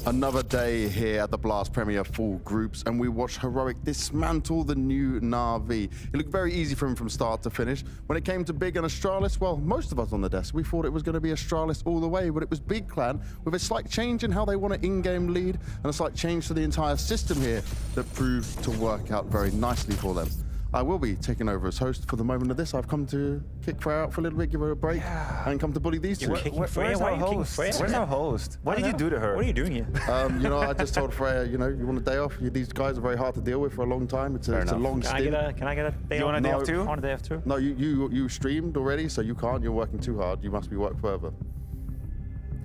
Another day here at the Blast Premier full groups, and we watched Heroic dismantle the new Na'Vi. It looked very easy for him from start to finish. When it came to Big and Astralis, well, most of us on the desk, we thought it was going to be Astralis all the way, but it was Big Clan with a slight change in how they want an in-game lead and a slight change to the entire system here that proved to work out very nicely for them. I will be taking over as host for the moment of this. I've come to kick Freya out for a little bit, give her a break, and come to bully these two. Where's our host? Where's our host? What did you do to her? What are you doing here? You know, I just told Freya, you know, you want a day off? These guys are very hard to deal with for a long time. It's a long stint. Can I get a day off? You want a day off too? I want a day off too. No, you streamed already, so you can't. You're working too hard. You must be work further.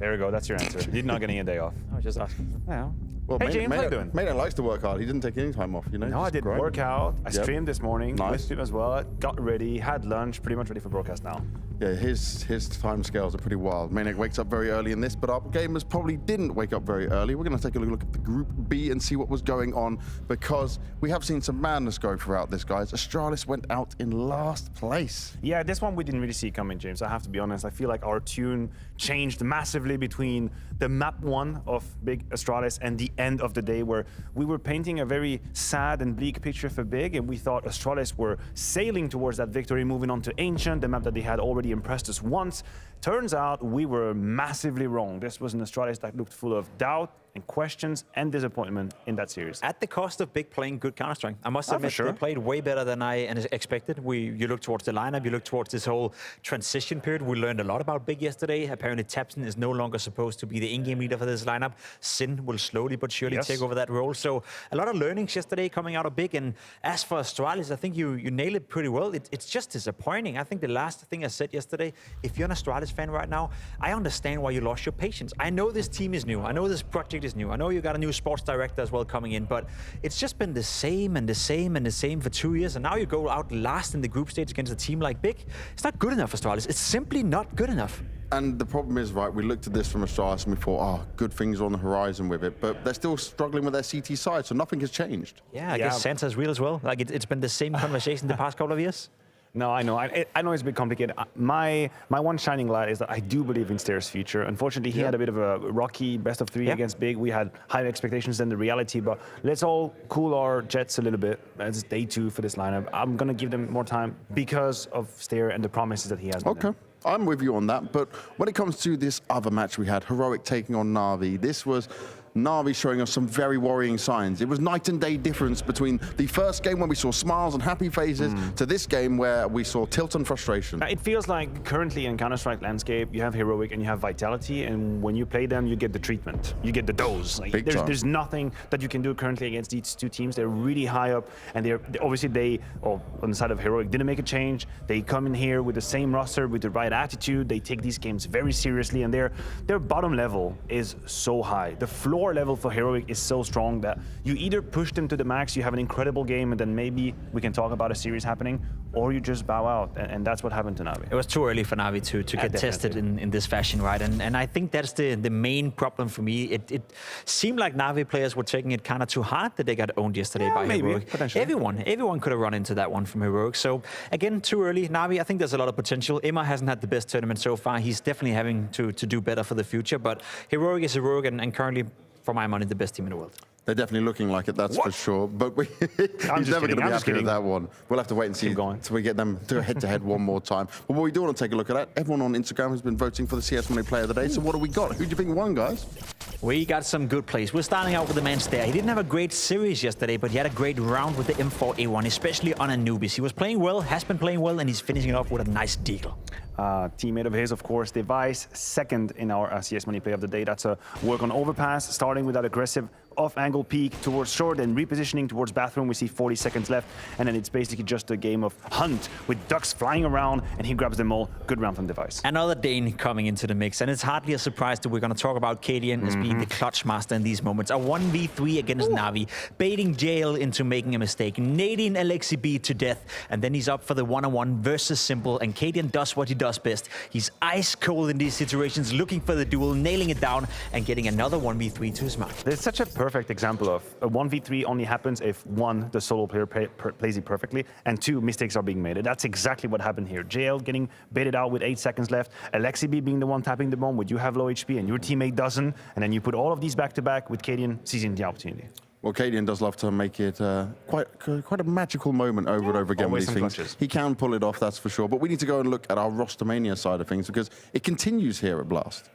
There we go. That's your answer. You're not getting a day off. I was just asking. Yeah. Well, Hey, James, how you doing? Maydan likes to work hard. He didn't take any time off, you know? No, I did work out. I streamed this morning. Nice. With him as well. Got ready, had lunch, pretty much ready for broadcast now. Yeah, his time scales are pretty wild. Maniac wakes up very early in this, but our gamers probably didn't wake up very early. We're going to take a look at the Group B and see what was going on, because we have seen some madness go throughout this, guys. Astralis went out in last place. Yeah, this one we didn't really see coming, James. I have to be honest. I feel like our tune changed massively between the map 1 of Big Astralis and the end of the day, where we were painting a very sad and bleak picture for Big, and we thought Astralis were sailing towards that victory, moving on to Ancient, the map that they had already impressed us once. Turns out we were massively wrong. This was an Astralis that looked full of doubt and questions and disappointment in that series. At the cost of Big playing good Counter-Strike. I must admit, they played way better than I expected. You look towards the lineup, you look towards this whole transition period. We learned a lot about Big yesterday. Apparently, Tapson is no longer supposed to be the in-game leader for this lineup. Sin will slowly but surely take over that role. So a lot of learnings yesterday coming out of Big. And as for Astralis, I think you nailed it pretty well. It's just disappointing. I think the last thing I said yesterday, if you're an Astralis fan right now, I understand why you lost your patience. I know this team is new. I know this project is new. I know you got a new sports director as well coming in, but it's just been the same and the same and the same for 2 years, and now you go out last in the group stage against a team like Big. It's not good enough for Astralis. It's simply not good enough. And the problem is, right, we looked at this from Astralis and we thought, oh, good things are on the horizon with it, but they're still struggling with their CT side, so nothing has changed. Yeah, I guess Santa's real as well. Like it's been the same conversation the past couple of years. No, I know. I know it's a bit complicated. My one shining light is that I do believe in Stair's future. Unfortunately, he had a bit of a rocky best of 3 against Big. We had higher expectations than the reality, but let's all cool our jets a little bit. It's day 2 for this lineup. I'm going to give them more time because of Stair and the promises that he has. Okay. I'm with you on that, but when it comes to this other match we had, Heroic taking on Na'Vi, this was Na'Vi showing us some very worrying signs. It was night and day difference between the first game when we saw smiles and happy faces to this game where we saw tilt and frustration. It feels like currently in Counter-Strike landscape, you have Heroic and you have Vitality, and when you play them, you get the treatment. You get the dose. Like, there's nothing that you can do currently against these two teams. They're really high up, and obviously on the side of Heroic, didn't make a change. They come in here with the same roster, with the right attitude. They take these games very seriously, and their bottom level is so high. The floor level for Heroic is so strong that you either push them to the max, you have an incredible game, and then maybe we can talk about a series happening, or you just bow out, and that's what happened to Na'Vi. It was too early for Na'Vi to get tested in this fashion, right? And I think that's the main problem for me. It seemed like Na'Vi players were taking it kind of too hard that they got owned yesterday by Heroic. Everyone could have run into that one from Heroic. So again, too early. Na'Vi, I think there's a lot of potential. Emma hasn't had the best tournament so far. He's definitely having to do better for the future, but Heroic is Heroic, and currently, for my money, the best team in the world. They're definitely looking like it, that's for sure. But he's never going to be happy with that one. We'll have to wait and see until we get them to head-to-head one more time. But what we do want to take a look at that, everyone on Instagram has been voting for the CS Money Player of the Day. So what do we got? Who do you think won, guys? We got some good plays. We're starting out with the man Stair. He didn't have a great series yesterday, but he had a great round with the M4A1, especially on Anubis. He was playing well, has been playing well, and he's finishing it off with a nice deal. Teammate of his, of course, Device, second in our CS Money Play of the Day. That's a work on overpass, starting with that aggressive off-angle peek towards short and repositioning towards bathroom. We see 40 seconds left, and then it's basically just a game of hunt with ducks flying around, and he grabs them all. Good round from Device. Another Dane coming into the mix, and it's hardly a surprise that we're going to talk about Kadian as being the clutch master in these moments. A 1v3 against Na'Vi, baiting Jail into making a mistake, nading Alexi B to death, and then he's up for the one-on-one versus Simple, and Kadian does what he does best. He's ice cold in these situations, looking for the duel, nailing it down, and getting another 1v3 to his mark. It's such a perfect example of a 1v3 only happens if 1, the solo player plays it perfectly, and 2, mistakes are being made. And that's exactly what happened here. JL getting baited out with 8 seconds left, Alexi B being the one tapping the bomb with you have low HP and your teammate doesn't, and And then you put all of these back to back with Cadian seizing the opportunity. Well, Cadian does love to make it quite a magical moment over and over again with these things. Clutches. He can pull it off, that's for sure. But we need to go and look at our Rostermania side of things because it continues here at Blast.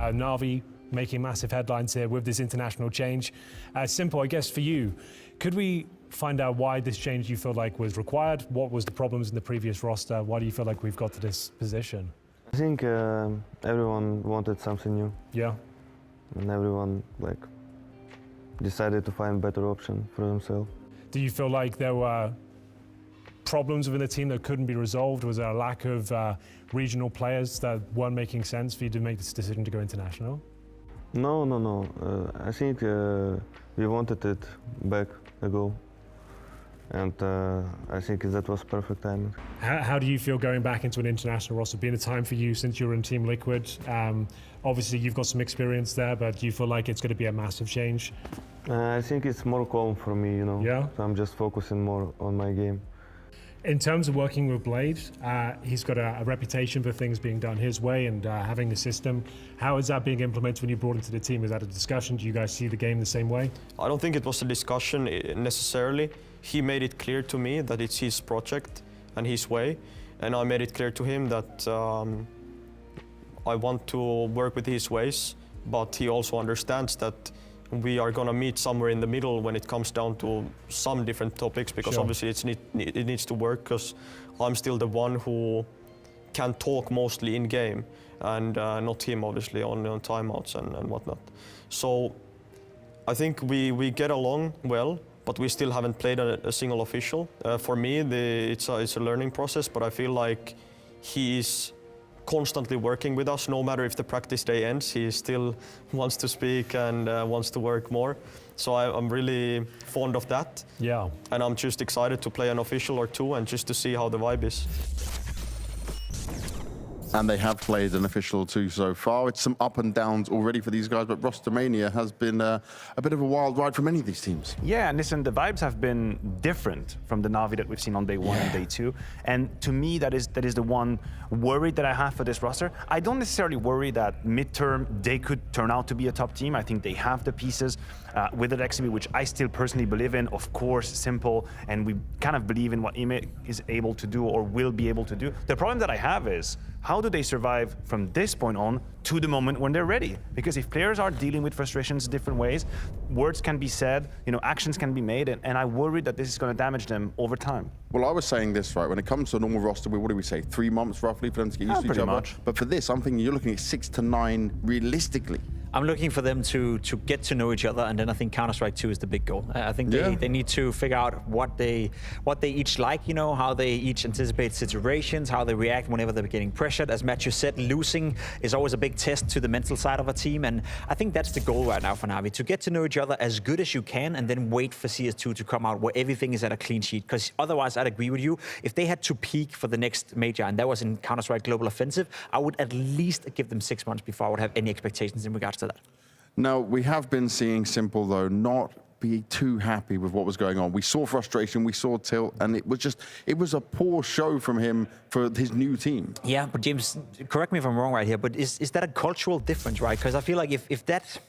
Na'Vi making massive headlines here with this international change. Simple, I guess, for you. Could we find out why this change you feel like was required? What was the problems in the previous roster? Why do you feel like we've got to this position? I think everyone wanted something new. Yeah. And everyone decided to find a better option for themselves. Do you feel like there were problems within the team that couldn't be resolved? Was there a lack of regional players that weren't making sense for you to make this decision to go international? No. I think we wanted it back ago. And I think that was perfect timing. How do you feel going back into an international roster? Been a time for you since you were in Team Liquid. Obviously, you've got some experience there, but do you feel like it's going to be a massive change? I think it's more calm for me, you know. Yeah? So I'm just focusing more on my game. In terms of working with Blade, he's got a reputation for things being done his way and having the system. How is that being implemented when you brought into the team? Is that a discussion? Do you guys see the game the same way? I don't think it was a discussion necessarily. He made it clear to me that it's his project and his way. And I made it clear to him that I want to work with his ways, but he also understands that we are going to meet somewhere in the middle when it comes down to some different topics, because obviously it needs to work, because I'm still the one who can talk mostly in game, and not him obviously on timeouts and whatnot. So I think we get along well, but we still haven't played a single official. For me, it's a learning process, but I feel like he is constantly working with us. No matter if the practice day ends, he still wants to speak and wants to work more. So I'm really fond of that. Yeah. And I'm just excited to play an official or two and just to see how the vibe is. And they have played an official too so far. It's some up and downs already for these guys, but Rostermania has been a bit of a wild ride for many of these teams. Yeah, and listen, the vibes have been different from the Na'Vi that we've seen on day one and day two. And to me, that is the one worry that I have for this roster. I don't necessarily worry that midterm they could turn out to be a top team. I think they have the pieces with the XB, which I still personally believe in. Of course, simple, and we kind of believe in what Ime is able to do or will be able to do. The problem that I have is, how do they survive from this point on to the moment when they're ready? Because if players are dealing with frustrations different ways, words can be said, actions can be made, and I worry that this is going to damage them over time. Well, I was saying this, right, when it comes to a normal roster, what do we say, 3 months roughly for them to get used to each other? Much. But for this, I'm thinking you're looking at 6 to 9 realistically. I'm looking for them to get to know each other, and then I think Counter-Strike 2 is the big goal. I think they need to figure out what they each like, how they each anticipate situations, how they react whenever they're getting pressured. As Matthew said, losing is always a big test to the mental side of a team, and I think that's the goal right now for Na'Vi, to get to know each other as good as you can, and then wait for CS2 to come out where everything is at a clean sheet. Because otherwise, I'd agree with you, if they had to peak for the next major, and that was in Counter-Strike Global Offensive, I would at least give them 6 months before I would have any expectations in regards to that. Now, we have been seeing Simple, though, not be too happy with what was going on. We saw frustration, we saw tilt, and it was a poor show from him for his new team. Yeah, but James, correct me if I'm wrong right here, but is that a cultural difference, right? Because I feel like if that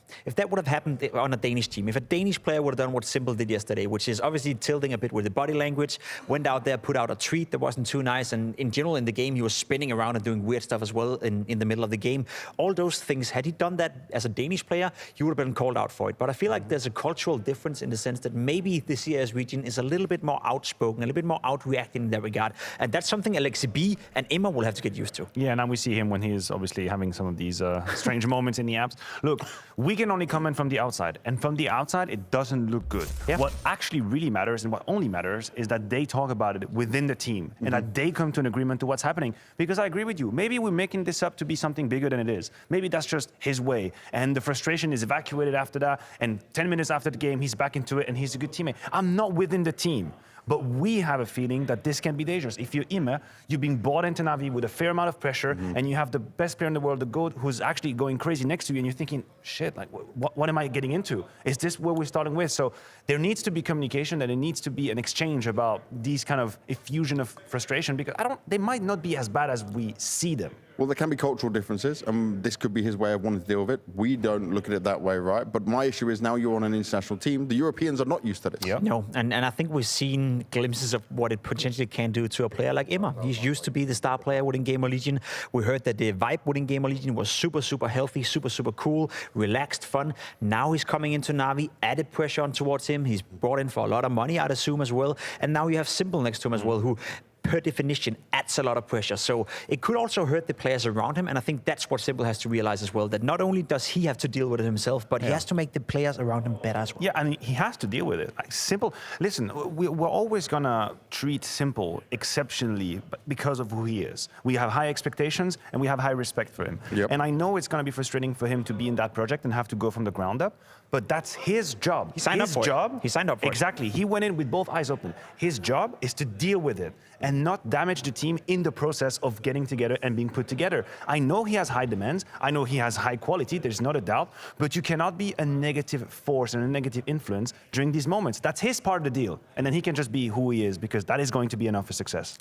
would have happened on a Danish team, if a Danish player would have done what Simple did yesterday, which is obviously tilting a bit with the body language, went out there, put out a treat that wasn't too nice, and in general in the game he was spinning around and doing weird stuff as well in the middle of the game. All those things, had he done that as a Danish player, he would have been called out for it. But I feel like there's a cultural difference in the sense that maybe the CS region is a little bit more outspoken, a little bit more outreacting in that regard. And that's something Alexi B and Emma will have to get used to. Yeah, now we see him when he is obviously having some of these strange moments in the apps. Look, we can only comment from the outside, and from the outside, it doesn't look good. Yeah. What actually really matters, and what only matters, is that they talk about it within the team, and that they come to an agreement to what's happening. Because I agree with you, maybe we're making this up to be something bigger than it is. Maybe that's just his way, and the frustration is evacuated after that, and 10 minutes after the game, he's back into it, and he's a good teammate. I'm not within the team. But we have a feeling that this can be dangerous. If you're Ime, you're being bought into Na'Vi with a fair amount of pressure, and you have the best player in the world, the GOAT, who's actually going crazy next to you, and you're thinking, shit, like, what am I getting into? Is this where we're starting with? So there needs to be communication, and there needs to be an exchange about these kind of effusion of frustration, because they might not be as bad as we see them. Well, there can be cultural differences, and this could be his way of wanting to deal with it. We don't look at it that way, right? But my issue is now you're on an international team. The Europeans are not used to this. Yeah. No, and I think we've seen glimpses of what it potentially can do to a player like Emma. He's used to be the star player within Gamer Legion. We heard that the vibe within Gamer Legion was super, super healthy, super, super cool, relaxed, fun. Now he's coming into Na'Vi, added pressure on towards him. He's brought in for a lot of money, I'd assume, as well. And now you have Simple next to him as well, who per definition adds a lot of pressure. So it could also hurt the players around him. And I think that's what Simple has to realize as well, that not only does he have to deal with it himself, but he has to make the players around him better as well. Yeah, and he has to deal with it. Like, Simple, listen, we're always going to treat Simple exceptionally because of who he is. We have high expectations and we have high respect for him. Yep. And I know it's going to be frustrating for him to be in that project and have to go from the ground up, but that's his job. He signed up for it. He signed up for it. Exactly. He went in with both eyes open. His job is to deal with it and not damage the team in the process of getting together and being put together. I know he has high demands. I know he has high quality. There's not a doubt. But you cannot be a negative force and a negative influence during these moments. That's his part of the deal. And then he can just be who he is, because that is going to be enough for success.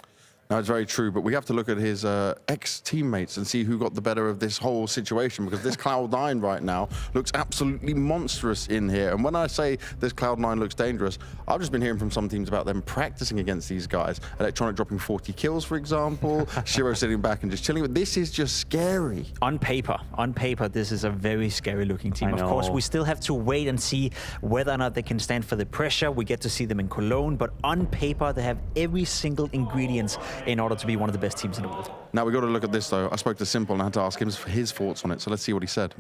No, it's very true, but we have to look at his ex-teammates and see who got the better of this whole situation, because this Cloud9 right now looks absolutely monstrous in here. And when I say this Cloud9 looks dangerous, I've just been hearing from some teams about them practicing against these guys. Electronic dropping 40 kills, for example, Shiro sitting back and just chilling. But this is just scary. On paper, this is a very scary looking team. Of course, we still have to wait and see whether or not they can stand for the pressure. We get to see them in Cologne, but on paper, they have every single ingredient in order to be one of the best teams in the world. Now, we've got to look at this, though. I spoke to Simple and I had to ask him his thoughts on it, so let's see what he said.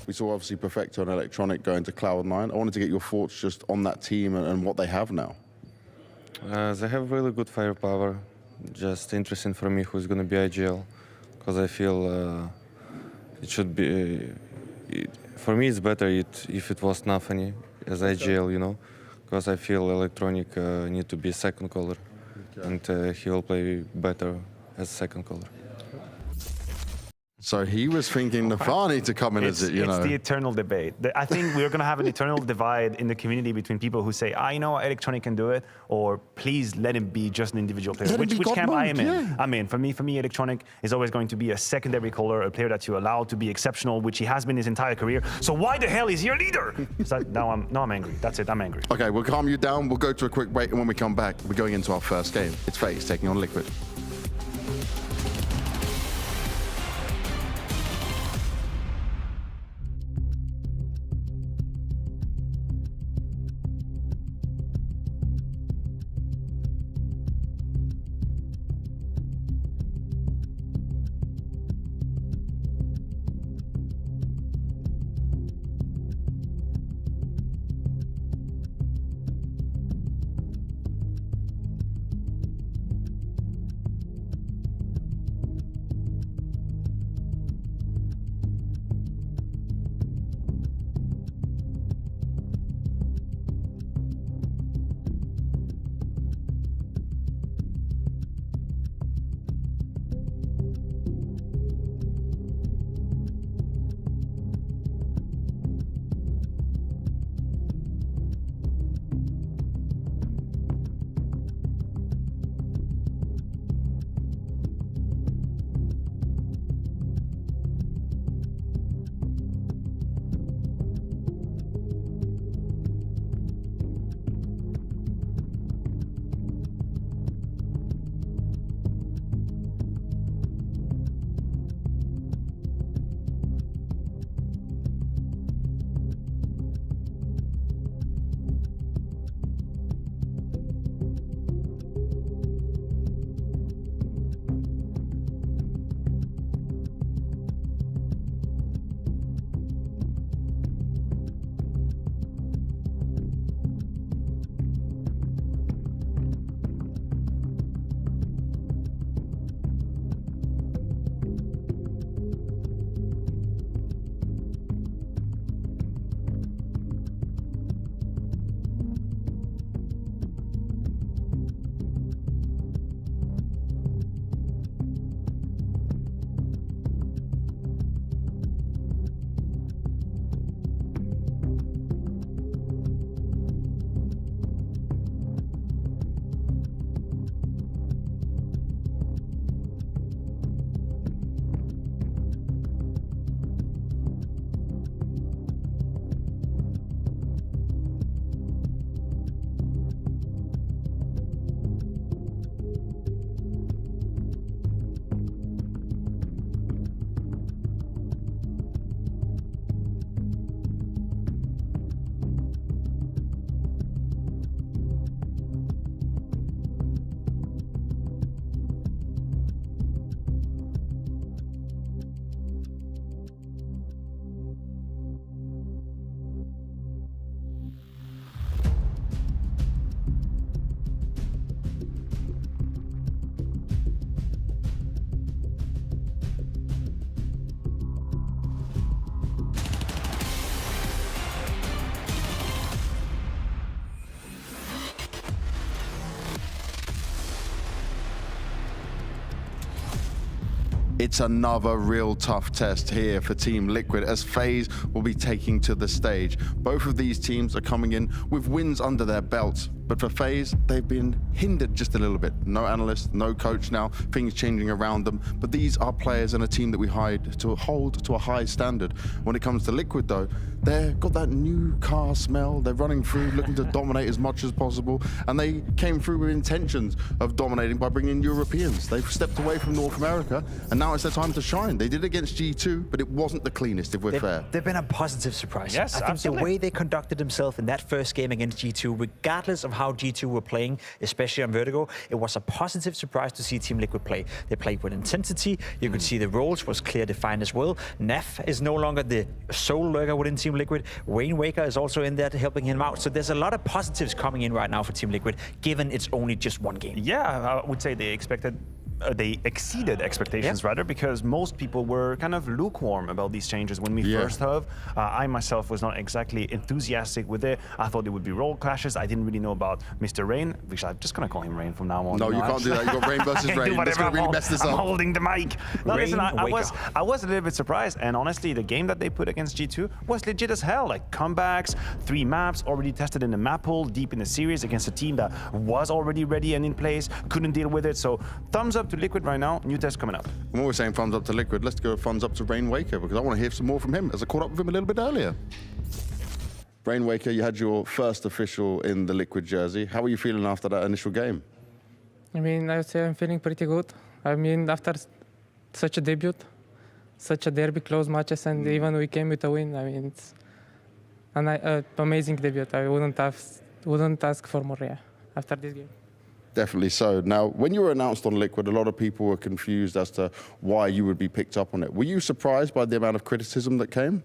We saw, obviously, Perfecto and Electronic going to Cloud9. I wanted to get your thoughts just on that team and what they have now. They have really good firepower. Just interesting for me who's going to be IGL, because I feel it should be... for me, it's better if it was Nafani as IGL, you know, because I feel Electronic need to be second caller. And he will play better as second caller. So he was thinking Nafani to come in as it, you know. It's the eternal debate. I think we're going to have an eternal divide in the community between people who say, you know, Electronic can do it, or please let him be just an individual player. Which camp I am in? Yeah. I'm in. For me, Electronic is always going to be a secondary caller, a player that you allow to be exceptional, which he has been his entire career. So why the hell is he your leader? So now I'm angry. That's it. I'm angry. Okay, we'll calm you down. We'll go to a quick break, and when we come back, we're going into our first game. It's FaZe taking on Liquid. It's another real tough test here for Team Liquid as FaZe will be taking to the stage. Both of these teams are coming in with wins under their belts. But for FaZe, they've been hindered just a little bit. No analyst, no coach now, things changing around them. But these are players and a team that we hold to a high standard. When it comes to Liquid though, they've got that new car smell. They're running through, looking to dominate as much as possible. And they came through with intentions of dominating by bringing in Europeans. They've stepped away from North America and now it's their time to shine. They did it against G2, but it wasn't the cleanest, if we're fair. They've been a positive surprise. Yes, I think absolutely. the way they conducted themselves in that first game against G2, regardless of how G2 were playing, especially on Vertigo, it was a positive surprise to see Team Liquid play. They played with intensity. You could see the roles was clear defined as well. Nef is no longer the sole lurker within Team Liquid. Rainwaker is also in there helping him out. So there's a lot of positives coming in right now for Team Liquid, given it's only just one game. Yeah, I would say they exceeded expectations rather, because most people were kind of lukewarm about these changes when we first heard. I myself was not exactly enthusiastic with it. I thought it would be role clashes. I didn't really know about Mr. Rain, which I'm just gonna call him Rain from now on. No, you can't do that. You got Rain versus Rain. That's gonna really mess this up. I'm holding the mic. No, listen, I was a little bit surprised, and honestly, the game that they put against G2 was legit as hell. Like comebacks, 3 maps already tested in the map pool, deep in the series against a team that was already ready and in place, couldn't deal with it. So thumbs up to Liquid right now. New test coming up. When we're saying thumbs up to Liquid, let's go thumbs up to Rainwaker because I want to hear some more from him as I caught up with him a little bit earlier. Rainwaker, you had your first official in the Liquid jersey. How are you feeling after that initial game? I mean, I would say I'm feeling pretty good. I mean, after such a debut, such a derby, close matches, and even we came with a win. I mean, it's an amazing debut. I wouldn't ask for more after this game. Definitely so. Now, when you were announced on Liquid, a lot of people were confused as to why you would be picked up on it. Were you surprised by the amount of criticism that came?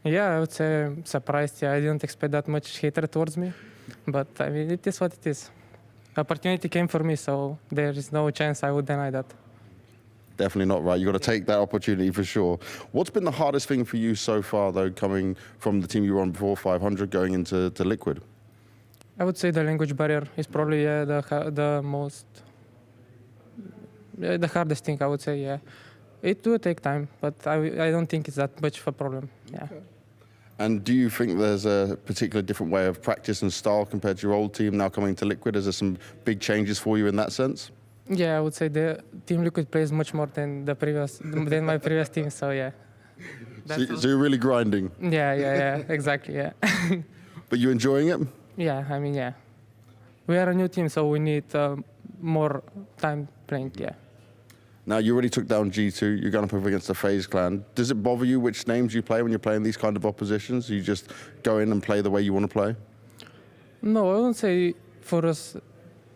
Yeah, I would say I'm surprised. Yeah, I didn't expect that much hatred towards me. But, I mean, it is what it is. Opportunity came for me, so there is no chance I would deny that. Definitely not right. You've got to take that opportunity for sure. What's been the hardest thing for you so far, though, coming from the team you were on before 500 going into Liquid? I would say the language barrier is probably the hardest thing, I would say, yeah. It will take time, but I don't think it's that much of a problem, yeah. Okay. And do you think there's a particular different way of practice and style compared to your old team now coming to Liquid? Is there some big changes for you in that sense? Yeah, I would say the Team Liquid plays much more than my previous team, so yeah. So you're really grinding? Yeah, exactly, yeah. But you enjoying it? Yeah, I mean, yeah. We are a new team, so we need more time playing, yeah. Now, you already took down G2. You're going up against the FaZe clan. Does it bother you which names you play when you're playing these kind of oppositions? You just go in and play the way you want to play? No, I wouldn't say for us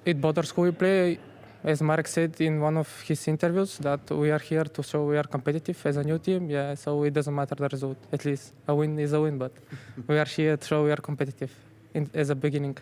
it bothers who we play. As Marek said in one of his interviews, that we are here to show we are competitive as a new team. Yeah, so it doesn't matter the result. At least a win is a win, but we are here to show we are competitive as a beginning.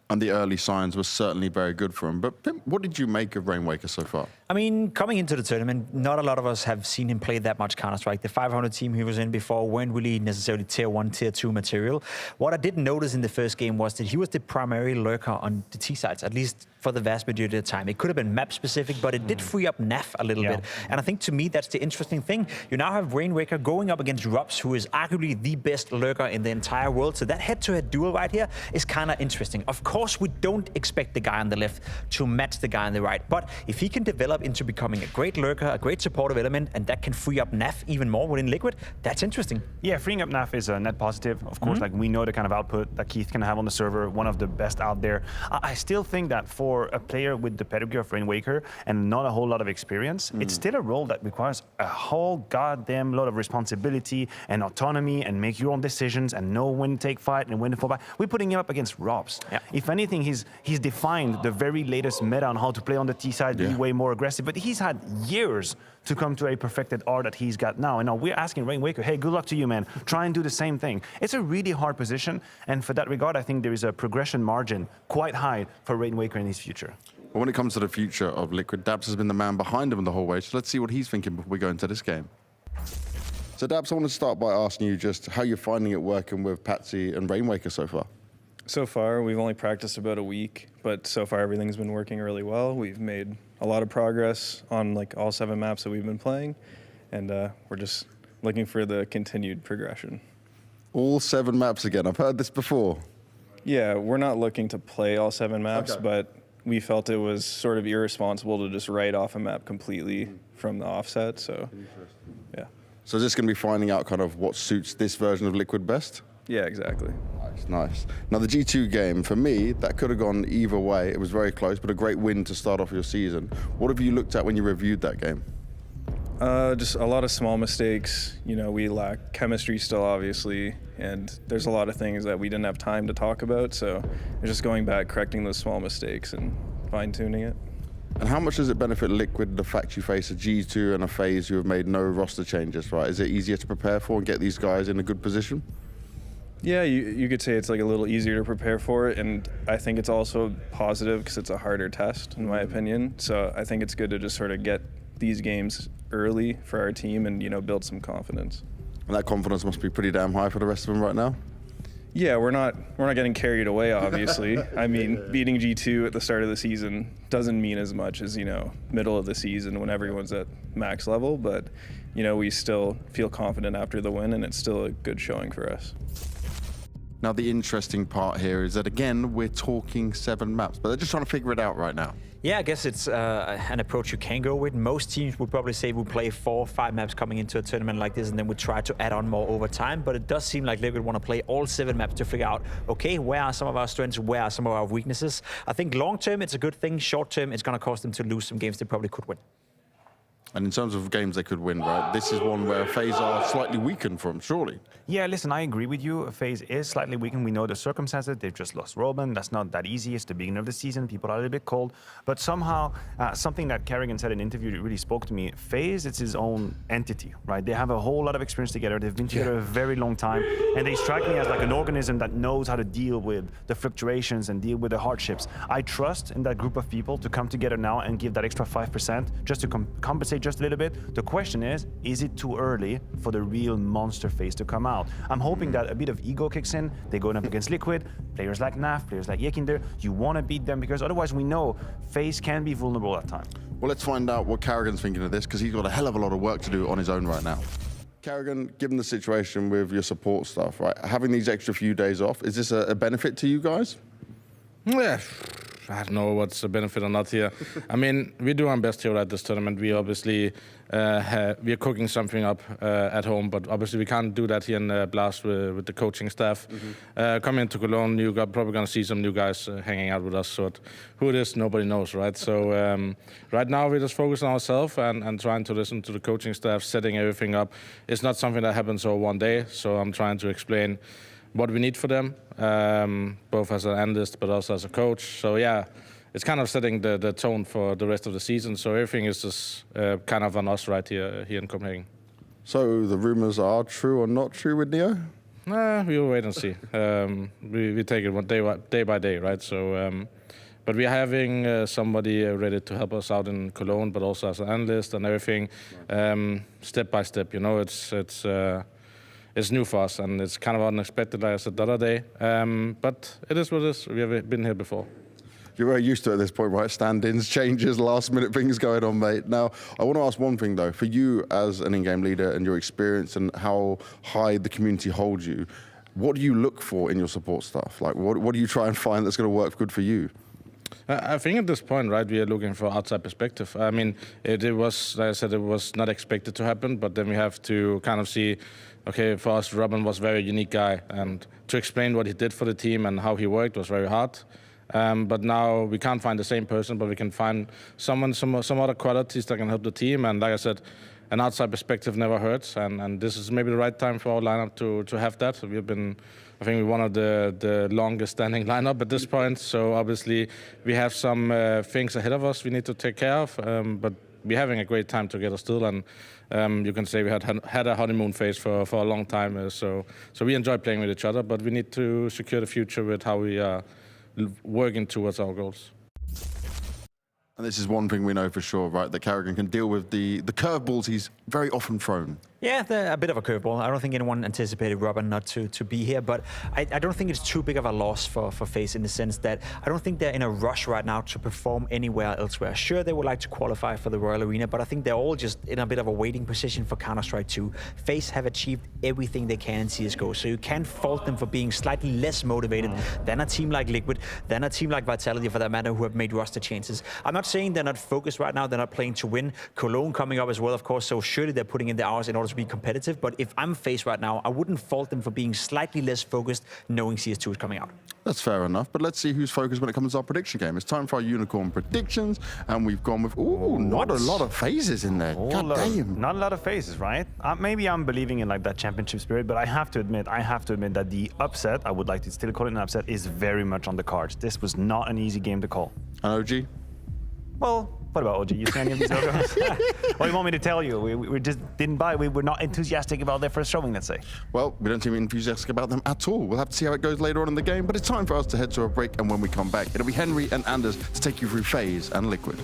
And the early signs were certainly very good for him. But Pim, what did you make of Rainwaker so far? I mean, coming into the tournament, not a lot of us have seen him play that much Counter-Strike. The 500 team he was in before weren't really necessarily tier 1, tier 2 material. What I did notice in the first game was that he was the primary lurker on the T sides, at least for the vast majority of the time. It could have been map specific, but it did free up Nef a little bit. And I think to me, that's the interesting thing. You now have Rainwaker going up against Robs, who is arguably the best lurker in the entire world. So that head-to-head duel right here is kind of interesting. Of course, we don't expect the guy on the left to match the guy on the right. But if he can develop into becoming a great lurker, a great supportive element, and that can free up Nef even more within Liquid, that's interesting. Yeah, freeing up Nef is a net positive. Of course, like we know the kind of output that Keith can have on the server, one of the best out there. I still think that for a player with the pedigree of Rainwaker and not a whole lot of experience, it's still a role that requires a whole goddamn lot of responsibility and autonomy and make your own decisions and know when to take fight and when to fall back. We're putting him up against Robs. Yeah. If anything, he's defined the very latest meta on how to play on the T side, be way more aggressive, but he's had years to come to a perfected R that he's got now. And now we're asking Rainwaker, hey, good luck to you, man. Try and do the same thing. It's a really hard position. And for that regard, I think there is a progression margin quite high for Rainwaker in his future. Well, when it comes to the future of Liquid, Dabs has been the man behind him the whole way. So let's see what he's thinking before we go into this game. So Dabs, I want to start by asking you just how you're finding it working with Patsy and Rainwaker so far. So far, we've only practiced about a week, but so far everything's been working really well. We've made a lot of progress on like all 7 maps that we've been playing, and we're just looking for the continued progression. All 7 maps again. I've heard this before. Yeah, we're not looking to play all 7 maps, Okay. but we felt it was sort of irresponsible to just write off a map completely from the offset. So, yeah. So is this going to be finding out kind of what suits this version of Liquid best? Yeah, exactly. Nice. Now, the G2 game, for me, that could have gone either way. It was very close, but a great win to start off your season. What have you looked at when you reviewed that game? Just a lot of small mistakes. You know, we lack chemistry still, obviously, and there's a lot of things that we didn't have time to talk about. So it's just going back, correcting those small mistakes and fine-tuning it. And how much does it benefit Liquid the fact you face a G2 and a FaZe who have made no roster changes, right? Is it easier to prepare for and get these guys in a good position? Yeah, you could say it's like a little easier to prepare for it, and I think it's also positive because it's a harder test, in my opinion. So I think it's good to just sort of get these games early for our team and, you know, build some confidence. And that confidence must be pretty damn high for the rest of them right now. Yeah, we're not getting carried away, obviously. I mean, beating G2 at the start of the season doesn't mean as much as, you know, middle of the season when everyone's at max level, but, you know, we still feel confident after the win, and it's still a good showing for us. Now, the interesting part here is that, again, we're talking 7 maps, but they're just trying to figure it out right now. Yeah, I guess it's an approach you can go with. Most teams would probably say we play 4 or 5 maps coming into a tournament like this, and then we try to add on more over time. But it does seem like Liquid want to play all 7 maps to figure out, okay, where are some of our strengths, where are some of our weaknesses. I think long term, it's a good thing. Short term, it's going to cost them to lose some games they probably could win. And in terms of games they could win, right, this is one where FaZe are slightly weakened from, surely. Yeah, listen, I agree with you. FaZe is slightly weakened. We know the circumstances. They've just lost Robin. That's not that easy. It's the beginning of the season. People are a little bit cold. But somehow, something that Kerrigan said in an interview that really spoke to me, FaZe, it's his own entity, right? They have a whole lot of experience together. They've been together a very long time. And they strike me as like an organism that knows how to deal with the fluctuations and deal with the hardships. I trust in that group of people to come together now and give that extra 5% just to compensate just a little bit. The question is it too early for the real monster FaZe to come out? I'm hoping that a bit of ego kicks in. They're going up against Liquid, players like Naf, players like Yekinder. You want to beat them because otherwise we know FaZe can be vulnerable at times. Well, let's find out what Kerrigan's thinking of this, because he's got a hell of a lot of work to do on his own right now. Kerrigan, given the situation with your support stuff, right, having these extra few days off, is this a benefit to you guys? Yeah, I don't know what's a benefit or not here. I mean, we do our best here at this tournament. We obviously we're cooking something up at home, but obviously we can't do that here in Blast with the coaching staff. Coming into Cologne, you're probably going to see some new guys hanging out with us. So who it is, nobody knows, right? So right now we just focus on ourselves and trying to listen to the coaching staff, setting everything up. It's not something that happens over one day, so I'm trying to explain what we need for them, both as an analyst but also as a coach. So yeah, it's kind of setting the tone for the rest of the season. So everything is just kind of on us right here in Copenhagen. So the rumors are true or not true with Neo? We will wait and see. We take it one day by day, right? So, but we're having somebody ready to help us out in Cologne, but also as an analyst and everything, step by step. You know, it's new for us, and it's kind of unexpected, like I said the other day. But it is what it is. We have been here before. You're very used to it at this point, right? Stand-ins, changes, last-minute things going on, mate. Now, I want to ask one thing, though. For you as an in-game leader and your experience and how high the community holds you, what do you look for in your support staff? Like, what do you try and find that's going to work good for you? I think at this point, right, we are looking for outside perspective. I mean, it was, like I said, it was not expected to happen, but then we have to kind of see, okay, for us, Robin was a very unique guy, and to explain what he did for the team and how he worked was very hard. But now we can't find the same person, but we can find some other qualities that can help the team. And like I said, an outside perspective never hurts. And this is maybe the right time for our lineup to have that. We've been, I think, we're one of the longest standing lineup at this point. So obviously we have some things ahead of us we need to take care of. But we're having a great time together still. And you can say we had a honeymoon phase for a long time. So we enjoy playing with each other, but we need to secure the future with how we are working towards our goals. And this is one thing we know for sure, right? That Kerrigan can deal with the curveballs he's very often thrown. Yeah, a bit of a curveball. I don't think anyone anticipated Robin not to be here, but I don't think it's too big of a loss for FaZe in the sense that I don't think they're in a rush right now to perform anywhere elsewhere. Sure, they would like to qualify for the Royal Arena, but I think they're all just in a bit of a waiting position for Counter-Strike 2. FaZe have achieved everything they can in CSGO, so you can't fault them for being slightly less motivated than a team like Liquid, than a team like Vitality for that matter, who have made roster changes. I'm not saying they're not focused right now, they're not playing to win. Cologne coming up as well, of course, so surely they're putting in the hours in order to be competitive, but if I'm FaZe right now, I wouldn't fault them for being slightly less focused knowing CS2 is coming out. That's fair enough, but let's see who's focused when it comes to our prediction game. It's time for our unicorn predictions, and we've gone with, not a lot of phases in there. God damn. Not a lot of phases, right? Maybe I'm believing in like that championship spirit, but I have to admit that the upset, I would like to still call it an upset, is very much on the cards. This was not an easy game to call. And OG? Well, what about OG? You see any of these logos? What do you want me to tell you? We just didn't buy. We were not enthusiastic about their first showing, let's say. Well, we don't seem enthusiastic about them at all. We'll have to see how it goes later on in the game, but it's time for us to head to a break, and when we come back, it'll be Henry and Anders to take you through FaZe and Liquid.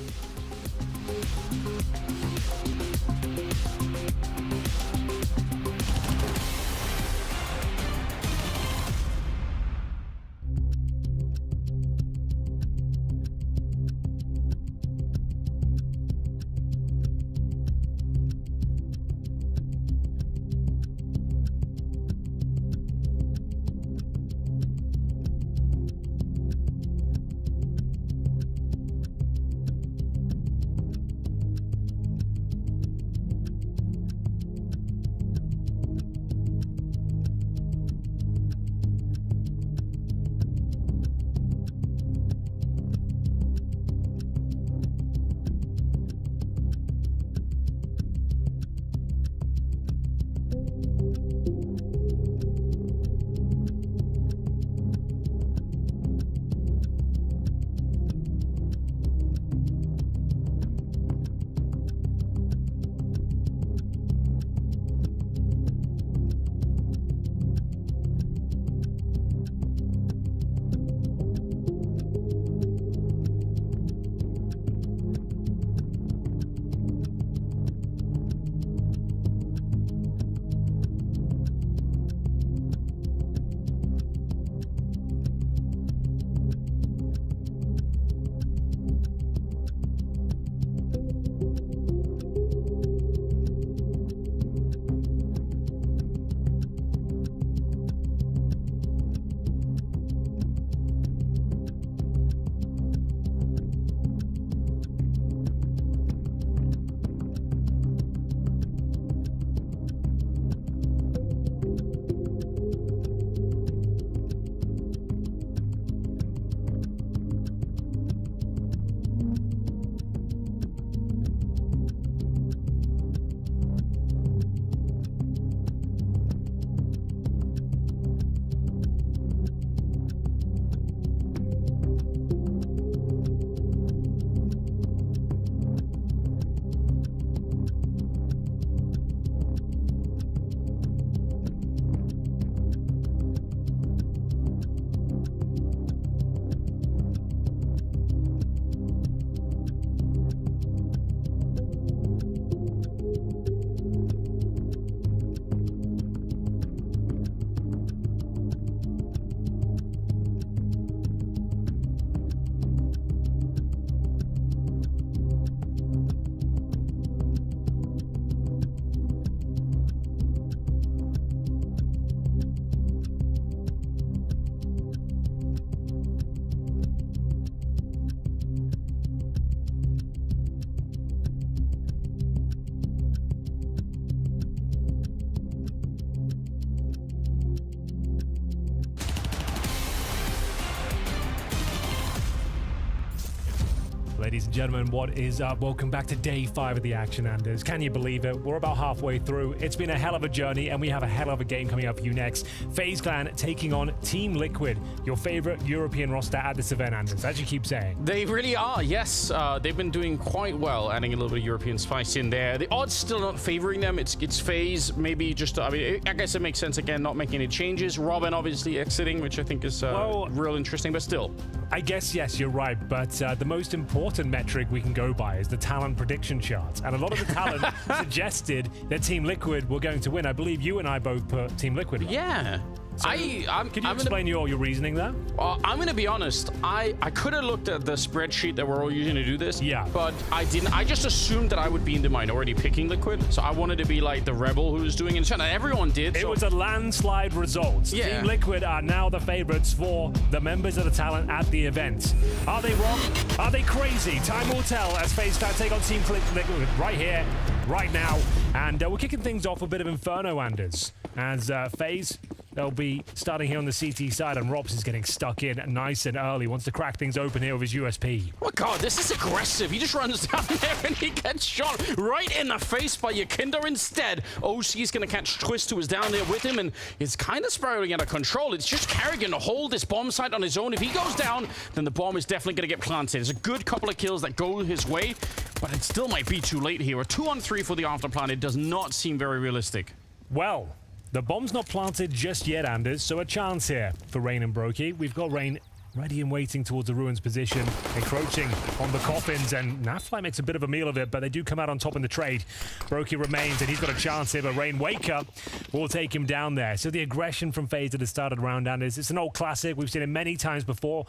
Ladies and gentlemen, what is up? Welcome back to day 5 of the Action Anders. Can you believe it? We're about halfway through. It's been a hell of a journey, and we have a hell of a game coming up for you next. FaZe Clan taking on Team Liquid, your favorite European roster at this event, Anders, as you keep saying. They really are, yes. They've been doing quite well, adding a little bit of European spice in there. The odds still not favoring them. It's FaZe, maybe just, I mean, I guess it makes sense, again, not making any changes. Robin obviously exiting, which I think is real interesting, but still. I guess, yes, you're right, but the most important important metric we can go by is the talent prediction chart. And a lot of the talent suggested that Team Liquid were going to win. I believe you and I both put Team Liquid. Yeah. So, can you explain your reasoning there? I'm going to be honest. I could have looked at the spreadsheet that we're all using to do this. Yeah. But I didn't. I just assumed that I would be in the minority picking Liquid. So I wanted to be like the rebel who was doing it. And everyone did. It was a landslide result. Yeah. Team Liquid are now the favorites for the members of the talent at the event. Are they wrong? Are they crazy? Time will tell as FaZe take on Team Liquid right here, right now. And we're kicking things off with a bit of Inferno, Anders. As FaZe, they'll be starting here on the CT side, and Robs is getting stuck in nice and early. Wants to crack things open here with his USP. Oh god, this is aggressive. He just runs down there and he gets shot right in the face by Yakinder instead. OC is going to catch Twist, who is down there with him, and it's kind of spiraling out of control. It's just Carrigan to hold this bomb site on his own. If he goes down, then the bomb is definitely going to get planted. There's a good couple of kills that go his way, but it still might be too late here. A 2-on-3 for the afterplan. It does not seem very realistic. Well, the bomb's not planted just yet, Anders, so a chance here for Rain and Brokey. We've got Rain ready and waiting towards the Ruins position, encroaching on the coffins, and Nafly makes a bit of a meal of it, but they do come out on top in the trade. Brokey remains, and he's got a chance here, but Rain Wake Up will take him down there. So the aggression from FaZe at the start of the round, Anders, it's an old classic. We've seen it many times before.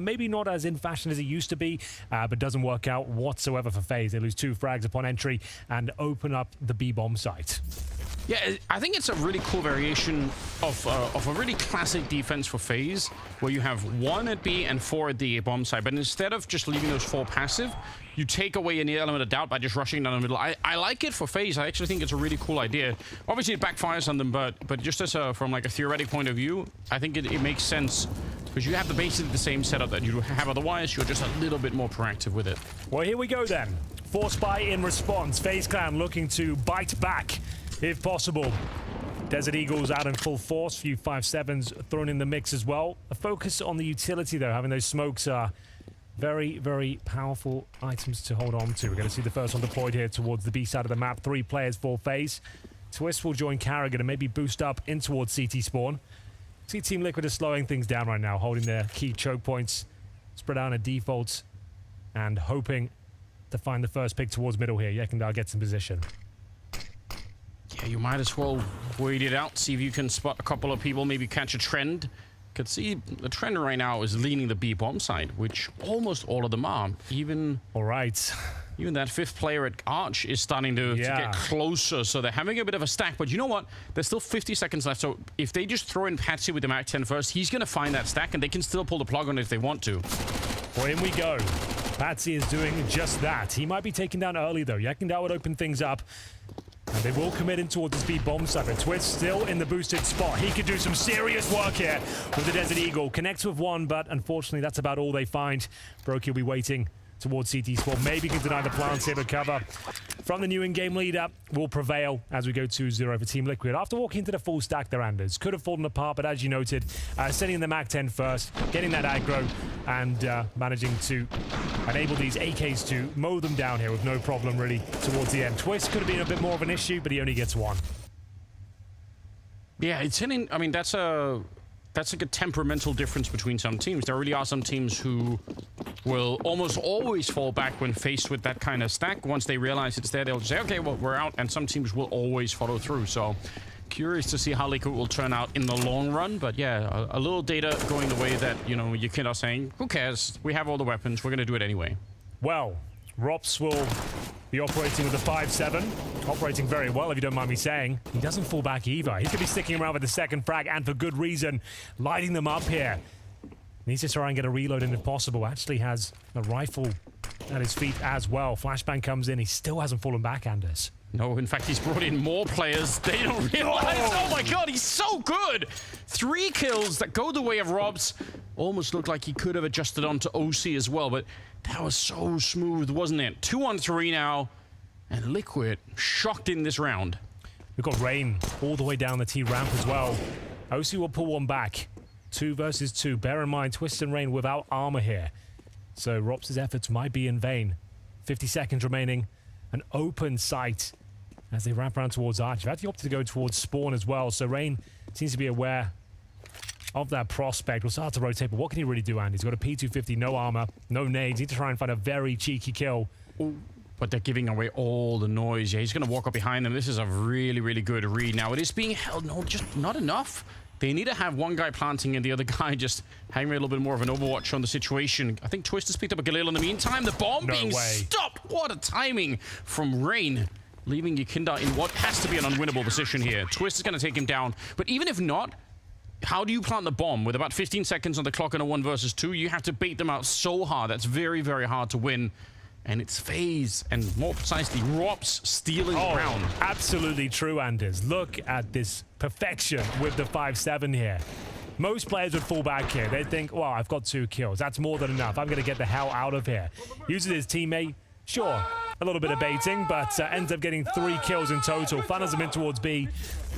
Maybe not as in fashion as it used to be, but doesn't work out whatsoever for FaZe. They lose 2 frags upon entry and open up the B-bomb site. Yeah, I think it's a really cool variation of a really classic defense for FaZe, where you have 1 at B and 4 at the bomb side. But instead of just leaving those 4 passive, you take away any element of doubt by just rushing down the middle. I like it for FaZe. I actually think it's a really cool idea. Obviously, it backfires on them, but just as from like a theoretic point of view, I think it makes sense. Because you have basically the same setup that you have otherwise. You're just a little bit more proactive with it. Well, here we go then. Force buy in response. FaZe Clan looking to bite back if possible. Desert Eagles out in full force. Few 5.7s thrown in the mix as well. A focus on the utility, though. Having those smokes are very, very powerful items to hold on to. We're going to see the first one deployed here towards the B side of the map. 3 players for FaZe. Twist will join Carrigan and maybe boost up in towards CT spawn. See Team Liquid is slowing things down right now, holding their key choke points, spread out in defaults, and hoping to find the first pick towards middle here. Yekindar gets in position. Yeah, you might as well wait it out, see if you can spot a couple of people, maybe catch a trend. Could see the trend right now is leaning the B bomb side, which almost all of them are. Even all right. Even that 5th player at Arch is starting to get closer, so they're having a bit of a stack. But you know what? There's still 50 seconds left, so if they just throw in Patsy with the Mac 10 first, he's going to find that stack, and they can still pull the plug on it if they want to. Well, in we go. Patsy is doing just that. He might be taken down early, though. Yekindar would open things up. And they will commit in towards the speed bomb side. But Twist still in the boosted spot. He could do some serious work here with the Desert Eagle. Connects with 1, but unfortunately that's about all they find. Brokey will be waiting towards CT spawn. Maybe can deny the plants here, but cover from the new in-game leader will prevail as we go 2-0 for Team Liquid. After walking into the full stack, their Anders could have fallen apart, but as you noted, sending the Mac 10 first, getting that aggro, and managing to enable these AKs to mow them down here with no problem really towards the end. Twist could have been a bit more of an issue, but he only gets 1. Yeah, it's hitting. I mean, that's like a temperamental difference between some teams. There really are some teams who will almost always fall back when faced with that kind of stack. Once they realize it's there, they'll say, okay, well, we're out. And some teams will always follow through. So curious to see how Liquid will turn out in the long run. But yeah, a little data going the way that, you know, Yekindar are saying, who cares? We have all the weapons. We're going to do it anyway. Well, Rops will be operating with a 5-7. Operating very well, if you don't mind me saying. He doesn't fall back either. He's going to be sticking around with the 2nd frag, and for good reason. Lighting them up here. Needs to try and get a reload in if possible. Actually has a rifle at his feet as well. Flashbang comes in. He still hasn't fallen back, Anders. No, in fact, he's brought in more players. They don't realize. Oh my god, he's so good! 3 kills that go the way of Robs. Almost looked like he could have adjusted onto OC as well, but that was so smooth, wasn't it? 2-on-3 now, and Liquid shocked in this round. We've got Rain all the way down the T ramp as well. OC will pull 1 back. 2 versus 2. Bear in mind, Twist and Rain without armor here. So Rops' efforts might be in vain. 50 seconds remaining. An open sight as they wrap around towards Arch. They've actually opted to go towards spawn as well. So Rain seems to be aware of that prospect. We'll start to rotate, but what can he really do, Andy? He's got a P250, no armor, no nades. Need to try and find a very cheeky kill. But they're giving away all the noise. Yeah, he's going to walk up behind them. This is a really, really good read. Now, it is being held. No, just not enough. They need to have one guy planting and the other guy just having a little bit more of an overwatch on the situation. I think Twist has picked up a Galil in the meantime. The bomb being stopped. What a timing from Rain, leaving Yakinda in what has to be an unwinnable position here. Twist is going to take him down. But even if not, how do you plant the bomb? With about 15 seconds on the clock in a 1 versus 2, you have to bait them out so hard. That's very, very hard to win. And it's FaZe, and more precisely, Rops stealing the round. Absolutely true, Anders. Look at this perfection with the 5-7 here. Most players would fall back here. They'd think, well, I've got 2 kills. That's more than enough. I'm going to get the hell out of here. Uses his teammate. Sure, a little bit of baiting, but ends up getting 3 kills in total. Funnels him in towards B,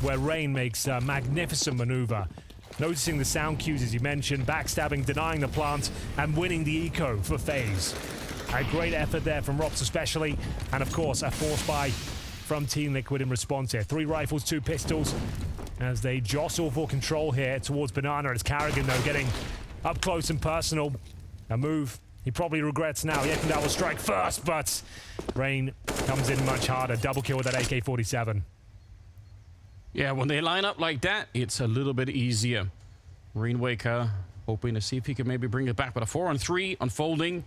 where Rain makes a magnificent maneuver. Noticing the sound cues, as you mentioned, backstabbing, denying the plant, and winning the eco for FaZe. A great effort there from Rops especially, and of course a force buy from Team Liquid in response here. 3 rifles, 2 pistols, as they jostle for control here towards Banana. It's Carrigan though getting up close and personal. A move he probably regrets now. Yakinda will strike first, but Rain comes in much harder. Double kill with that AK-47. Yeah, when they line up like that, it's a little bit easier. Rainwaker hoping to see if he can maybe bring it back, but a 4-on-3 unfolding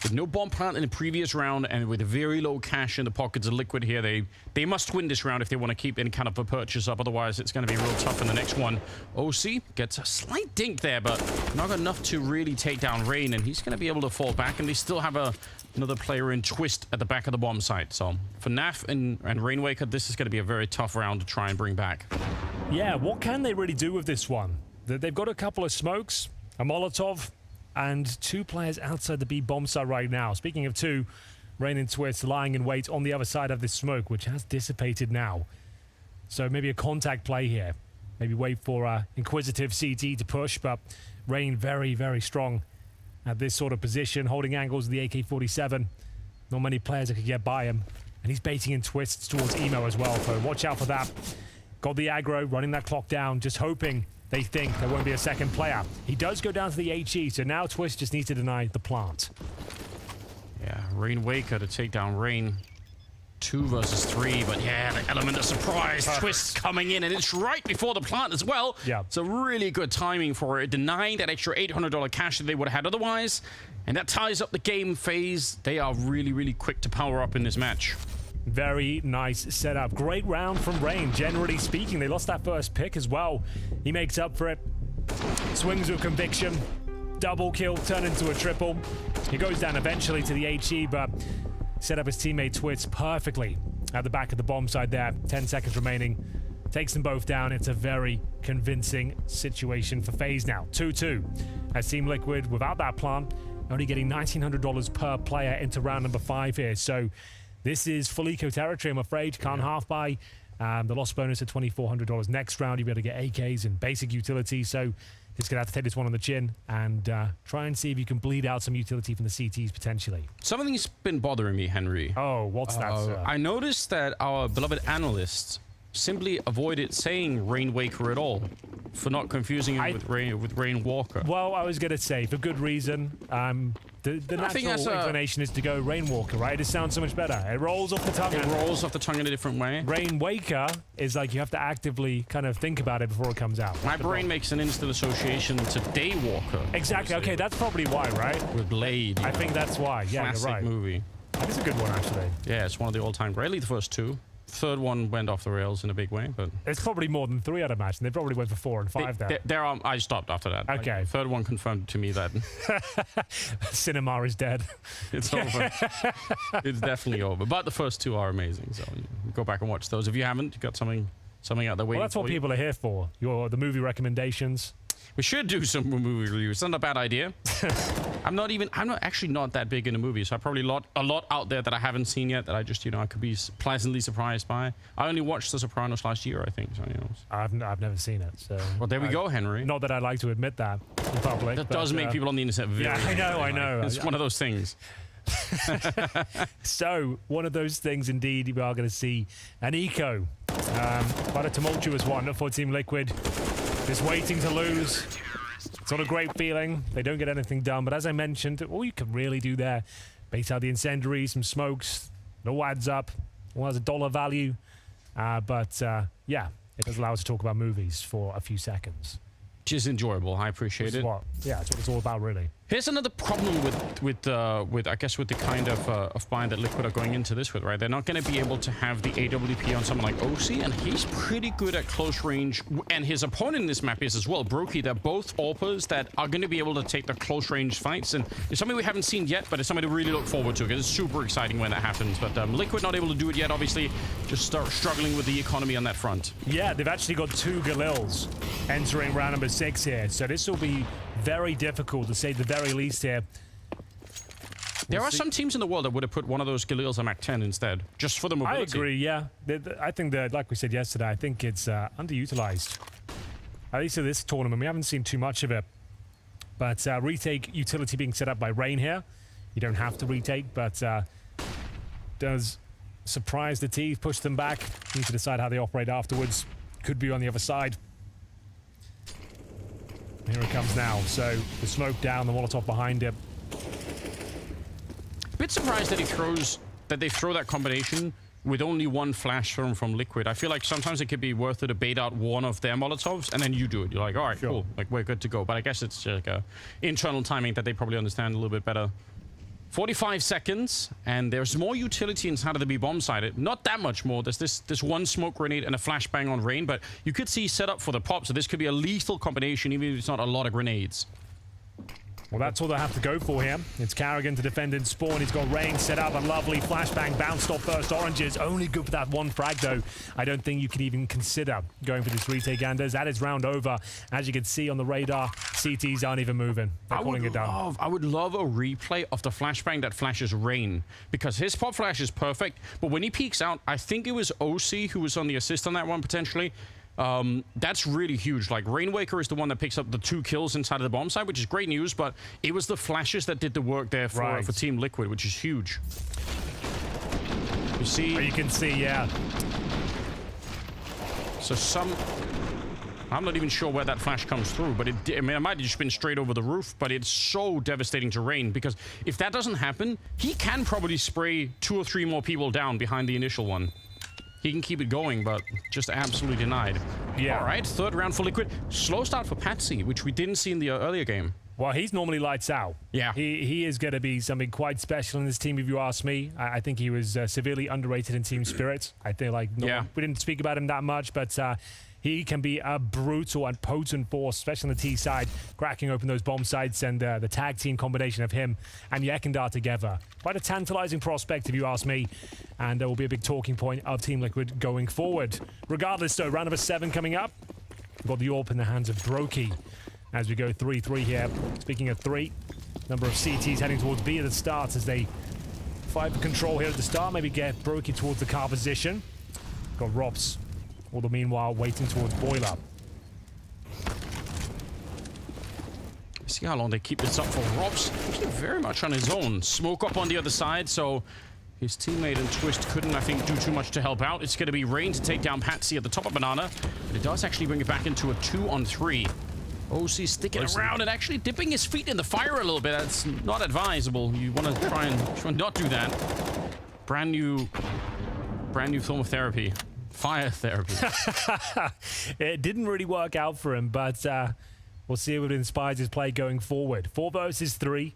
with no bomb plant in the previous round and with a very low cash in the pockets of Liquid here. They must win this round if they want to keep any kind of a purchase up. Otherwise, it's going to be real tough in the next one. OC gets a slight dink there, but not enough to really take down Rain, and he's going to be able to fall back, and they still have another player in Twist at the back of the bomb site. So for Naf and Rainwaker, this is going to be a very tough round to try and bring back. Yeah, what can they really do with this one? They've got a couple of smokes, a Molotov, and 2 players outside the B bomb site right now. Speaking of 2, Rain and Twist lying in wait on the other side of this smoke, which has dissipated now. So maybe a contact play here. Maybe wait for inquisitive CT to push, but Rain very, very strong at this sort of position, holding angles with the AK-47. Not many players that could get by him. And he's baiting in Twists towards Emo as well, so watch out for that. Got the aggro, running that clock down, just hoping they think there won't be a second player. He does go down to the HE, so now Twist just needs to deny the plant. Yeah, Rainwaker to take down Rain. 2 versus 3, but yeah, the element of surprise. Twist coming in, and it's right before the plant as well. Yeah. It's a really good timing for it, denying that extra $800 cash that they would have had otherwise. And that ties up the game. FaZe, they are really, really quick to power up in this match. Very nice setup. Great round from Rain, generally speaking. They lost that first pick as well. He makes up for it. Swings with conviction. Double kill, turn into a triple. He goes down eventually to the HE, but set up his teammate Twist perfectly at the back of the bomb side there. 10 seconds remaining. Takes them both down. It's a very convincing situation for FaZe now. 2-2. As Team Liquid, without that plant, only getting $1,900 per player into round number 5 here. So this is full eco territory, I'm afraid. Can't half buy. The loss bonus at $2,400. Next round, you'll be able to get AKs and basic utility. So just going to have to take this one on the chin and try and see if you can bleed out some utility from the CTs potentially. Something's been bothering me, Henry. Oh, what's that, sir? I noticed that our beloved analysts simply avoided saying Rainwaker at all for not confusing him with Rainwalker. Well, I was going to say, for good reason. The natural inclination is to go Rainwalker, right? It sounds so much better. It rolls off the tongue. It rolls off the tongue in a different way. Rainwaker is like you have to actively kind of think about it before it comes out. My brain makes an instant association to Daywalker. Exactly. Okay, that's probably why, right? With Blade. I think that's why. Yeah, classic you're right. Movie. It's a good one, actually. Yeah, it's one of the all-time great. At least the first 2. Third one went off the rails in a big way, but it's probably more than 3 I'd imagine. They probably went for 4 and 5 there. I stopped after that. Okay. Like, third one confirmed to me that cinema is dead. It's over. It's definitely over. But the first 2 are amazing, so you go back and watch those. If you haven't, you got something out there waiting. Well, that's what people are here for. The movie recommendations. We should do some movie reviews. It's not a bad idea. I'm not actually not that big into movies, so I probably a lot out there that I haven't seen yet that I just, I could be pleasantly surprised by. I only watched The Sopranos last year, I think. So, I've never seen it. So well, there we go, Henry. Not that I'd like to admit that in public. That does make people on the internet very. Yeah, I know. It's one of those things. So, one of those things indeed, we are going to see an eco. Quite a tumultuous one for Team Liquid. Just waiting to lose. It's not a great feeling. They don't get anything done. But as I mentioned, all you can really do there, bait out the incendiary, some smokes. It all adds up. All has a dollar value. Yeah, it does allow us to talk about movies for a few seconds. Which is enjoyable. I appreciate it. Yeah, that's what it's all about, really. Here's another problem with I guess with the kind of bind that Liquid are going into this with, right? They're not going to be able to have the AWP on someone like OC, and he's pretty good at close range. And his opponent in this map is as well, Brokey. They're both AWPers that are going to be able to take the close range fights, and it's something we haven't seen yet, but it's something to really look forward to because it's super exciting when that happens. But Liquid not able to do it yet, obviously, just start struggling with the economy on that front. Yeah, they've actually got 2 Galils entering round number 6 here, so this will be very difficult to say the very least here. There are some teams in the world that would have put one of those Galils on Mach 10 instead, just for the mobility. I agree, yeah. I think that, like we said yesterday, I think it's underutilized. At least in this tournament, we haven't seen too much of it. But retake utility being set up by Rain here. You don't have to retake, but does surprise the teeth, push them back. Need to decide how they operate afterwards. Could be on the other side. Here it comes now. So the smoke down, the Molotov behind it. A bit surprised that they throw that combination with only one flash from Liquid. I feel like sometimes it could be worth it to bait out one of their Molotovs and then you do it. You're like, all right, cool, like we're good to go. But I guess it's just like a internal timing that they probably understand a little bit better. 45 seconds, and there's more utility inside of the B bomb side. Not that much more. There's this one smoke grenade and a flashbang on Rain, but you could see set up for the pop, so this could be a lethal combination, even if it's not a lot of grenades. Well, that's all they have to go for here. It's Carrigan to defend in spawn. He's got Rain set up. A lovely flashbang bounced off first oranges. Only good for that one frag, though. I don't think you can even consider going for this retake, Anders. That is round over. As you can see on the radar, CTs aren't even moving. They're calling it down. I would love a replay of the flashbang that flashes Rain, because his pop flash is perfect, but when he peeks out, I think it was OC who was on the assist on that one, potentially. That's really huge. Like, Rainwaker is the one that picks up the 2 kills inside of the bomb side, which is great news, but it was the flashes that did the work there for Team Liquid, which is huge. You see? Oh, you can see, yeah. So I'm not even sure where that flash comes through, but it might have just been straight over the roof, but it's so devastating to Rain, because if that doesn't happen, he can probably spray 2 or 3 more people down behind the initial one. He can keep it going, but just absolutely denied. Yeah. All right, 3rd round for Liquid. Slow start for Patsy, which we didn't see in the earlier game. Well, he's normally lights out. Yeah. He is going to be something quite special in this team, if you ask me. I think he was severely underrated in Team Spirit. I think, like, we didn't speak about him that much, but he can be a brutal and potent force, especially on the T side, cracking open those bomb sites, and the tag team combination of him and Yekindar together. Quite a tantalizing prospect, if you ask me, and there will be a big talking point of Team Liquid going forward. Regardless, though, round number 7 coming up. We've got the AWP in the hands of Brokey as we go 3-3 here. Speaking of 3, number of CTs heading towards B at the start as they fight for control here at the start. Maybe get Brokey towards the car position. Got Rops. All the meanwhile waiting towards Boiler. See how long they keep this up for. Rob's actually very much on his own. Smoke up on the other side, so his teammate and Twist couldn't, I think, do too much to help out. It's going to be Rain to take down Patsy at the top of Banana, but it does actually bring it back into a 2-on-3. OC sticking around and actually dipping his feet in the fire a little bit. That's not advisable. You want to try and not do that. Brand new form of therapy. Fire therapy. It didn't really work out for him, but we'll see if it inspires his play going forward. 4 versus 3.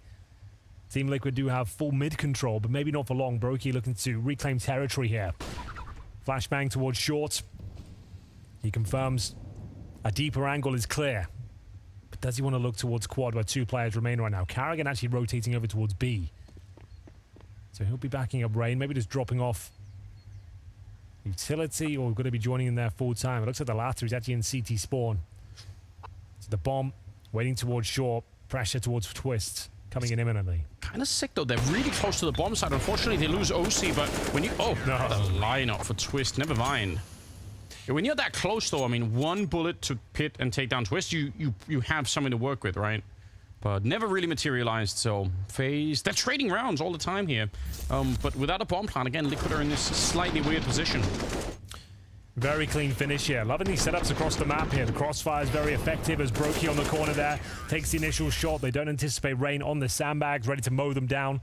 Team Liquid do have full mid control, but maybe not for long. Brokey looking to reclaim territory here. Flashbang towards short. He confirms a deeper angle is clear. But does he want to look towards quad where 2 players remain right now? Carrigan actually rotating over towards B. So he'll be backing up Rain, maybe just dropping off utility, or going to be joining in there full time. It looks like the latter is actually in CT spawn. So the bomb waiting towards short, pressure towards Twist coming in imminently. Kind of sick though. They're really close to the bomb side. Unfortunately, they lose OC, but when you the lineup for Twist, never mind. When you're that close though, I mean, 1 bullet to pit and take down Twist, you have something to work with, right? But never really materialized, so FaZe, they're trading rounds all the time here. But without a bomb plant, again, Liquid are in this slightly weird position. Very clean finish here. Loving these setups across the map here. The crossfire is very effective as Brokey on the corner there takes the initial shot. They don't anticipate rain on the sandbags, ready to mow them down.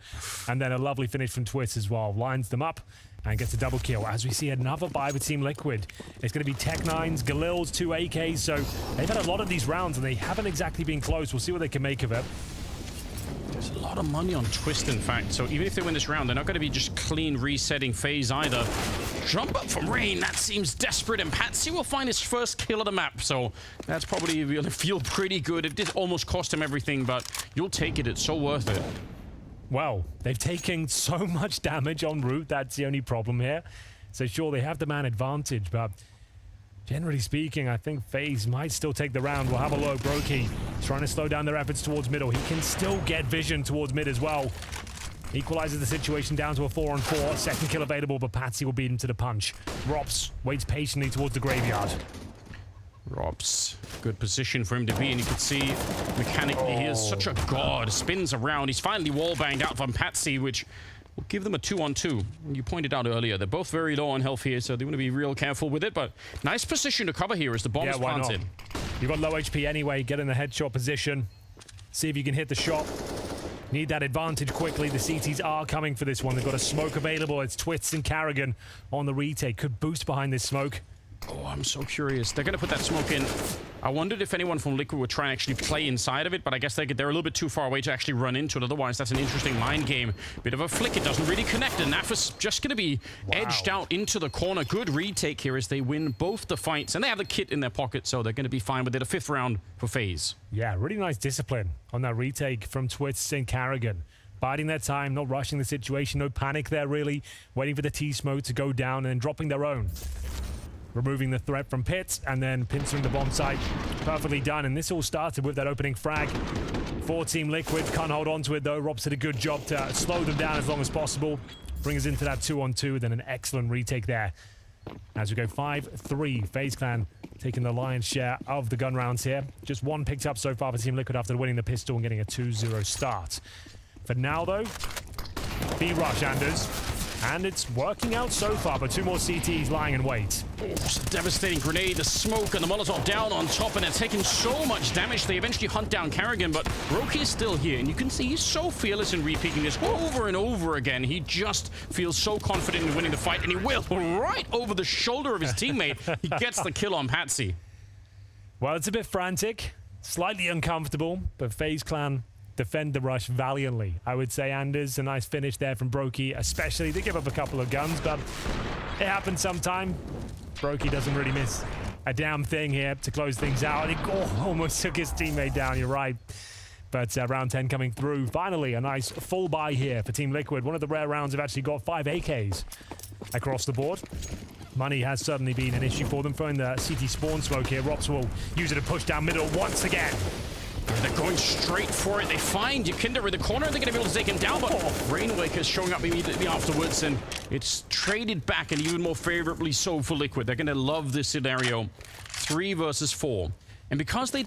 And then a lovely finish from Twist as well. Lines them up and gets a double kill. As we see another buy with Team Liquid. It's going to be Tech-9s, Galil's, 2 AKs. So they've had a lot of these rounds and they haven't exactly been close. We'll see what they can make of it. There's a lot of money on Twist, in fact. So even if they win this round, they're not going to be just clean resetting FaZe either. Jump up from rain. That seems desperate. And Patsy will find his first kill of the map. So that's probably going to feel pretty good. It did almost cost him everything, but you'll take it. It's so worth it. Well, they've taken so much damage en route. That's the only problem here. So sure, they have the man advantage, but generally speaking, I think FaZe might still take the round. We'll have a look. Brokey trying to slow down their efforts towards middle. He can still get vision towards mid as well. Equalizes the situation down to a 4-on-4. Second kill available, but Patsy will beat him to the punch. Rops waits patiently towards the graveyard. Rops, good position for him to be, and you can see mechanically he is such a god. Spins around. He's finally wall-banged out from Patsy, which will give them a 2-on-2. You pointed out earlier, they're both very low on health here, so they want to be real careful with it, but nice position to cover here as the bomb is planted. You've got low HP anyway. Get in the headshot position. See if you can hit the shot. Need that advantage quickly. The CTs are coming for this one. They've got a smoke available. It's Twits and Carrigan on the retake. Could boost behind this smoke. Oh, I'm so curious. They're going to put that smoke in. I wondered if anyone from Liquid would try and actually play inside of it, but I guess they're a little bit too far away to actually run into it. Otherwise, that's an interesting mind game. Bit of a flick. It doesn't really connect, and Nafis just going to be edged out into the corner. Good retake here as they win both the fights, and they have the kit in their pocket, so they're going to be fine with it. A 5th round for FaZe. Yeah, really nice discipline on that retake from Twits and Carrigan. Biding their time, not rushing the situation, no panic there really. Waiting for the T-smoke to go down and then dropping their own. Removing the threat from Pit and then pincering the bomb site. Perfectly done, and this all started with that opening frag. For Team Liquid, can't hold on to it though. Robs did a good job to slow them down as long as possible. Bring us into that 2-on-2, then an excellent retake there. As we go 5-3, FaZe Clan taking the lion's share of the gun rounds here. Just one picked up so far for Team Liquid after winning the pistol and getting a 2-0 start. For now though, B-rush, Anders. And it's working out so far, but 2 more CTs lying in wait. Oh, it's a devastating grenade, the smoke, and the Molotov down on top, and they're taking so much damage. They eventually hunt down Carrigan, but Brokey is still here, and you can see he's so fearless in repeaking this over and over again. He just feels so confident in winning the fight, and he will right over the shoulder of his teammate. He gets the kill on Patsy. Well, it's a bit frantic, slightly uncomfortable, but FaZe Clan defend the rush valiantly. I would say, Anders, a nice finish there from Brokey, especially. They give up a couple of guns, but it happens sometime. Brokey doesn't really miss a damn thing here to close things out. He almost took his teammate down, you're right. But round 10 coming through. Finally, a nice full buy here for Team Liquid. One of the rare rounds have actually got 5 AKs across the board. Money has certainly been an issue for them. Throwing the CT spawn smoke here. Rops will use it to push down middle once again. They're going straight for it. They find Yakinder in the corner. They're going to be able to take him down, but Rainwaker is showing up immediately afterwards, and it's traded back, and even more favorably so for Liquid. They're going to love this scenario. 3 versus 4. And because they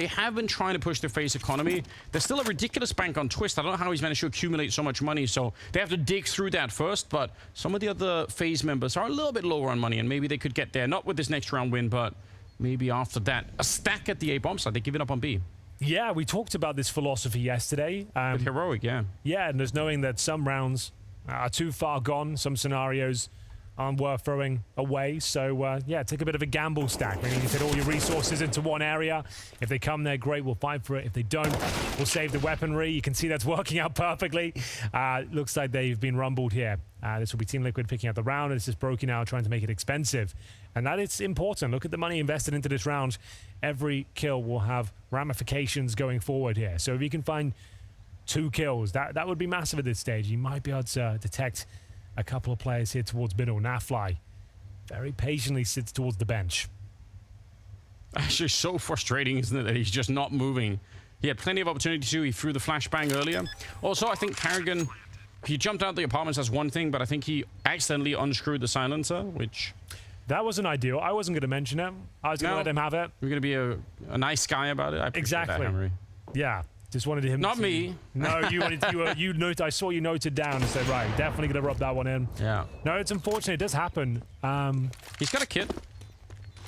have been trying to push their FaZe economy, there's still a ridiculous bank on Twist. I don't know how he's managed to accumulate so much money, so they have to dig through that first, but some of the other FaZe members are a little bit lower on money, and maybe they could get there. Not with this next round win, but maybe after that. A stack at the A bomb side. They're giving up on B. Yeah, we talked about this philosophy yesterday. With Heroic, yeah. Yeah, and there's knowing that some rounds are too far gone, some scenarios aren't worth throwing away. So, yeah, take a bit of a gamble stack. Meaning you put all your resources into one area. If they come there, great, we'll fight for it. If they don't, we'll save the weaponry. You can see that's working out perfectly. Looks like they've been rumbled here. This will be Team Liquid picking up the round. It's just Brokey now trying to make it expensive. And that is important. Look at the money invested into this round. Every kill will have ramifications going forward here. So if you can find 2 kills, that would be massive at this stage. You might be able to detect a couple of players here towards middle. Nafly very patiently sits towards the bench. Actually, so frustrating, isn't it, that he's just not moving. He had plenty of opportunity to. He threw the flashbang earlier. Also, I think Carrigan, he jumped out the apartments, that's one thing, but I think he accidentally unscrewed the silencer, which... That wasn't ideal. I wasn't going to mention it. I was going to let him have it. You're going to be a nice guy about it. I exactly. That, Henry. Yeah. Just wanted him Not to... me. No, I saw you noted down and said, right, definitely going to rub that one in. Yeah. No, it's unfortunate. It does happen. He's got a kit.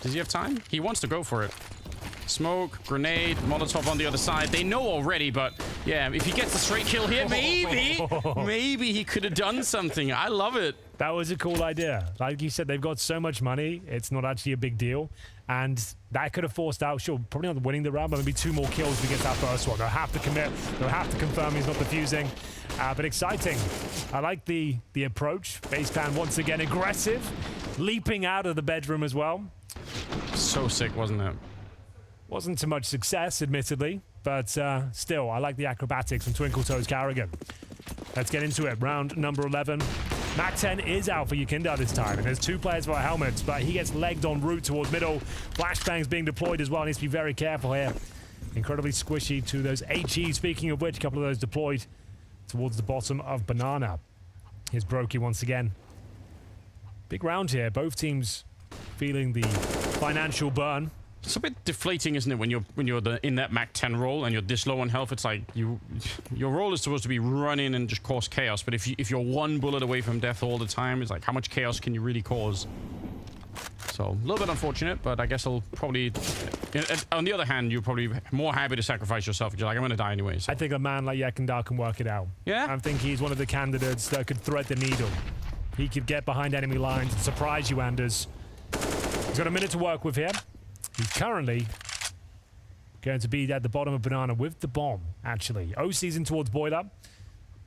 Does he have time? He wants to go for it. Smoke, grenade, Molotov on the other side. They know already, but yeah, if he gets a straight kill here, maybe he could have done something. I love it. That was a cool idea. Like you said, they've got so much money, it's not actually a big deal. And that could have forced out, sure, probably not winning the round, but maybe 2 more kills if he gets that first one. They'll have to commit. They'll have to confirm he's not defusing. But exciting. I like the approach. FaZe Clan once again aggressive, leaping out of the bedroom as well. So sick, wasn't it? Wasn't too much success, admittedly, but still, I like the acrobatics from Twinkle Toes Carrigan. Let's get into it. Round number 11. Mac 10 is out for Yukinda this time, and there's 2 players for helmets, but he gets legged en route towards middle. Flashbangs being deployed as well. Needs to be very careful here. Incredibly squishy to those HEs. Speaking of which, a couple of those deployed towards the bottom of Banana. Here's Brokey once again. Big round here. Both teams feeling the financial burn. It's a bit deflating, isn't it, when you're in that Mac 10 role and you're this low on health? It's like your role is supposed to be run in and just cause chaos, but if you're 1 bullet away from death all the time, it's like, how much chaos can you really cause? So a little bit unfortunate, but I guess I'll probably... On the other hand, you're probably more happy to sacrifice yourself. You're like, I'm going to die anyway. So. I think a man like Yukinda can work it out. Yeah? I think he's one of the candidates that could thread the needle. He could get behind enemy lines and surprise you, Anders. He's got a minute to work with here. He's currently going to be at the bottom of Banana with the bomb, actually. OC's in towards Boiler.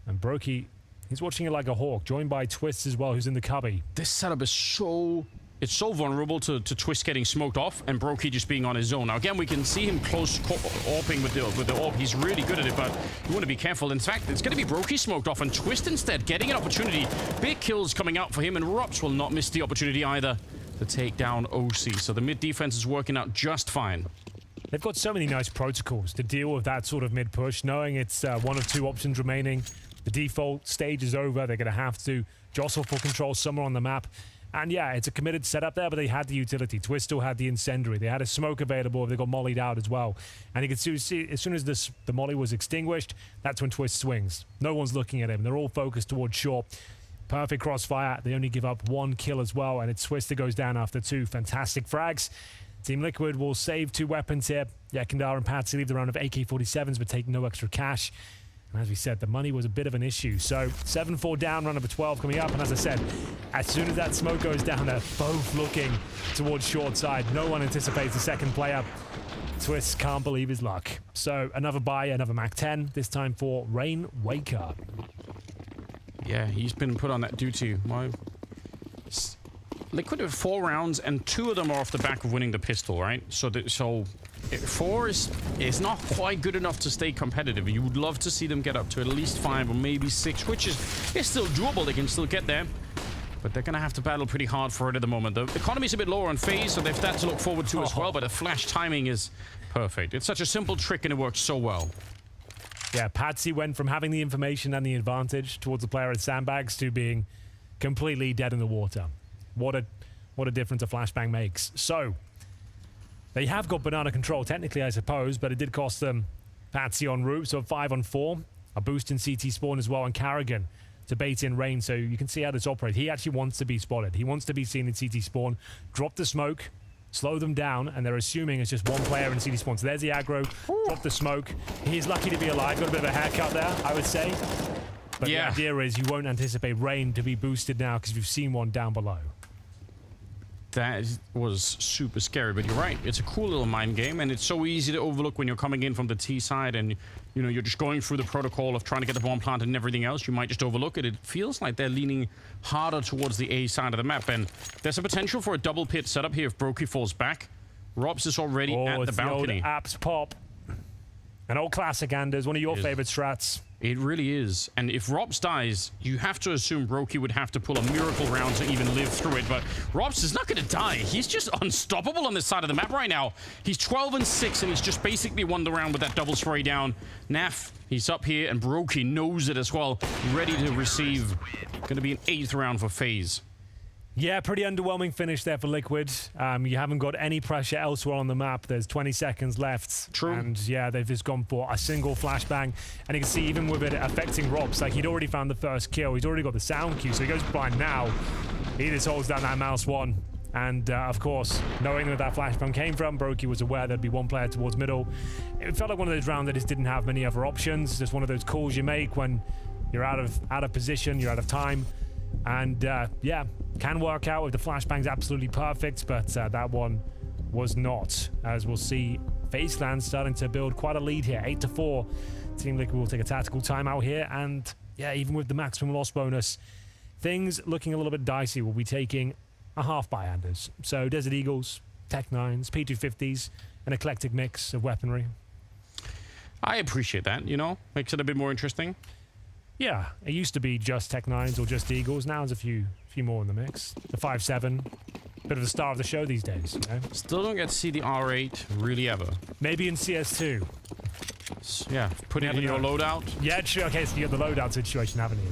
And Brokey, he's watching it like a hawk, joined by Twist as well, who's in the cubby. This setup is so... It's so vulnerable to Twist getting smoked off and Brokey just being on his own. Now, again, we can see him close AWPing with the AWP. He's really good at it, but you want to be careful. In fact, it's going to be Brokey smoked off and Twist instead getting an opportunity. Big kills coming out for him, and Rops will not miss the opportunity either to take down OC. So the mid defense is working out just fine. They've got so many nice protocols to deal with that sort of mid push, knowing it's 1 of 2 options remaining. The default stage is over. They're going to have to jostle for control somewhere on the map. And yeah, it's a committed setup there, but they had the utility. Twist still had the incendiary. They had a smoke available. They got mollied out as well. And you can see as soon as the molly was extinguished, that's when Twist swings. No one's looking at him. They're all focused towards short. Perfect crossfire. They only give up 1 kill as well, and it's Twist that goes down after 2. Fantastic frags. Team Liquid will save 2 weapons here. Yukinda and Patsy leave the round of AK-47s, but take no extra cash. And as we said, the money was a bit of an issue. So 7-4 down, round number 12 coming up. And as I said, as soon as that smoke goes down, they're both looking towards short side. No one anticipates the second player. Twist can't believe his luck. So another buy, another Mac 10, this time for Rain Waker. Yeah, he's been put on that duty. Liquid have 4 rounds, and 2 of them are off the back of winning the pistol, right? So 4 is not quite good enough to stay competitive. You would love to see them get up to at least 5 or maybe 6, which is still doable. They can still get there. But they're going to have to battle pretty hard for it at the moment. The economy's a bit lower on FaZe, so they've that to look forward to as well, but the flash timing is perfect. It's such a simple trick, and it works so well. Yeah, Patsy went from having the information and the advantage towards the player at sandbags to being completely dead in the water. What a difference a flashbang makes. So, they have got Banana control, technically, I suppose, but it did cost them Patsy en route, so 5 on 4. A boost in CT spawn as well, and Carrigan to bait in Rain, so you can see how this operates. He actually wants to be spotted. He wants to be seen in CT spawn, drop the smoke, slow them down, and they're assuming it's just 1 player in CT spawn. So there's the aggro, drop the smoke. He's lucky to be alive, got a bit of a haircut there, I would say. But yeah, the idea is you won't anticipate Rain to be boosted now because you've seen one down below. That was super scary, but you're right. It's a cool little mind game, and it's so easy to overlook when you're coming in from the T side and you're just going through the protocol of trying to get the bomb planted and everything else. You might just overlook it. It feels like they're leaning harder towards the A side of the map, and there's a potential for a double pit setup here if Brokey falls back. Robs is already at the balcony. The old apps pop. An old classic, Anders, one of your favorite strats. It really is. And if Robs dies, you have to assume Brokey would have to pull a miracle round to even live through it. But Robs is not going to die. He's just unstoppable on this side of the map right now. He's 12 and 6, and he's just basically won the round with that double spray down. Naf, he's up here, and Brokey knows it as well. Ready to receive. Going to be an 8th round for FaZe. Yeah, pretty underwhelming finish there for Liquid. You haven't got any pressure elsewhere on the map. There's 20 seconds left. True. And yeah, they've just gone for a single flashbang. And you can see even with it affecting Robs, like he'd already found the first kill. He's already got the sound cue, so he goes blind now. He just holds down that mouse one. And of course, knowing where that flashbang came from, Brokey was aware there'd be one player towards middle. It felt like one of those rounds that just didn't have many other options. Just one of those calls you make when you're out of position, you're out of time. And yeah, can work out if the flashbang's absolutely perfect, but that one was not. As we'll see, FaZe Clan starting to build quite a lead here, 8-4. Team Liquid will take a tactical timeout here, and yeah, even with the maximum loss bonus, things looking a little bit dicey. We'll be taking a half buy Anders. So Desert Eagles, Tech 9s, P250s, an eclectic mix of weaponry. I appreciate that, you know, makes it a bit more interesting. Yeah, it used to be just Tech 9s or just Eagles. Now there's a few more in the mix. The 5.7, bit of the star of the show these days. You know? Still don't get to see the R8 really ever. Maybe in CS2. Yeah, put it in your loadout. Yeah, true. Okay, so you got the loadout situation, haven't you?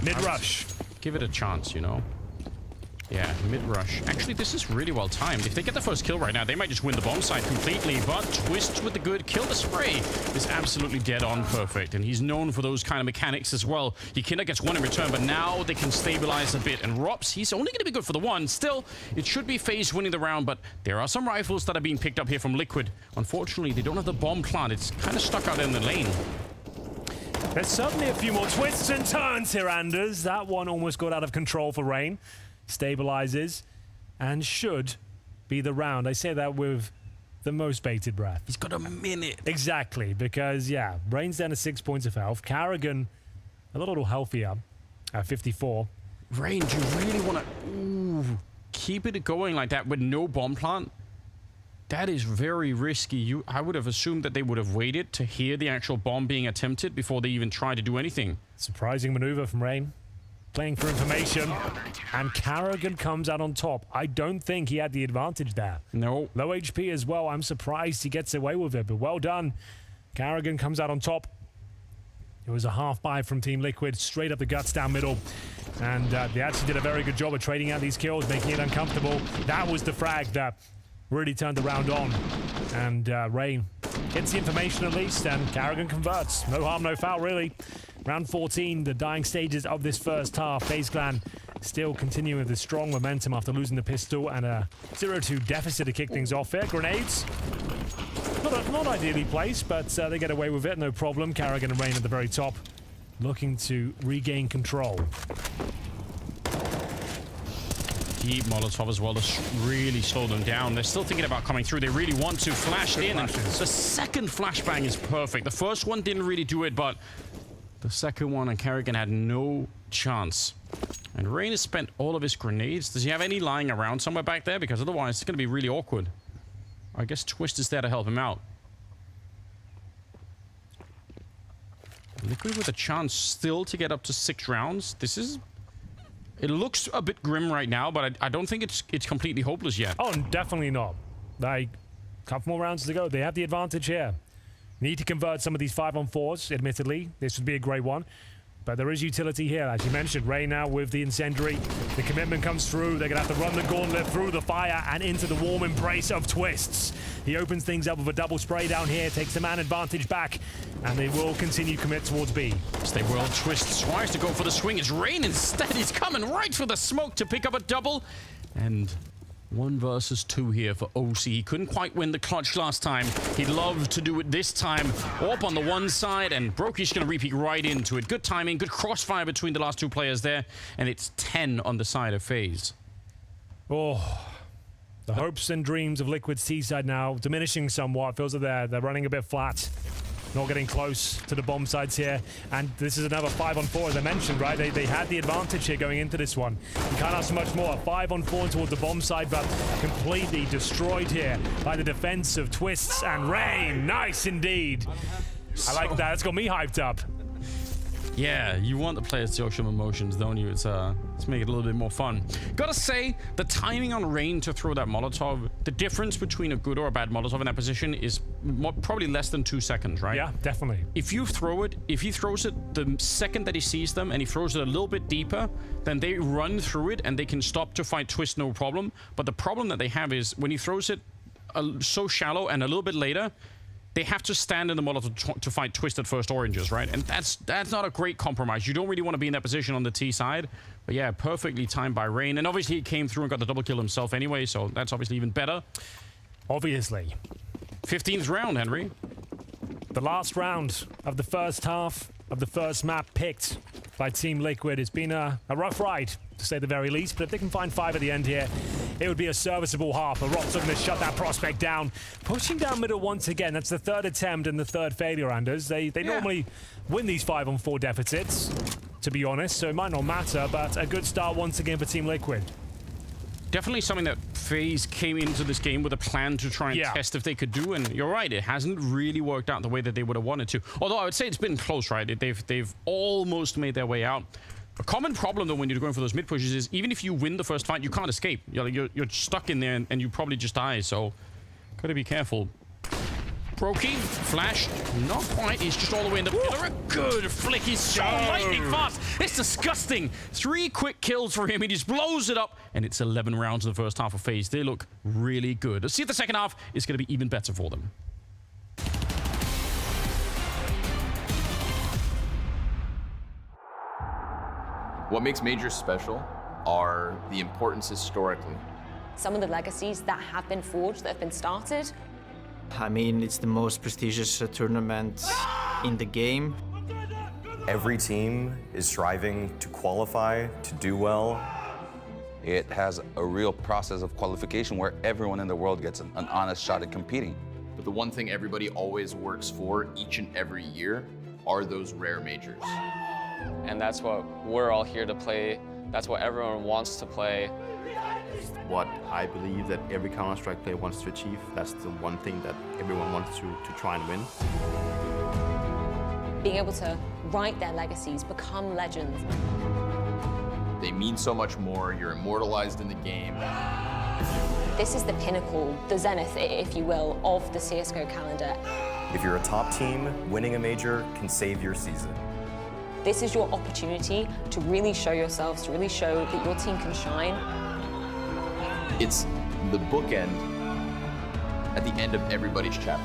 Mid-rush. Give it a chance, you know. Yeah, mid-rush. Actually, this is really well timed. If they get the first kill right now, they might just win the bomb site completely. But Twist with the good kill. The spray is absolutely dead on perfect. And he's known for those kind of mechanics as well. He kind of gets one in return, but now they can stabilize a bit. And Rops, he's only going to be good for the one. Still, it should be FaZe winning the round, but there are some rifles that are being picked up here from Liquid. Unfortunately, they don't have the bomb plant. It's kind of stuck out in the lane. There's certainly a few more twists and turns here, Anders. That one almost got out of control for Rain. Stabilizes and should be the round. I say that with the most bated breath. He's got a minute. Exactly, because, yeah, Rain's down to 6 points of health. Karrigan, a little healthier at 54. Rain, do you really want to keep it going like that with no bomb plant? That is very risky. I would have assumed that they would have waited to hear the actual bomb being attempted before they even try to do anything. Surprising maneuver from Rain. Playing for information, and Karrigan comes out on top. I don't think he had the advantage there. No. Low HP as well. I'm surprised he gets away with it, but well done. Karrigan comes out on top. It was a half buy from Team Liquid, straight up the guts down middle. And they actually did a very good job of trading out these kills, making it uncomfortable. That was the frag that really turned the round on. And Rain gets the information at least, and Karrigan converts. No harm, no foul, really. Round 14, the dying stages of this first half. FaZe Clan still continuing with the strong momentum after losing the pistol and a 0-2 deficit to kick things off here. Grenades, not ideally placed, but they get away with it, no problem. Karrigan and Rain at the very top, looking to regain control. Deep Molotov as well to really slow them down. They're still thinking about coming through. They really want to. Flashed in, and the second flashbang is perfect. The first one didn't really do it, but the second one, and Karrigan had no chance. And Rain has spent all of his grenades. Does he have any lying around somewhere back there? Because otherwise, it's going to be really awkward. I guess Twist is there to help him out. Liquid with a chance still to get up to 6 rounds. This is... It looks a bit grim right now, but I don't think it's completely hopeless yet. Oh, definitely not. Like, a couple more rounds to go. They have the advantage here. Need to convert some of these 5-on-4s, admittedly. This would be a great one. But there is utility here, as you mentioned. Rain now with the incendiary. The commitment comes through. They're going to have to run the gauntlet through the fire and into the warm embrace of Twists. He opens things up with a double spray down here, takes the man advantage back, and they will continue commit towards B. Yes, they will. Twist tries to go for the swing. It's Rain instead. He's coming right for the smoke to pick up a double. And 1 versus 2 here for OC. He couldn't quite win the clutch last time. He'd love to do it this time. Up on the one side, and Brokey's going to repeat right into it. Good timing, good crossfire between the last 2 players there, and it's 10 on the side of FaZe. Oh, the hopes and dreams of Liquid's T-side now diminishing somewhat. It feels like they're running a bit flat. Not getting close to the bomb sides here. And this is another 5-on-4, as I mentioned, right? They had the advantage here going into this one. You can't ask much more. 5-on-4 towards the bomb side, but completely destroyed here by the defense of Twists and Rain. Nice indeed. I like that. It's got me hyped up. Yeah, you want the players to show some emotions, don't you? It's Let's make it a little bit more fun. Gotta say, the timing on Rain to throw that Molotov, the difference between a good or a bad Molotov in that position is probably less than 2 seconds, right? Yeah, definitely. If you throw it, if he throws it the second that he sees them and he throws it a little bit deeper, then they run through it and they can stop to fight Twist no problem. But the problem that they have is when he throws it so shallow and a little bit later, they have to stand in the Molotov to fight Twisted first oranges, right? And that's not a great compromise. You don't really want to be in that position on the T side. But yeah, perfectly timed by Rain. And obviously he came through and got the double kill himself anyway, so that's obviously even better. Obviously. 15th round, Henry. The last round of the first half of the first map picked by Team Liquid. It's been a rough ride, to say the very least, but if they can find 5 at the end here, it would be a serviceable half. But Rops are going to shut that prospect down. Pushing down middle once again. That's the 3rd attempt and the 3rd failure, Anders. They normally win these 5-on-4 deficits, to be honest, so it might not matter, but a good start once again for Team Liquid. Definitely something that FaZe came into this game with a plan to try and test if they could do, and you're right, it hasn't really worked out the way that they would have wanted to. Although I would say it's been close, right? They've almost made their way out. A common problem, though, when you're going for those mid pushes is even if you win the first fight, you can't escape. You're stuck in there and you probably just die, so gotta be careful. Brokey, flash, not quite. He's just all the way in the pillar. A good flick. He's so lightning fast. It's disgusting. 3 quick kills for him. He just blows it up. And it's 11 rounds in the first half of FaZe. They look really good. Let's see if the second half is going to be even better for them. What makes majors special are the importance historically. Some of the legacies that have been forged, that have been started. I mean, it's the most prestigious tournament in the game. Every team is striving to qualify, to do well. It has a real process of qualification where everyone in the world gets an honest shot at competing. But the one thing everybody always works for each and every year are those rare majors. And that's what we're all here to play. That's what everyone wants to play. What I believe that every Counter-Strike player wants to achieve. That's the one thing that everyone wants to try and win. Being able to write their legacies, become legends. They mean so much more. You're immortalized in the game. This is the pinnacle, the zenith, if you will, of the CSGO calendar. If you're a top team, winning a major can save your season. This is your opportunity to really show yourselves, to really show that your team can shine. It's the bookend at the end of everybody's chapter.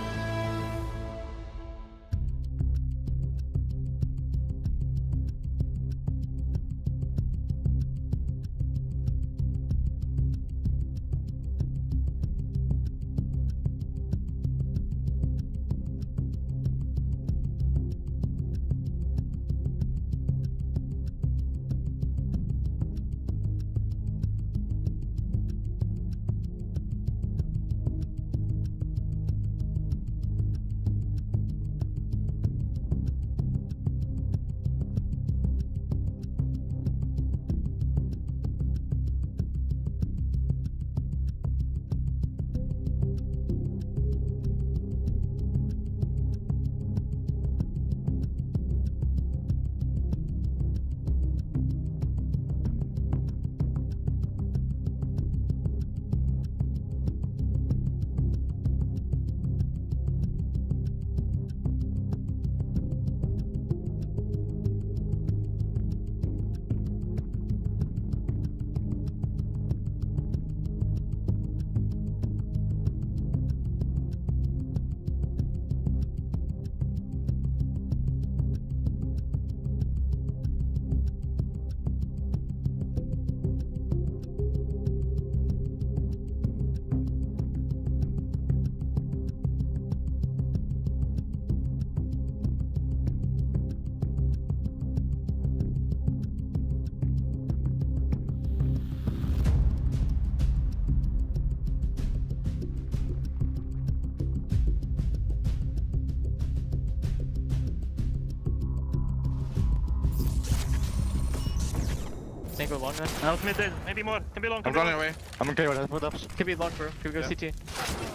Can go long then? Out mid there, maybe more. Can be long. I'm running away. I'm okay with that. Put ups. Can be long, bro. Can we go CT?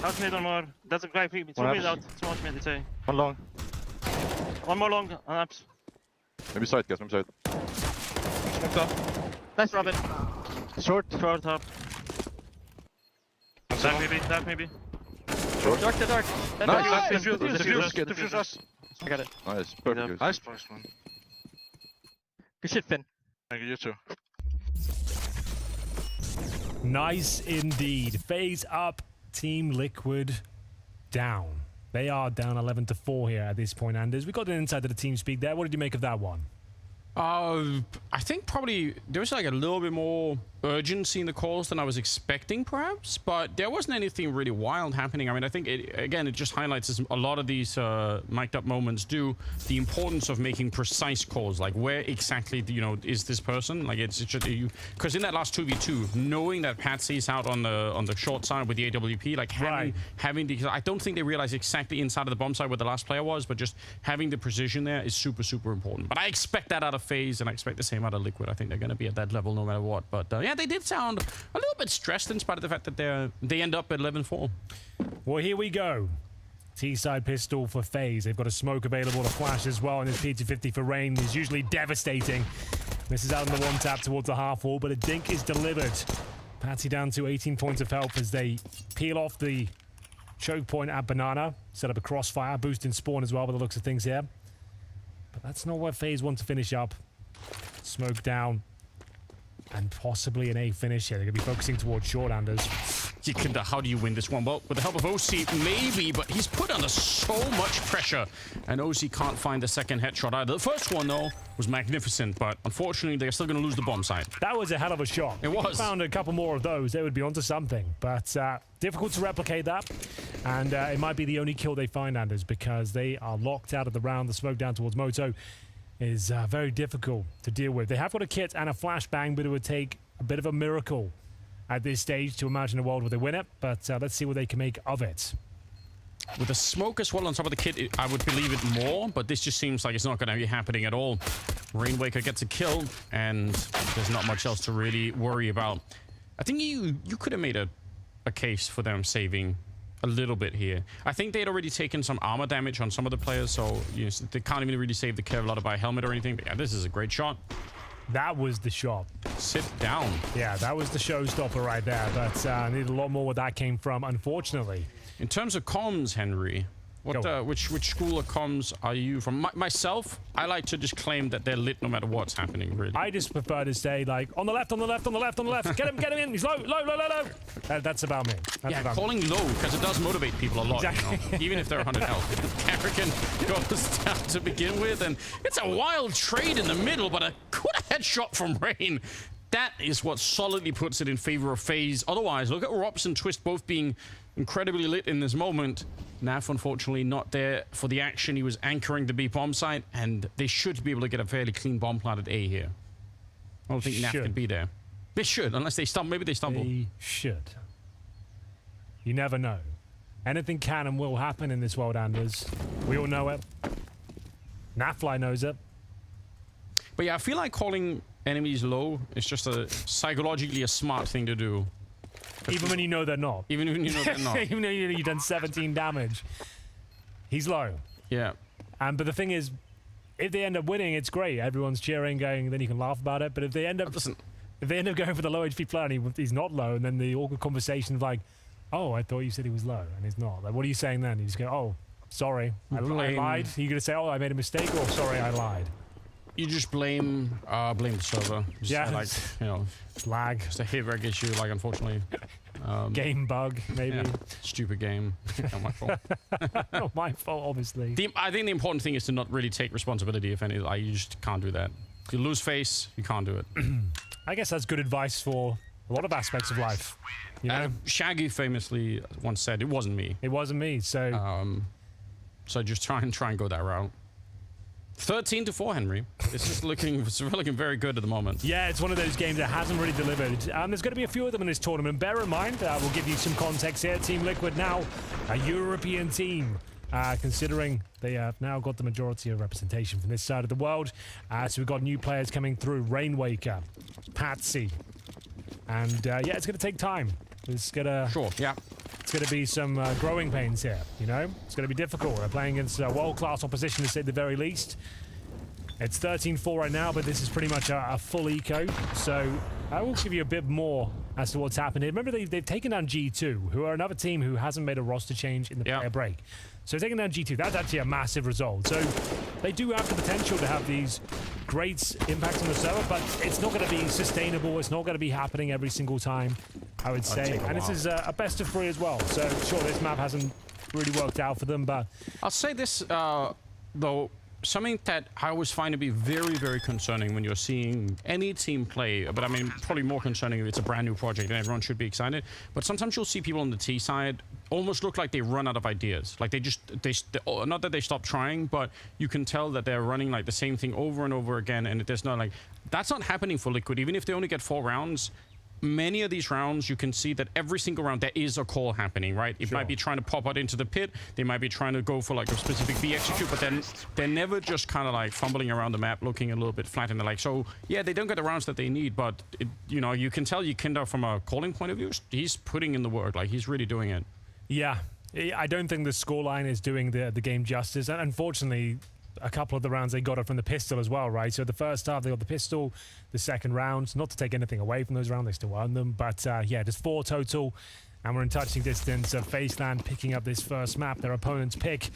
Out mid, one more. That's a guy. Two mid out. Small mid, it's a. One long. One more long on ups. Maybe side, guys. Maybe side. Smoked up. Nice, Robin. Short up. Dark maybe. Short. Dark. Nice. Defuse us. I got it. Nice, perfect. Nice first one. Good shit, Finn. Thank you, you too. Nice indeed. FaZe up, Team Liquid down. They are down 11-4 here at this point, Anders. We got an insight to the team speak there. What did you make of that one? I think probably there was like a little bit more urgency in the calls than I was expecting, perhaps, but there wasn't anything really wild happening. I mean, I think, it just highlights, as a lot of these mic'd up moments do, the importance of making precise calls, like where exactly, is this person? Like, it's just, because in that last 2v2, knowing that Patsy's out on the short side with the AWP, like having the, I don't think they realized exactly inside of the bomb side where the last player was, but just having the precision there is super, super important. But I expect that out of FaZe, and I expect the same out of Liquid. I think they're going to be at that level no matter what. But yeah, they did sound a little bit stressed in spite of the fact that they end up at 11-4. Well, here we go. T-side pistol for FaZe. They've got a smoke available to flash as well, and this P250 for Rain is usually devastating. This is out on the one tap towards the half wall, but a dink is delivered. Patsy down to 18 points of health as they peel off the choke point at Banana. Set up a crossfire, boost in spawn as well by the looks of things here. But that's not where FaZe want to finish up. Smoke down. And possibly an A finish here. They're going to be focusing towards short, Anders. How do you win this one? Well, with the help of OC, maybe, but he's put under so much pressure, and OC can't find the second headshot either. The first one, though, was magnificent, but unfortunately, they're still going to lose the bomb site. That was a hell of a shot. It was. If they found a couple more of those, they would be onto something. But difficult to replicate that, and it might be the only kill they find, Anders, because they are locked out of the round. The smoke down towards Moto is very difficult to deal with. They have got a kit and a flashbang, but it would take a bit of a miracle at this stage to imagine a world where they win it. But let's see what they can make of it. With the smoke as well on top of the kit, I would believe it more, but this just seems like it's not going to be happening at all. Rainwaker gets a kill, and there's not much else to really worry about. I think you could have made a case for them saving a little bit here. I think they had already taken some armor damage on some of the players, so they can't even really save the Kevlar to buy a helmet or anything. But yeah, this is a great shot. That was the shot. Sit down. Yeah, that was the showstopper right there, but I need a lot more where that came from, unfortunately. In terms of comms, Henry, which school of comms are you from? Myself, I like to just claim that they're lit no matter what's happening, really. I just prefer to say, like, on the left, on the left, on the left, on the left. Get him in. He's low. That's about me. Calling low, because it does motivate people a lot, exactly. Even if they're 100 health. Karrigan goes down to begin with, and it's a wild trade in the middle, but a good headshot from Rain. That is what solidly puts it in favor of FaZe. Otherwise, look at Robs and Twist both being incredibly lit in this moment. Naf, unfortunately, not there for the action. He was anchoring the B bomb site, and they should be able to get a fairly clean bomb plant at A here. I don't think Naf can be there. They should, unless they stumble. Maybe they stumble. They should. You never know. Anything can and will happen in this world, Anders. We all know it. Nafly knows it. But yeah, I feel like calling enemies low is just psychologically a smart thing to do. Even when you know they're not. Even when you know they're not. Even though you've done 17 damage. He's low. Yeah. But the thing is, if they end up winning, it's great. Everyone's cheering, going, then you can laugh about it. But if they end up going for the low HP player and he's not low, and then the awkward conversation of like, oh, I thought you said he was low, and he's not. Like, what are you saying then? You just go, oh, sorry, I lied. Are you going to say, oh, I made a mistake, or sorry, I lied? You just blame the server. Just like, it's lag. It's a hit reg issue, like, unfortunately. Game bug, maybe. Yeah. Stupid game. Not my fault. Not my fault, obviously. I think the important thing is to not really take responsibility if any. You just can't do that. You lose face, you can't do it. I guess that's good advice for a lot of aspects of life. You know? Shaggy famously once said, "It wasn't me." It wasn't me. So, so just try and go that route. 13-4, Henry. It's looking very good at the moment. Yeah, it's one of those games that hasn't really delivered. There's going to be a few of them in this tournament. Bear in mind, we'll give you some context here. Team Liquid now a European team, considering they have now got the majority of representation from this side of the world. So we've got new players coming through. Rainwaker, Patsy, and yeah, it's going to take time. It's gonna It's going to be some growing pains here. You know, it's going to be difficult. They're playing against world-class opposition, to say the very least. It's 13-4 right now, but this is pretty much a full eco. So I will give you a bit more as to what's happened here. Remember, they've taken down G2, who are another team who hasn't made a roster change in the player break. So taking down G2, that's actually a massive result. So they do have the potential to have these great impacts on the server, but it's not going to be sustainable. It's not going to be happening every single time, I would say. And this is a best of 3 as well. So sure, this map hasn't really worked out for them, but I'll say this, though. Something that I always find to be very, very concerning when you're seeing any team play, but I mean, probably more concerning if it's a brand new project and everyone should be excited. But sometimes you'll see people on the T side almost look like they run out of ideas. Like they not that they stop trying, but you can tell that they're running like the same thing over and over again. And there's not like, that's not happening for Liquid. Even if they only get 4 rounds, many of these rounds, you can see that every single round there is a call happening, right? It might be trying to pop out into the pit. They might be trying to go for like a specific B execute, but then they're never just kind of like fumbling around the map, looking a little bit flat in the like. So yeah, they don't get the rounds that they need, but you know, you can tell Yikinda from a calling point of view, he's putting in the work. Like he's really doing it. Yeah, I don't think the scoreline is doing the game justice. And unfortunately, a couple of the rounds they got it from the pistol as well, right? So the first half they got the pistol, the second round, not to take anything away from those rounds, they still won them, but yeah, just 4 total, and we're in touching distance of FaZeland picking up this first map, their opponent's pick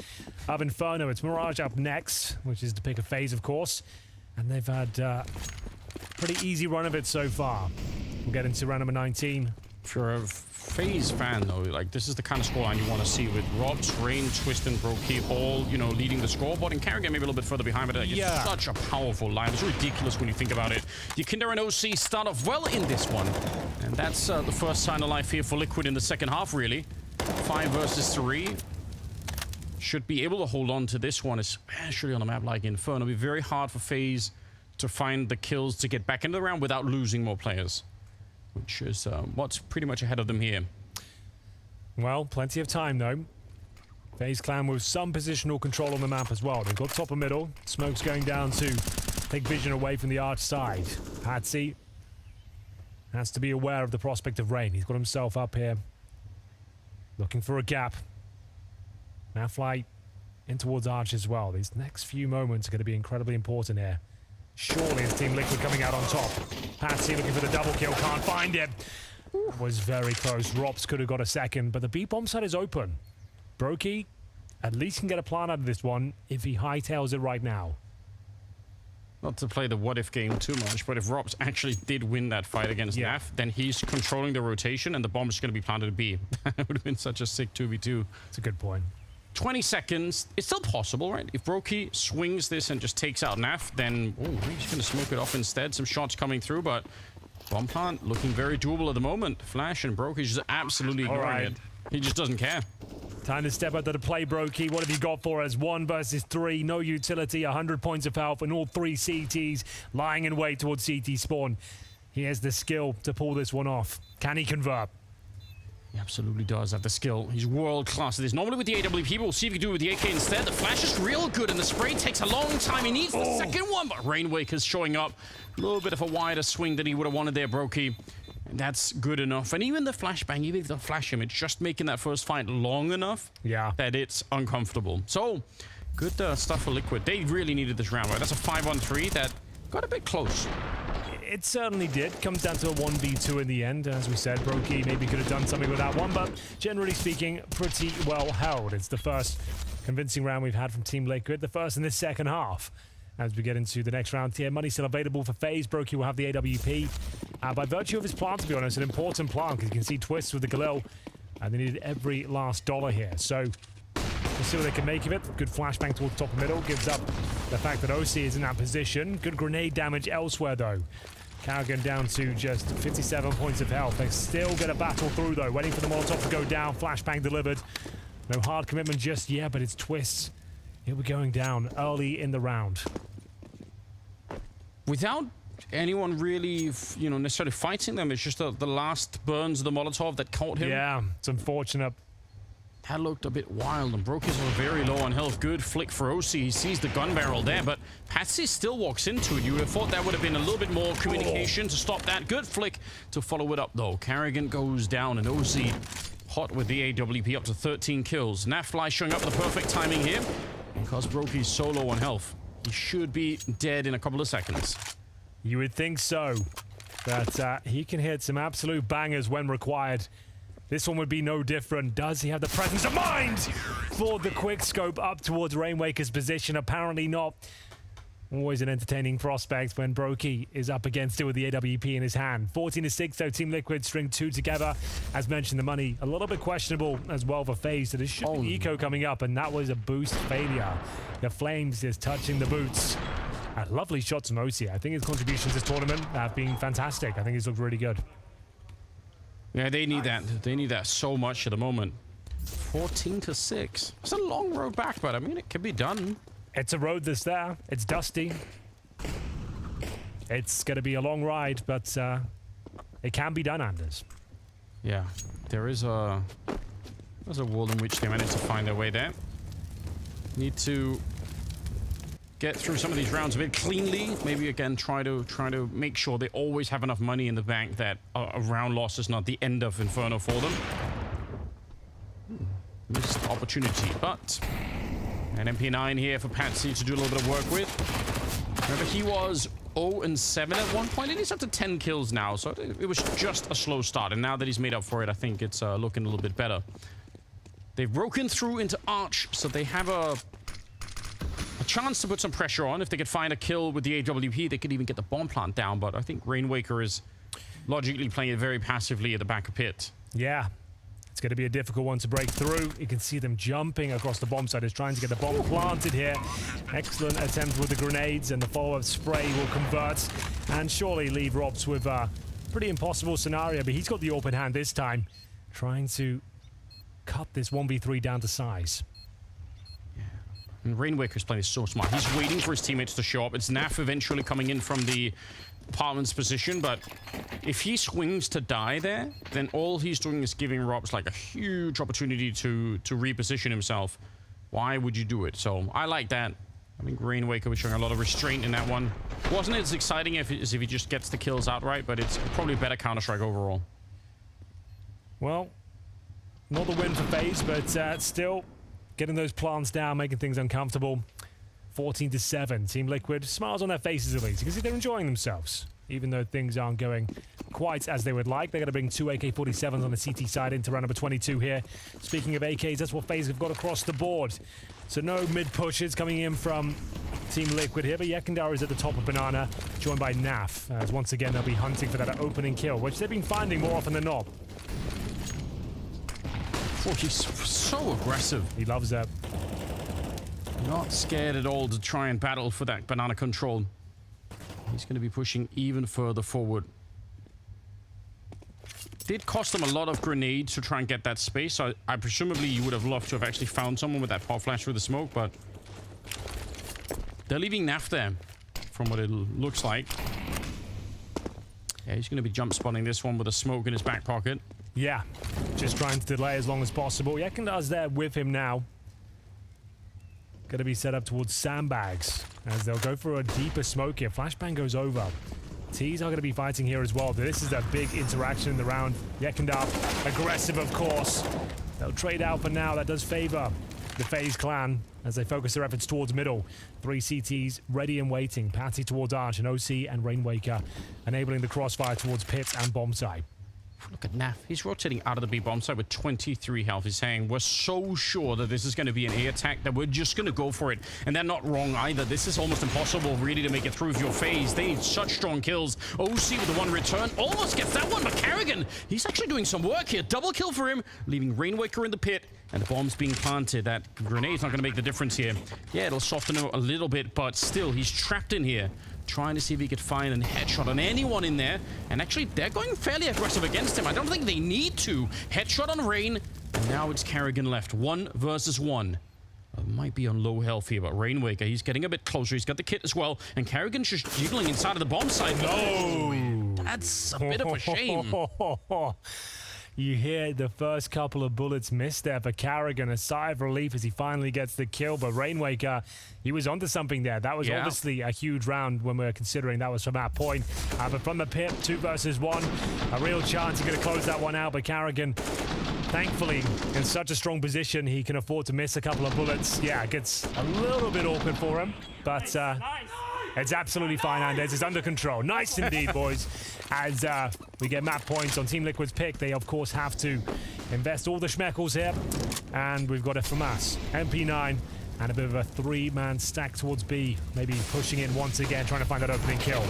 of Inferno. It's Mirage up next, which is the pick of FaZe, of course, and they've had a pretty easy run of it so far. We'll get into round number 19. For a FaZe fan, though, like this is the kind of scoreline you want to see with Robs, Rain, Twist, and Brokey all, you know, leading the scoreboard, and Karrigan maybe a little bit further behind, but it's such a powerful line. It's ridiculous when you think about it. Yikinda and OC start off well in this one, and that's the first sign of life here for Liquid in the second half, really. 5 versus 3. Should be able to hold on to this one, especially on a map like Inferno. It'll be very hard for FaZe to find the kills to get back into the round without losing more players, which is what's pretty much ahead of them here. Well, plenty of time, though. FaZe Clan with some positional control on the map as well. They've got top and middle. Smoke's going down to take vision away from the arch side. Patsy has to be aware of the prospect of Rain. He's got himself up here, looking for a gap. Now fly in towards arch as well. These next few moments are going to be incredibly important here. Surely it's Team Liquid coming out on top. Patsy looking for the double kill, can't find it. Was very close. Rops could have got a second, but the B-bomb side is open. Brokey at least can get a plan out of this one if he hightails it right now. Not to play the what-if game too much, but if Rops actually did win that fight against Naf, then he's controlling the rotation and the bomb is going to be planted at B. That would have been such a sick 2v2. That's a good point. 20 seconds. It's still possible, right? If Brokey swings this and just takes out Naf, then he's going to smoke it off instead. Some shots coming through, but bomb plant looking very doable at the moment. Flash and Brokey's just absolutely ignoring it. He just doesn't care. Time to step out to the play, Brokey. What have you got for us? 1 versus 3, no utility, 100 points of health, and all 3 CTs lying in wait towards CT spawn. He has the skill to pull this one off. Can he convert? He absolutely does have the skill. He's world-class at this. Normally with the AWP, we'll see if he can do it with the AK instead. The flash is real good, and the spray takes a long time. He needs the second one, but Rainwaker's showing up. A little bit of a wider swing than he would have wanted there, Brokey. And that's good enough. And even the flashbang, even if the flash him, it's just making that first fight long enough that it's uncomfortable. So, good stuff for Liquid. They really needed this round, right? That's a 5-on-3 that got a bit close. It certainly did. Comes down to a 1v2 in the end. As we said, Brokey maybe could have done something with that one, but generally speaking, pretty well held. It's the first convincing round we've had from Team Liquid, the first in this second half. As we get into the next round here, money still available for FaZe. Brokey will have the AWP. By virtue of his plant, to be honest, an important plant, because you can see Twist with the Galil, and they needed every last dollar here. So, we'll see what they can make of it. Good flashbang towards top and middle. Gives up the fact that OC is in that position. Good grenade damage elsewhere, though. Karrigan down to just 57 points of health. They still get a battle through, though. Waiting for the Molotov to go down. Flashbang delivered. No hard commitment just yet, but it's Twist. He'll be going down early in the round. Without anyone really, you know, necessarily fighting them, it's just the last burns of the Molotov that caught him. Yeah, it's unfortunate. That looked a bit wild, and Brokey's very low on health. Good flick for OC. He sees the gun barrel there, but Patsy still walks into it. You would have thought that would have been a little bit more communication to stop that. Good flick to follow it up, though. Karrigan goes down, and OC hot with the AWP up to 13 kills. Nafly showing up the perfect timing here because Brokey's so low on health. He should be dead in a couple of seconds. You would think so, but he can hit some absolute bangers when required. This one would be no different. Does he have the presence of mind for the quick scope up towards Rainwaker's position? Apparently not. Always an entertaining prospect when Brokey is up against it with the AWP in his hand. 14-6 though, Team Liquid string 2 together. As mentioned, the money a little bit questionable as well for FaZe. So there should be eco coming up, and that was a boost failure. The Flames just touching the boots. Lovely shots from OC. I think his contributions this tournament have been fantastic. I think he's looked really good. Yeah, they need that. They need that so much at the moment. 14-6. It's a long road back, but I mean, it can be done. It's a road that's there. It's dusty. It's going to be a long ride, but it can be done, Anders. Yeah, there's a wall in which they managed to find their way there. Need to get through some of these rounds a bit cleanly. Maybe again try to make sure they always have enough money in the bank that a round loss is not the end of Inferno for them. Missed opportunity, but an MP9 here for Patsy to do a little bit of work with. Remember, he was 0-7 at one point, and he's up to 10 kills now, so it was just a slow start, and now that he's made up for it, I think it's looking a little bit better. They've broken through into Arch, so they have a chance to put some pressure on. If they could find a kill with the AWP, they could even get the bomb plant down, but I think Rainwaker is logically playing it very passively at the back of pit. Yeah. It's going to be a difficult one to break through. You can see them jumping across the bomb site. Is trying to get the bomb planted here. Excellent attempt with the grenades, and the follow-up spray will convert and surely leave Robs with a pretty impossible scenario, but he's got the open hand this time, trying to cut this 1v3 down to size. And Rainwaker's playing so smart. He's waiting for his teammates to show up. It's Naf eventually coming in from the apartment's position, but if he swings to die there, then all he's doing is giving Robs like a huge opportunity to reposition himself. Why would you do it? So I like that. I think Rainwaker was showing a lot of restraint in that one. Wasn't as exciting as if he just gets the kills outright, but it's probably better Counter-Strike overall. Well, not the win for FaZe, but still getting those plants down, making things uncomfortable. 14-7. Team Liquid, smiles on their faces at least. You can see they're enjoying themselves, even though things aren't going quite as they would like. They're going to bring 2 AK-47s on the CT side into round number 22 here. Speaking of AKs, that's what FaZe have got across the board. So no mid-pushes coming in from Team Liquid here, but Yekindar is at the top of Banana, joined by Naf, as once again they'll be hunting for that opening kill, which they've been finding more often than not. Oh, he's so aggressive. He loves that. Not scared at all to try and battle for that banana control. He's going to be pushing even further forward. Did cost them a lot of grenades to try and get that space. So I presumably you would have loved to have actually found someone with that pop flash through the smoke, but they're leaving Naf there, from what it looks like. Yeah, he's going to be jump spotting this one with a smoke in his back pocket. Yeah, just trying to delay as long as possible. Yekindar's there with him now. Going to be set up towards sandbags as they'll go for a deeper smoke here. Flashbang goes over. T's are going to be fighting here as well. This is a big interaction in the round. Yekindar, aggressive of course. They'll trade out for now. That does favor the FaZe clan as they focus their efforts towards middle. 3 CTs ready and waiting. Patty towards Arch and OC and Rainwaker, enabling the crossfire towards pit and bomb site. Look at Naf. He's rotating out of the B bomb site with 23 health. He's saying, we're so sure that this is going to be an A attack that we're just going to go for it. And they're not wrong either. This is almost impossible really to make it through if you're FaZe. They need such strong kills. OC with the one return. Almost gets that one, but Carrigan, he's actually doing some work here. Double kill for him, leaving Rainwaker in the pit. And the bomb's being planted. That grenade's not going to make the difference here. Yeah, it'll soften him a little bit, but still, he's trapped in here. Trying to see if he could find a headshot on anyone in there. And actually, they're going fairly aggressive against him. I don't think they need to. Headshot on Rain. And now it's Carrigan left. 1 versus 1. Might be on low health here, but Rainwaker, he's getting a bit closer. He's got the kit as well. And Carrigan's just jiggling inside of the bomb site. No! That's a bit of a shame. You hear the first couple of bullets missed there for Carrigan. A sigh of relief as he finally gets the kill. But Rainwaker, he was onto something there. That was obviously a huge round when we were considering that was from that point. But from the pit, 2 versus 1. A real chance he's going to close that one out. But Carrigan Thankfully, in such a strong position, he can afford to miss a couple of bullets. Yeah, it gets a little bit awkward for him, but it's absolutely fine, Andes. It's under control. Nice indeed, boys. As we get map points on Team Liquid's pick, they, of course, have to invest all the schmeckles here. And we've got a FAMAS, MP9, and a bit of a three-man stack towards B. Maybe pushing in once again, trying to find that opening kill.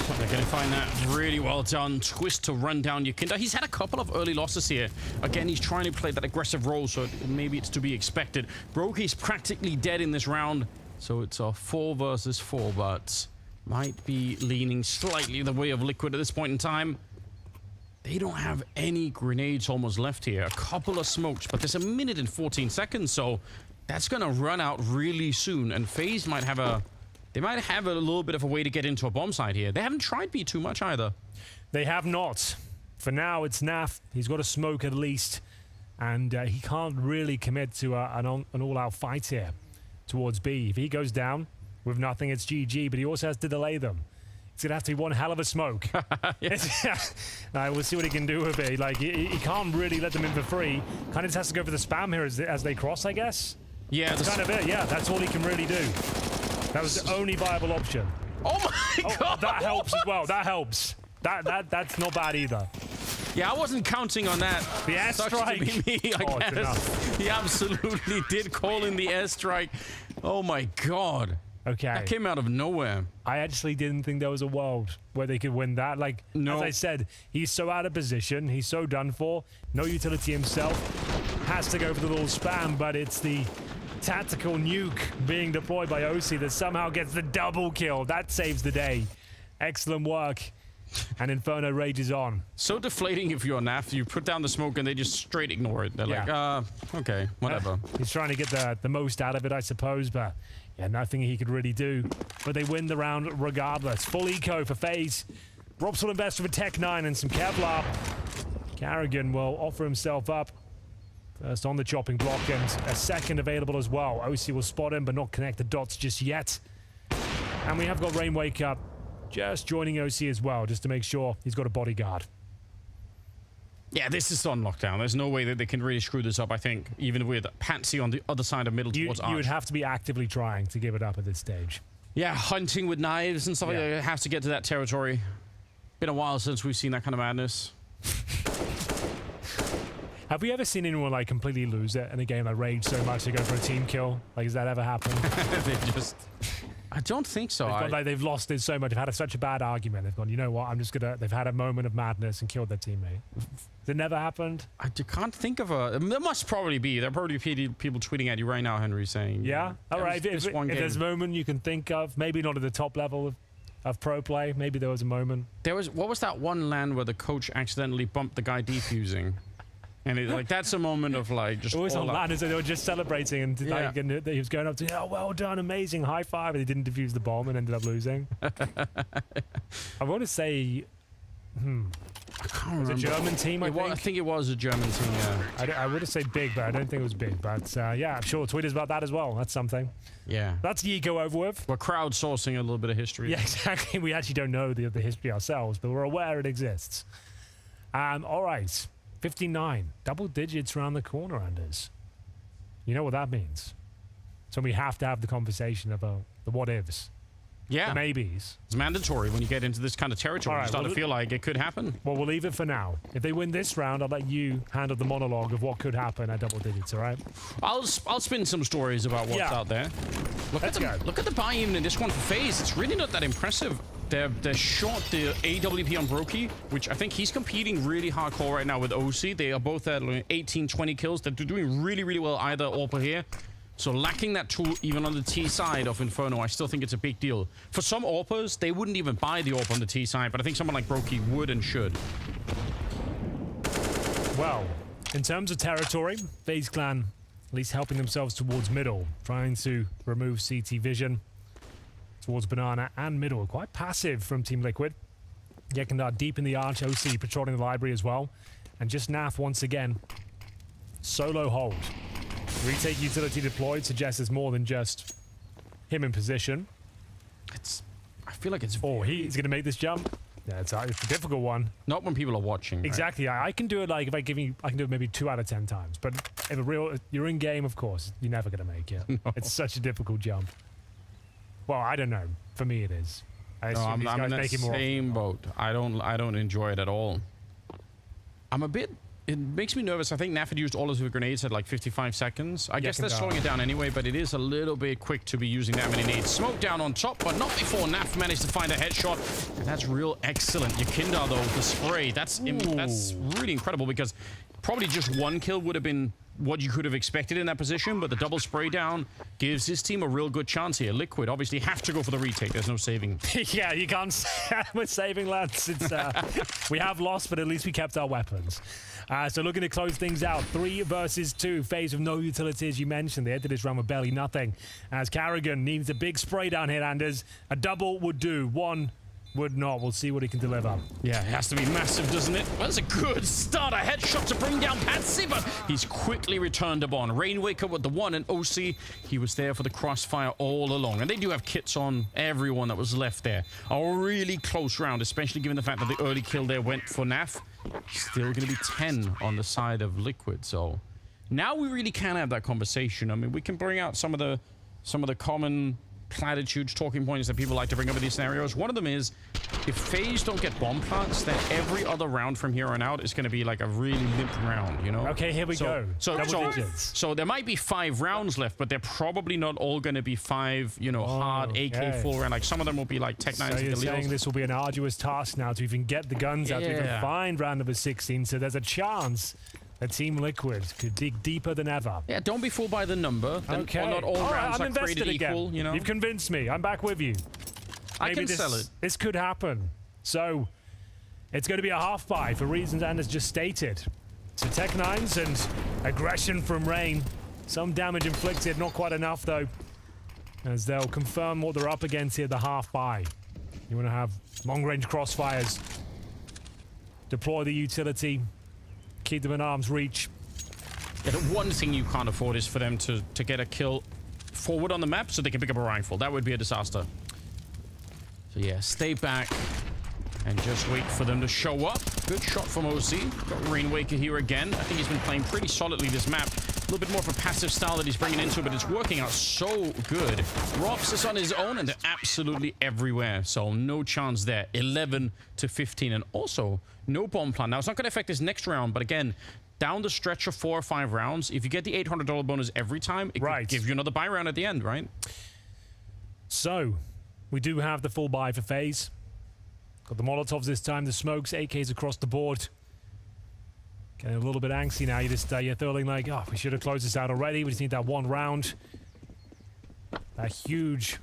Well, they're going to find that really well done. Twist to run down Yakinda. He's had a couple of early losses here. Again, he's trying to play that aggressive role, so maybe it's to be expected. Brokey's practically dead in this round, so it's a 4 versus 4, but might be leaning slightly the way of Liquid at this point in time. They don't have any grenades almost left here. A couple of smokes, but there's a minute and 14 seconds, so that's going to run out really soon. And FaZe might have a... They might have a little bit of a way to get into a bomb site here. They haven't tried B too much either. They have not. For now, it's Naf. He's got a smoke at least. And he can't really commit to an all-out fight here towards B. If he goes down with nothing, it's GG. But he also has to delay them. It's going to have to be one hell of a smoke. We'll see what he can do with it. Like, he can't really let them in for free. Kind of just has to go for the spam here as they cross, I guess. Yeah, that's kind of it. Yeah, that's all he can really do. That was the only viable option. Oh my god! That helps as well. That helps. That's not bad either. Yeah, I wasn't counting on that. The airstrike. I guess. He absolutely did call in the airstrike. Oh my god. Okay. That came out of nowhere. I actually didn't think there was a world where they could win that. Like, no. As I said, he's so out of position. He's so done for. No utility himself. Has to go for the little spam, but it's the tactical nuke being deployed by OC that somehow gets the double kill. That saves the day. Excellent work. And Inferno rages on. So deflating if you're Naf. You put down the smoke and they just straight ignore it. They're like, okay, whatever. He's trying to get the most out of it, I suppose, but yeah, nothing he could really do. But they win the round regardless. Full eco for FaZe. Robs will invest with a Tech 9 and some Kevlar. Carrigan will offer himself up. First on the chopping block and a second available as well. OC will spot him but not connect the dots just yet. And we have got Rain Wake Up just joining OC as well, just to make sure he's got a bodyguard. Yeah, this is on lockdown. There's no way that they can really screw this up, I think, even with Pansy on the other side of middle towards Arch. You would have to be actively trying to give it up at this stage. Yeah, hunting with knives and stuff like that. It has to get to that territory. Been a while since we've seen that kind of madness. Have we ever seen anyone like completely lose it in a game, like rage so much to go for a team kill? Like, has that ever happened? They just... I don't think so. They've lost it so much. They've had such a bad argument. They've gone, you know what? I'm just gonna. They've had a moment of madness and killed their teammate. Has it never happened? I can't think of a. There must probably be. There are probably people tweeting at you right now, Henry, saying. Yeah. All right. If there's a moment you can think of, maybe not at the top level of pro play. Maybe there was a moment. There was. What was that one LAN where the coach accidentally bumped the guy defusing? And that's a moment of like just. Always on LAN, they were just celebrating and and he was going up to, oh, well done, amazing, high five, and he didn't defuse the bomb and ended up losing. I want to say, I can't remember. A German team. I think it was a German team. Yeah. I would have said big, but I don't think it was big. But yeah, I'm sure Twitter's about that as well. That's something. Yeah. That's Yigo over with. We're crowdsourcing a little bit of history. Yeah, exactly. We actually don't know the history ourselves, but we're aware it exists. All right. 59, double digits around the corner, Anders. You know what that means? So we have to have the conversation about the what-ifs. Yeah. The maybes. It's mandatory when you get into this kind of territory. You start to feel like it could happen. Well, we'll leave it for now. If they win this round, I'll let you handle the monologue of what could happen at double digits, all right? I'll spin some stories about what's out there. Look at the buy-in in this one for FaZe. It's really not that impressive. They're short the AWP on Brokey, which I think he's competing really hardcore right now with OC. They are both at 18, 20 kills. They're doing really, really well either AWP here. So lacking that tool even on the T side of Inferno, I still think it's a big deal. For some AWPers, they wouldn't even buy the AWP on the T side, but I think someone like Brokey would and should. Well, in terms of territory, FaZe Clan at least helping themselves towards middle, trying to remove CT vision towards Banana and middle. Quite passive from Team Liquid. Gekindar deep in the arch, OC patrolling the library as well. And just Naf once again. Solo hold. Retake utility deployed suggests it's more than just him in position. I feel like it's... Oh, he's going to make this jump. Yeah, it's a difficult one. Not when people are watching. Right? Exactly. I can do it like if I can do it maybe 2 out of 10 times. But if you're in game, of course, you're never gonna make it. No. It's such a difficult jump. Well, I don't know. For me, it is. I'm in that same boat. I don't enjoy it at all. It makes me nervous. I think Nafid used all of his grenades at like 55 seconds. I guess they're slowing it down anyway, but it is a little bit quick to be using that many nades. Smoke down on top, but not before Naf managed to find a headshot. And that's real excellent. Yakinda, though, the spray. That's really incredible because probably just 1 kill would have been what you could have expected in that position, but the double spray down gives his team a real good chance here. Liquid obviously have to go for the retake. There's no saving. Yeah, you can't. We're saving, lads. It's we have lost, but at least we kept our weapons. So looking to close things out. 3 versus 2. FaZe with no utility, as you mentioned. They entered this round with barely nothing. As Carrigan needs a big spray down here, Anders. A double would do. 1 would not. We'll see what he can deliver. Yeah, it has to be massive, doesn't it? Well, that's a good start. A headshot to bring down Patsy, but he's quickly returned upon. Rainwaker with the 1, and OC, he was there for the crossfire all along. And they do have kits on everyone that was left there. A really close round, especially given the fact that the early kill there went for Naf. Still going to be 10 on the side of Liquid, so now we really can have that conversation. I mean, we can bring out some of the common platitudes, talking points that people like to bring up in these scenarios. One of them is, if FaZe don't get bomb plants, then every other round from here on out is going to be like a really limp round, you know? Okay, here we go. So there might be 5 rounds left, but they're probably not all going to be 5, you know, hard AK full round. Like some of them will be like Tech 9s. So you're saying this will be an arduous task now to even get the guns out, to even find round number 16. So there's a chance that Team Liquid could dig deeper than ever. Yeah, don't be fooled by the number. Okay. Not all rounds are created equal, you know? You've convinced me. I'm back with you. I can sell it. This could happen. So it's going to be a half buy for reasons Anders just stated. So Tech 9s and aggression from Rain. Some damage inflicted, not quite enough though, as they'll confirm what they're up against here, the half buy. You want to have long-range crossfires, deploy the utility, keep them in arm's reach. Yeah, the one thing you can't afford is for them to get a kill forward on the map so they can pick up a rifle. That would be a disaster. So yeah, stay back and just wait for them to show up. Good shot from OC. Got Rainwaker here again. I think he's been playing pretty solidly this map. A little bit more of a passive style that he's bringing into it, but it's working out so good. Rops is on his own, and they're absolutely everywhere. So no chance there. 11 to 15, and also no bomb plan. Now, it's not going to affect this next round, but again, down the stretch of 4 or 5 rounds, if you get the $800 bonus every time, it could give you another buy round at the end, right? So, we do have the full buy for FaZe. Got the Molotovs this time, the smokes, AKs across the board. Getting a little bit angsty now. You're feeling like, oh, we should have closed this out already. We just need that 1 round. That huge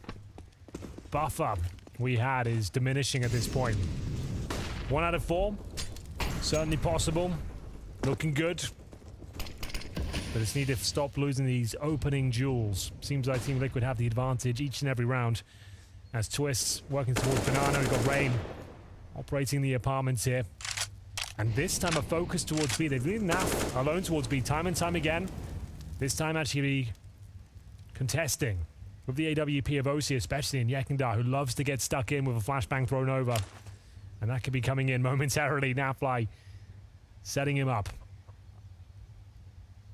buffer we had is diminishing at this point. 1 out of 4. Certainly possible. Looking good. But just need to stop losing these opening duels. Seems like Team Liquid have the advantage each and every round. As Twists working towards Banana. We've got Rain operating the apartments here. And this time a focus towards B. They've leaving Naf alone towards B time and time again. This time actually contesting with the AWP of OC, especially in Yekindar, who loves to get stuck in with a flashbang thrown over. And that could be coming in momentarily. Nafly setting him up.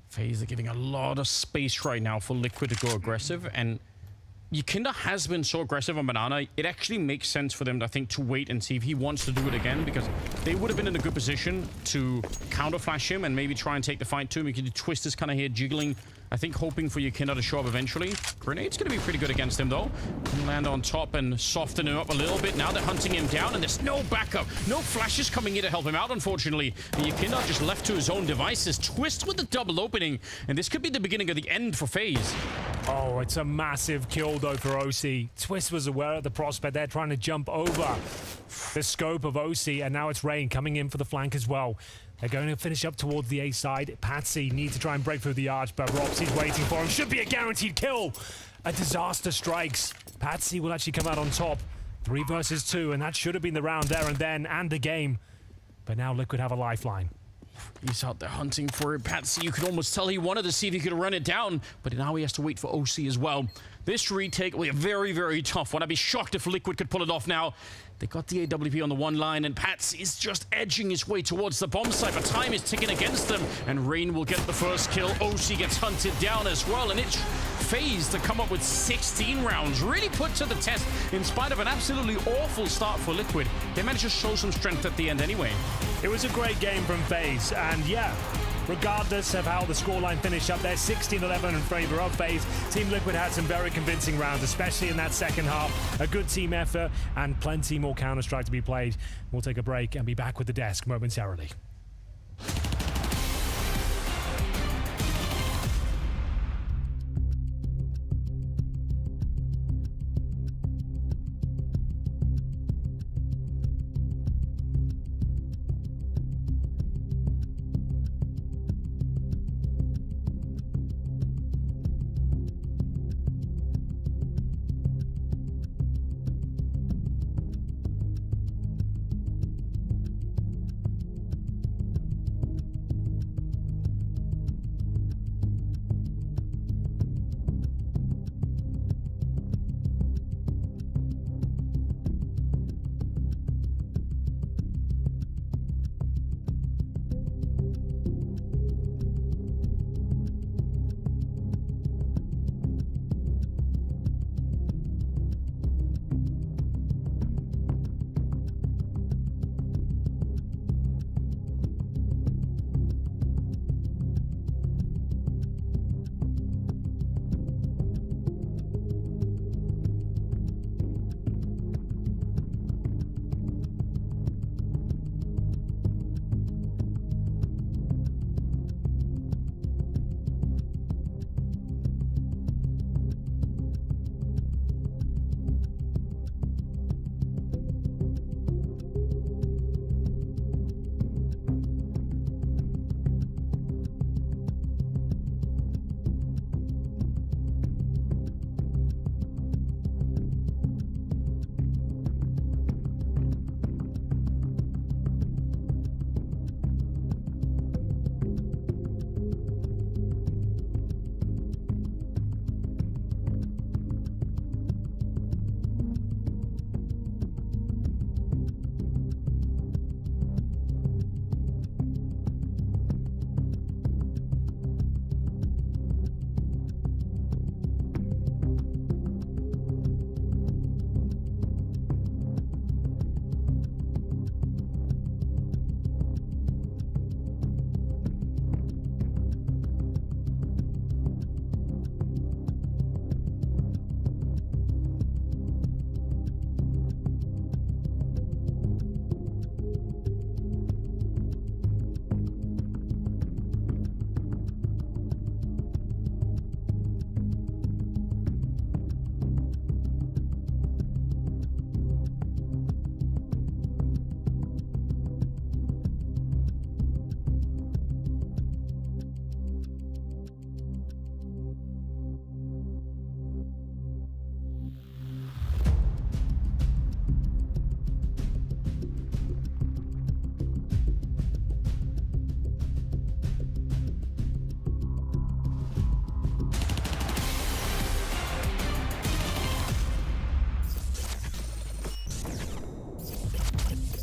FaZe are giving a lot of space right now for Liquid to go aggressive, and Yakinda has been so aggressive on Banana, it actually makes sense for them, I think, to wait and see if he wants to do it again, because they would have been in a good position to counter flash him and maybe try and take the fight to him. You can Twist is kind of here jiggling, I think, hoping for Yakinda to show up eventually. Grenade's going to be pretty good against him, though. Can land on top and soften him up a little bit. Now they're hunting him down, and there's no backup. No flashes coming in to help him out, unfortunately. Yakinda just left to his own devices. Twist with the double opening, and this could be the beginning of the end for FaZe. Oh, it's a massive kill, though, for OC. Twist was aware of the prospect. They're trying to jump over the scope of OC, and now it's Rain coming in for the flank as well. They're going to finish up towards the A side. Patsy needs to try and break through the arch, but Ropsy's waiting for him. Should be a guaranteed kill. A disaster strikes. Patsy will actually come out on top. 3 versus 2, and that should have been the round there and then, and the game. But now Liquid have a lifeline. He's out there hunting for it. Patsy, you could almost tell he wanted to see if he could run it down, but now he has to wait for OC as well. This retake will be a very, very tough one. I'd be shocked if Liquid could pull it off now. They got the AWP on the one line, and Patsy is just edging his way towards the bomb site, but time is ticking against them, and Rain will get the first kill. OC gets hunted down as well, and it's FaZe to come up with 16 rounds, really put to the test in spite of an absolutely awful start for Liquid. They managed to show some strength at the end anyway. It was a great game from FaZe, and yeah, regardless of how the scoreline finished up there, 16-11 in favor of FaZe. Team Liquid had some very convincing rounds, especially in that second half. A good team effort and plenty more Counter-Strike to be played. We'll take a break and be back with the desk momentarily.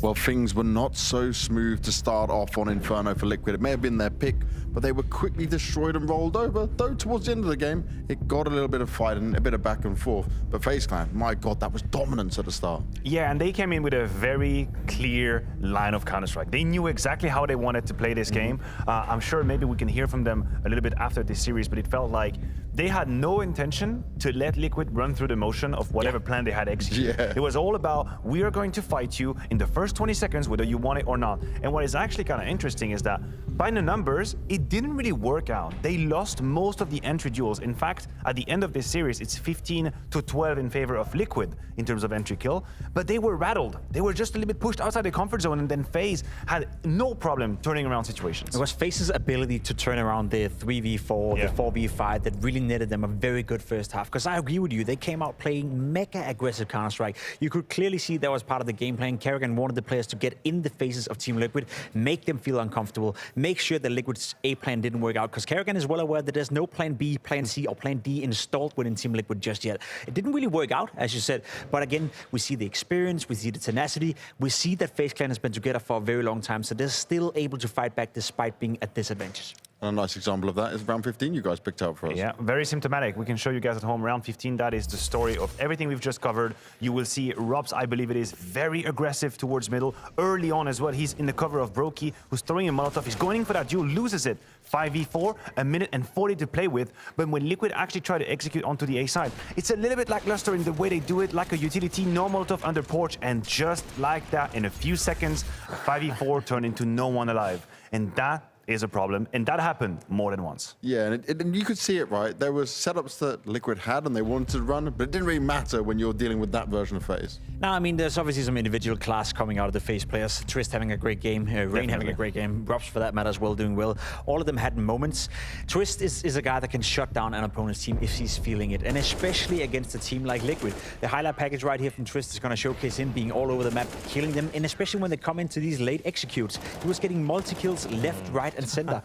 Well, things were not so smooth to start off on Inferno for Liquid. It may have been their pick, but they were quickly destroyed and rolled over. Though towards the end of the game, it got a little bit of fight and a bit of back and forth. But FaZe Clan, my God, that was dominance at the start. Yeah, and they came in with a very clear line of Counter-Strike. They knew exactly how they wanted to play this game. I'm sure maybe we can hear from them a little bit after this series, but it felt like they had no intention to let Liquid run through the motion of whatever plan they had executed. It was all about, we are going to fight you in the first 20 seconds, whether you want it or not. And what is actually kind of interesting is that by the numbers, it didn't really work out. They lost most of the entry duels. In fact, at the end of this series, it's 15-12 in favor of Liquid in terms of entry kill, but they were rattled. They were just a little bit pushed outside the comfort zone, and then FaZe had no problem turning around situations. It was FaZe's ability to turn around the 3v4, the 4v5 that really netted them a very good first half. Because I agree with you, they came out playing mega aggressive Counter-Strike. You could clearly see that was part of the game plan. Karrigan wanted the players to get in the faces of Team Liquid, make them feel uncomfortable, make sure that Liquid's A plan didn't work out. Because Karrigan is well aware that there's no plan B, plan C, or plan D installed within Team Liquid just yet. It didn't really work out, as you said. But again, we see the experience, we see the tenacity, we see that FaZe Clan has been together for a very long time, so they're still able to fight back despite being at disadvantage. And a nice example of that is round 15 you guys picked out for us. Yeah, very symptomatic. We can show you guys at home. Round 15, that is the story of everything we've just covered. You will see Robs, I believe it is, very aggressive towards middle. Early on as well, he's in the cover of Brokey, who's throwing a Molotov. He's going in for that duel, loses it. 5v4, a minute and 40 to play with. But when Liquid actually try to execute onto the A side, it's a little bit lackluster in the way they do it, like a utility, no Molotov under porch, and just like that, in a few seconds, 5v4 turned into no one alive. And that is a problem, and that happened more than once. Yeah, and you could see it, right? There was setups that Liquid had and they wanted to run, but it didn't really matter when you're dealing with that version of FaZe. No, I mean, there's obviously some individual class coming out of the FaZe players. Twist having a great game, Rain having a great game, Robs for that matter as well, doing well. All of them had moments. Twist is a guy that can shut down an opponent's team if he's feeling it, and especially against a team like Liquid. The highlight package right here from Twist is going to showcase him being all over the map, killing them, and especially when they come into these late executes. He was getting multi-kills left, right, and center.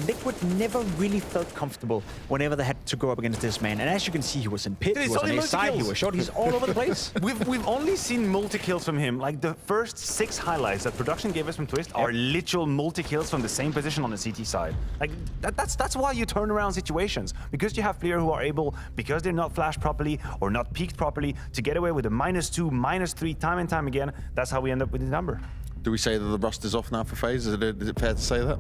Liquid never really felt comfortable whenever they had to go up against this man. And as you can see, he was in pit, he was on his side, he was short, he's all over the place. We've only seen multi-kills from him. Like the first 6 highlights that production gave us from Twist are literal multi-kills from the same position on the CT side. Like that's why you turn around situations. Because you have players who are able, because they're not flashed properly or not peaked properly, to get away with a -2, -3 time and time again. That's how we end up with the number. Do we say that the rust is off now for FaZe? Is it fair to say that?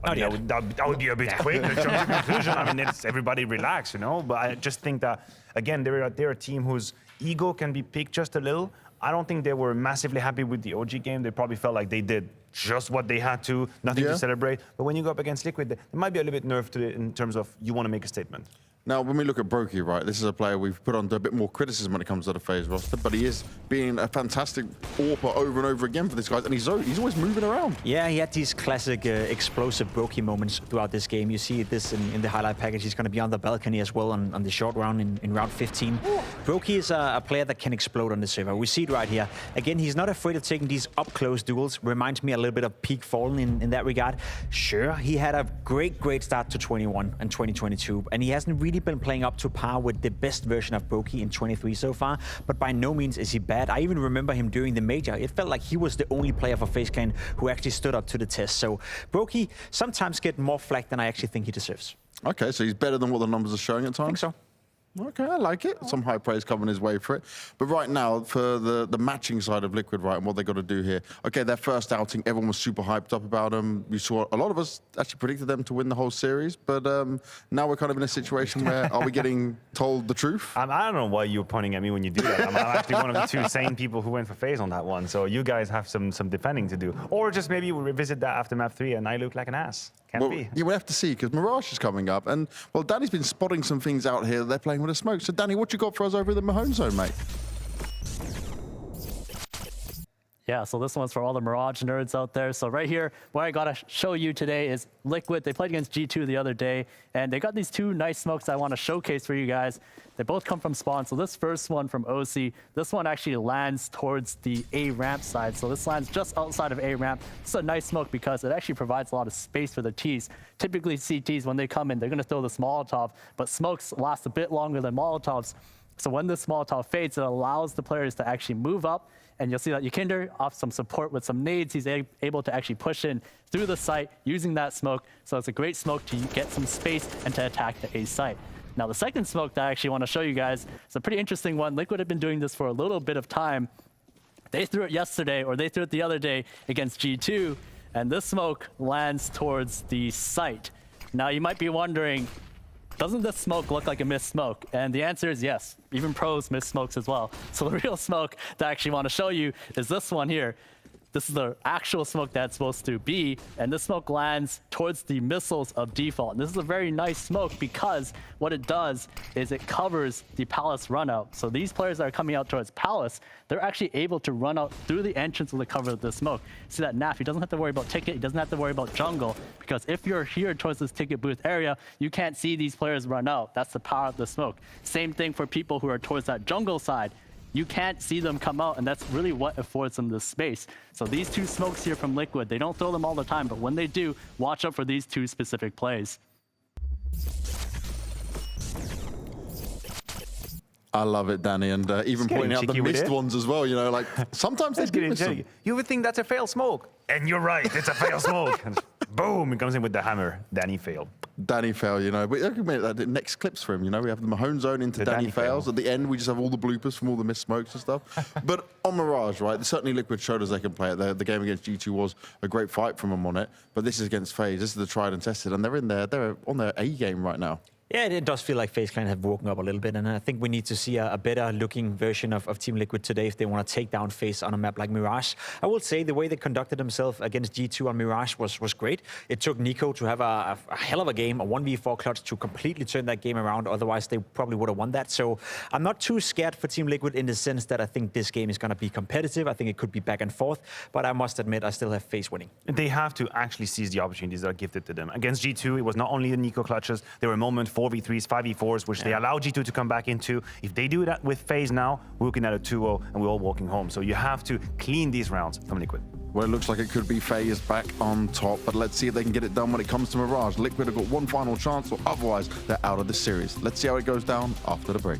I mean, that would be a bit quick in terms of conclusion. I mean, it's everybody relax, you know? But I just think that, again, they're a team whose ego can be picked just a little. I don't think they were massively happy with the OG game. They probably felt like they did just what they had to, nothing to celebrate. But when you go up against Liquid, there might be a little bit nerve to it in terms of you want to make a statement. Now, when we look at Brokey, right, this is a player we've put under a bit more criticism when it comes to the FaZe roster, but he is being a fantastic AWPer over and over again for these guys, and he's always moving around. Yeah, he had these classic explosive Brokey moments throughout this game. You see this in the highlight package. He's going to be on the balcony as well on the short round in round 15. Brokey is a player that can explode on the server. We see it right here. Again, he's not afraid of taking these up-close duels. Reminds me a little bit of Peak Fallen in that regard. Sure, he had a great start to 21 and 2022, and he hasn't really been playing up to par with the best version of Brokey in 23 so far, but by no means is he bad. I even remember him during the major. It felt like he was the only player for FaZe Clan who actually stood up to the test. So Brokey sometimes get more flack than I actually think he deserves. Okay, so he's better than what the numbers are showing at times? I think so. Okay, I like it. Some high praise coming his way for it. But right now, for the matching side of Liquid, right, and what they got to do here. Okay, their first outing, everyone was super hyped up about them. You saw a lot of us actually predicted them to win the whole series. But now we're kind of in a situation where, are we getting told the truth? I don't know why you're pointing at me when you do that. I'm actually one of the 2 sane people who went for FaZe on that one. So you guys have some defending to do. Or just maybe we'll revisit that after map 3 and I look like an ass. Can't be. Yeah, we'll have to see, because Mirage is coming up. And, well, Danny's been spotting some things out here that they're playing with a smoke. So, Danny, what you got for us over in the Mahone zone, mate? Yeah, so this one's for all the Mirage nerds out there. So right here, what I got to show you today is Liquid. They played against G2 the other day, and they got these 2 nice smokes I want to showcase for you guys. They both come from spawn. So this first one from OC, this one actually lands towards the A ramp side. So this lands just outside of A ramp. It's a nice smoke because it actually provides a lot of space for the Ts. Typically CTs, when they come in, they're going to throw this Molotov, but smokes last a bit longer than Molotovs. So when this Molotov fades, it allows the players to actually move up. And you'll see that Yukinder, off some support with some nades, he's able to actually push in through the site using that smoke. So it's a great smoke to get some space and to attack the A site. Now, the second smoke that I actually want to show you guys is a pretty interesting one. Liquid had been doing this for a little bit of time. They threw it yesterday, or they threw it the other day against G2, and this smoke lands towards the site. Now, you might be wondering, doesn't this smoke look like a missed smoke? And the answer is yes. Even pros miss smokes as well. So the real smoke that I actually want to show you is this one here. This is the actual smoke that's supposed to be, and this smoke lands towards the missiles of default. And this is a very nice smoke because what it does is it covers the Palace run out. So these players that are coming out towards Palace, they're actually able to run out through the entrance with the cover of the smoke. See that Naf, he doesn't have to worry about ticket, he doesn't have to worry about jungle, because if you're here towards this ticket booth area, you can't see these players run out. That's the power of the smoke. Same thing for people who are towards that jungle side. You can't see them come out, and that's really what affords them this space. So these two smokes here from Liquid, they don't throw them all the time, but when they do, watch out for these two specific plays. I love it, Danny, and even pointing out the missed ones as well. You know, like sometimes they do miss some. You would think that's a fail smoke, and you're right, it's a fail smoke. And boom, he comes in with the hammer. Danny failed. Danny fail, you know. But I can admit that next clips for him, you know, we have the Mahone zone into Danny fails. At the end, we just have all the bloopers from all the missed smokes and stuff. But on Mirage, right, certainly Liquid showed us they can play it. The game against G2 was a great fight from them on it. But this is against FaZe. This is the tried and tested, and they're on their A game right now. Yeah, it does feel like FaZe Clan have woken up a little bit, and I think we need to see a better looking version of Team Liquid today if they want to take down FaZe on a map like Mirage. I will say the way they conducted themselves against G2 on Mirage was great. It took Nico to have a hell of a game, a 1v4 clutch to completely turn that game around. Otherwise, they probably would have won that. So I'm not too scared for Team Liquid in the sense that I think this game is going to be competitive. I think it could be back and forth, but I must admit I still have FaZe winning. They have to actually seize the opportunities that are gifted to them. Against G2, it was not only the Nico clutches, there were moments 4v3s, 5v4s, which they allow G2 to come back into. If they do that with FaZe now, we're looking at a 2-0 and we're all walking home. So you have to clean these rounds from Liquid. Well, it looks like it could be FaZe back on top, but let's see if they can get it done when it comes to Mirage. Liquid have got one final chance, or otherwise they're out of the series. Let's see how it goes down after the break.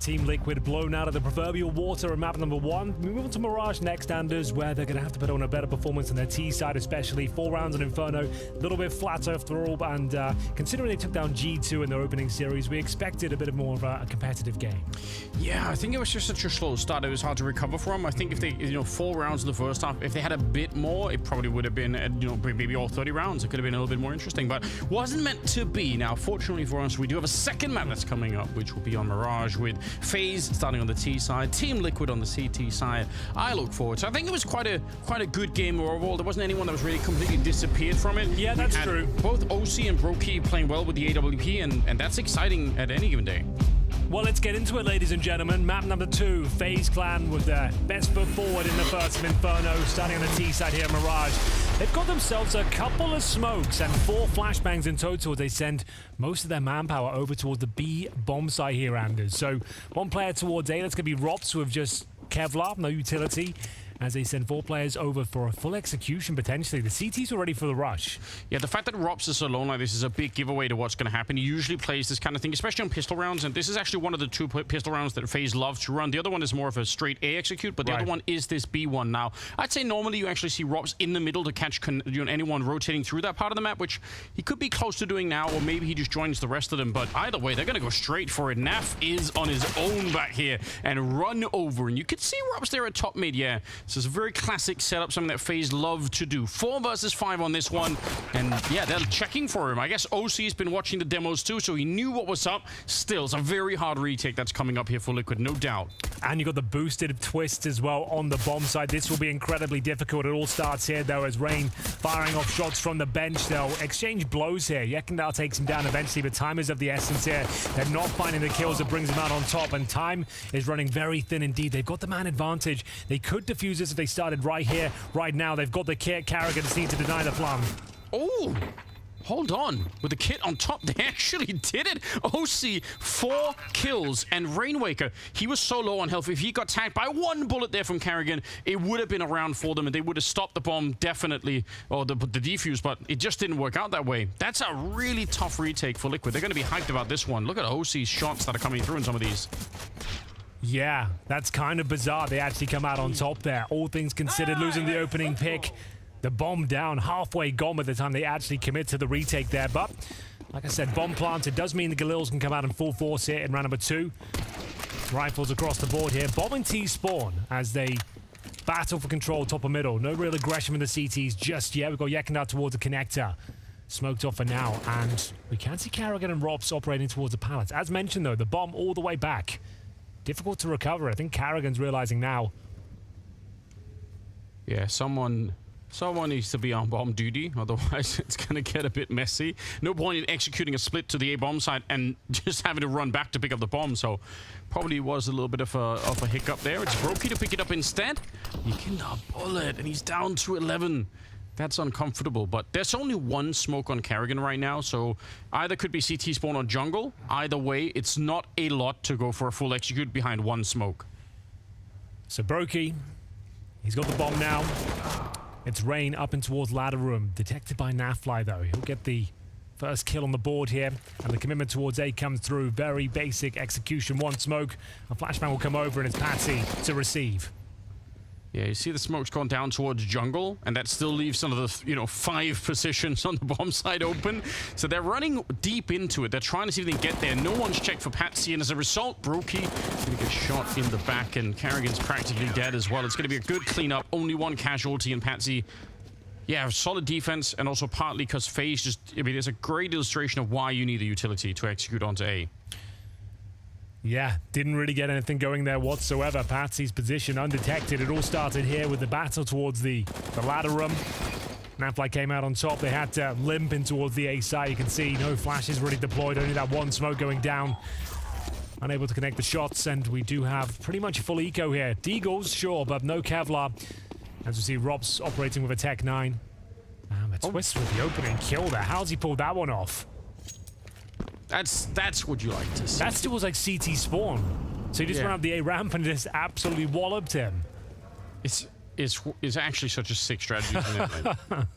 Team Liquid blown out of the proverbial water in map number 1. We move on to Mirage next, Anders, where they're going to have to put on a better performance on their T side, especially 4 rounds on Inferno. A little bit flat after all, and considering they took down G2 in their opening series, we expected a bit more of a competitive game. Yeah, I think it was just such a slow start. It was hard to recover from. I think if they, 4 rounds in the first half, if they had a bit more, it probably would have been, maybe all 30 rounds. It could have been a little bit more interesting, but wasn't meant to be. Now, fortunately for us, we do have a second map that's coming up, which will be on Mirage with FaZe starting on the T side, Team Liquid on the CT side. I look forward. So I think it was quite a good game overall. There wasn't anyone that was really completely disappeared from it. Yeah, that's true. Both OC and Brokey playing well with the AWP, and that's exciting at any given day. Well, let's get into it, ladies and gentlemen. Map number 2, FaZe Clan with their best foot forward in the first of Inferno, starting on the T side here, Mirage. They've got themselves a couple of smokes and 4 flashbangs in total. They send most of their manpower over towards the B bomb site here, Anders. So 1 player towards A, that's going to be Rops with just Kevlar, no utility, as they send 4 players over for a full execution, potentially. The CTs are ready for the rush. Yeah, the fact that Rops is alone like this is a big giveaway to what's going to happen. He usually plays this kind of thing, especially on pistol rounds, and this is actually one of the 2 pistol rounds that FaZe loves to run. The other one is more of a straight A execute, but the other one is this B one. Now, I'd say normally you actually see Rops in the middle to catch anyone rotating through that part of the map, which he could be close to doing now, or maybe he just joins the rest of them, but either way, they're going to go straight for it. Naf is on his own back here and run over, and you can see Rops there at top mid, yeah. So it's a very classic setup, something that FaZe love to do. 4 versus 5 on this one, and yeah, they're checking for him. I guess OC's been watching the demos too, so he knew what was up. Still, it's a very hard retake that's coming up here for Liquid, no doubt. And you got the boosted twist as well on the bomb side. This will be incredibly difficult. It all starts here, though, as Rain firing off shots from the bench. They'll exchange blows here. Yekindar takes him down eventually, but time is of the essence here. They're not finding the kills that brings him out on top, and time is running very thin indeed. They've got the man advantage. They could defuse this if they started right here, right now. They've got the kit. Carrigan just needs to deny the flam. Oh! Hold on. With the kit on top, they actually did it. OC, 4 kills. And Rainwaker, he was so low on health. If he got tagged by 1 bullet there from Carrigan, it would have been a round for them, and they would have stopped the bomb, definitely, or the defuse, but it just didn't work out that way. That's a really tough retake for Liquid. They're going to be hyped about this one. Look at OC's shots that are coming through in some of these. Yeah, that's kind of bizarre. They actually come out on top there. All things considered, losing the opening pick. The bomb down, halfway gone by the time they actually commit to the retake there. But, like I said, bomb planted does mean the Galils can come out in full force here in round number 2. Rifles across the board here. Bomb and T spawn as they battle for control top of middle. No real aggression from the CTs just yet. We've got Yekindar towards the connector. Smoked off for now. And we can see Carrigan and Rops operating towards the pallets. As mentioned, though, the bomb all the way back. Difficult to recover. I think Carrigan's realizing now. Yeah, someone needs to be on bomb duty, otherwise it's going to get a bit messy. No point in executing a split to the A bomb site and just having to run back to pick up the bomb, so probably was a little bit of a hiccup there. It's Brokey to pick it up instead. You cannot bullet, and he's down to 11. That's uncomfortable, but there's only 1 smoke on Carrigan right now, so either could be CT spawn or jungle. Either way, it's not a lot to go for a full execute behind 1 smoke. So Brokey, he's got the bomb now. It's Rain up in towards ladder room. Detected by Nafly, though. He'll get the first kill on the board here. And the commitment towards A comes through. Very basic execution. 1 smoke. A flashbang will come over, and it's Patsy to receive. Yeah, you see the smoke's gone down towards jungle, and that still leaves another, 5 positions on the bomb side open. So they're running deep into it. They're trying to see if they can get there. No one's checked for Patsy, and as a result, Brokey going to get shot in the back, and Carrigan's practically dead as well. It's going to be a good cleanup. Only 1 casualty, and Patsy, yeah, solid defense, and also partly because FaZe just, it's a great illustration of why you need the utility to execute onto A. Yeah, didn't really get anything going there whatsoever. Patsy's position undetected. It all started here with the battle towards the ladder room. Nafly came out on top. They had to limp in towards the A side. You can see no flashes really deployed. Only that 1 smoke going down. Unable to connect the shots, and we do have pretty much a full eco here. Deagles, sure, but no Kevlar. As we see, Rob's operating with a Tech 9. And the twist with the opening kill there. How's he pulled that one off? That's what you like to see. That still was like CT spawn. So he just ran up the A ramp and just absolutely walloped him. It's actually such a sick strategy, isn't it?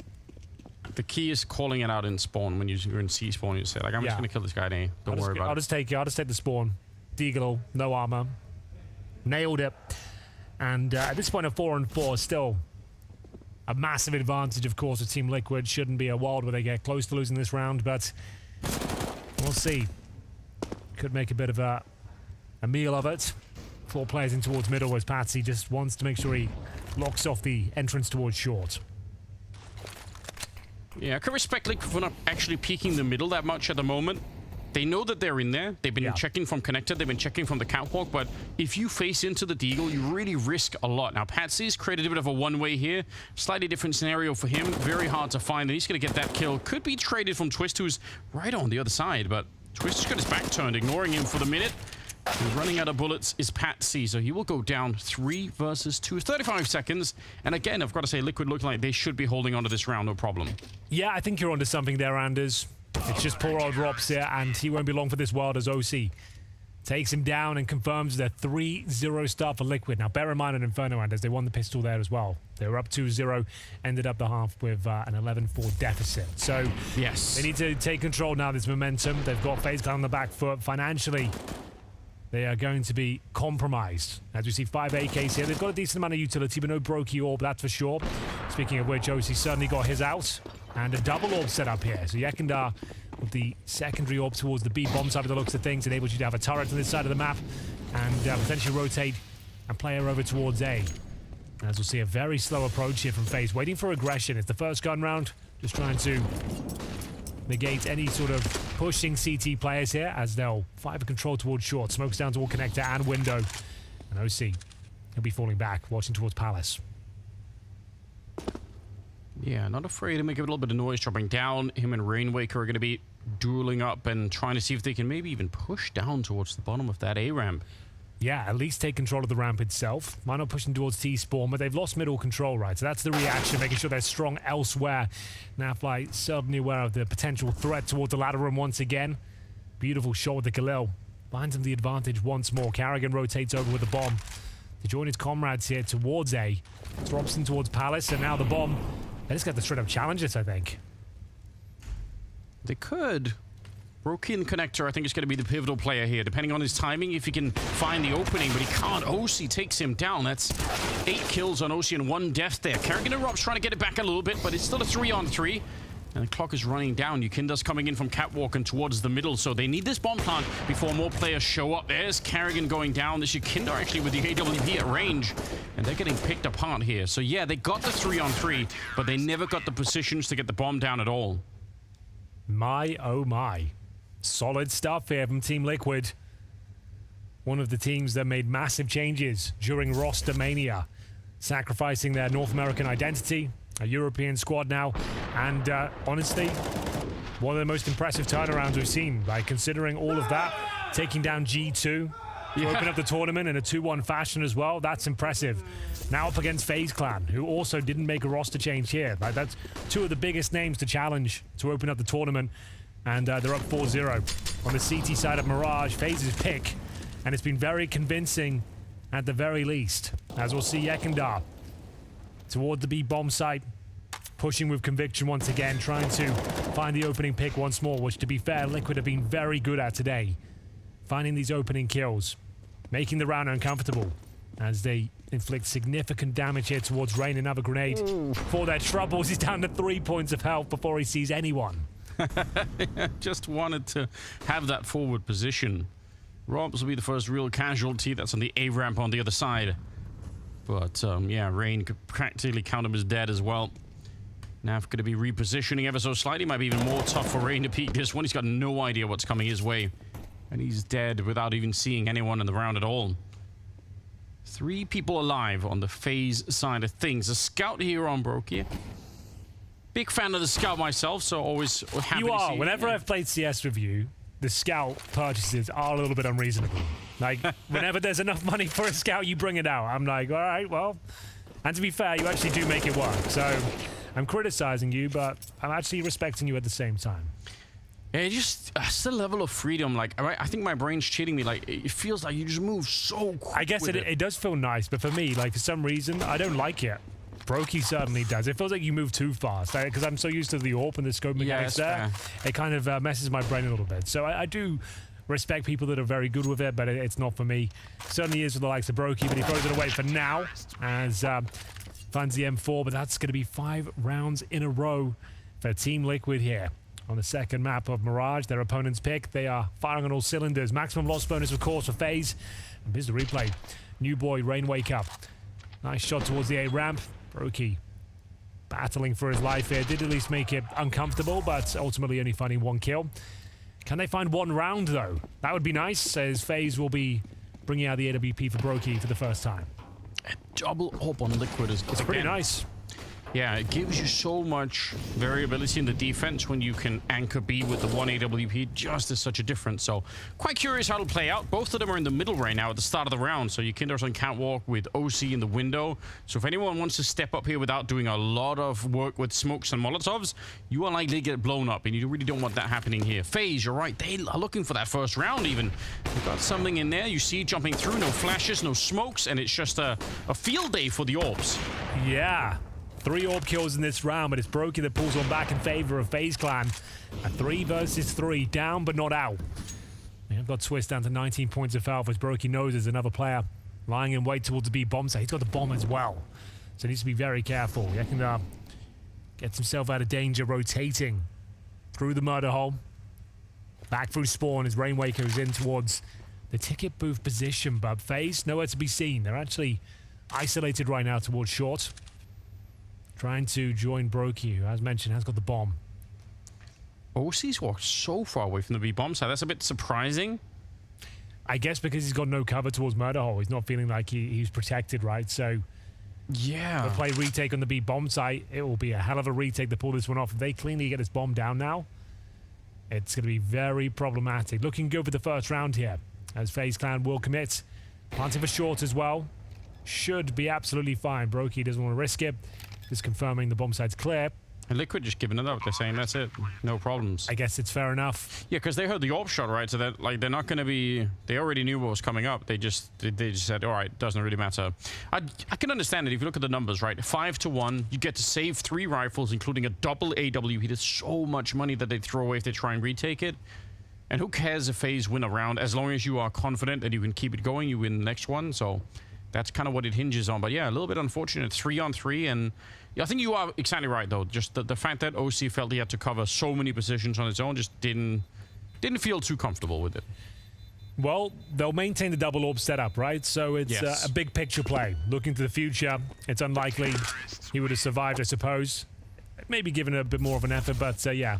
The key is calling it out in spawn when you're in C spawn. You say, like, I'm just going to kill this guy in A. Don't worry about it. I'll just take the spawn. Deagle, no armor. Nailed it. And at this point, a 4-on-4 still a massive advantage, of course, of Team Liquid. Shouldn't be a world where they get close to losing this round, but we'll see. Could make a bit of a meal of it. 4 players in towards middle as Patsy just wants to make sure he locks off the entrance towards short. Yeah, I can respect Liquid for not actually peeking the middle that much at the moment. They know that they're in there. They've been checking from connector. They've been checking from the catwalk. But if you face into the Deagle, you really risk a lot. Now, Patsy's created a bit of a one-way here. Slightly different scenario for him. Very hard to find. And he's going to get that kill. Could be traded from Twist, who's right on the other side. But Twist has got his back turned, ignoring him for the minute. And running out of bullets is Patsy, so he will go down 3 versus 2. 35 seconds. And again, I've got to say, Liquid looking like they should be holding on to this round, no problem. Yeah, I think you're onto something there, Anders. It's just poor old Robs here, and he won't be long for this world as OC takes him down and confirms the 3-0 start for Liquid. Now, bear in mind on Inferno, Anders, they won the pistol there as well. They were up 2-0, ended up the half with an 11-4 deficit. So, yes, they need to take control now, this momentum. They've got FaZe Clan on the back foot. Financially, they are going to be compromised. As we see 5 AKs here. They've got a decent amount of utility, but no Brokey orb, that's for sure. Speaking of which, OC certainly got his out. And a double orb set up here. So Yekindar with the secondary orb towards the B bomb side of the looks of things enables you to have a turret on this side of the map and potentially rotate and play her over towards A. As we'll see, a very slow approach here from FaZe, waiting for aggression. It's the first gun round, just trying to negate any sort of pushing CT players here as they'll fight for control towards short. Smokes down toward connector and window. And OC, he'll be falling back, watching towards Palace. Yeah, not afraid to make a little bit of noise, dropping down. Him and Rainwaker are going to be dueling up and trying to see if they can maybe even push down towards the bottom of that A ramp. Yeah, at least take control of the ramp itself. Might not pushing towards T-Spawn, but they've lost middle control, right? So that's the reaction, making sure they're strong elsewhere. Nafly certainly aware of the potential threat towards the ladder room once again. Beautiful shot with the Khalil. Finds him the advantage once more. Carrigan rotates over with the bomb to join his comrades here towards A. Drops in towards Palace, and now the bomb. They just got the straight-up challenges, I think. They could. Broken Connector, I think, is going to be the pivotal player here, depending on his timing, if he can find the opening, but he can't. OC takes him down. That's 8 kills on OC and 1 death there. Carrigan and Rob's trying to get it back a little bit, but it's still a 3-on-3. And the clock is running down. Yukinda's coming in from catwalk and towards the middle, so they need this bomb plant before more players show up. There's Carrigan going down. This Yukinda actually with the AWP at range, and they're getting picked apart here. So yeah, they got the 3-on-3, but they never got the positions to get the bomb down at all. My, oh my. Solid stuff here from Team Liquid. One of the teams that made massive changes during roster mania, sacrificing their North American identity, a European squad now, and honestly, one of the most impressive turnarounds we've seen, right? Considering all of that, taking down G2 to open up the tournament in a 2-1 fashion as well. That's impressive. Now up against FaZe Clan, who also didn't make a roster change here. Like, that's 2 of the biggest names to challenge to open up the tournament, and they're up 4-0. On the CT side of Mirage, FaZe's pick, and it's been very convincing at the very least. As we'll see Yekindar toward the B bomb site, pushing with conviction once again, trying to find the opening pick once more, which, to be fair, Liquid have been very good at today. Finding these opening kills, making the round uncomfortable as they inflict significant damage here towards Rain. Another grenade for their troubles. He's down to 3 points of health before he sees anyone. Just wanted to have that forward position. Robs will be the first real casualty. That's on the A ramp on the other side. But yeah, Rain could practically count him as dead as well. Nav going to be repositioning ever so slightly. Might be even more tough for Rain to peek this one. He's got no idea what's coming his way. And he's dead without even seeing anyone in the round at all. 3 people alive on the FaZe side of things. A scout here on Brokey. Big fan of the scout myself, so always happy you to are. see Whenever I've played CS with you, the scout purchases are a little bit unreasonable. Like, whenever there's enough money for a scout, you bring it out. I'm like, all right, well. And to be fair, you actually do make it work. So I'm criticizing you, but I'm actually respecting you at the same time. Yeah, it's the level of freedom. Like, I think my brain's cheating me. Like, it feels like you just move so quick. I guess it does feel nice, but for me, like, for some reason, I don't like it. Brokey certainly does. It feels like you move too fast because I'm so used to the AWP and the scope mechanics there. It kind of messes my brain a little bit. So I do respect people that are very good with it, but it's not for me. Certainly is with the likes of Brokey, but he throws it away for now as finds the M4, but that's going to be 5 rounds in a row for Team Liquid here. On the second map of Mirage, their opponent's pick. They are firing on all cylinders. Maximum loss bonus, of course, for FaZe. And here's the replay. New boy, Rain Wake Up. Nice shot towards the A ramp. Brokey battling for his life here. Did at least make it uncomfortable, but ultimately only finding 1 kill. Can they find 1 round, though? That would be nice, as FaZe will be bringing out the AWP for Brokey for the first time. A double AWP on Liquid is pretty nice. Yeah, it gives you so much variability in the defense when you can anchor B with the 1 AWP. Just is such a difference. So quite curious how it'll play out. Both of them are in the middle right now at the start of the round. So Yukinder's on catwalk with OC in the window. So if anyone wants to step up here without doing a lot of work with smokes and molotovs, you are likely to get blown up, and you really don't want that happening here. FaZe, you're right. They are looking for that first round even. They've got something in there. You see jumping through, no flashes, no smokes, and it's just a field day for the Orbs. Yeah. 3 AWP kills in this round, but it's Brokey that pulls one back in favor of FaZe Clan. A 3 versus 3, down but not out. They have got Twist down to 19 points of health, as Brokey knows there's another player lying in wait towards the B bomb site. He's got the bomb as well, so he needs to be very careful. He can get himself out of danger, rotating through the murder hole. Back through spawn as Rainwake goes in towards the ticket booth position, but FaZe nowhere to be seen. They're actually isolated right now towards short. Trying to join Brokey, who, as mentioned, has got the bomb. OC's walked so far away from the B bomb side. That's a bit surprising. I guess because he's got no cover towards murder hole. He's not feeling like he's protected, right? So yeah, they'll play retake on the B bomb site. It will be a hell of a retake to pull this one off. If they cleanly get this bomb down now, it's going to be very problematic. Looking good for the first round here, as FaZe Clan will commit. Planting for short as well. Should be absolutely fine. Brokey doesn't want to risk it. Just confirming the bomb site's clear. And Liquid just giving it up. They're saying that's it, no problems. I guess it's fair enough. Yeah, because they heard the AWP shot, right? So that they're not going to be. They already knew what was coming up. They just said, all right, doesn't really matter. I can understand it if you look at the numbers, right? 5-1. You get to save 3 rifles, including a double AWP. There's so much money that they throw away if they try and retake it. And who cares if FaZe win a round? As long as you are confident that you can keep it going, you win the next one. So that's kind of what it hinges on. But yeah, a little bit unfortunate. 3-on-3, and yeah, I think you are exactly right though. Just the fact that OC felt he had to cover so many positions on its own just didn't feel too comfortable with it. Well, they'll maintain the double AWP setup, right? So it's Yes. a big picture play. Looking to the future, it's unlikely he would have survived, I suppose. Maybe given a bit more of an effort, but yeah.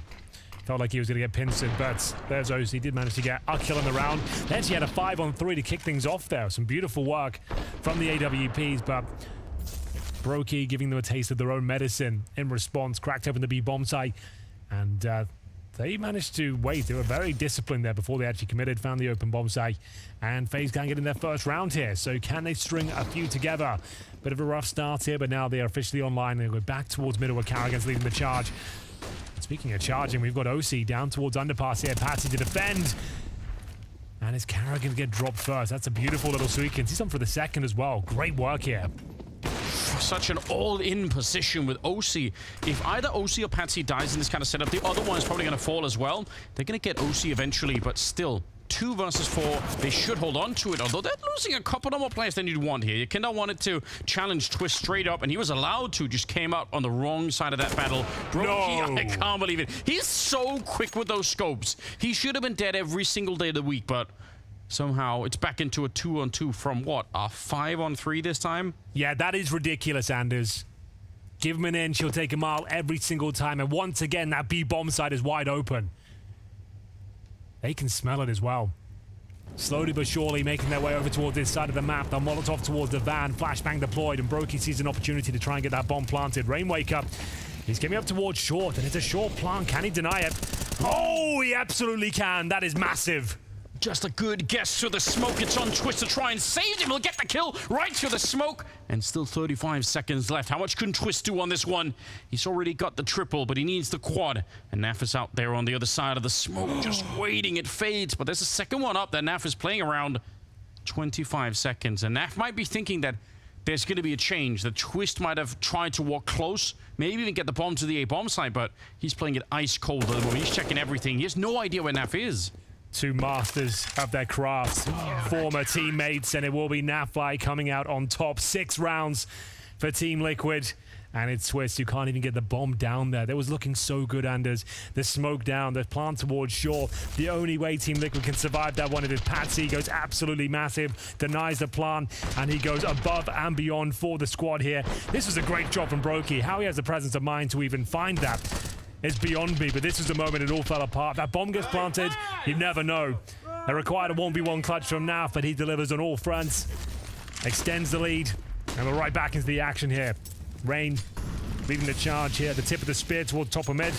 Felt like he was going to get pincered, but there's OC. He did manage to get a kill in the round. They actually had a 5-on-3 to kick things off there. Some beautiful work from the AWPs, but Brokey giving them a taste of their own medicine in response. Cracked open the B bomb site, and they managed to wait. They were very disciplined there before they actually committed, found the open bomb site, and FaZe can't get in their first round here. So can they string a few together? Bit of a rough start here, but now they are officially online. They go back towards middle with Carrigan's leading the charge. Speaking of charging, we've got OC down towards underpass here. Patsy to defend. And is Carrigan get dropped first? That's a beautiful little sequence. He's on for the second as well. Great work here. Such an all-in position with OC. If either OC or Patsy dies in this kind of setup, the other one is probably going to fall as well. They're going to get OC eventually, but still, 2 versus 4. They should hold on to it, although they're losing a couple of more players than you'd want here. You cannot want it to challenge Twist straight up, and he was allowed to, just came out on the wrong side of that battle. Brokey, I can't believe it. He's so quick with those scopes. He should have been dead every single day of the week, but somehow it's back into a 2-on-2 from what, a 5-on-3 this time? Yeah, that is ridiculous, Anders. Give him an inch, he'll take a mile every single time, and once again, that B bomb side is wide open. They can smell it as well. Slowly but surely making their way over towards this side of the map. The Molotov towards the van. Flashbang deployed, and Brokey sees an opportunity to try and get that bomb planted. Rain Wake Up. He's coming up towards short, and it's a short plant. Can he deny it? Oh, he absolutely can. That is massive. Just a good guess through the smoke. It's on Twist to try and save him. He'll get the kill right through the smoke. And still 35 seconds left. How much can Twist do on this one? He's already got the triple, but he needs the quad. And Naf is out there on the other side of the smoke, just waiting. It fades, but there's a second one up that Naf is playing around 25 seconds. And Naf might be thinking that there's going to be a change. The Twist might have tried to walk close, maybe even get the bomb to the A bomb site, but he's playing it ice cold at the moment. He's checking everything. He has no idea where Naf is. two masters of their craft, former teammates, and it will be Nafly coming out on top. 6 rounds for Team Liquid. And it's Twist who can't even get the bomb down there. That was looking so good, Anders. The smoke down, the plant towards shore. The only way Team Liquid can survive that one is if Patsy goes absolutely massive, denies the plant, and he goes above and beyond for the squad here. This was a great job from Brokey. How he has the presence of mind to even find that is beyond me, but this was the moment it all fell apart. That bomb gets planted, you never know. They required a 1v1 clutch from Naf, but he delivers on all fronts. Extends the lead, and we're right back into the action here. Rain leading the charge here at the tip of the spear towards top of mid.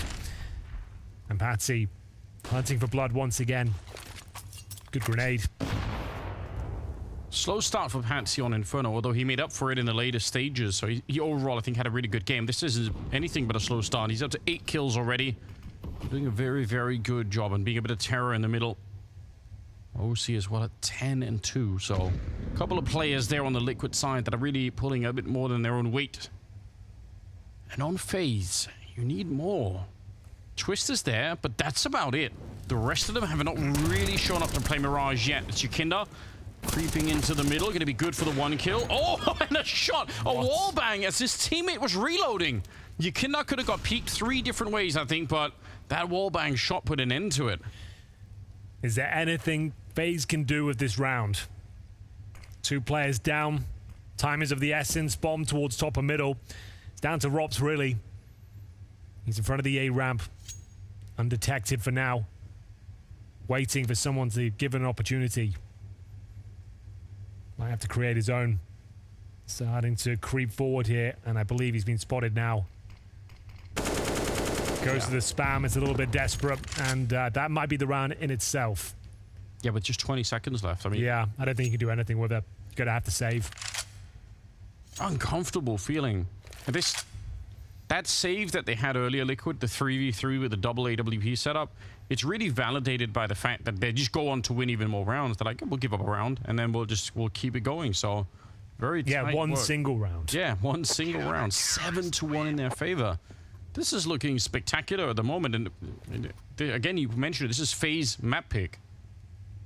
And Patsy hunting for blood once again. Good grenade. Slow start for Patsy on Inferno, although he made up for it in the later stages. So he overall, I think, had a really good game. This is anything but a slow start. He's up to 8 kills already. Doing a very, very good job and being a bit of terror in the middle. OC as well at 10 and 2. So a couple of players there on the Liquid side that are really pulling a bit more than their own weight. And on FaZe, you need more. Twist is there, but that's about it. The rest of them have not really shown up to play Mirage yet. It's Yukinda creeping into the middle, going to be good for the 1 kill. Oh, and a shot, a wall bang as his teammate was reloading. Yukinda could have got peeked 3 different ways, I think, but that wall bang shot put an end to it. Is there anything FaZe can do with this round? 2 players down. Time is of the essence. Bomb towards top of middle. It's down to Rops, really. He's in front of the A ramp. Undetected for now. Waiting for someone to give an opportunity. Might have to create his own. Starting to creep forward here, and I believe he's been spotted now. Goes to the spam. It's a little bit desperate, and that might be the round in itself. Yeah, with just 20 seconds left. I mean, yeah, I don't think you can do anything with it. You're gonna have to save. Uncomfortable feeling. And that save that they had earlier, Liquid, the 3v3 with the double AWP setup, it's really validated by the fact that they just go on to win even more rounds. They're like, we'll give up a round, and then we'll keep it going. So very tight one work. Single round. Yeah, 1 single round. 7-1 in their favor. This is looking spectacular at the moment. And again, you mentioned it. This is FaZe map pick.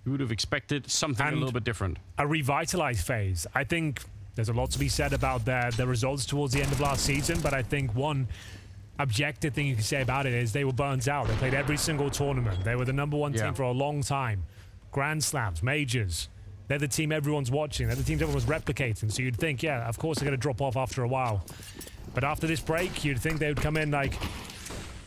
You would have expected something a little bit different. A revitalized FaZe. I think there's a lot to be said about their results towards the end of last season, but I think one objective thing you can say about it is they were burnt out. They played every single tournament. They were the #1 team for a long time. Grand Slams, majors. They're the team everyone's watching. They're the team everyone's replicating. So you'd think, yeah, of course they're going to drop off after a while. But after this break, you'd think they would come in like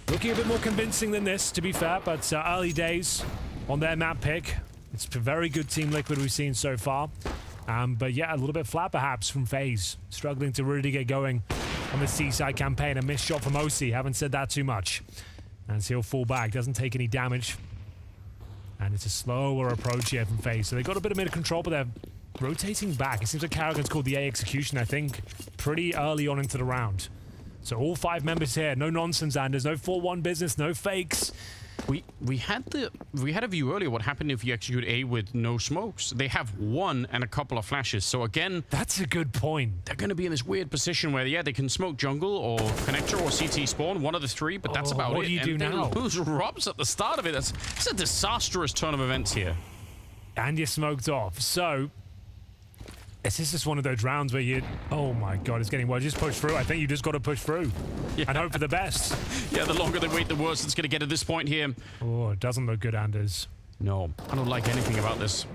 looking a bit more convincing than this, to be fair. But early days on their map pick. It's a very good Team Liquid we've seen so far. But yeah, a little bit flat perhaps from FaZe. Struggling to really get going on the Seaside campaign. A missed shot from OC. Haven't said that too much. And he'll fall back. Doesn't take any damage. And it's a slower approach here from FaZe. So they got a bit of mid-control, but they're rotating back. It seems like Karrigan's called the A execution, I think, pretty early on into the round. So all 5 members here. No nonsense, Anders. No 4-1 business. No fakes. We had a view earlier what happened if you execute A with no smokes. They have 1 and a couple of flashes. So again, that's a good point. They're going to be in this weird position where they can smoke jungle or connector or CT spawn, one of the 3, but that's about it. What do you do now? They lose Robs at the start of it. It's a disastrous turn of events here. And you're smoked off. So is this just one of those rounds where you, oh my God, it's getting worse. Just push through. I think you just got to push through and hope for the best. Yeah, the longer they wait, the worse it's going to get at this point here. Oh, it doesn't look good, Anders. No, I don't like anything about this.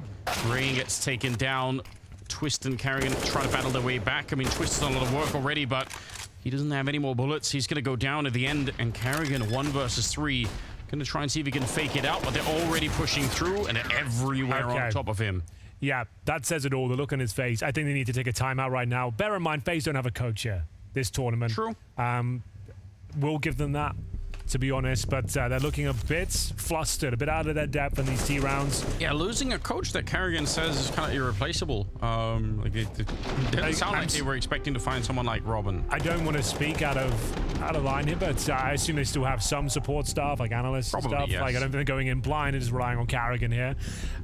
Rain gets taken down. Twist and Karrigan try to battle their way back. I mean, Twist has done a lot of work already, but he doesn't have any more bullets. He's going to go down at the end, and Karrigan 1 versus 3. Going to try and see if he can fake it out, but they're already pushing through, and they're everywhere on top of him. Yeah, that says it all. The look on his face. I think they need to take a timeout right now. Bear in mind, FaZe don't have a coach here this tournament. True. We'll give them that, to be honest. But they're looking a bit flustered, a bit out of their depth in these T rounds. Yeah, losing a coach that Karrigan says is kind of irreplaceable. It doesn't sound like they were expecting to find someone like Robin. I don't want to speak out of line here, but I assume they still have some support staff, like analysts and stuff. Yes. Like, I don't think they're going in blind and just relying on Karrigan here.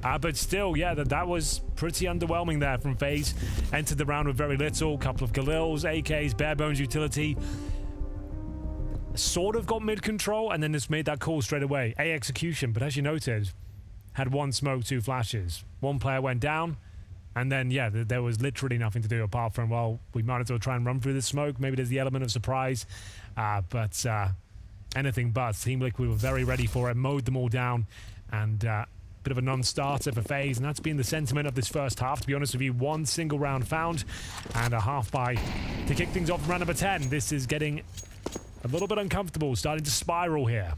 But still, yeah, that was pretty underwhelming there from FaZe. Entered the round with very little. Couple of Galils, AKs, bare bones utility. Sort of got mid-control and then just made that call straight away. A execution, but as you noted, had one smoke, two flashes. One player went down, and then, yeah, there was literally nothing to do apart from, well, we might as well try and run through this smoke. Maybe there's the element of surprise, but anything but. Team Liquid were very ready for it, mowed them all down, and bit of a non-starter for FaZe, and that's been the sentiment of this first half. To be honest with you, one single round found, and a half by to kick things off in round number 10. This is getting a little bit uncomfortable, starting to spiral here.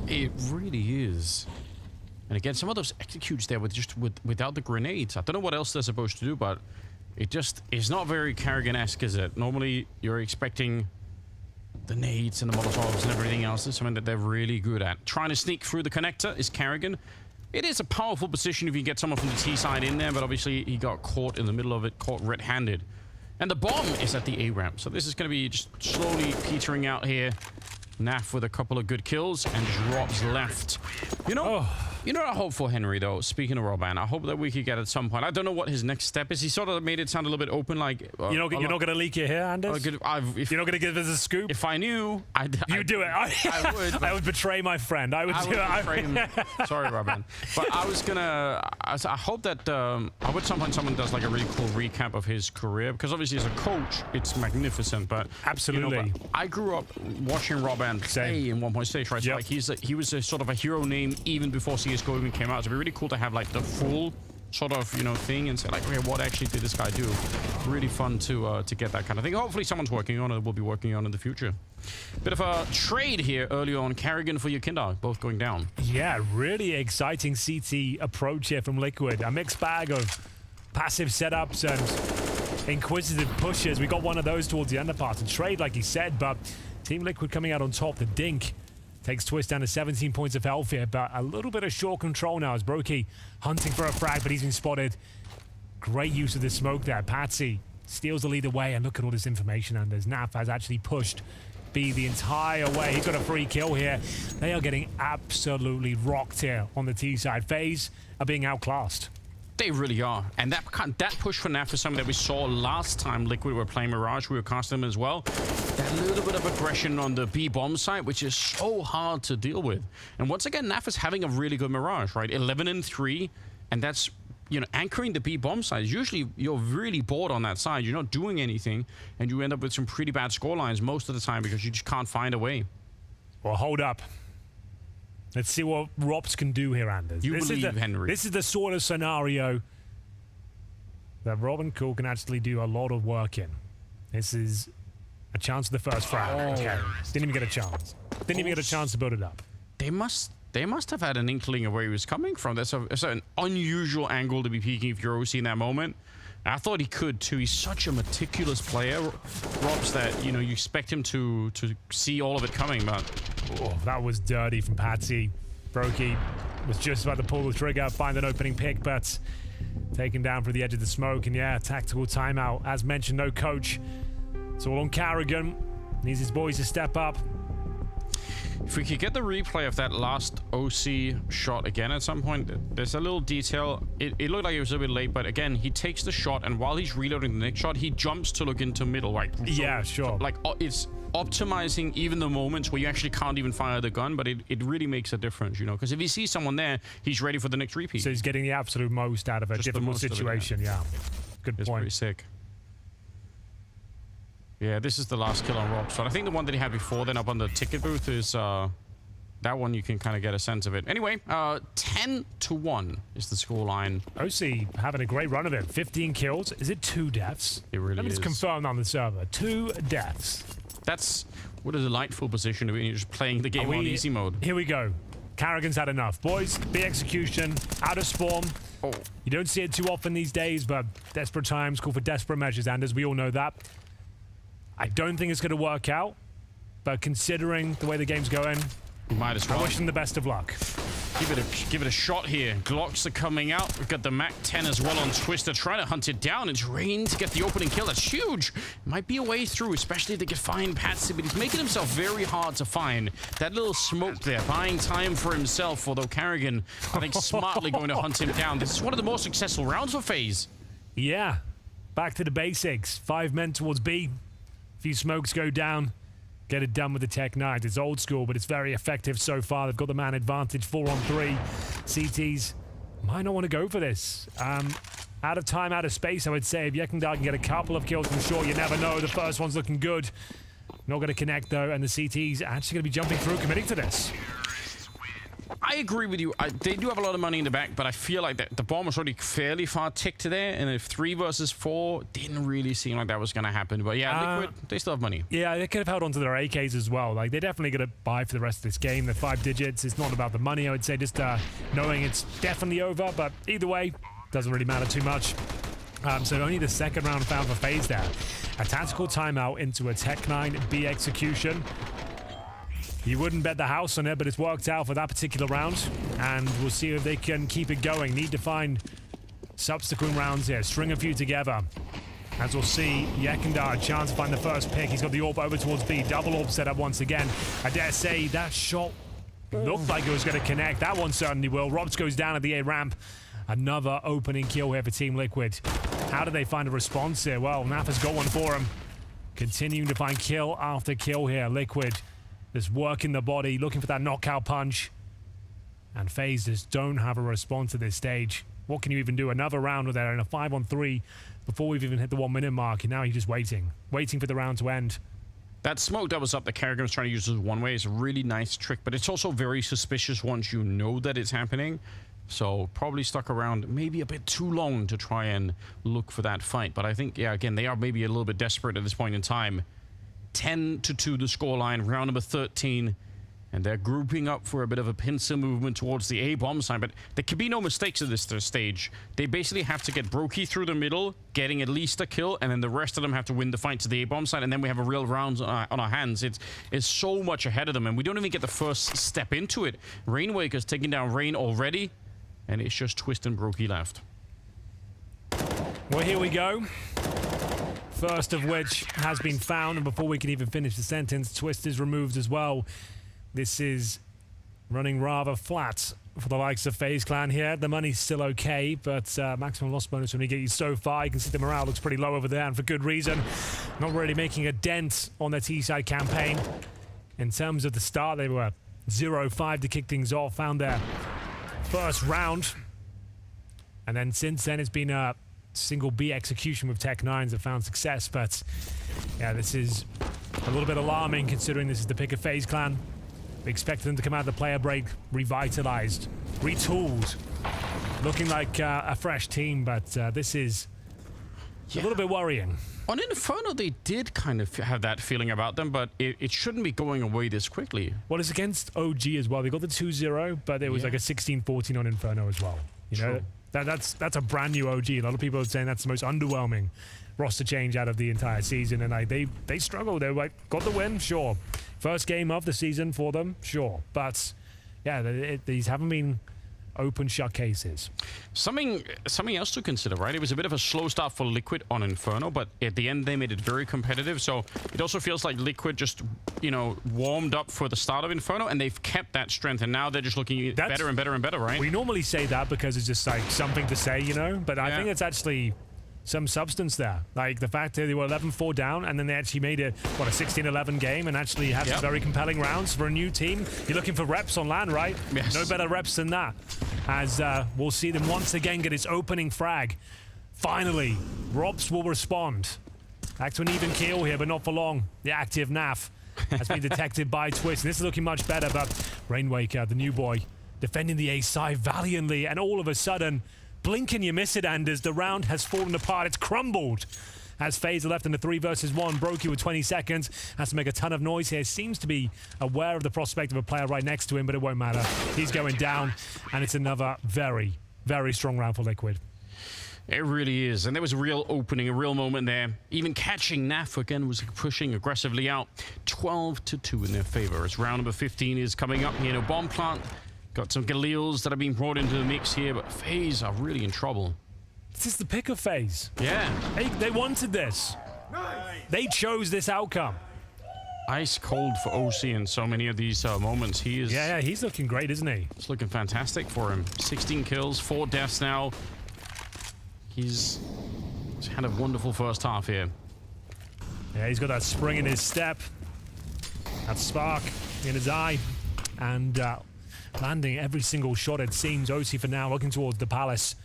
It really is. And again, some of those executes there without the grenades. I don't know what else they're supposed to do, but it just is not very Karrigan-esque, is it? Normally, you're expecting the nades and the Molotovs and everything else. Is something that they're really good at. Trying to sneak through the connector is Karrigan. It is a powerful position if you get someone from the T side in there, but obviously he got caught in the middle of it, caught red-handed. And the bomb is at the A ramp, so this is going to be just slowly petering out here. Naf with a couple of good kills, and just Rob's left. You know what I hope for, Henry, though? Speaking of Roban, I hope that we could get at some point. I don't know what his next step is. He sort of made it sound a little bit open, like... you're not going to leak it here, Anders? You're not going to give us a scoop? If I knew, You'd do it. I would. I would betray my friend. I would betray him. Sorry, Roban. But I was going to... I hope that... I hope at some point someone does like a really cool recap of his career, because obviously as a coach, it's magnificent, but... Absolutely. You know, but I grew up watching Roban play in 1.6, right? Yep. So like he was a sort of a hero name even before CSGO even came out. So it'd be really cool to have like the full sort of, you know, thing and say like, okay, what actually did this guy do? Really fun to get that kind of thing. Hopefully someone's working on it. We'll be working on it in the future. Bit of a trade here early on. Karrigan for Yukindar, both going down. Yeah, really exciting CT approach here from Liquid. A mixed bag of passive setups and inquisitive pushes. We got one of those towards the underparts. A trade, like he said, but Team Liquid coming out on top. The Dink takes Twist down to 17 points of health here, but a little bit of short control now as Brokey hunting for a frag, but he's been spotted. Great use of the smoke there. Patsy steals the lead away, and look at all this information, and as Naf has actually pushed B the entire way. He's got a free kill here. They are getting absolutely rocked here on the T side. FaZe are being outclassed. They really are. And that push for Naf is something that we saw last time Liquid were playing Mirage. We were casting them as well. That little bit of aggression on the B bomb site, which is so hard to deal with. And once again, Naf is having a really good Mirage, right? 11-3, and that's, you know, anchoring the B bomb side. Usually you're really bored on that side. You're not doing anything, and you end up with some pretty bad scorelines most of the time because you just can't find a way. Well, hold up. Let's see what Rops can do here, Anders. You believe, Henry. This is the sort of scenario that Rob and Cool can actually do a lot of work in. This is a chance of the first frag. Okay. Didn't even get a chance. Didn't even get a chance to build it up. They must have had an inkling of where he was coming from. That's an unusual angle to be peeking if you're OC in that moment. I thought he could too. He's such a meticulous player, Robs, that, you know, you expect him to see all of it coming, but... Oh, that was dirty from Patsy. Brokey was just about to pull the trigger, find an opening pick, but taken down for the edge of the smoke. And yeah, tactical timeout. As mentioned, no coach. It's all on Karrigan. Needs his boys to step up. If we could get the replay of that last OC shot again at some point, there's a little detail. It looked like it was a bit late, but again, he takes the shot, and while he's reloading the next shot, he jumps to look into middle, right? So, yeah, sure. Like, it's optimizing even the moments where you actually can't even fire the gun, but it really makes a difference, you know? Because if he sees someone there, he's ready for the next repeat. So he's getting the absolute most out of a difficult situation, yeah. Good point. It's pretty sick. Yeah, this is the last kill on Rob. So I think the one that he had before then up on the ticket booth is that one. You can kind of get a sense of it. Anyway, 10-1 is the scoreline. OC having a great run of it. 15 kills. Is it 2 deaths? It really is. Let me just confirm on the server. 2 deaths. That's what a delightful position to be in. You're just playing the game on easy mode. Here we go. Karrigan's had enough. Boys, B execution, out of spawn. Oh. You don't see it too often these days, but desperate times call for desperate measures, Anders. We all know that. I don't think it's going to work out, but considering the way the game's going, we might as well. I wish them the best of luck. Give it a shot here. Glocks are coming out. We've got the Mac-10 as well on Twister, trying to hunt it down. It's Rain to get the opening kill. That's huge. Might be a way through, especially if they can find Patsy, but he's making himself very hard to find. That little smoke there, buying time for himself, although Karrigan, I think, smartly going to hunt him down. This is one of the most successful rounds for FaZe. Yeah. Back to the basics. 5 men towards B. Few smokes go down. get it done with the Tech 9s. It's old school, but it's very effective so far. They've got the man advantage 4-on-3. CTs might not want to go for this. Out of time, out of space, I would say. If Yekindar can get a couple of kills from short, you never know. The first one's looking good. Not going to connect, though, and the CTs actually going to be jumping through, committing to this. I agree with you. They do have a lot of money in the back, but I feel like the bomb was already fairly far ticked to there, and if 3 versus 4 didn't really seem like that was going to happen. But yeah, Liquid, they still have money. Yeah, they could have held on to their AKs as well. Like, they're definitely going to buy for the rest of this game. They're 5 digits. It's not about the money, I would say, just knowing it's definitely over. But either way, doesn't really matter too much. So only the second round found for FaZe there. A tactical timeout into a Tech 9 B execution. You wouldn't bet the house on it, but it's worked out for that particular round. And we'll see if they can keep it going. Need to find subsequent rounds here. String a few together. As we'll see, Yekindar, a chance to find the first pick. He's got the AWP over towards B. Double AWP set up once again. I dare say that shot looked like it was going to connect. That one certainly will. Robs goes down at the A ramp. Another opening kill here for Team Liquid. How do they find a response here? Well, Naf has got one for him. Continuing to find kill after kill here. Liquid just working the body, looking for that knockout punch. And FaZe just don't have a response at this stage. What can you even do? Another round with there in a 5-on-3 before we've even hit the 1-minute mark. And now he's just waiting for the round to end. That smoke that was up, the Kerrigan was trying to use as one way. It's a really nice trick, but it's also very suspicious once you know that it's happening. So probably stuck around maybe a bit too long to try and look for that fight. But I think, yeah, again, they are maybe a little bit desperate at this point in time. 10-2 the scoreline, round number 13. And they're grouping up for a bit of a pincer movement towards the A-bomb side. But there can be no mistakes at this stage. They basically have to get Brokey through the middle, getting at least a kill, and then the rest of them have to win the fight to the A-bomb side, and then we have a real round on our hands. It's so much ahead of them, and we don't even get the first step into it. Rainwaker's taking down Rain already, and it's just Twist and Brokey left. Well, here we go. First of which has been found, and before we can even finish the sentence, Twist is removed as well. This is running rather flat for the likes of FaZe Clan here. The money's still okay, but maximum loss bonus when you get you so far. You can see the morale looks pretty low over there, and for good reason. Not really making a dent on their T-side campaign. In terms of the start, they were 0-5 to kick things off, found their first round. And then since then, it's been a single B execution with Tech 9s that found success. But yeah, this is a little bit alarming considering this is the pick of FaZe Clan. We expected them to come out of the player break revitalized, retooled, looking like a fresh team, but this is a little bit worrying. On Inferno, they did kind of have that feeling about them, but it shouldn't be going away this quickly. Well, it's against OG as well. They got the 2-0, but it was like a 16-14 on Inferno as well. You know, that's a brand new OG. A lot of people are saying that's the most underwhelming roster change out of the entire season, and like they struggled. They like got the win, sure. First game of the season for them, sure. But yeah, these haven't been open shut cases. Something else to consider, right? It was a bit of a slow start for Liquid on Inferno, but at the end they made it very competitive. So it also feels like Liquid just, you know, warmed up for the start of Inferno, and they've kept that strength, and now they're just looking better and better and better, right? We normally say that because it's just like something to say, you know, but I think it's actually some substance there. Like the fact that they were 11-4 down, and then they actually made it, what, a 16-11 game, and actually had some very compelling rounds for a new team. You're looking for reps on LAN, right? Yes. No better reps than that. As we'll see them once again get its opening frag. Finally, Robs will respond. Back to an even kill here, but not for long. The active NAF has been detected by Twist, and this is looking much better, but Rainwaker, the new boy, defending the A side valiantly, and all of a sudden, blink and you miss it, Anders. The round has fallen apart. It's crumbled. As FaZe are left in the 3 versus 1. Brokey with 20 seconds. Has to make a ton of noise here. Seems to be aware of the prospect of a player right next to him, but it won't matter. He's going down, and it's another very, very strong round for Liquid. It really is. And there was a real opening, a real moment there. Even catching Naf again was pushing aggressively out. 12-2 in their favor as round number 15 is coming up here. Bomb plant. Got some Galeals that have been brought into the mix here, but FaZe are really in trouble. This is the pick of FaZe. Yeah. They wanted this. Nice. They chose this outcome. Ice cold for OC in so many of these moments. He is. Yeah, he's looking great, isn't he? It's looking fantastic for him. 16 kills, 4 deaths now. He's had a wonderful first half here. Yeah, he's got that spring in his step. That spark in his eye, and landing every single shot it seems. OC for now looking towards the palace.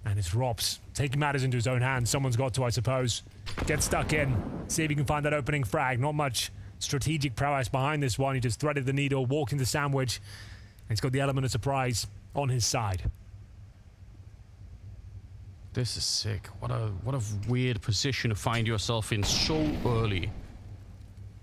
And it's Rops taking matters into his own hands. Someone's got to, I suppose. Get stuck in. See if he can find that opening frag. Not much strategic prowess behind this one. He just threaded the needle, walked into sandwich. And he's got the element of surprise on his side. This is sick. What a weird position to find yourself in so early.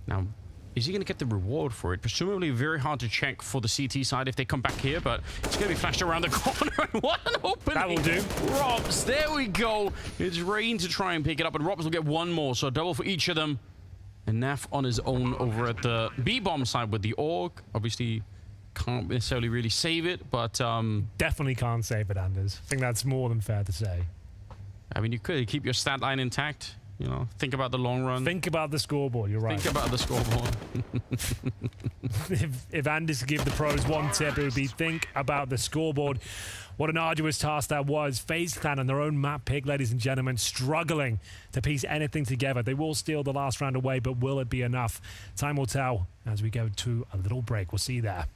Now, is he going to get the reward for it? Presumably very hard to check for the CT side if they come back here, but it's going to be flashed around the corner. And what an opening! That will do. Robs, there we go. It's Rain to try and pick it up, and Robs will get one more, so double for each of them. And Naf on his own over at the B-bomb side with the Org. Obviously, can't necessarily really save it, but... Definitely can't save it, Anders. I think that's more than fair to say. I mean, you could keep your stat line intact. You know, think about the long run. Think about the scoreboard, you're right. Think about the scoreboard. if Anders could give the pros one tip, it would be think about the scoreboard. What an arduous task that was. FaZe Clan on their own map pick, ladies and gentlemen, struggling to piece anything together. They will steal the last round away, but will it be enough? Time will tell as we go to a little break. We'll see you there.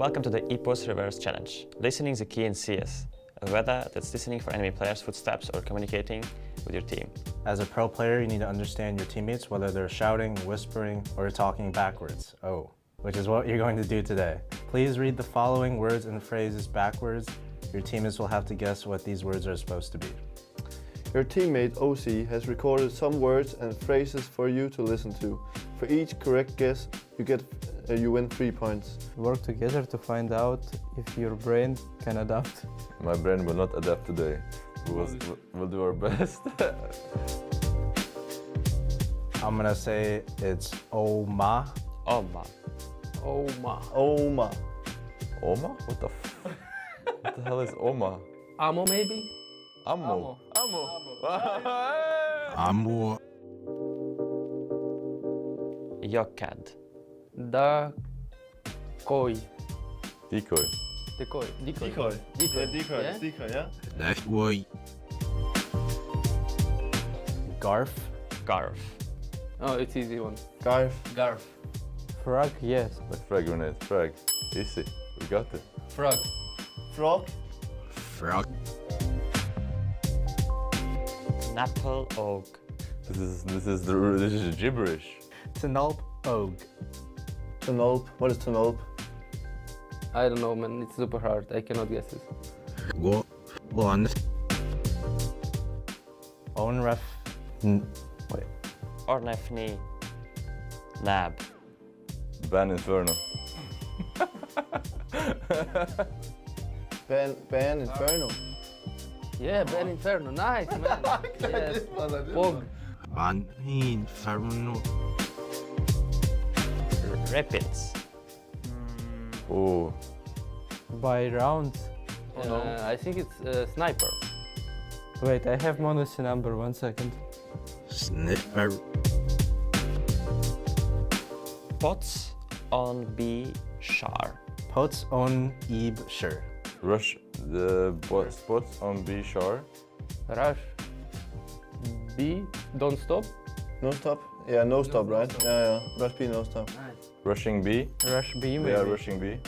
Welcome to the esports reverse challenge. Listening is the key in CS, whether that's listening for enemy players' footsteps or communicating with your team. As a pro player, you need to understand your teammates, whether they're shouting, whispering, or talking backwards. Oh, which is what you're going to do today. Please read the following words and phrases backwards. Your teammates will have to guess what these words are supposed to be. Your teammate OC has recorded some words and phrases for you to listen to. For each correct guess, you win 3 points. Work together to find out if your brain can adapt. My brain will not adapt today. We'll do our best. I'm gonna say it's Oma. Oma. Oma. Oma. Oma? What the hell is Oma? Ammo maybe? Ammo. Ammo. Yokad. Decoy. Decoy. Decoy. Decoy. Yeah? Decoy, yeah? Decoy. Garf. Garf. Oh, it's easy one. Garf. Garf. Frag, yes. Like frag grenade. Frag. Easy. We got it. Frog. Frog. Frog. Napple Og. This is gibberish. Tenulp Og. Tenulp. What is Tenulp? I don't know, man. It's super hard. I cannot guess it. Go on. Onref. Wait. Ornefni. Nab. Ban Inferno. Ban Inferno. Yeah, Ban Inferno. Nice, man. Yes. Pog. Ban Inferno. Rapids. Oh. By rounds. I think it's Sniper. Wait, I have Mono's number. 1 second. Sniper. Pots on B Shar. Pots on Ebe Sure. Rush the spots on B Shar. Rush. B. Don't stop. No stop? Yeah, no stop, right? Yeah. Rush B, no stop. Nice. Rushing B. Rush B, maybe. Yeah, rushing B.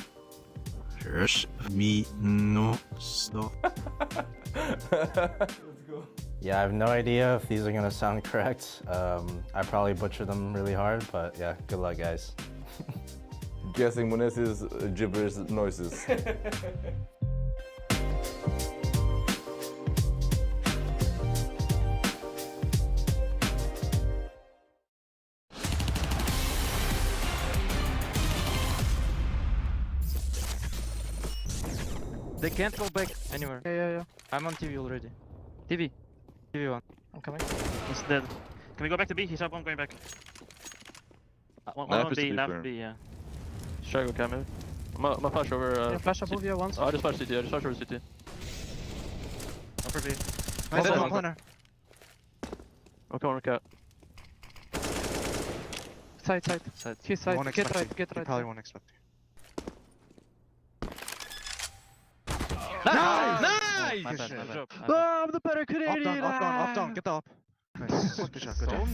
Rush B, no stop. Let's go. Yeah, I have no idea if these are gonna sound correct. I probably butchered them really hard, but yeah, good luck, guys. Guessing Munes's gibberish noises. They can't go back anywhere. Yeah. I'm on TV already. TV. TV1. I'm coming. He's dead. Can we go back to B? He's up, I'm going back. One Nap on is B, to nap sleeper. B, yeah. Should I go camera? I'm gonna flash over. Yeah, flash above you once. Oh, I just flashed CT. I just flashed over CT. Upper B. Nice, Also, one corner. Oh, corner cat. Side. He's side. One Get expecting. right. You probably won't expect. Nice! My bad. I'm the better Canadian. Up down, get up. Nice. Good job, good job.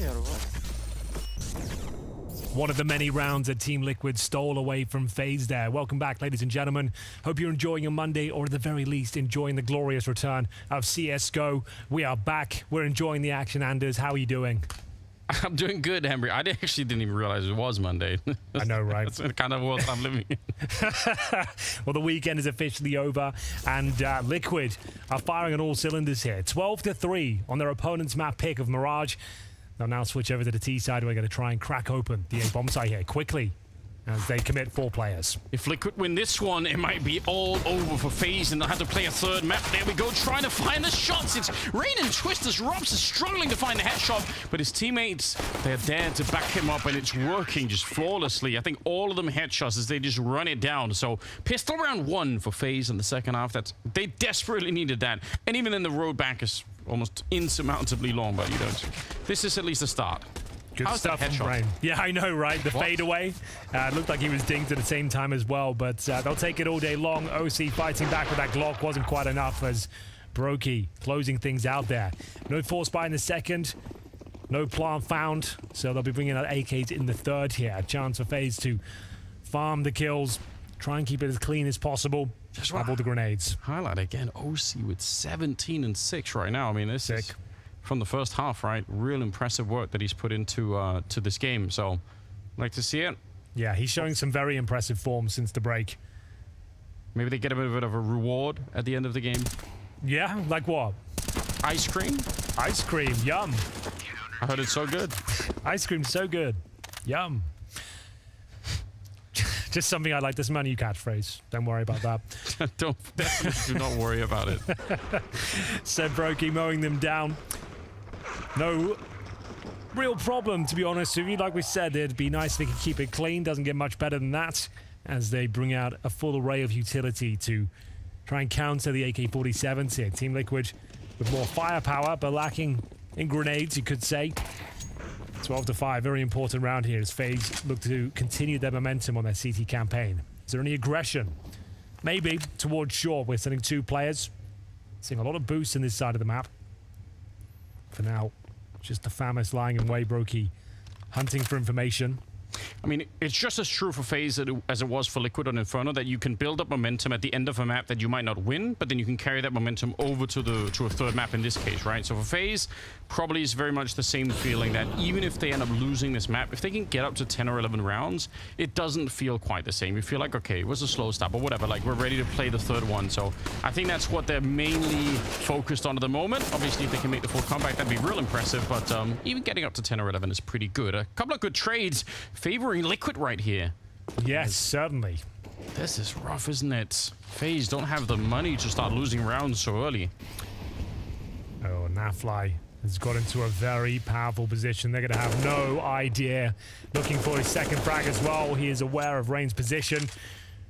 One of the many rounds that Team Liquid stole away from FaZe there. Welcome back, ladies and gentlemen. Hope you're enjoying your Monday, or at the very least, enjoying the glorious return of CSGO. We are back. We're enjoying the action. Anders, how are you doing? I'm doing good, Henry. I actually didn't even realize it was Monday. I know, right? That's the kind of world I'm living in. Well, the weekend is officially over, and Liquid are firing on all cylinders here. 12-3 on their opponent's map pick of Mirage. They'll now switch over to the T side. We're going to try and crack open the A bomb site here quickly as they commit 4 players. If Liquid win this one, it might be all over for FaZe, and they'll have to play a third map. There we go, trying to find the shots. It's Rain and Twisters. Robs is struggling to find the headshot, but his teammates, they're there to back him up, and it's working just flawlessly. I think all of them headshots as they just run it down. So pistol round 1 for FaZe in the second half. They desperately needed that. And even then, the road back is almost insurmountably long, but you don't. This is at least a start. Good stuff from Brain. Yeah, I know, right? The fadeaway. Looked like he was dinged at the same time as well, but they'll take it all day long. OC fighting back with that Glock wasn't quite enough as Brokey closing things out there. No force buy in the second. No plant found, so they'll be bringing out AKs in the third here. A chance for FaZe to farm the kills, try and keep it as clean as possible. Just have all the grenades. Highlight again, OC with 17 and 6 right now. I mean, this is from the first half, right? Real impressive work that he's put into to this game. So, like to see it. Yeah, he's showing some very impressive form since the break. Maybe they get a bit of a reward at the end of the game. Yeah, like what? Ice cream. Ice cream, yum. I heard it's so good. Ice cream's so good, yum. Just something I like. This is my new catchphrase. Don't worry about that. Do not worry about it. Said Brokey, mowing them down. No real problem, to be honest with you. Like we said, it'd be nice if they could keep it clean. Doesn't get much better than that as they bring out a full array of utility to try and counter the AK-47s here. Team Liquid with more firepower, but lacking in grenades, you could say. 12-5, very important round here as FaZe look to continue their momentum on their CT campaign. Is there any aggression? Maybe towards short. We're sending 2 players. Seeing a lot of boosts in this side of the map. For now, just the FAMAS lying in way, Brokey hunting for information. I mean, it's just as true for FaZe as it was for Liquid on Inferno, that you can build up momentum at the end of a map that you might not win, but then you can carry that momentum over to a third map in this case, right? So for FaZe, probably is very much the same feeling that even if they end up losing this map, if they can get up to 10 or 11 rounds, it doesn't feel quite the same. You feel like, okay, it was a slow start, but whatever, like we're ready to play the third one. So I think that's what they're mainly focused on at the moment. Obviously, if they can make the full comeback, that'd be real impressive, but even getting up to 10 or 11 is pretty good. A couple of good trades favoring Liquid right here. Yes, certainly. This is rough, isn't it? FaZe don't have the money to start losing rounds so early. Oh, Nafly has got into a very powerful position. They're going to have no idea. Looking for his second frag as well. He is aware of Rain's position.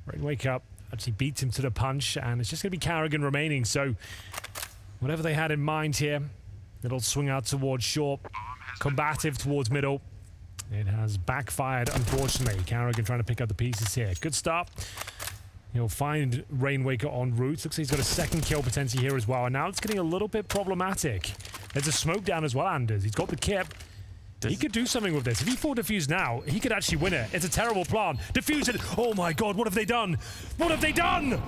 Rain wake up, actually beats him to the punch, and it's just going to be Carrigan remaining. So whatever they had in mind here, it'll swing out towards short, combative towards middle. It has backfired, unfortunately. Carrigan trying to pick up the pieces here. Good start. He'll find Rainwaker en route. Looks like he's got a second kill potentially here as well. And now it's getting a little bit problematic. There's a smoke down as well, Anders. He's got the kit. He could do something with this. If he full defuse now, he could actually win it. It's a terrible plan. Defuse it. Oh my god, what have they done? What have they done?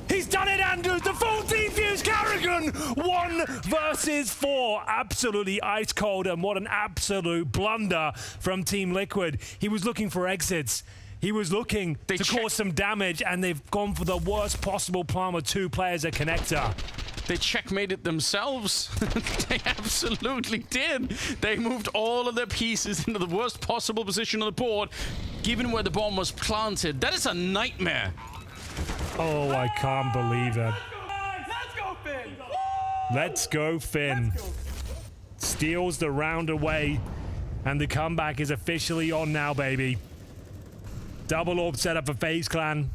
He's done it, Anders! The full defuse Carrigan! 1 versus 4. Absolutely ice cold, and what an absolute blunder from Team Liquid. He was looking for exits. He was looking to cause some damage, and they've gone for the worst possible plan with 2 players at connector. They checkmated themselves. They absolutely did. They moved all of their pieces into the worst possible position on the board, given where the bomb was planted. That is a nightmare. Oh, I can't believe it. Let's go, Finn! Let's go, Finn. Steals the round away, and the comeback is officially on now, baby. Double orb setup for FaZe Clan.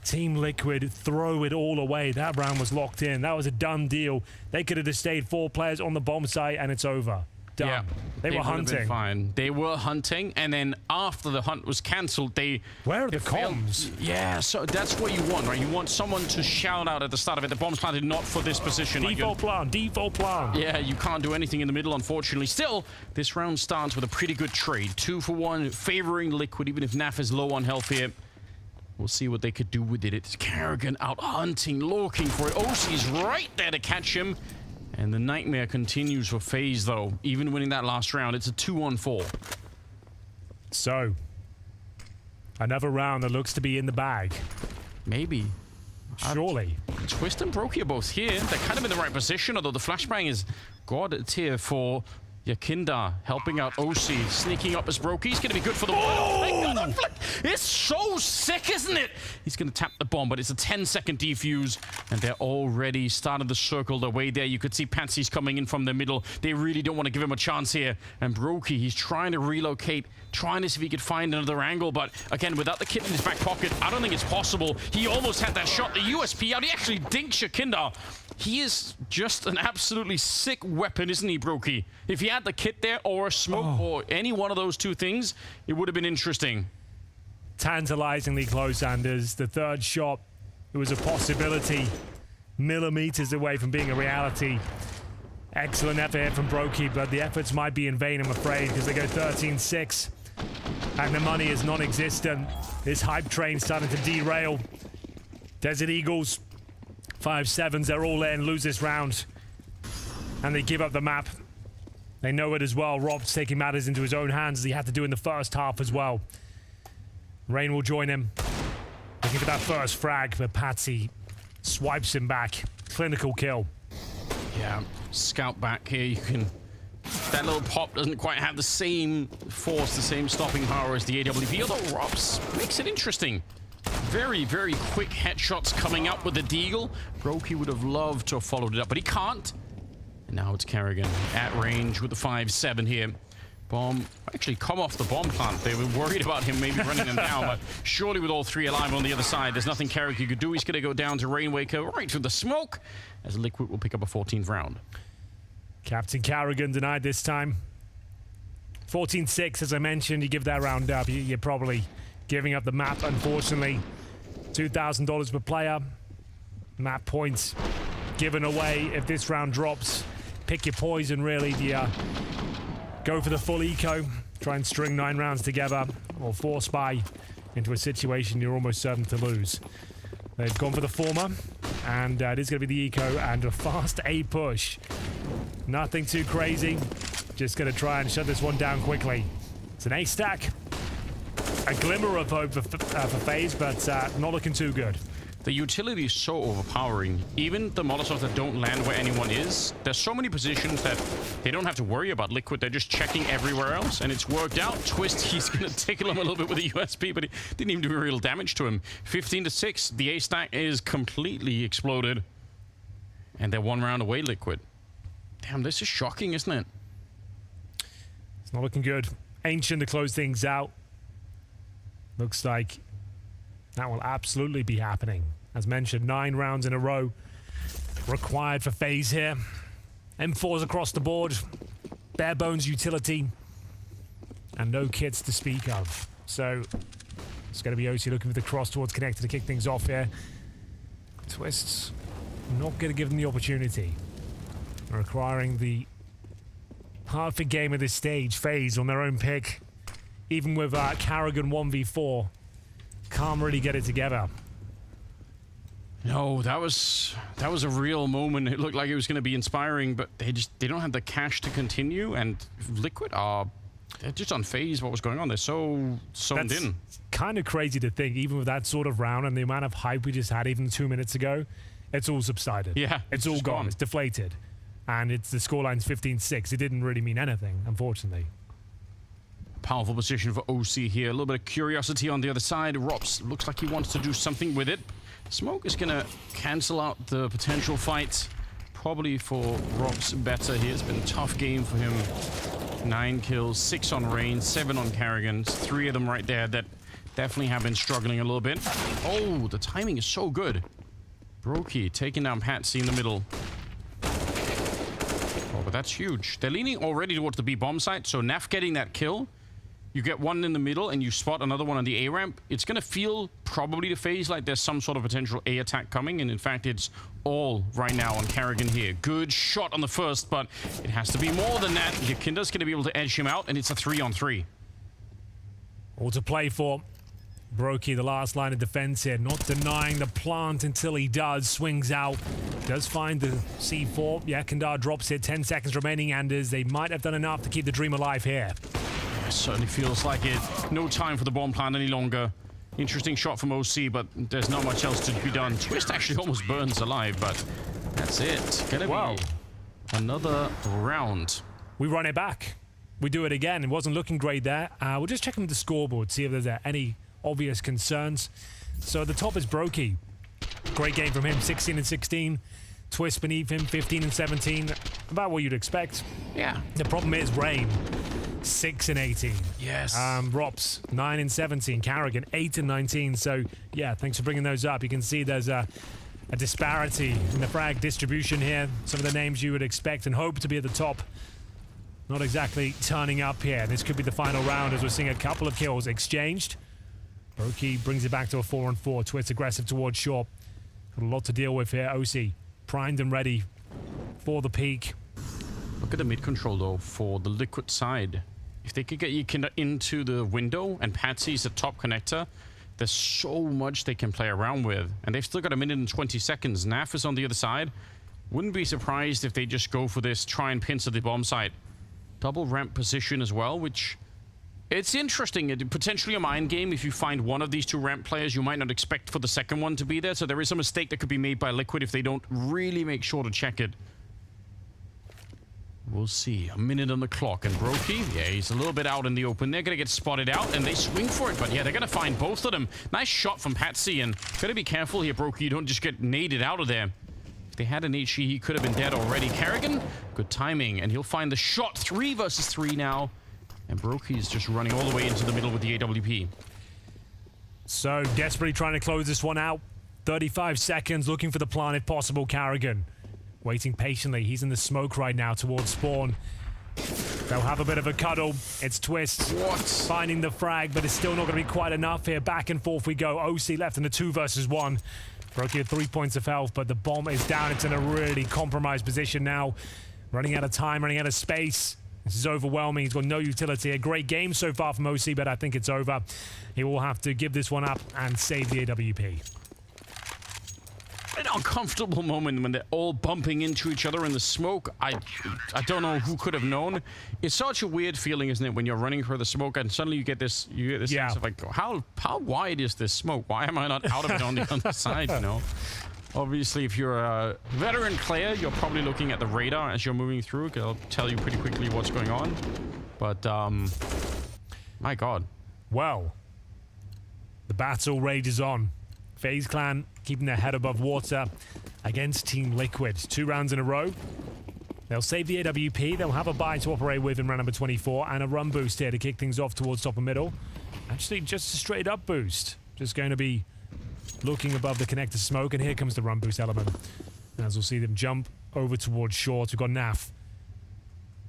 Team Liquid throw it all away. That round was locked in. That was a done deal. They could have just stayed 4 players on the bomb site, and it's over. Done. Yeah, They were hunting. Fine. They were hunting, and then after the hunt was cancelled, Where are the comms? Yeah, so that's what you want, right? You want someone to shout out at the start of it. The bomb's planted not for this position. Default plan, default plan. Yeah, you can't do anything in the middle, unfortunately. Still, this round starts with a pretty good trade. 2 for 1, favoring Liquid, even if Naf is low on health here. We'll see what they could do with it. It's Karrigan out hunting, looking for it. OC's right there to catch him. And the nightmare continues for FaZe, though. Even winning that last round, it's a 2-on-4. So, another round that looks to be in the bag. Maybe. Surely. Twist and Brokey are both here. They're kind of in the right position, although the flashbang is God. It's here for Yakinda, helping out OC, sneaking up as Brokey. He's going to be good for the one. It's so sick, isn't it? He's going to tap the bomb, but it's a 10-second defuse, and they're already starting to circle their way there. You could see Patsy's coming in from the middle. They really don't want to give him a chance here. And Brokey, he's trying to relocate, trying to see if he could find another angle, but again, without the kit in his back pocket, I don't think it's possible. He almost had that shot, the USP out. He actually dinks Yakinda. He is just an absolutely sick weapon, isn't he, Brokey? If he had the kit there or a smoke or any one of those two things, it would have been interesting. Tantalizingly close, Anders. The third shot, it was a possibility. Millimeters away from being a reality. Excellent effort here from Brokey, but the efforts might be in vain, I'm afraid, because they go 13-6. And the money is non-existent. This hype train starting to derail. Desert Eagles, 5-7s, they're all in, lose this round. And they give up the map. They know it as well. Rob's taking matters into his own hands as he had to do in the first half as well. Rain will join him. Looking for that first frag, but Patsy swipes him back. Clinical kill. Yeah, scout back here. You can... That little pop doesn't quite have the same force, the same stopping power as the AWP, although Rob's makes it interesting. Very, very quick headshots coming up with the Deagle. Brokey would have loved to have followed it up, but he can't. And now it's Karrigan at range with the 5-7 here. Bomb actually come off the bomb plant. They were worried about him maybe running them down, but surely with all three alive on the other side, there's nothing Karrigan could do. He's going to go down to Rainwaker right through the smoke as Liquid will pick up a 14th round. Captain Karrigan denied this time. 14-6, as I mentioned, you give that round up, you're probably giving up the map, unfortunately. $2,000 per player. Map points given away if this round drops. Pick your poison, really. Do you go for the full eco, try and string 9 rounds together, or force buy into a situation you're almost certain to lose? They've gone for the former, and it is going to be the eco and a fast A push. Nothing too crazy. Just going to try and shut this one down quickly. It's an A stack. A glimmer of hope for FaZe, but not looking too good. The utility is so overpowering. Even the Molotovs that don't land where anyone is, there's so many positions that they don't have to worry about Liquid. They're just checking everywhere else, and it's worked out. Twist, he's going to tickle him a little bit with a USP, but he didn't even do real damage to him. 15-6, the A stack is completely exploded. And they're 1 round away, Liquid. Damn, this is shocking, isn't it? It's not looking good. Ancient to close things out. Looks like that will absolutely be happening. As mentioned, 9 rounds in a row required for FaZe here. M4s across the board. Bare bones utility. And no kits to speak of. So it's going to be OC looking for the cross towards Connector to kick things off here. Twists not going to give them the opportunity. Requiring the perfect game of this stage. FaZe on their own pick. Even with Karrigan 1v4. Can't really get it together. No, that was a real moment. It looked like it was going to be inspiring, but they don't have the cash to continue. And Liquid they're just unfazed what was going on. They're so zoned in. Kind of crazy to think, even with that sort of round and the amount of hype we just had even 2 minutes ago, it's all subsided. Yeah, it's all gone. It's deflated, and the scoreline's 15-6. It didn't really mean anything, unfortunately. Powerful position for OC here. A little bit of curiosity on the other side. Rops looks like he wants to do something with it. Smoke is going to cancel out the potential fight. Probably for Rops better here. It's been a tough game for him. 9 kills, 6 on Rain, 7 on Karrigan. 3 of them right there that definitely have been struggling a little bit. Oh, the timing is so good. Brokey taking down Patsy in the middle. Oh, but that's huge. They're leaning already towards the B bomb site, so Naf getting that kill. You get one in the middle, and you spot another one on the A ramp. It's going to feel probably to FaZe like there's some sort of potential A attack coming, and in fact, it's all right now on Karrigan here. Good shot on the first, but it has to be more than that. Yakinda's going to be able to edge him out, and it's a 3-on-3. All to play for. Brokey, the last line of defense here, not denying the plant until he does. Swings out, does find the C4. Yeah, Kandar drops it, 10 seconds remaining, Anders. They might have done enough to keep the dream alive here. Yeah, certainly feels like it. No time for the bomb plant any longer. Interesting shot from OC, but there's not much else to be done. Twist actually almost burns alive, but that's it. Gonna be another round. We run it back. We do it again. It wasn't looking great there. We'll just check the scoreboard, see if there's any obvious concerns. So at the top is Brokey. Great game from him, 16 and 16. Twist beneath him, 15 and 17. About what you'd expect. Yeah. The problem is Rain, 6 and 18. Yes. Rops, 9 and 17. Karrigan, 8 and 19. So yeah, thanks for bringing those up. You can see there's a disparity in the frag distribution here. Some of the names you would expect and hope to be at the top, not exactly turning up here. This could be the final round as we're seeing a couple of kills exchanged. Brokey brings it back to a 4-on-4. Twist aggressive towards short. Got a lot to deal with here. OC primed and ready for the peak. Look at the mid control though for the Liquid side. If they could get Yakinda into the window and Patsy's the top connector, there's so much they can play around with. And they've still got 1 minute and 20 seconds. Naf is on the other side. Wouldn't be surprised if they just go for this, try and pincer the bomb site. Double ramp position as well, which... It's interesting. Potentially a mind game. If you find one of these two ramp players, you might not expect for the second one to be there. So there is a mistake that could be made by Liquid if they don't really make sure to check it. We'll see. 1 minute on the clock. And Brokey, yeah, he's a little bit out in the open. They're going to get spotted out, and they swing for it. But yeah, they're going to find both of them. Nice shot from Patsy, and got to be careful here, Brokey. You don't just get naded out of there. If they had an HE, he could have been dead already. Karrigan, good timing, and he'll find the shot. 3 versus 3 now. And Brokey is just running all the way into the middle with the AWP. So desperately trying to close this one out. 35 seconds, looking for the plant if possible. Karrigan waiting patiently. He's in the smoke right now towards spawn. They'll have a bit of a cuddle. It's Twist finding the frag, but it's still not going to be quite enough here. Back and forth we go. OC left in the 2 versus 1. Brokey had 3 points of health, but the bomb is down. It's in a really compromised position now. Running out of time, running out of space. This is overwhelming. He's got no utility. A great game so far from OC, but I think it's over. He will have to give this one up and save the AWP. An uncomfortable moment when they're all bumping into each other in the smoke. I don't know who could have known. It's such a weird feeling, isn't it, when you're running through the smoke and suddenly you get this sense of like, how wide is this smoke? Why am I not out of it on the other side, you know? Obviously, if you're a veteran player, you're probably looking at the radar as you're moving through. It'll tell you pretty quickly what's going on. But, my God. Well, the battle rages on. FaZe Clan keeping their head above water against Team Liquid. 2 rounds in a row. They'll save the AWP. They'll have a buy to operate with in round number 24 and a run boost here to kick things off towards top and middle. Actually, just a straight up boost. Just going to be looking above the connector smoke, and here comes the run boost element. As we'll see them jump over towards short. We've got Naf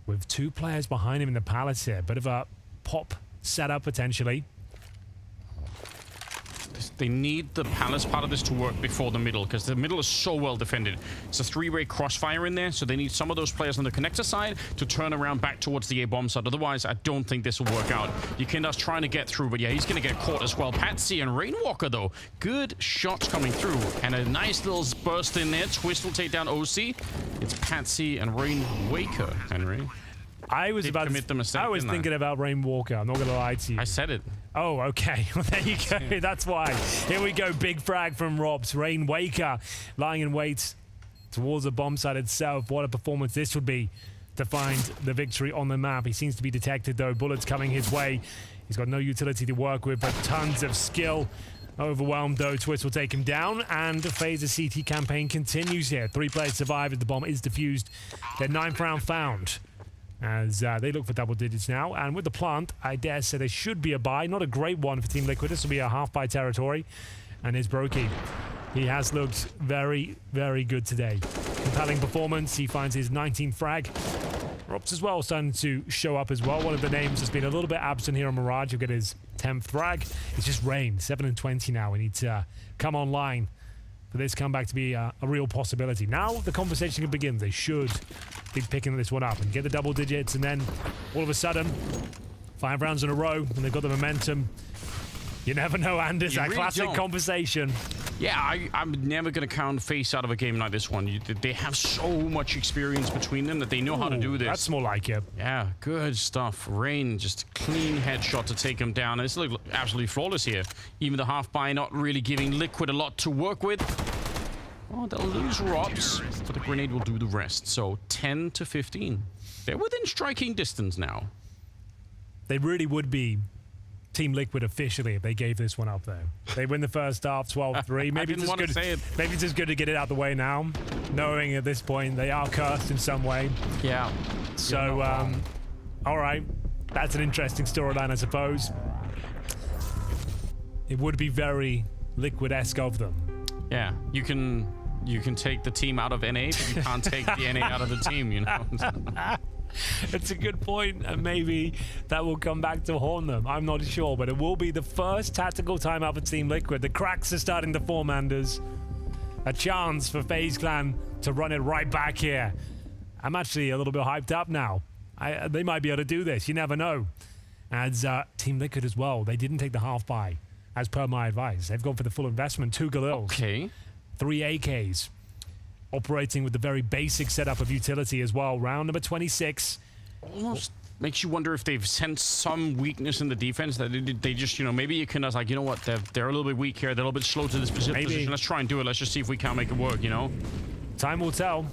with 2 players behind him in the palace here. Bit of a pop setup potentially. They need the palace part of this to work before the middle, because the middle is so well defended. It's a 3-way crossfire in there, so they need some of those players on the connector side to turn around back towards the A-bomb side. Otherwise, I don't think this will work out. Yakinda's trying to get through, but yeah, he's going to get caught as well. Patsy and Rainwalker, though. Good shots coming through. And a nice little burst in there. Twist will take down OC. It's Patsy and Rainwaker, Henry. I was thinking about Rainwalker. I'm not going to lie to you. I said it. Oh, okay. Well, there you go. That's why. Here we go. Big frag from Robs. Rainwaker lying in wait towards the bomb site itself. What a performance this would be to find the victory on the map. He seems to be detected, though. Bullets coming his way. He's got no utility to work with, but tons of skill. Overwhelmed, though. Twist will take him down, and the FaZe CT campaign continues here. 3 players survive as the bomb is defused. Their 9th round found, as they look for double digits now. And with the plant, I dare say there should be a buy. Not a great one for Team Liquid. This will be a half-buy territory. And it's Brokey. He has looked very, very good today. Compelling performance. He finds his 19th frag. Rops as well starting to show up as well. One of the names has been a little bit absent here on Mirage. He'll get his 10th frag. It's just Rain, 7 and 20 now. We need to come online for this comeback to be a real possibility. Now the conversation can begin. They should be picking this one up and get the double digits, and then all of a sudden, 5 rounds in a row, and they've got the momentum. You never know, Anders. That really classic conversation. Yeah, I'm never going to count FaZe out of a game like this one. They have so much experience between them that they know how to do this. That's more like it. Yeah, good stuff. Rain, just clean headshot to take him down. It's look absolutely flawless here. Even the half-buy not really giving Liquid a lot to work with. Oh, they'll lose Robs, but the grenade will do the rest. So 10 to 15. They're within striking distance now. They really would be Team Liquid officially if they gave this one up, though. They win the first half 12-3. Maybe it's just good to get it out the way now, knowing at this point they are cursed in some way. Yeah. So, all right. That's an interesting storyline, I suppose. It would be very Liquid-esque of them. Yeah, you can take the team out of NA, but you can't take the NA out of the team, you know? It's a good point, and maybe that will come back to haunt them. I'm not sure, but it will be the first tactical timeout for Team Liquid. The cracks are starting to form, Anders. A chance for FaZe Clan to run it right back here. I'm actually a little bit hyped up now. They might be able to do this. You never know. As Team Liquid as well, they didn't take the half-buy, as per my advice. They've gone for the full investment. 2 Galils. Okay. 3 AKs. Operating with the very basic setup of utility as well. Round number 26. Almost makes you wonder if they've sensed some weakness in the defense, that they just, you know, maybe you can like, you know what, they're a little bit weak here. They're a little bit slow to this position. Let's try and do it. Let's just see if we can make it work, you know? Time will tell.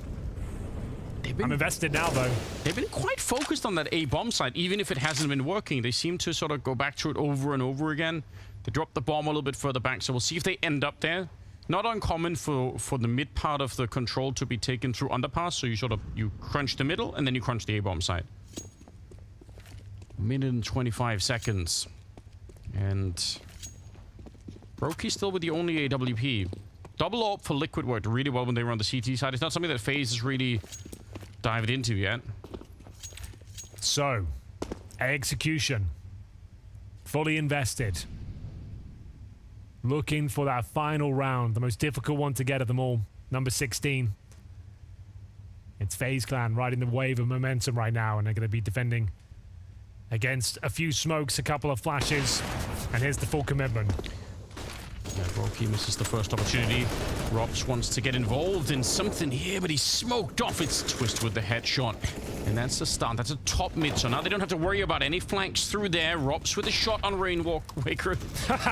I'm invested now, though. They've been quite focused on that A bomb site, even if it hasn't been working. They seem to sort of go back to it over and over again. They dropped the bomb a little bit further back, so we'll see if they end up there. Not uncommon for the mid part of the control to be taken through underpass, so you crunch the middle and then you crunch the A-bomb side. 1 minute and 25 seconds. And Brokey's still with the only AWP. Double AWP for Liquid worked really well when they were on the CT side. It's not something that FaZe has really dived into yet. So, execution. Fully invested. Looking for that final round, the most difficult one to get of them all. Number 16. It's FaZe Clan riding the wave of momentum right now, and they're going to be defending against a few smokes, a couple of flashes, and here's the full commitment. Yeah, Brokey misses the first opportunity. Robs wants to get involved in something here, but he's smoked off. It's Twist with the headshot. And that's a start. That's a top mid. So now they don't have to worry about any flanks through there. Robs with a shot on Rainwaker.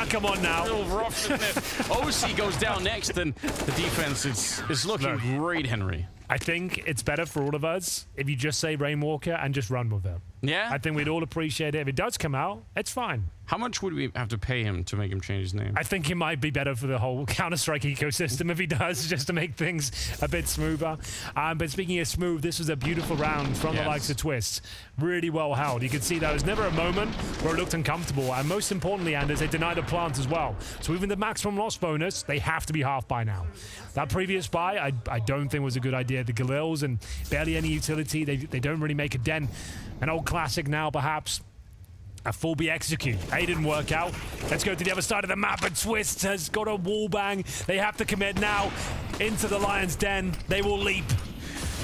Come on now. A little rough, isn't it? OC goes down next, and the defense is looking great, Henry. I think it's better for all of us if you just say Rainwaker and just run with it. Yeah? I think we'd all appreciate it. If it does come out, it's fine. How much would we have to pay him to make him change his name? I think it might be better for the whole Counter-Strike ecosystem if he does, just to make things a bit smoother. But speaking of smooth, this was a beautiful round from the likes of Twist. Really well held. You could see there was never a moment where it looked uncomfortable. And most importantly, Anders, they denied the plant as well. So even the maximum loss bonus, they have to be half by now. That previous buy, I don't think was a good idea. The Galils and barely any utility. They don't really make a dent. An old classic now, perhaps. A full B execute. A didn't work out. Let's go to the other side of the map, and Twist has got a wall bang. They have to commit now into the Lion's Den. They will leap.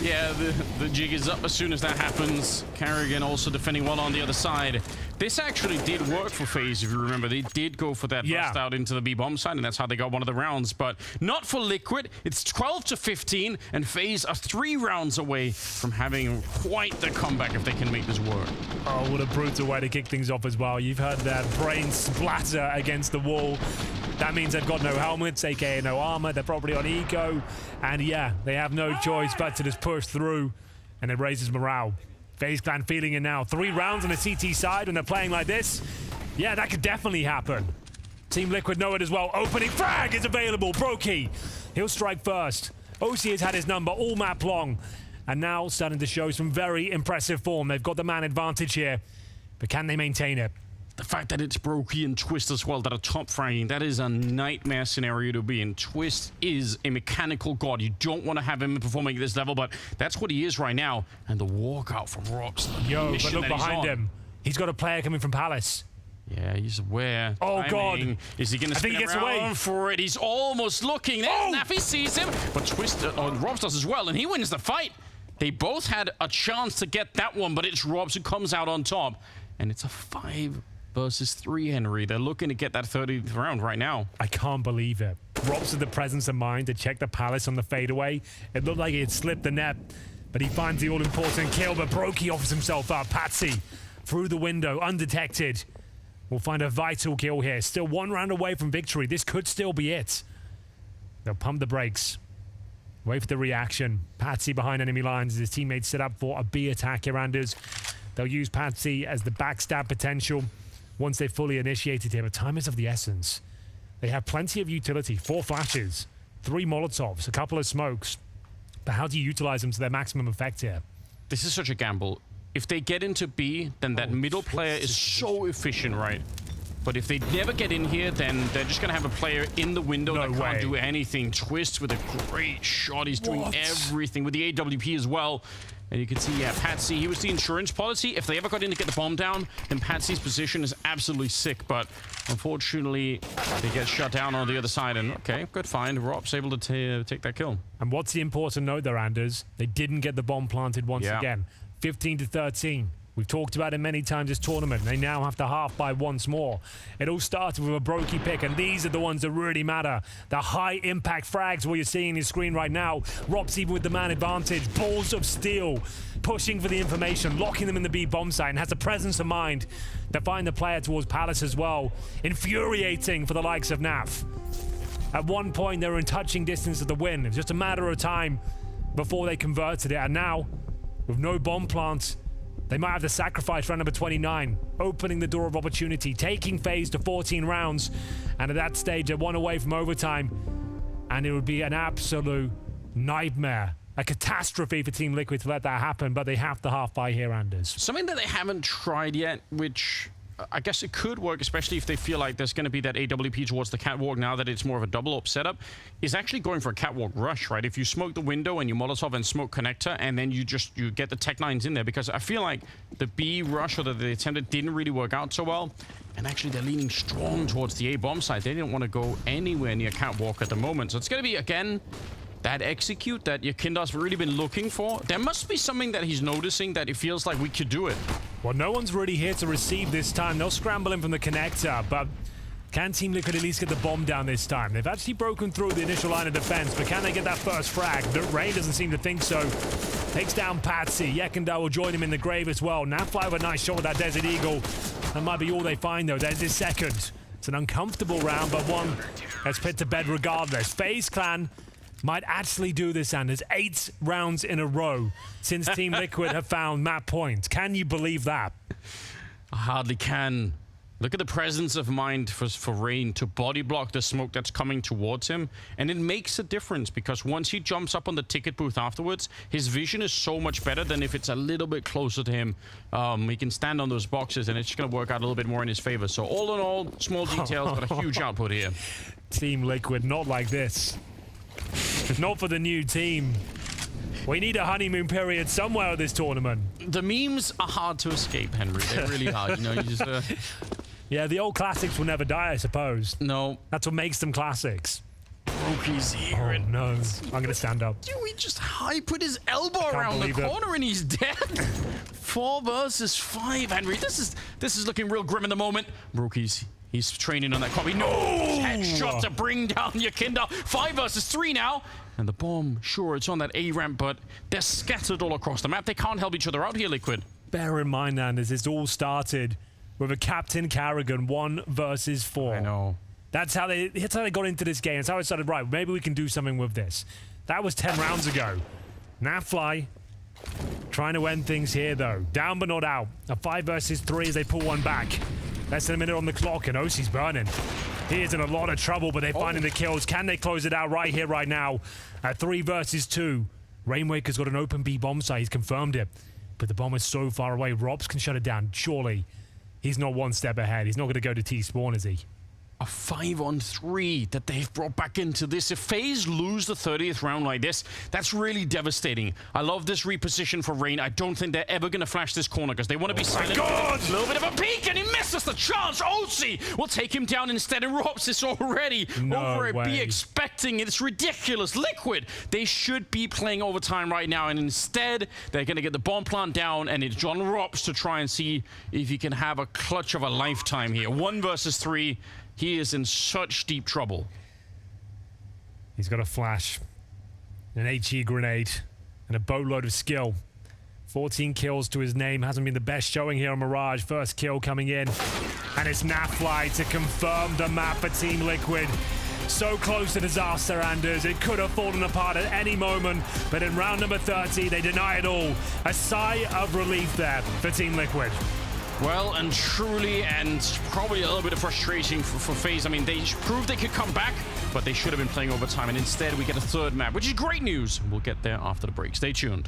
Yeah, the jig is up as soon as that happens. Carrigan also defending well on the other side. This actually did work for FaZe, if you remember. They did go for that bust out into the B-bomb side, and that's how they got one of the rounds. But not for Liquid. It's 12 to 15, and FaZe are 3 rounds away from having quite the comeback if they can make this work. Oh, what a brutal way to kick things off as well. You've heard their brain splatter against the wall. That means they've got no helmets, aka no armor. They're probably on eco. And yeah, they have no choice but to just push through, and it raises morale. FaZe Clan feeling it now. 3 rounds on the CT side when they're playing like this. Yeah, that could definitely happen. Team Liquid know it as well. Opening frag is available. Brokey, he'll strike first. OC has had his number all map long, and now starting to show some very impressive form. They've got the man advantage here, but can they maintain it? the fact that it's Brokey and Twist as well that are top fragging, that is a nightmare scenario to be in. Twist is a mechanical god. You don't want to have him performing at this level, but that's what he is right now. And the walkout from Robs. Yo, but look behind him. He's got a player coming from Palace. Yeah, he's aware. Oh, Timing. God. Is he going to spin around away for it? He's almost looking. There, Nafi sees him, but Twist, Robs does as well, and he wins the fight. They both had a chance to get that one, but it's Robs who comes out on top. And it's a 5 versus 3, Henry. They're looking to get that 30th round right now. I can't believe it. Robs had the presence of mind to check the Palace on the fadeaway. It looked like he had slipped the net, but he finds the all-important kill. But Brokey offers himself up. Patsy through the window, undetected. We'll find a vital kill here. Still 1 round away from victory. This could still be it. They'll pump the brakes. Wait for the reaction. Patsy behind enemy lines as his teammates set up for a B attack here, Anders. They'll use Patsy as the backstab potential once they've fully initiated here. But time is of the essence. They have plenty of utility. 4 flashes, 3 Molotovs, a couple of smokes. But how do you utilize them to their maximum effect here? This is such a gamble. If they get into B, then that middle player is so efficient, right? But if they never get in here, then they're just going to have a player in the window that can't do anything. Twist with a great shot. He's doing everything with the AWP as well. And you can see, yeah, Patsy, he was the insurance policy. If they ever got in to get the bomb down, then Patsy's position is absolutely sick. But unfortunately, they get shut down on the other side. And okay, good find. Rob's able to take that kill. And what's the important note there, Anders? They didn't get the bomb planted once again. 15-13. We've talked about it many times this tournament. They now have to half by once more. It all started with a Brokey pick, and these are the ones that really matter. The high-impact frags, what you're seeing on your screen right now. Rob's even with the man advantage. Balls of steel, pushing for the information, locking them in the B bomb site, and has the presence of mind to find the player towards Palace as well. Infuriating for the likes of Naf. At one point, they were in touching distance of the win. It was just a matter of time before they converted it, and now, with no bomb plants, they might have to sacrifice round number 29, opening the door of opportunity, taking FaZe to 14 rounds, and at that stage, they're 1 away from overtime, and it would be an absolute nightmare, a catastrophe for Team Liquid to let that happen, but they have to half by here, Anders. Something that they haven't tried yet, which I guess it could work, especially if they feel like there's going to be that AWP towards the catwalk now that it's more of a double-up setup, is actually going for a catwalk rush, right? If you smoke the window and you Molotov and smoke connector, and then you get the tech lines in there, because I feel like the B rush or that they attempted didn't really work out so well, and actually they're leaning strong towards the A bomb side. They didn't want to go anywhere near catwalk at the moment, so it's going to be, again, that execute that Yakinda's really been looking for. There must be something that he's noticing that it feels like we could do it. Well, no one's really here to receive this time. They'll scramble in from the connector, but can Team Liquid at least get the bomb down this time? They've actually broken through the initial line of defense, but can they get that first frag? The Ray doesn't seem to think so. Takes down Patsy. Yekindar will join him in the grave as well. Nafly with a nice shot with that Desert Eagle. That might be all they find, though. There's his second. It's an uncomfortable round, but one that's put to bed regardless. FaZe Clan might actually do this, and there's 8 rounds in a row since Team Liquid have found map points. Can you believe that? I hardly can. Look at the presence of mind for Rain to body block the smoke that's coming towards him. And it makes a difference, because once he jumps up on the ticket booth afterwards, his vision is so much better than if it's a little bit closer to him. He can stand on those boxes, and it's just going to work out a little bit more in his favor. So all in all, small details, but a huge output here. Team Liquid, not like this. Not for the new team. We need a honeymoon period somewhere at this tournament. The memes are hard to escape, Henry. They're really hard. You know, you just... Yeah, the old classics will never die, I suppose. No. That's what makes them classics. Brokey's here. Oh, no. I'm going to stand up. Dude, he just put his elbow around the corner and he's dead. 4 versus 5, Henry. This is looking real grim in the moment. Brokey's... He's training on that copy. No! Headshot to bring down Yakinda. 5 versus 3 now. And the bomb, sure, it's on that A ramp, but they're scattered all across the map. They can't help each other out here, Liquid. Bear in mind, Anders, it's all started with a Captain Carrigan 1 versus 4. I know. That's how they got into this game. That's how it started. Right, maybe we can do something with this. That was 10 rounds ago. Nafly trying to end things here, though. Down but not out. A 5 versus 3 as they pull one back. Less than a minute on the clock, and OC's burning. He is in a lot of trouble, but they're finding the kills. Can they close it out right here, right now? At 3 versus 2. Rainwaker's got an open B bomb site. He's confirmed it. But the bomb is so far away. Robs can shut it down, surely. he's not one step ahead. He's not going to go to T-spawn, is he? A 5-on-3 that they've brought back into this. If FaZe lose the 30th round like this, that's really devastating. I love this reposition for Rain. I don't think they're ever going to flash this corner because they want to be silent. A little bit of a peek, and he misses the chance. OC will take him down instead, and Robs is already over at B, expecting it. It's ridiculous. Liquid, they should be playing overtime right now, and instead, they're going to get the bomb plant down, and it's John Robs to try and see if he can have a clutch of a lifetime here. 1 versus 3. He is in such deep trouble. He's got a flash, an HE grenade, and a boatload of skill. 14 kills to his name. Hasn't been the best showing here on Mirage. First kill coming in. And it's Nafly to confirm the map for Team Liquid. So close to disaster, Anders. It could have fallen apart at any moment, but in round number 30, they deny it all. A sigh of relief there for Team Liquid. Well and truly, and probably a little bit of frustration for FaZe. I mean, they proved they could come back, but they should have been playing overtime, and instead we get a 3rd map, which is great news. We'll get there after the break. Stay tuned.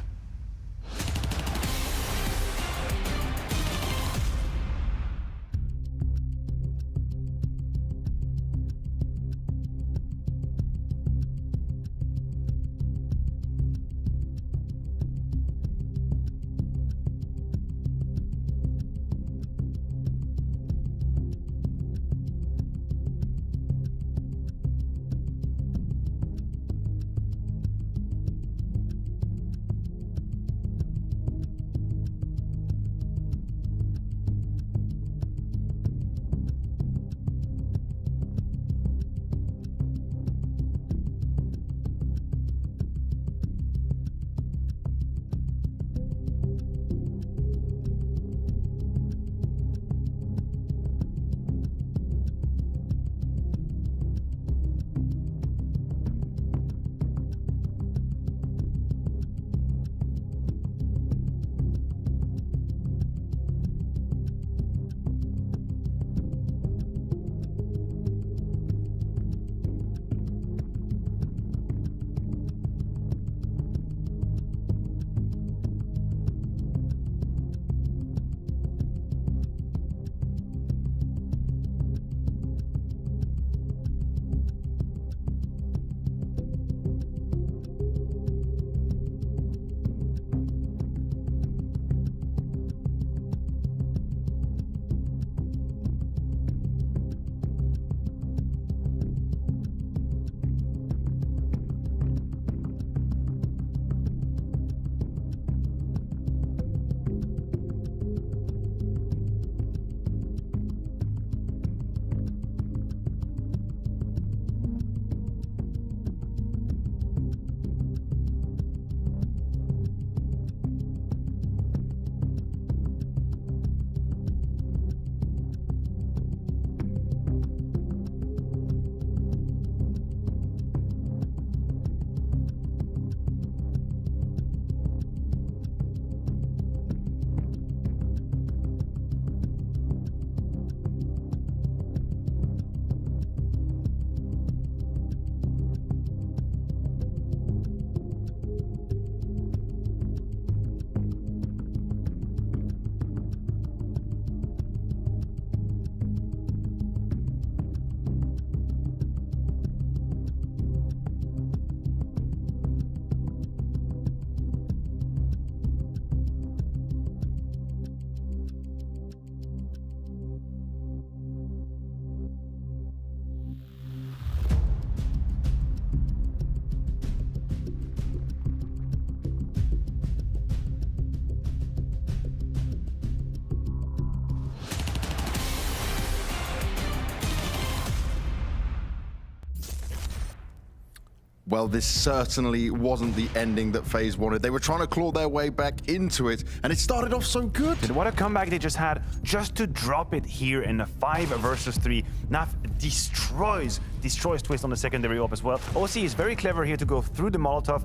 Well, this certainly wasn't the ending that FaZe wanted. They were trying to claw their way back into it, and it started off so good. And what a comeback they just had, just to drop it here in a 5 versus 3. Naf destroys destroys Twist on the secondary op as well. OC is very clever here to go through the Molotov,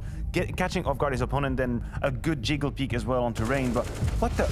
catching off guard his opponent, then a good jiggle peek as well onto Rain. But what the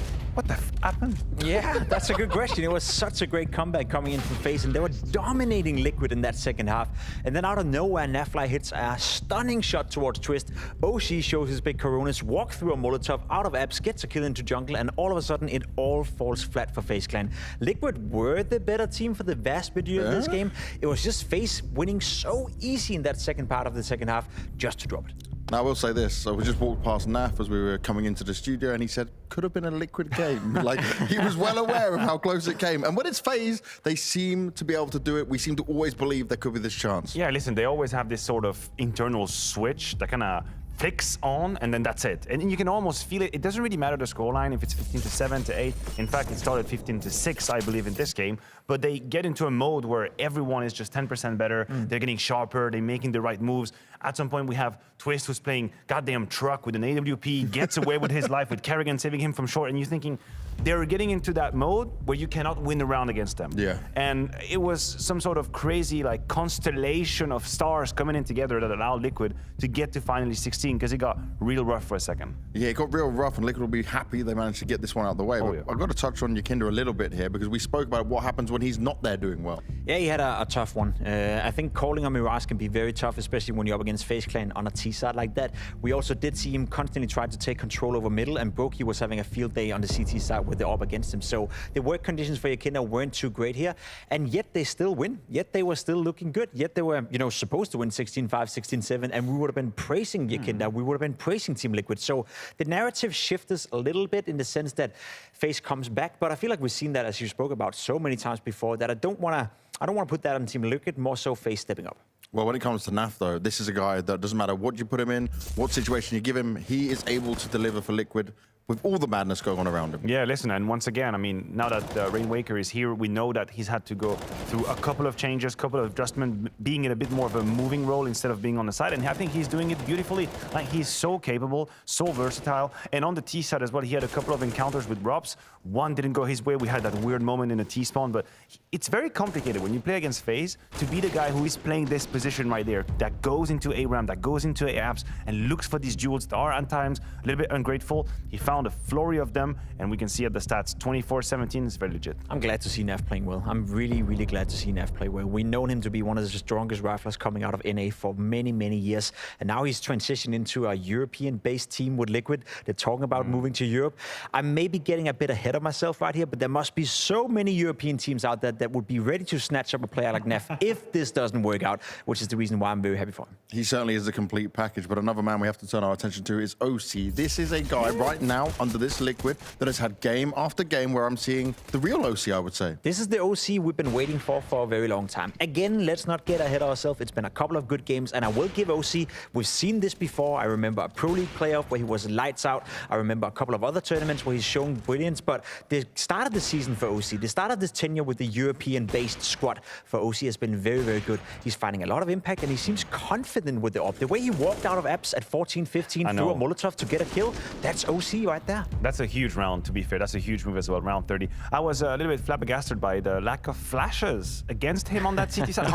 happened? Yeah, that's a good question. It was such a great comeback coming into FaZe, and they were dominating Liquid in that second half. And then out of nowhere, Nafly hits a stunning shot towards Twist. OC shows his big Coronas, walk through a Molotov out of apps, gets a kill into jungle, and all of a sudden it all falls flat for FaZe Clan. Liquid were the better team for the vast majority of this game. It was just FaZe winning so easy in that second part of the second half just to drop it. Now, I will say this. So we just walked past Naf as we were coming into the studio, and he said, could have been a Liquid game. Like, he was well aware of how close it came. And when it's FaZe, they seem to be able to do it. We seem to always believe there could be this chance. Yeah, listen, they always have this sort of internal switch that kind of flicks on, and then that's it. And you can almost feel it. It doesn't really matter the scoreline if it's 15-7 to 8. In fact, it started 15-6, I believe, in this game. But they get into a mode where everyone is just 10% better. They're getting sharper. They're making the right moves. At some point, we have Twist, who's playing goddamn truck with an AWP, gets away with his life with Kerrigan saving him from short, and you're thinking, they're getting into that mode where you cannot win a round against them. Yeah. And it was some sort of crazy like constellation of stars coming in together that allowed Liquid to get to finally 16, because it got real rough for a second. Yeah, it got real rough, and Liquid will be happy they managed to get this one out of the way. But I've got to touch on Yakinder a little bit here, because we spoke about what happens when he's not there doing well. Yeah, he had a tough one. I think calling on Mirage can be very tough, especially when you're up against FaZe Clan on a T side like that. We also did see him constantly try to take control over middle, and Brokey was having a field day on the CT side with the up against him. So the work conditions for Yakinder weren't too great here, and yet they still win. Yet they were still looking good. Yet they were, supposed to win 16-5, 16-7, and we would have been praising Yakinder. We would have been praising Team Liquid. So the narrative shifts a little bit in the sense that FaZe comes back, but I feel like we've seen that, as you spoke about, so many times before that I don't want to put that on Team Liquid. More so FaZe stepping up. Well, when it comes to Naf, though, this is a guy that doesn't matter what you put him in, what situation you give him, he is able to deliver for Liquid with all the madness going on around him. Yeah, listen, and once again, I mean, now that Rainwaker is here, we know that he's had to go through a couple of changes, couple of adjustments, being in a bit more of a moving role instead of being on the side, and I think he's doing it beautifully. Like, he's so capable, so versatile, and on the T side as well, he had a couple of encounters with Robs. One didn't go his way. We had that weird moment in a T spawn, but it's very complicated when you play against FaZe to be the guy who is playing this position right there, that goes into A-Ram, that goes into A-Apps, and looks for these jewels that are at times a little bit ungrateful. He found a flurry of them, and we can see at the stats, 24-17 is very legit. I'm glad to see Naf playing well. I'm really, really glad to see Naf play well. We've known him to be one of the strongest riflers coming out of NA for many, many years, and now he's transitioned into a European-based team with Liquid. They're talking about moving to Europe. I'm maybe getting a bit ahead of myself right here, but there must be so many European teams out there that would be ready to snatch up a player like Naf if this doesn't work out, which is the reason why I'm very happy for him. He certainly is a complete package, but another man we have to turn our attention to is OC. This is a guy right now under this Liquid that has had game after game where I'm seeing the real OC, I would say. This is the OC we've been waiting for a very long time. Again, let's not get ahead of ourselves. It's been a couple of good games, and I will give OC, we've seen this before. I remember a Pro League playoff where he was lights out. I remember a couple of other tournaments where he's shown brilliance, but the start of the season for OC, the start of this tenure with the European-based squad for OC has been very, very good. He's finding a lot of impact, and he seems confident with the op. The way he walked out of apps at 14-15 through a Molotov to get a kill, that's OC right there. That's a huge round, to be fair. That's a huge move as well, round 30. I was a little bit flabbergasted by the lack of flashes against him on that CT side.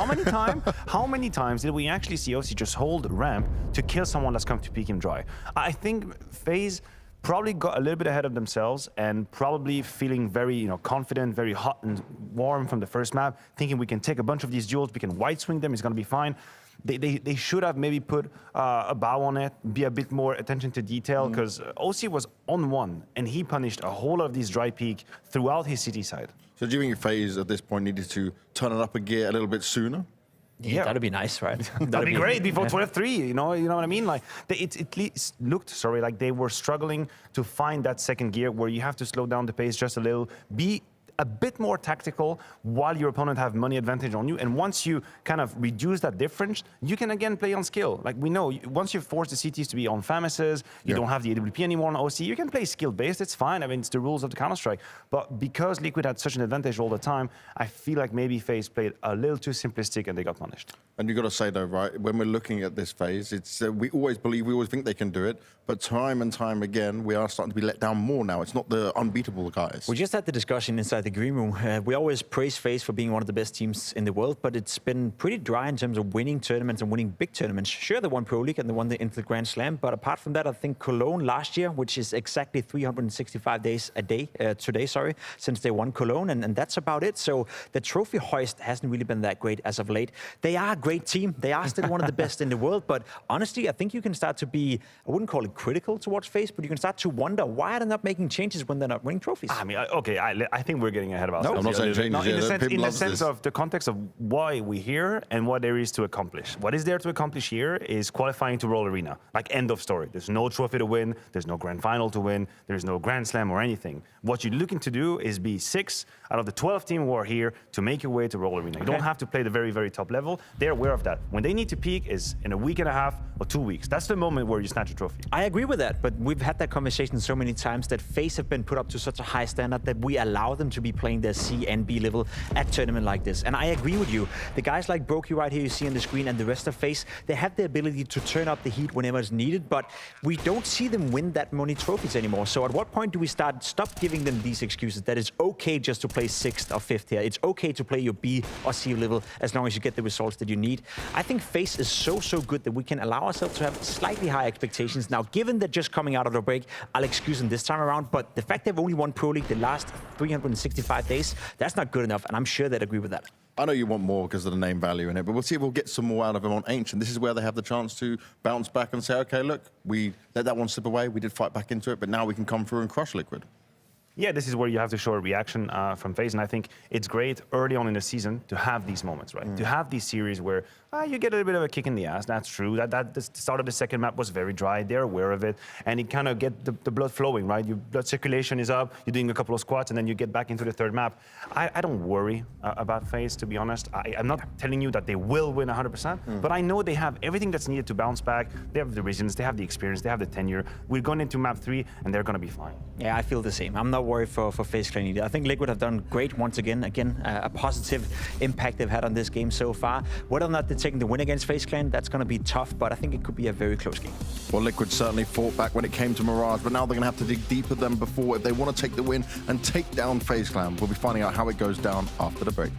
How many times did we actually see OC just hold ramp to kill someone that's come to peek him dry? I think FaZe probably got a little bit ahead of themselves and probably feeling very, confident, very hot and warm from the first map, thinking we can take a bunch of these duels, we can wide swing them, it's going to be fine. They should have maybe put a bow on it, be a bit more attention to detail, because OC was on one, and he punished a whole lot of these dry peak throughout his city side. So do you think FaZe at this point needed to turn it up a gear a little bit sooner? Yeah, that'd be nice, right? That'd be great before 12-3, you know what I mean? Like, it at least looked, like they were struggling to find that second gear where you have to slow down the pace just a little, be a bit more tactical while your opponent have money advantage on you. And once you kind of reduce that difference, you can again play on skill. Like we know, once you force the CTs to be on Famises, you don't have the AWP anymore on OC, you can play skill-based, it's fine. I mean, it's the rules of the Counter-Strike. But because Liquid had such an advantage all the time, I feel like maybe FaZe played a little too simplistic and they got punished. And you got to say though, right, when we're looking at this FaZe, it's we always think they can do it, but time and time again, we are starting to be let down more now. It's not the unbeatable guys. We just had the discussion inside the green room. We always praise FaZe for being one of the best teams in the world, but it's been pretty dry in terms of winning tournaments and winning big tournaments. Sure, they won Pro League and they won the Grand Slam, but apart from that, I think Cologne last year, which is exactly 365 days today, since they won Cologne, and that's about it. So the trophy hoist hasn't really been that great as of late. They are a great team. They are still one of the best in the world, but honestly, I think you can start to be, I wouldn't call it critical towards FaZe, but you can start to wonder why are they not making changes when they're not winning trophies. I mean, okay, I think we're getting ahead of ourselves. I'm not saying changes. In the sense of the context of why we're here and what there is to accomplish. What is there to accomplish here is qualifying to Roll Arena. Like, end of story. There's no trophy to win. There's no grand final to win. There's no Grand Slam or anything. What you're looking to do is be 6 out of the 12 teams who are here to make your way to Roll Arena. You don't have to play the very, very top level. They're aware of that. When they need to peak is in a week and a half or 2 weeks. That's the moment where you snatch a trophy. I agree with that, but we've had that conversation so many times that FaZe have been put up to such a high standard that we allow them to be playing their C and B level at tournament like this. And I agree with you. The guys like Brokey right here you see on the screen and the rest of FaZe, they have the ability to turn up the heat whenever it's needed, but we don't see them win that many trophies anymore. So at what point do we stop giving them these excuses that it's okay just to play 6th or 5th here? It's okay to play your B or C level as long as you get the results that you need. I think FaZe is so good that we can allow ourselves to have slightly high expectations. Now, given that just coming out of the break, I'll excuse them this time around, but the fact they've only won Pro League the last 365 days, that's not good enough, and I'm sure they'd agree with that. I know you want more because of the name value in it, but we'll see if we'll get some more out of them on Ancient. This is where they have the chance to bounce back and say, okay, look, we let that one slip away. We did fight back into it, but now we can come through and crush Liquid. Yeah, this is where you have to show a reaction from FaZe, and I think it's great early on in the season to have these moments, right? To have these series where you get a bit of a kick in the ass. That's true. The start of the second map was very dry. They're aware of it, and it kind of get the blood flowing, right? Your blood circulation is up. You're doing a couple of squats, and then you get back into the third map. I don't worry about FaZe, to be honest. I'm not telling you that they will win 100%, but I know they have everything that's needed to bounce back. They have the reasons, they have the experience, they have the tenure. We're going into map 3, and they're going to be fine. Yeah, I feel the same. I'm not worried for FaZe Clan either. I think Liquid have done great once again. A positive impact they've had on this game so far. Whether or not they're taking the win against FaZe Clan, that's going to be tough, but I think it could be a very close game. Well, Liquid certainly fought back when it came to Mirage, but now they're going to have to dig deeper than before if they want to take the win and take down FaZe Clan. We'll be finding out how it goes down after the break.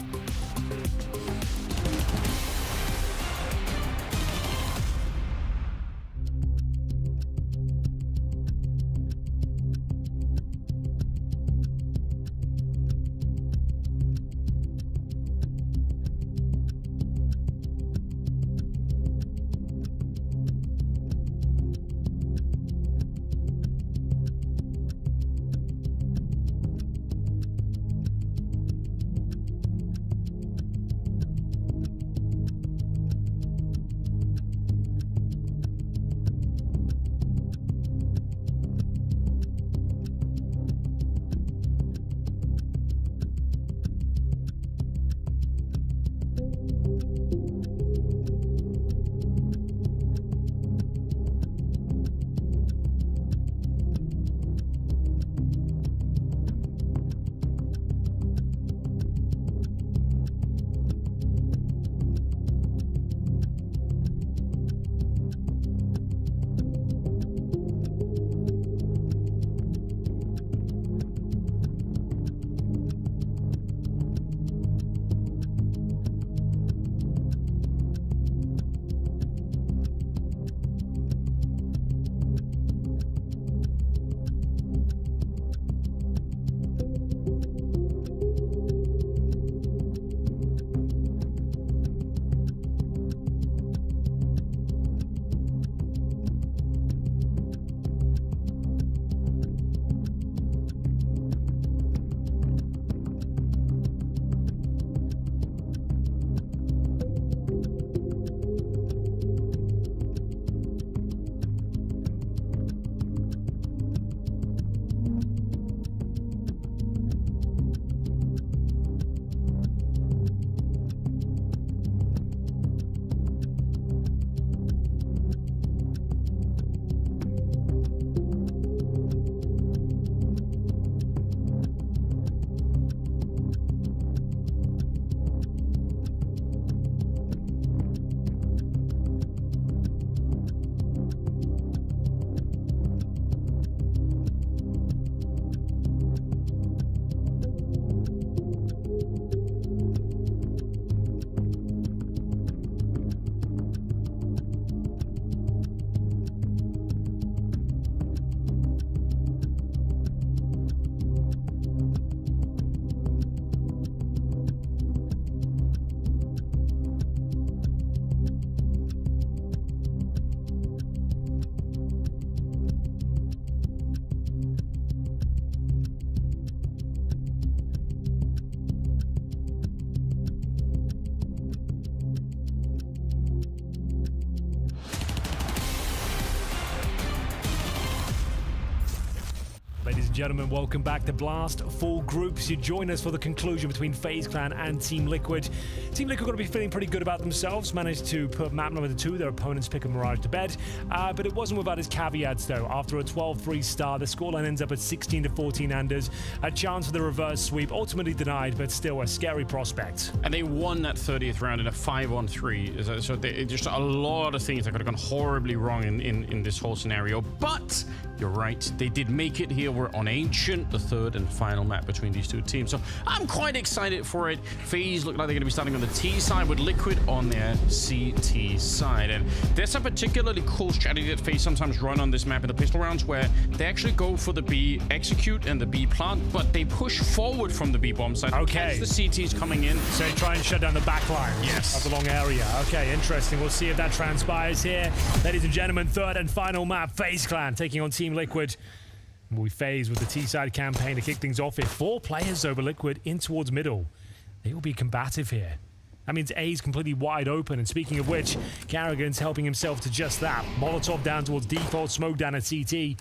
gentlemen, welcome back to Blast. Full groups, you join us for the conclusion between FaZe Clan and Team Liquid. Team Liquid going to be feeling pretty good about themselves, managed to put map number 2, their opponent's pick of Mirage, to bed. But it wasn't without its caveats, though. After a 12-3 start, the scoreline ends up at 16-14 unders. A chance for the reverse sweep, ultimately denied, but still a scary prospect. And they won that 30th round in a 5-on-3. So just a lot of things that could have gone horribly wrong in this whole scenario. But you're right, they did make it here. We're on Ancient, the third and final map between these two teams. So I'm quite excited for it. FaZe look like they're going to be starting on the T side with Liquid on their CT side. And there's a particularly cool strategy that FaZe sometimes run on this map in the pistol rounds where they actually go for the B execute and the B plant, but they push forward from the B bomb side. Okay. The CTs coming in. So they try and shut down the back line. Yes. Of the long area. Okay, interesting. We'll see if that transpires here. Ladies and gentlemen, third and final map, FaZe Clan taking on Team Liquid. We FaZe with the T-side campaign to kick things off here. 4 players over Liquid in towards middle. They will be combative here. That means A is completely wide open. And speaking of which, Carrigan's helping himself to just that. Molotov down towards default, smoke down at CT.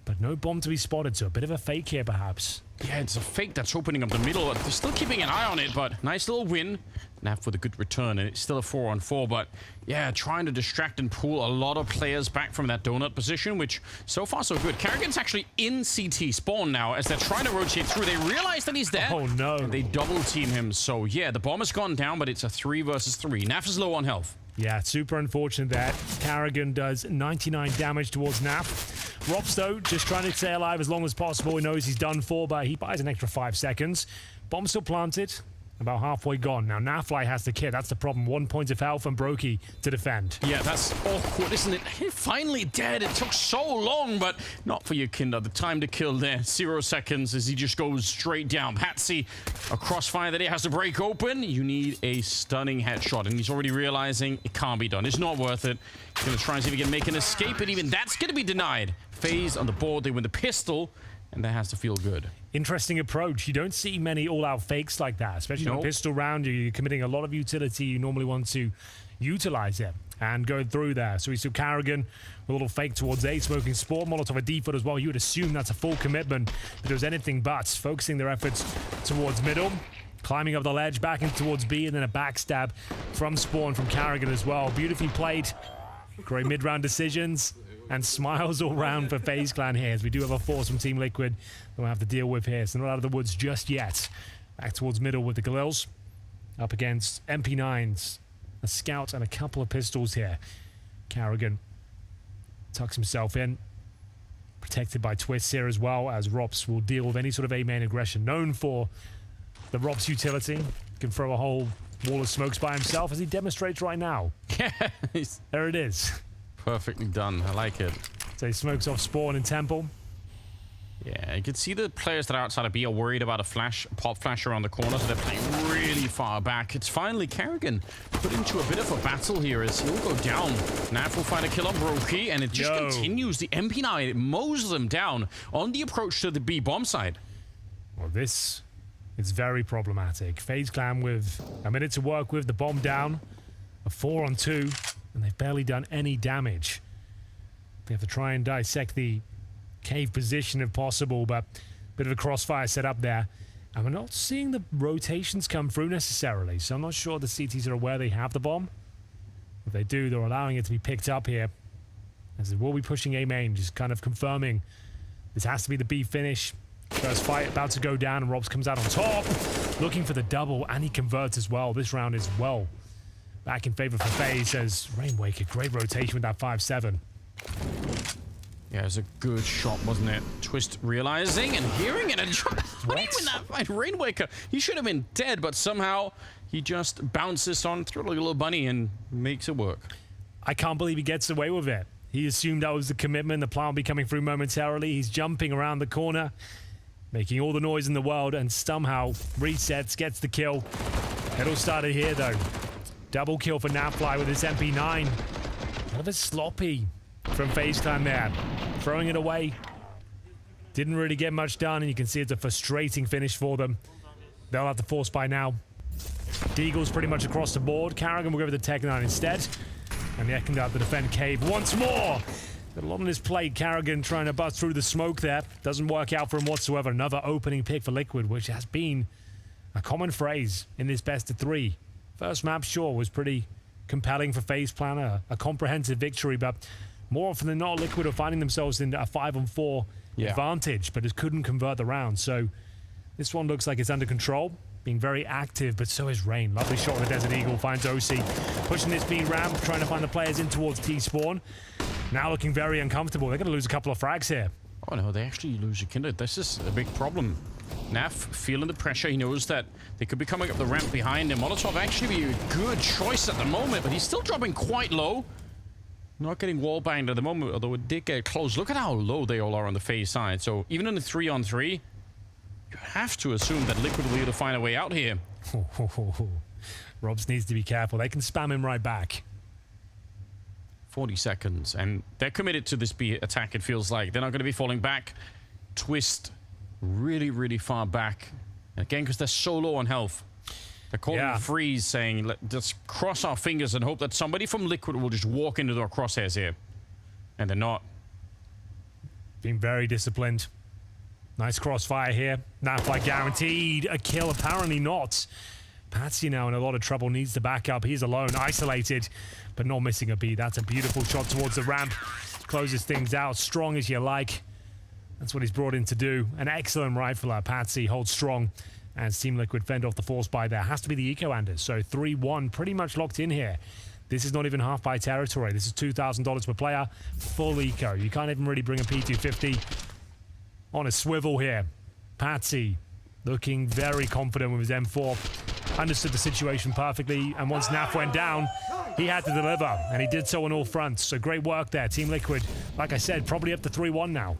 But no bomb to be spotted, so a bit of a fake here perhaps. Yeah, it's a fake that's opening up the middle. They're still keeping an eye on it, but nice little win. Nav with a good return, and it's still a 4-on-4, but yeah, trying to distract and pull a lot of players back from that donut position, which so far so good. Carrigan's actually in CT spawn now as they're trying to rotate through. They realize that he's there. Oh no. And they double team him, so yeah, the bomb has gone down, but it's a 3 versus 3. Naf is low on health. Yeah, super unfortunate that Carrigan does 99 damage towards Naf. Robs, though, just trying to stay alive as long as possible. He knows he's done for, but he buys an extra 5 seconds. Bomb still planted. About halfway gone. Now, Nafly has the kit. That's the problem. 1 point of health and Brokey to defend. Yeah, that's awkward, isn't it? He's finally dead. It took so long, but not for you, Kinder. The time to kill there. 0 seconds as he just goes straight down. Patsy, a crossfire that he has to break open. You need a stunning headshot, and he's already realizing it can't be done. It's not worth it. He's going to try and see if he can make an escape, and even that's going to be denied. FaZe on the board. They win the pistol, and that has to feel good. Interesting approach. You don't see many all-out fakes like that, especially on a pistol round. You're committing a lot of utility. You normally want to utilize it and go through there. So we saw Carrigan with a little fake towards A, smoking Sport, Molotov a default as well. You would assume that's a full commitment, but it was anything but. Focusing their efforts towards middle, climbing up the ledge, back in towards B, and then a backstab from Spawn from Carrigan as well. Beautifully played. Great mid-round decisions. And smiles all round for FaZe Clan here, as we do have a force from Team Liquid that we'll have to deal with here. So not out of the woods just yet. Back towards middle with the Galils. Up against MP9s, a scout and a couple of pistols here. Carrigan tucks himself in. Protected by Twists here as well, as Rops will deal with any sort of A-main aggression. Known for the Rops utility. Can throw a whole wall of smokes by himself, as he demonstrates right now. There it is. Perfectly done. I like it. So he smokes off Spawn and Temple. Yeah, you can see the players that are outside of B are worried about a pop flash around the corner, so they're playing really far back. It's finally Carrigan put into a bit of a battle here as he'll go down. Naf will find a kill on Brokey, and it just continues. The MP9, it mows them down on the approach to the B bomb side. Well, this is very problematic. FaZe Clan with a minute to work with, the bomb down, a 4-on-2. And they've barely done any damage. They have to try and dissect the cave position if possible, but a bit of a crossfire set up there. And we're not seeing the rotations come through necessarily, so I'm not sure the CTs are aware they have the bomb. If they do, they're allowing it to be picked up here. As they will be pushing A main, just kind of confirming this has to be the B finish. First fight about to go down, and Robs comes out on top, looking for the double, and he converts as well. This round is well back in favor for FaZe, says Rainwaker. Great rotation with that 5-7. Yeah, it was a good shot, wasn't it? Twist realizing and hearing it and trying to win that fight. Rainwaker, he should have been dead, but somehow he just bounces on through like a little bunny and makes it work. I can't believe he gets away with it. He assumed that was the commitment. The plan will be coming through momentarily. He's jumping around the corner, making all the noise in the world, and somehow resets, gets the kill. It all started here, though. Double kill for Nafly with his MP9. A little bit sloppy from FaZe Clan there. Throwing it away. Didn't really get much done, and you can see it's a frustrating finish for them. They'll have to force by now. Deagle's pretty much across the board. Carrigan will go with the Tech 9 instead. And the Ekandar to defend Cave once more. Got a lot on his plate. Carrigan trying to bust through the smoke there. Doesn't work out for him whatsoever. Another opening pick for Liquid, which has been a common phrase in this best of 3. First map, sure, was pretty compelling for FaZe Planner, a comprehensive victory, but more often than not, Liquid are finding themselves in a 5-on-4 advantage, but it couldn't convert the round. So this one looks like it's under control, being very active, but so is Rain. Lovely shot on the Desert Eagle, finds OC, pushing this B ramp, trying to find the players in towards T-spawn. Now looking very uncomfortable. They're going to lose a couple of frags here. Oh no, they actually lose a Kindred. This is a big problem. Naf feeling the pressure. He knows that they could be coming up the ramp behind him. Molotov actually be a good choice at the moment, but he's still dropping quite low. Not getting wall banged at the moment, although it did get close. Look at how low they all are on the FaZe side. So even in the 3-on-3, you have to assume that Liquid will be able to find a way out here. Robs needs to be careful. They can spam him right back. 40 seconds, and they're committed to this B attack, it feels like. They're not going to be falling back. Twist really, really far back. And again, because they're so low on health. They're calling a freeze, saying, let's cross our fingers and hope that somebody from Liquid will just walk into their crosshairs here. And they're not. Being very disciplined. Nice crossfire here. Nafly guaranteed a kill, apparently not. Patsy now in a lot of trouble, needs to back up. He's alone, isolated, but not missing a beat. That's a beautiful shot towards the ramp. Closes things out, strong as you like. That's what he's brought in to do. An excellent rifler. Patsy holds strong as Team Liquid fend off the force buy there. Has to be the Eco-Anders. So 3-1, pretty much locked in here. This is not even half buy territory. This is $2,000 per player, full eco. You can't even really bring a P250 on a swivel here. Patsy looking very confident with his M4. Understood the situation perfectly, and once Naf went down, he had to deliver, and he did so on all fronts. So great work there, Team Liquid. Like I said, probably up to 3-1 now.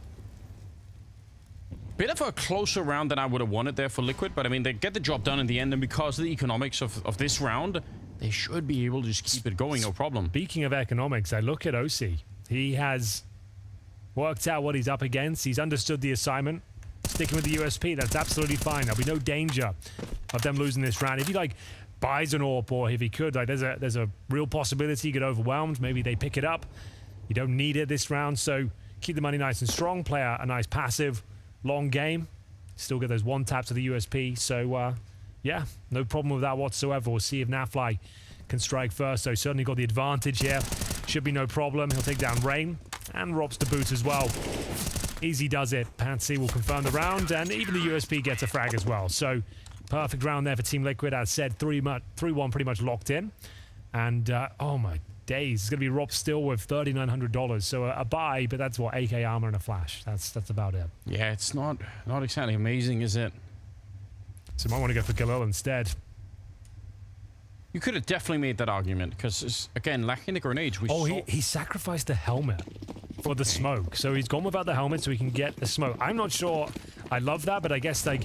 Bit of a closer round than I would have wanted there for Liquid, but I mean, they get the job done in the end, and because of the economics of this round, they should be able to just keep it going, no problem. Speaking of economics, I look at OC. He has worked out what he's up against. He's understood the assignment. Sticking with the USP, that's absolutely fine. There'll be no danger of them losing this round. If he like buys an AWP, or if he could, like there's a real possibility he get overwhelmed. Maybe they pick it up. You don't need it this round, so keep the money nice and strong. Play a nice passive, long game. Still get those one taps of the USP. So yeah, no problem with that whatsoever. We'll see if Nafly can strike first. So certainly got the advantage here. Should be no problem. He'll take down Rain and Robs to boot as well. Easy does it. Patsy will confirm the round, and even the USP gets a frag as well. So perfect round there for Team Liquid. As said, 3-1 pretty much locked in. And oh my days, it's going to be Rob still with $3,900. So a buy, but that's what, AK armor and a flash. That's about it. Yeah, it's not exactly amazing, is it? So might want to go for Galil instead. You could have definitely made that argument, because, again, lacking the grenades, he sacrificed the helmet for the smoke. So he's gone without the helmet so he can get the smoke. I'm not sure I love that, but I guess, like,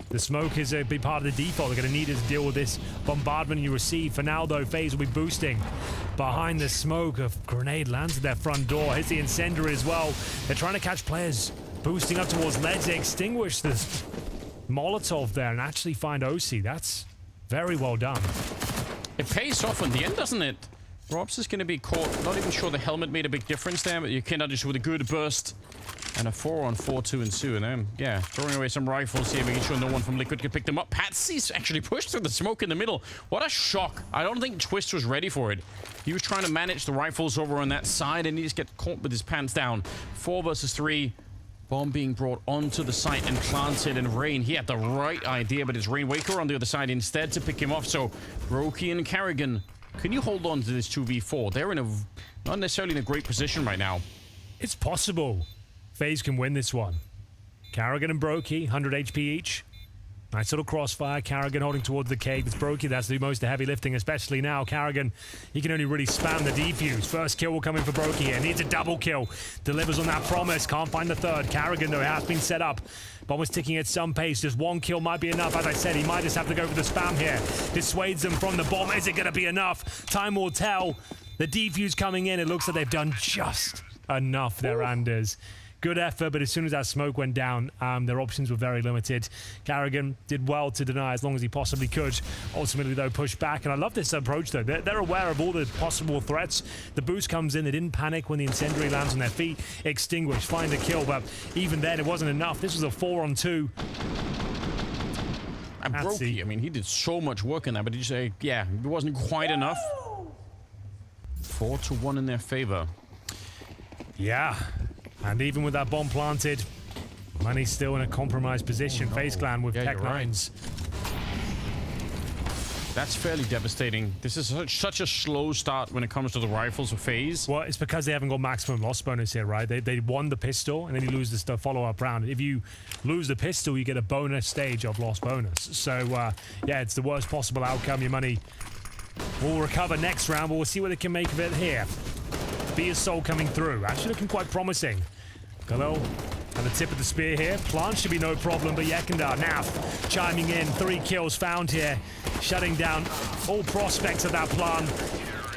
the smoke is a big part of the default. They're going to need to deal with this bombardment you receive. For now, though, FaZe will be boosting behind the smoke. A grenade lands at their front door. Hits the incendiary as well. They're trying to catch players boosting up towards leads. They extinguish this Molotov there and actually find OC. That's very well done. It pays off in the end, doesn't it? Robs is going to be caught. Not even sure the helmet made a big difference there, but you cannot just with a good burst and a 4-on-4 to ensue. And then, yeah, throwing away some rifles here, making sure no one from Liquid can pick them up. Patsy's actually pushed through the smoke in the middle. What a shock. I don't think Twist was ready for it. He was trying to manage the rifles over on that side, and he just gets caught with his pants down. 4 versus 3. Bomb being brought onto the site and planted, and Rain, he had the right idea, but it's Rain Waker on the other side instead to pick him off. So Brokey and Carrigan, can you hold on to this 2v4? They're in a not necessarily in a great position right now. It's possible. FaZe can win this one. Carrigan and Brokey, 100 HP each. Nice little crossfire. Carrigan holding towards the cave. It's Brokey that's the most heavy lifting, especially now. Carrigan, he can only really spam the defuse. First kill will come in for Brokey here. Needs a double kill. Delivers on that promise. Can't find the third. Carrigan, though, it has been set up. Bomb is ticking at some pace. Just one kill might be enough. As I said, he might just have to go for the spam here. Dissuades them from the bomb. Is it going to be enough? Time will tell. The defuse coming in. It looks like they've done just enough there, Anders. good effort, but as soon as that smoke went down, their options were very limited. Carrigan did well to deny as long as he possibly could. Ultimately, though, pushed back. And I love this approach, though. They're aware of all the possible threats. The boost comes in. They didn't panic when the incendiary lands on their feet. Extinguish, find a kill. But even then, it wasn't enough. This was a 4-on-2. And Brokey, I mean, he did so much work in that, but he just, yeah, it wasn't quite enough. 4-1 in their favor. Yeah, and even with that bomb planted, Money's still in a compromised position. FaZe Clan with Tech 9s. That's fairly devastating. This is such a slow start when it comes to the rifles of FaZe. Well, it's because they haven't got maximum loss bonus here, right? They won the pistol, and then you lose the follow-up round. If you lose the pistol, you get a bonus stage of loss bonus. So, yeah, it's the worst possible outcome. Your money will recover next round, but we'll see what they can make of it here. Be Soul coming through. Actually looking quite promising. Galil at the tip of the spear here. Plant should be no problem, but Yekindar, Naf chiming in. 3 kills found here. Shutting down all prospects of that plant.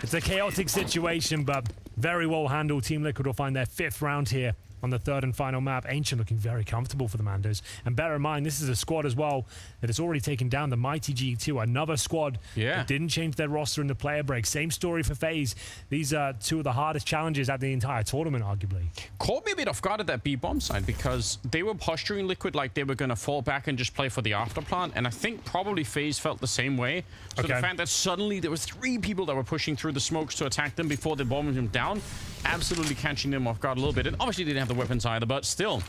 It's a chaotic situation, but very well handled. Team Liquid will find their 5th round here on the 3rd and final map. Ancient looking very comfortable for the Mandos. And bear in mind, this is a squad as well that has already taken down the mighty G2. Another squad that didn't change their roster in the player break. Same story for FaZe. These are 2 of the hardest challenges at the entire tournament, arguably. Caught me a bit off guard at that B-bomb side because they were posturing Liquid like they were going to fall back and just play for the afterplant. And I think probably FaZe felt the same way. So the fact that suddenly there was 3 people that were pushing through the smokes to attack them before they bombed them down, absolutely catching them off guard a little bit. And obviously they didn't have the weapons either, but still,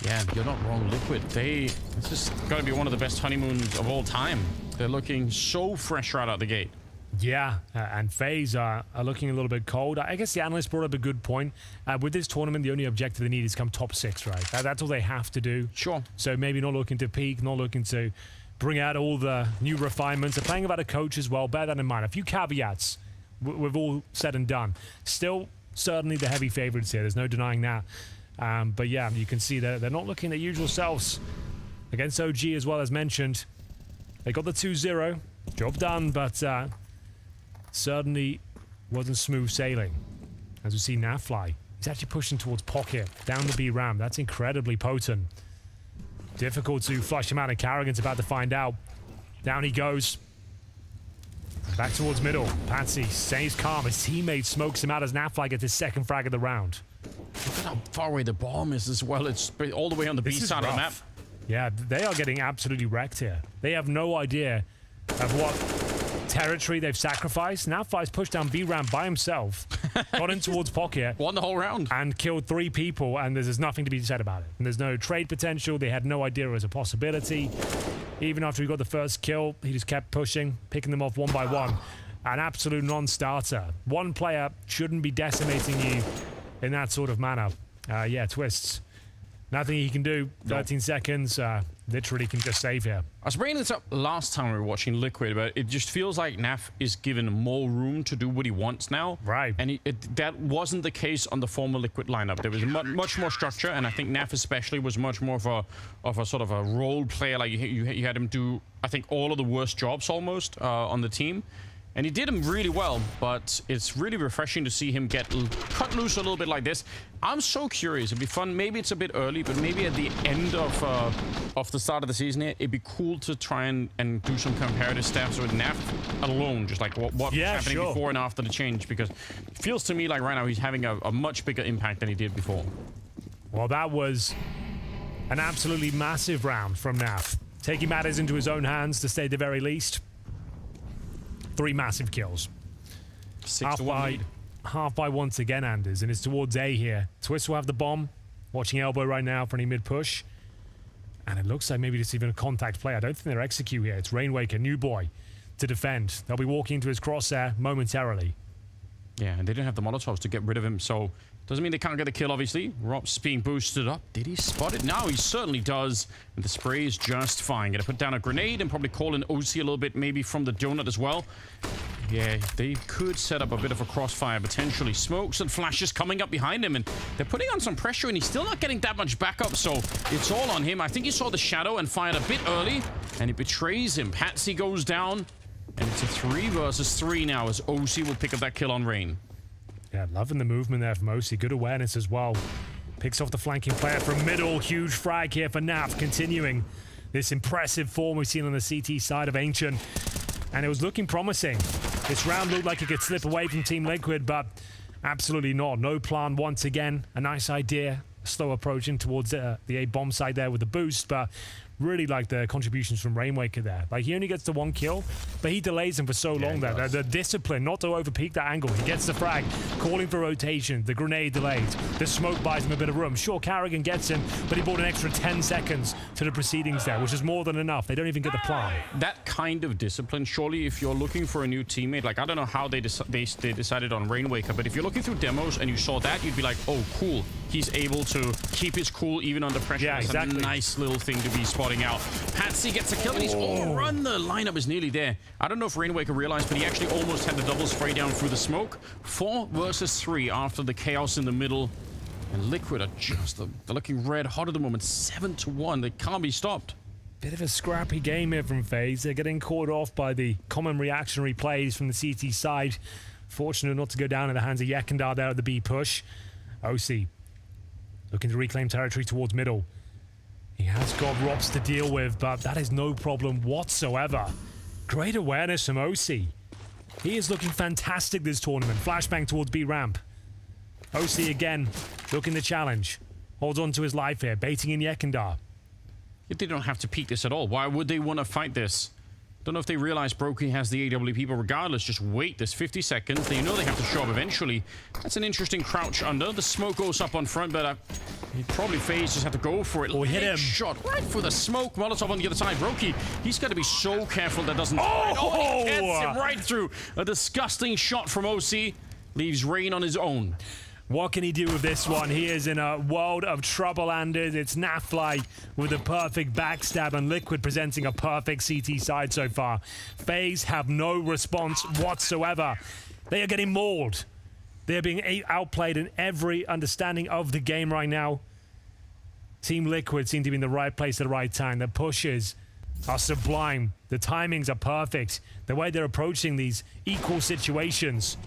yeah, you're not wrong. Liquid, this is going to be one of the best honeymoons of all time. They're looking so fresh right out the gate. Yeah, and FaZe are looking a little bit cold. I guess the analyst brought up a good point. With this tournament, the only objective they need is come top 6, right? That's all they have to do. Sure. So maybe not looking to peak, not looking to bring out all the new refinements. They're playing without a coach as well. Bear that in mind. A few caveats with all said and done. Still, certainly the heavy favorites here. There's no denying that. But yeah, you can see that they're not looking their usual selves against OG as well, as mentioned. They got the 2-0. Job done, but certainly wasn't smooth sailing. As we see Naf fly. He's actually pushing towards Pocket, down the B ramp. That's incredibly potent. Difficult to flush him out, and Carrigan's about to find out. Down he goes. Back towards middle. Patsy stays calm. His teammate smokes him out as Nafly gets his 2nd frag of the round. Look at how far away the bomb is as well. It's all the way on the B side of the map. Yeah, they are getting absolutely wrecked here. They have no idea of what territory they've sacrificed. Nafly's pushed down B ramp by himself, got in towards Pocket, won the whole round, and killed 3 people, and there's nothing to be said about it. And there's no trade potential. They had no idea it was a possibility. Even after he got the first kill, he just kept pushing, picking them off one by one. An absolute non-starter. One player shouldn't be decimating you in that sort of manner. Yeah, Twists. Nothing he can do. 13 seconds. Literally can just save here. I was bringing this up last time we were watching Liquid, but it just feels like Naf is given more room to do what he wants now. Right. And that wasn't the case on the former Liquid lineup. There was much more structure, and I think Naf especially was much more of a sort of a role player. Like you had him do, I think, all of the worst jobs almost on the team. And he did them really well, but it's really refreshing to see him get cut loose a little bit like this. I'm so curious. It'd be fun. Maybe it's a bit early, but maybe at the end of the start of the season here, it'd be cool to try and do some comparative stats with Naf alone, just like what's happening before and after the change, because it feels to me like right now he's having a much bigger impact than he did before. Well, that was an absolutely massive round from Naf, taking matters into his own hands to say the very least. 3 massive kills. 6-1 lead. Half by once again, Anders, and it's towards A here. Twist will have the bomb. Watching elbow right now for any mid-push. And it looks like maybe it's even a contact play. I don't think they're execute here. It's Rainwaker, new boy, to defend. They'll be walking into his crosshair momentarily. Yeah, and they didn't have the Molotovs to get rid of him, so doesn't mean they can't get the kill, obviously. Rob's being boosted up. Did he spot it? Now he certainly does. And the spray is just fine. Gonna put down a grenade and probably call in OC a little bit, maybe from the donut as well. Yeah, they could set up a bit of a crossfire, potentially. Smokes and flashes coming up behind him, and they're putting on some pressure, and he's still not getting that much backup, so it's all on him. I think he saw the shadow and fired a bit early, and it betrays him. Patsy goes down, and it's a 3 versus 3 now, as OC will pick up that kill on Rain. Yeah, loving the movement there from OC. Good awareness as well. Picks off the flanking player from middle. Huge frag here for Naf, continuing this impressive form we've seen on the CT side of Ancient. And it was looking promising. This round looked like it could slip away from Team Liquid, but absolutely not. No plan once again. A nice idea. Slow approaching towards the A bomb side there with the boost, but really like the contributions from Rainwaker there. Like, he only gets the 1 kill, but he delays him for so long there. The discipline not to overpeak that angle. He gets the frag, calling for rotation. The grenade delayed. The smoke buys him a bit of room. Sure, Carrigan gets him, but he brought an extra 10 seconds to the proceedings there, which is more than enough. They don't even get the plan. That kind of discipline, surely, if you're looking for a new teammate, like, I don't know how they decided on Rainwaker, but if you're looking through demos and you saw that, you'd be like, oh, cool. He's able to keep his cool even under pressure. Yeah, That's exactly. a nice little thing to be spotting out. Patsy gets a kill and he's overrun. The lineup is nearly there. I don't know if Rainwaker realized, but he actually almost had the double spray down through the smoke. 4 versus 3 after the chaos in the middle. And Liquid are just, they're looking red hot at the moment. 7-1. They can't be stopped. Bit of a scrappy game here from FaZe. They're getting caught off by the common reactionary plays from the CT side. Fortunate not to go down in the hands of Yekindar there at the B push. OC looking to reclaim territory towards middle. He has got Rops to deal with, but that is no problem whatsoever. Great awareness from OC. He is looking fantastic this tournament. Flashbang towards B ramp. OC again looking to challenge. Holds on to his life here, baiting in Yekindar. They don't have to peek this at all. Why would they want to fight this? Don't know if they realize Brokey has the AWP, but regardless, just wait. There's 50 seconds. They know they have to show up eventually. That's an interesting crouch under. The smoke goes up on front, but probably FaZe just have to go for it. Oh, hit him. Shot right for the smoke. Molotov on the other side. Brokey, he's got to be so careful that doesn't... Oh! He gets it right through. A disgusting shot from OC. Leaves Rain on his own. What can he do with this one? He is in a world of trouble, Anders. It's Nafly with a perfect backstab and Liquid presenting a perfect CT side so far. FaZe have no response whatsoever. They are getting mauled. They are being outplayed in every understanding of the game right now. Team Liquid seem to be in the right place at the right time. The pushes are sublime. The timings are perfect. The way they're approaching these equal situations.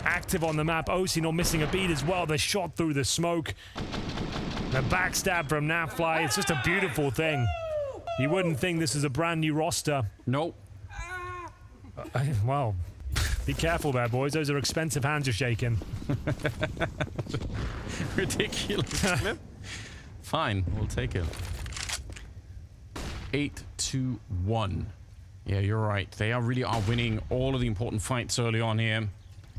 Active on the map. OC not missing a beat as well. The shot through the smoke. The backstab from Nafly. It's just a beautiful thing. You wouldn't think this is a brand new roster. Nope. Well, be careful there, boys. Those are expensive hands you're shaking. Ridiculous. Fine, we'll take it. 8-1. Yeah, you're right. They really are winning all of the important fights early on here.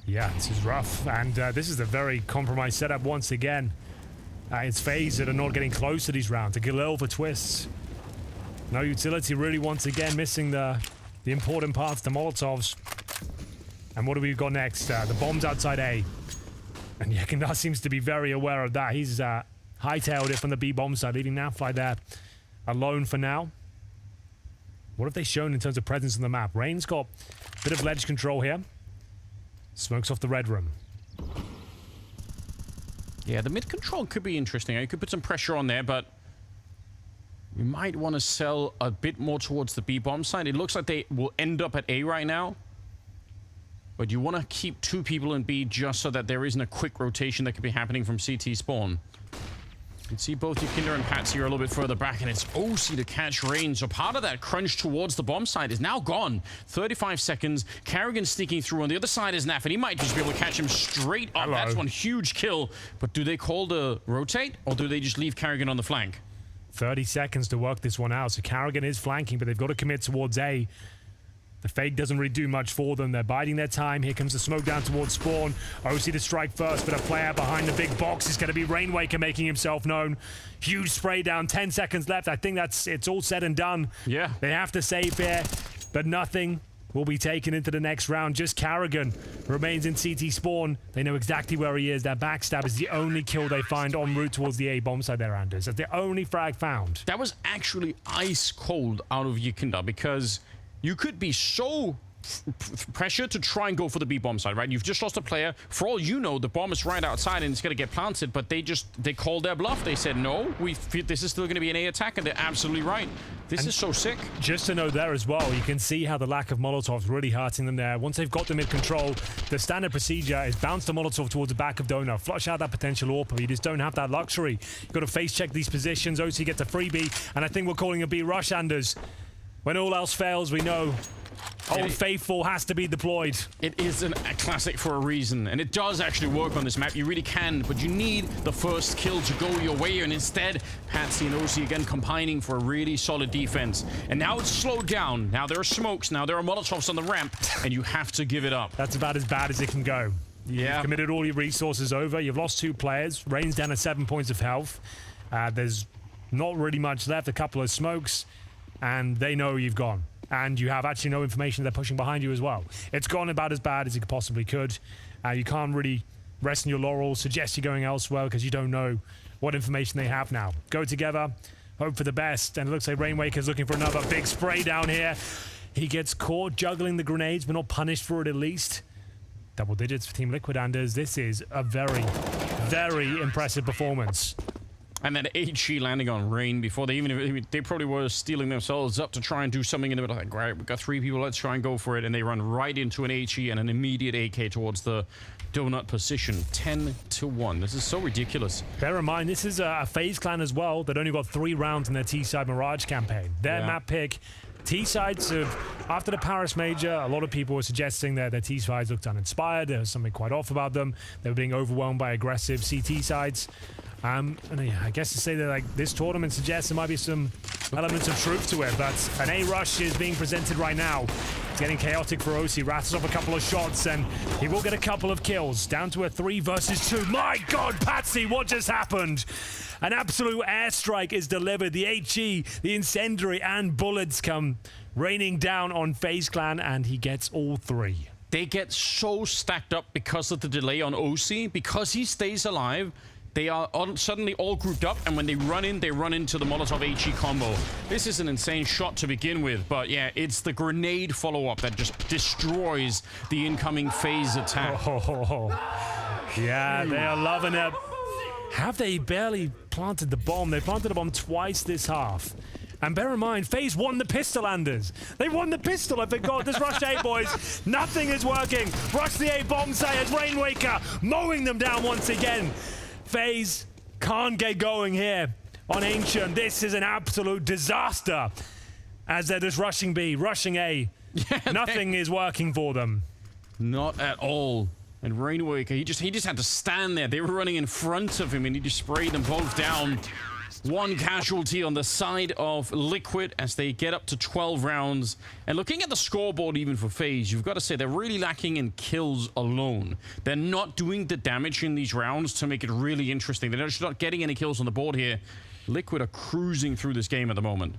Yeah, this is rough, and this is a very compromised setup once again. It's FaZe that are not getting close to these rounds. A Galil for twists. No utility really once again, missing the important parts, the Molotovs. And what do we got next? The bombs outside A. And Yekindar seems to be very aware of that. He's hightailed it from the B bomb side, leaving Nafly there alone for now. What have they shown in terms of presence on the map? Rain's got a bit of ledge control here. Smokes off the red room. Yeah, the mid control could be interesting. You could put some pressure on there, but you might want to sell a bit more towards the B bomb side. It looks like they will end up at A right now. But you want to keep 2 people in B just so that there isn't a quick rotation that could be happening from CT spawn. You can see both Yekindar and Patsy are a little bit further back, and it's OC to catch Rain. So part of that crunch towards the bomb side is now gone. 35 seconds. Carrigan sneaking through. On the other side is Naf, and he might just be able to catch him straight up. Hello. That's one huge kill. But do they call the rotate, or do they just leave Carrigan on the flank? 30 seconds to work this one out. So Carrigan is flanking, but they've got to commit towards A. The fake doesn't really do much for them. They're biding their time. Here comes the smoke down towards spawn. OC to strike first, but a player behind the big box is going to be Rainwaker making himself known. Huge spray down. 10 seconds left. I think it's all said and done. Yeah. They have to save here, but nothing will be taken into the next round. Just Carrigan remains in CT spawn. They know exactly where he is. That backstab is the only kill they find en route towards the A bomb side there, Anders. That's the only frag found. That was actually ice cold out of Yekindar, because you could be so pressure to try and go for the B bomb side, right? You've just lost a player. For all you know, the bomb is right outside and it's going to get planted, but they called their bluff. They said, no, this is still going to be an A attack, and they're absolutely right. This is so sick. Just to note there as well, you can see how the lack of Molotovs really hurting them there. Once they've got them in control, the standard procedure is bounce the Molotov towards the back of Donut, flush out that potential AWP, but you just don't have that luxury. You've got to face check these positions. OC gets a freebie, and I think we're calling a B rush, Anders. When all else fails, we know Old Faithful has to be deployed. It is a classic for a reason, and it does actually work on this map. You really can, but you need the first kill to go your way, and instead, Patsy and OC again combining for a really solid defense. And now it's slowed down. Now there are smokes. Now there are Molotovs on the ramp, and you have to give it up. That's about as bad as it can go. You've committed all your resources over. You've lost 2 players. Rain's down to 7 points of health. There's not really much left. A couple of smokes, and they know you've gone. And you have actually no information they're pushing behind you as well. It's gone about as bad as it possibly could. You can't really rest in your laurels, suggest you're going elsewhere because you don't know what information they have now. Go together, hope for the best, and it looks like Rainwaker's looking for another big spray down here. He gets caught juggling the grenades, but not punished for it at least. Double digits for Team Liquid, Anders. This is a very, very impressive performance. And then HE landing on Rain before they probably were stealing themselves up to try and do something in the middle. Like, right, we've got 3 people, let's try and go for it. And they run right into an HE and an immediate AK towards the donut position. 10-1. This is so ridiculous. Bear in mind, this is a FaZe clan as well that only got 3 rounds in their T-side Mirage campaign. Their map pick. T-sides after the Paris Major, a lot of people were suggesting that their T-sides looked uninspired. There was something quite off about them. They were being overwhelmed by aggressive CT sides. And I guess to say that like this tournament suggests there might be some elements of truth to it, but an A rush is being presented right now. It's getting chaotic for OC. Rattles off a couple of shots, and he will get a couple of kills. Down to a 3 versus 2. My God, Patsy, what just happened? An absolute airstrike is delivered. The HE, the incendiary, and bullets come raining down on FaZe Clan, and he gets all 3. They get so stacked up because of the delay on OC. Because he stays alive, they are suddenly all grouped up, and when they run into the Molotov HE combo. This is an insane shot to begin with, but yeah, it's the grenade follow-up that just destroys the incoming FaZe attack. Yeah, they are loving it. Have they barely planted the bomb? They planted the bomb twice this half. And bear in mind, FaZe won the pistol, Anders. They won the pistol. I forgot. This rush A, boys. Nothing is working. Rush the A bomb site as Rainwaker mowing them down once again. FaZe can't get going here on Ancient. This is an absolute disaster as they're just rushing B, rushing A. Yeah, nothing is working for them. Not at all. And Rainwaker, he just had to stand there. They were running in front of him, and he just sprayed them both down. 1 casualty on the side of Liquid as they get up to 12 rounds. And looking at the scoreboard even for FaZe, you've got to say they're really lacking in kills alone. They're not doing the damage in these rounds to make it really interesting. They're just not getting any kills on the board here. Liquid are cruising through this game at the moment.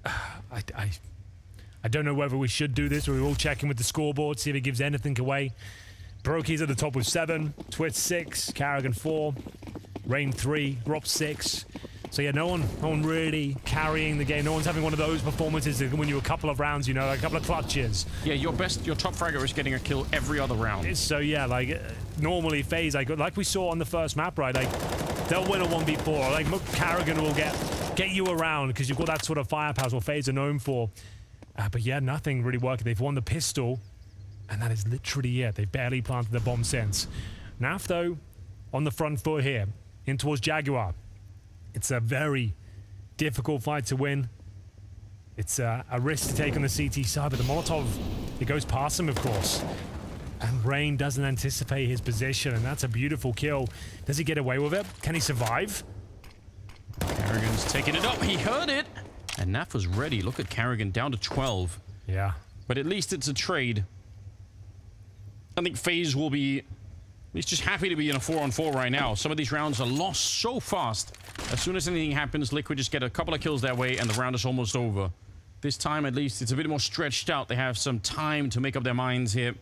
I don't know whether we should do this, or we're all checking with the scoreboard, see if it gives anything away. Brokey's at the top with 7, Twitch 6, Carrigan 4, Rain 3, Rob 6. So yeah, no one really carrying the game. No one's having one of those performances that can win you a couple of rounds, you know, like a couple of clutches. Yeah, your top fragger is getting a kill every other round. So yeah, like normally FaZe, like we saw on the first map, right? Like they'll win a 1v4. Like Carrigan will get you around because you've got that sort of firepower. What FaZe are known for. But yeah, nothing really working. They've won the pistol, and that is literally it. They've barely planted the bomb since. Naf though, on the front foot here, in towards Jaguar. It's a very difficult fight to win. It's a risk to take on the CT side, but the Molotov, it goes past him, of course. And Rain doesn't anticipate his position, and that's a beautiful kill. Does he get away with it? Can he survive? Carrigan's taking it up. He heard it. And Naf was ready. Look at Carrigan down to 12. Yeah. But at least it's a trade. I think FaZe will be... He's just happy to be in a 4-on-4 right now. Some of these rounds are lost so fast. As soon as anything happens, Liquid just get a couple of kills that way, and the round is almost over. This time, at least, it's a bit more stretched out. They have some time to make up their minds here.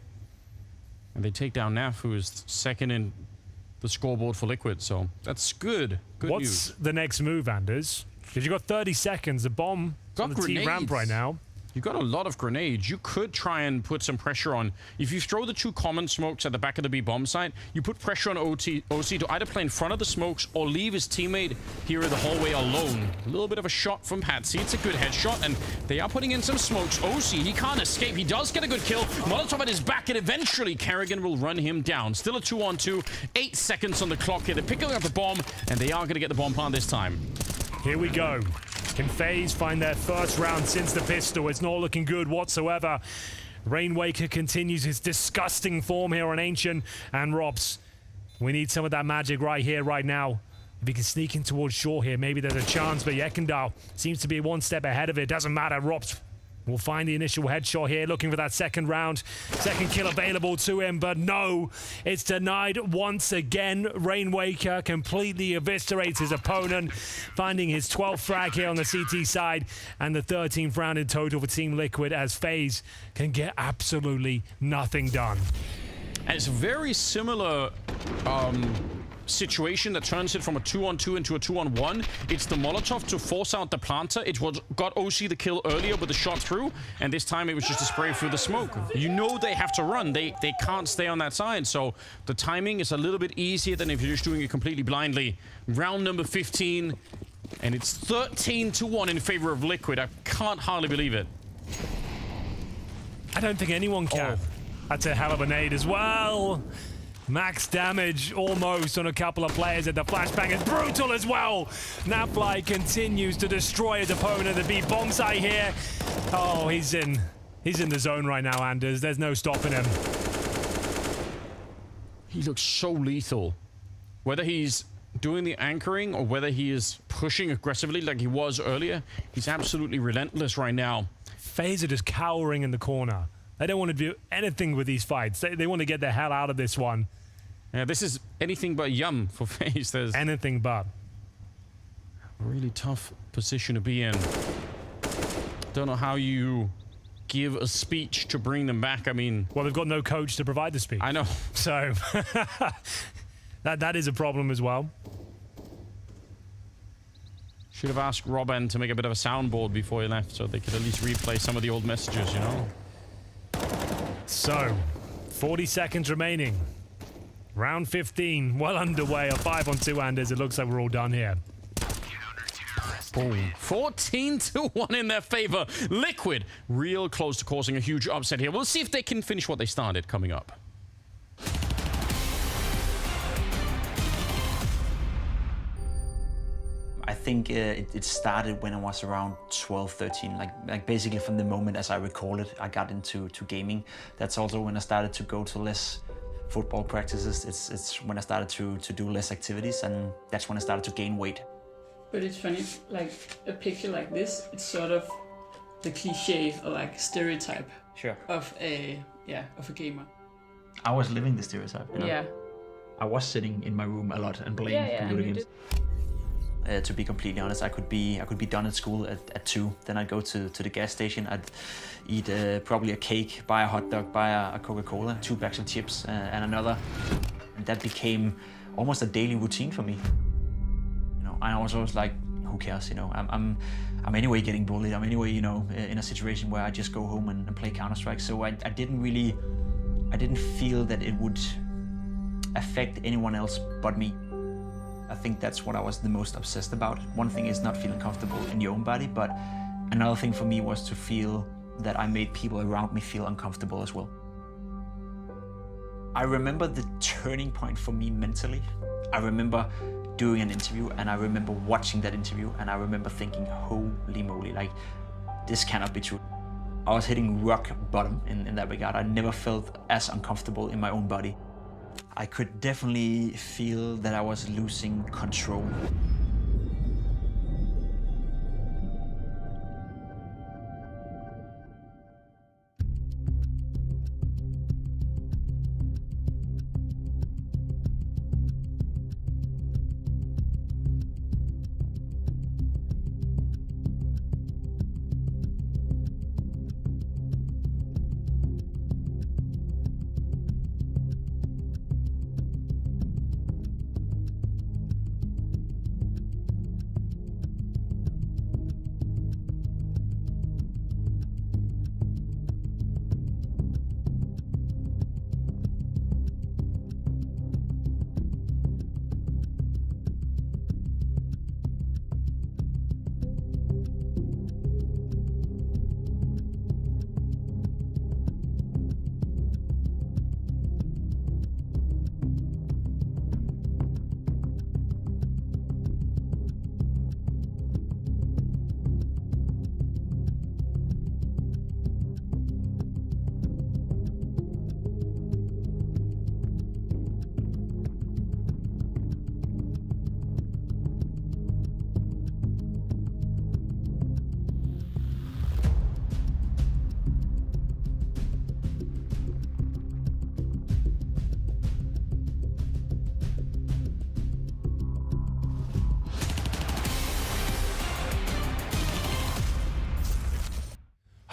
And they take down Naf, who is second in the scoreboard for Liquid. So that's good. Good news. What's the next move, Anders? Because you've got 30 seconds. The bomb on the T ramp right now. You got a lot of grenades. You could try and put some pressure on. If you throw the 2 common smokes at the back of the B bomb site, you put pressure on OC to either play in front of the smokes or leave his teammate here in the hallway alone. A little bit of a shot from Patsy. It's a good headshot, and they are putting in some smokes. OC, he can't escape. He does get a good kill. Molotov at his back, and eventually Kerrigan will run him down. Still a 2-on-2. 8 seconds on the clock here. They're picking up the bomb, and they are going to get the bomb plant this time. Here we go. Can FaZe find their first round since the pistol? It's not looking good whatsoever. Rainwaker continues his disgusting form here on Ancient, and Robs, we need some of that magic right here, right now. If he can sneak in towards shore here, maybe there's a chance, but Yekindal seems to be 1 step ahead of it. Doesn't matter, Robs will find the initial headshot here, looking for that second round. Second kill available to him, but no, it's denied once again. Rainwaker completely eviscerates his opponent, finding his 12th frag here on the CT side, and the 13th round in total for Team Liquid, as FaZe can get absolutely nothing done. And it's a very similar situation that turns it from a 2-on-2 into a 2-on-1. It's the Molotov to force out the planter. It was got OC the kill earlier with the shot through, and this time it was just a spray through the smoke. You know they have to run. They can't stay on that side, so the timing is a little bit easier than if you're just doing it completely blindly. Round number 15, and it's 13-1 in favor of Liquid. I can't hardly believe it. I don't think anyone can. That's a hell of a nade as well. Max damage almost on a couple of players, and the flashbang is brutal as well. Napfly continues to destroy his opponent. The B bomb site here. Oh, he's in the zone right now, Anders. There's no stopping him. He looks so lethal. Whether he's doing the anchoring or whether he is pushing aggressively like he was earlier, he's absolutely relentless right now. FaZe are just cowering in the corner. They don't want to do anything with these fights. They want to get the hell out of this one. Yeah, this is anything but yum for FaZe. There's anything but. A really tough position to be in. Don't know how you give a speech to bring them back. I mean... Well, they've got no coach to provide the speech. I know. So, that is a problem as well. Should have asked Robin to make a bit of a soundboard before he left so they could at least replay some of the old messages, you know? So, 40 seconds remaining. Round 15, well underway. A 5-on-2, Anders. It looks like we're all done here. Boom. 14-1 in their favor. Liquid real close to causing a huge upset here. We'll see if they can finish what they started coming up. I think it started when I was around 12, 13, like basically from the moment, as I recall it, I got into gaming. That's also when I started to go to less football practices. It's when I started to do less activities, and that's when I started to gain weight. But it's funny, like a picture like this, it's sort of the cliche or like stereotype of a gamer. I was living the stereotype, you know? Yeah. I was sitting in my room a lot and playing computer games. To be completely honest, I could be done at school at 2. Then I'd go to the gas station. I'd eat probably a cake, buy a hot dog, buy a Coca-Cola, 2 bags of chips, and another. And that became almost a daily routine for me. You know, I was always like, who cares? You know, I'm anyway getting bullied. I'm anyway, you know, in a situation where I just go home and play Counter-Strike. So I didn't feel that it would affect anyone else but me. I think that's what I was the most obsessed about. One thing is not feeling comfortable in your own body, but another thing for me was to feel that I made people around me feel uncomfortable as well. I remember the turning point for me mentally. I remember doing an interview, and I remember watching that interview, and I remember thinking, holy moly, like, this cannot be true. I was hitting rock bottom in that regard. I never felt as uncomfortable in my own body. I could definitely feel that I was losing control.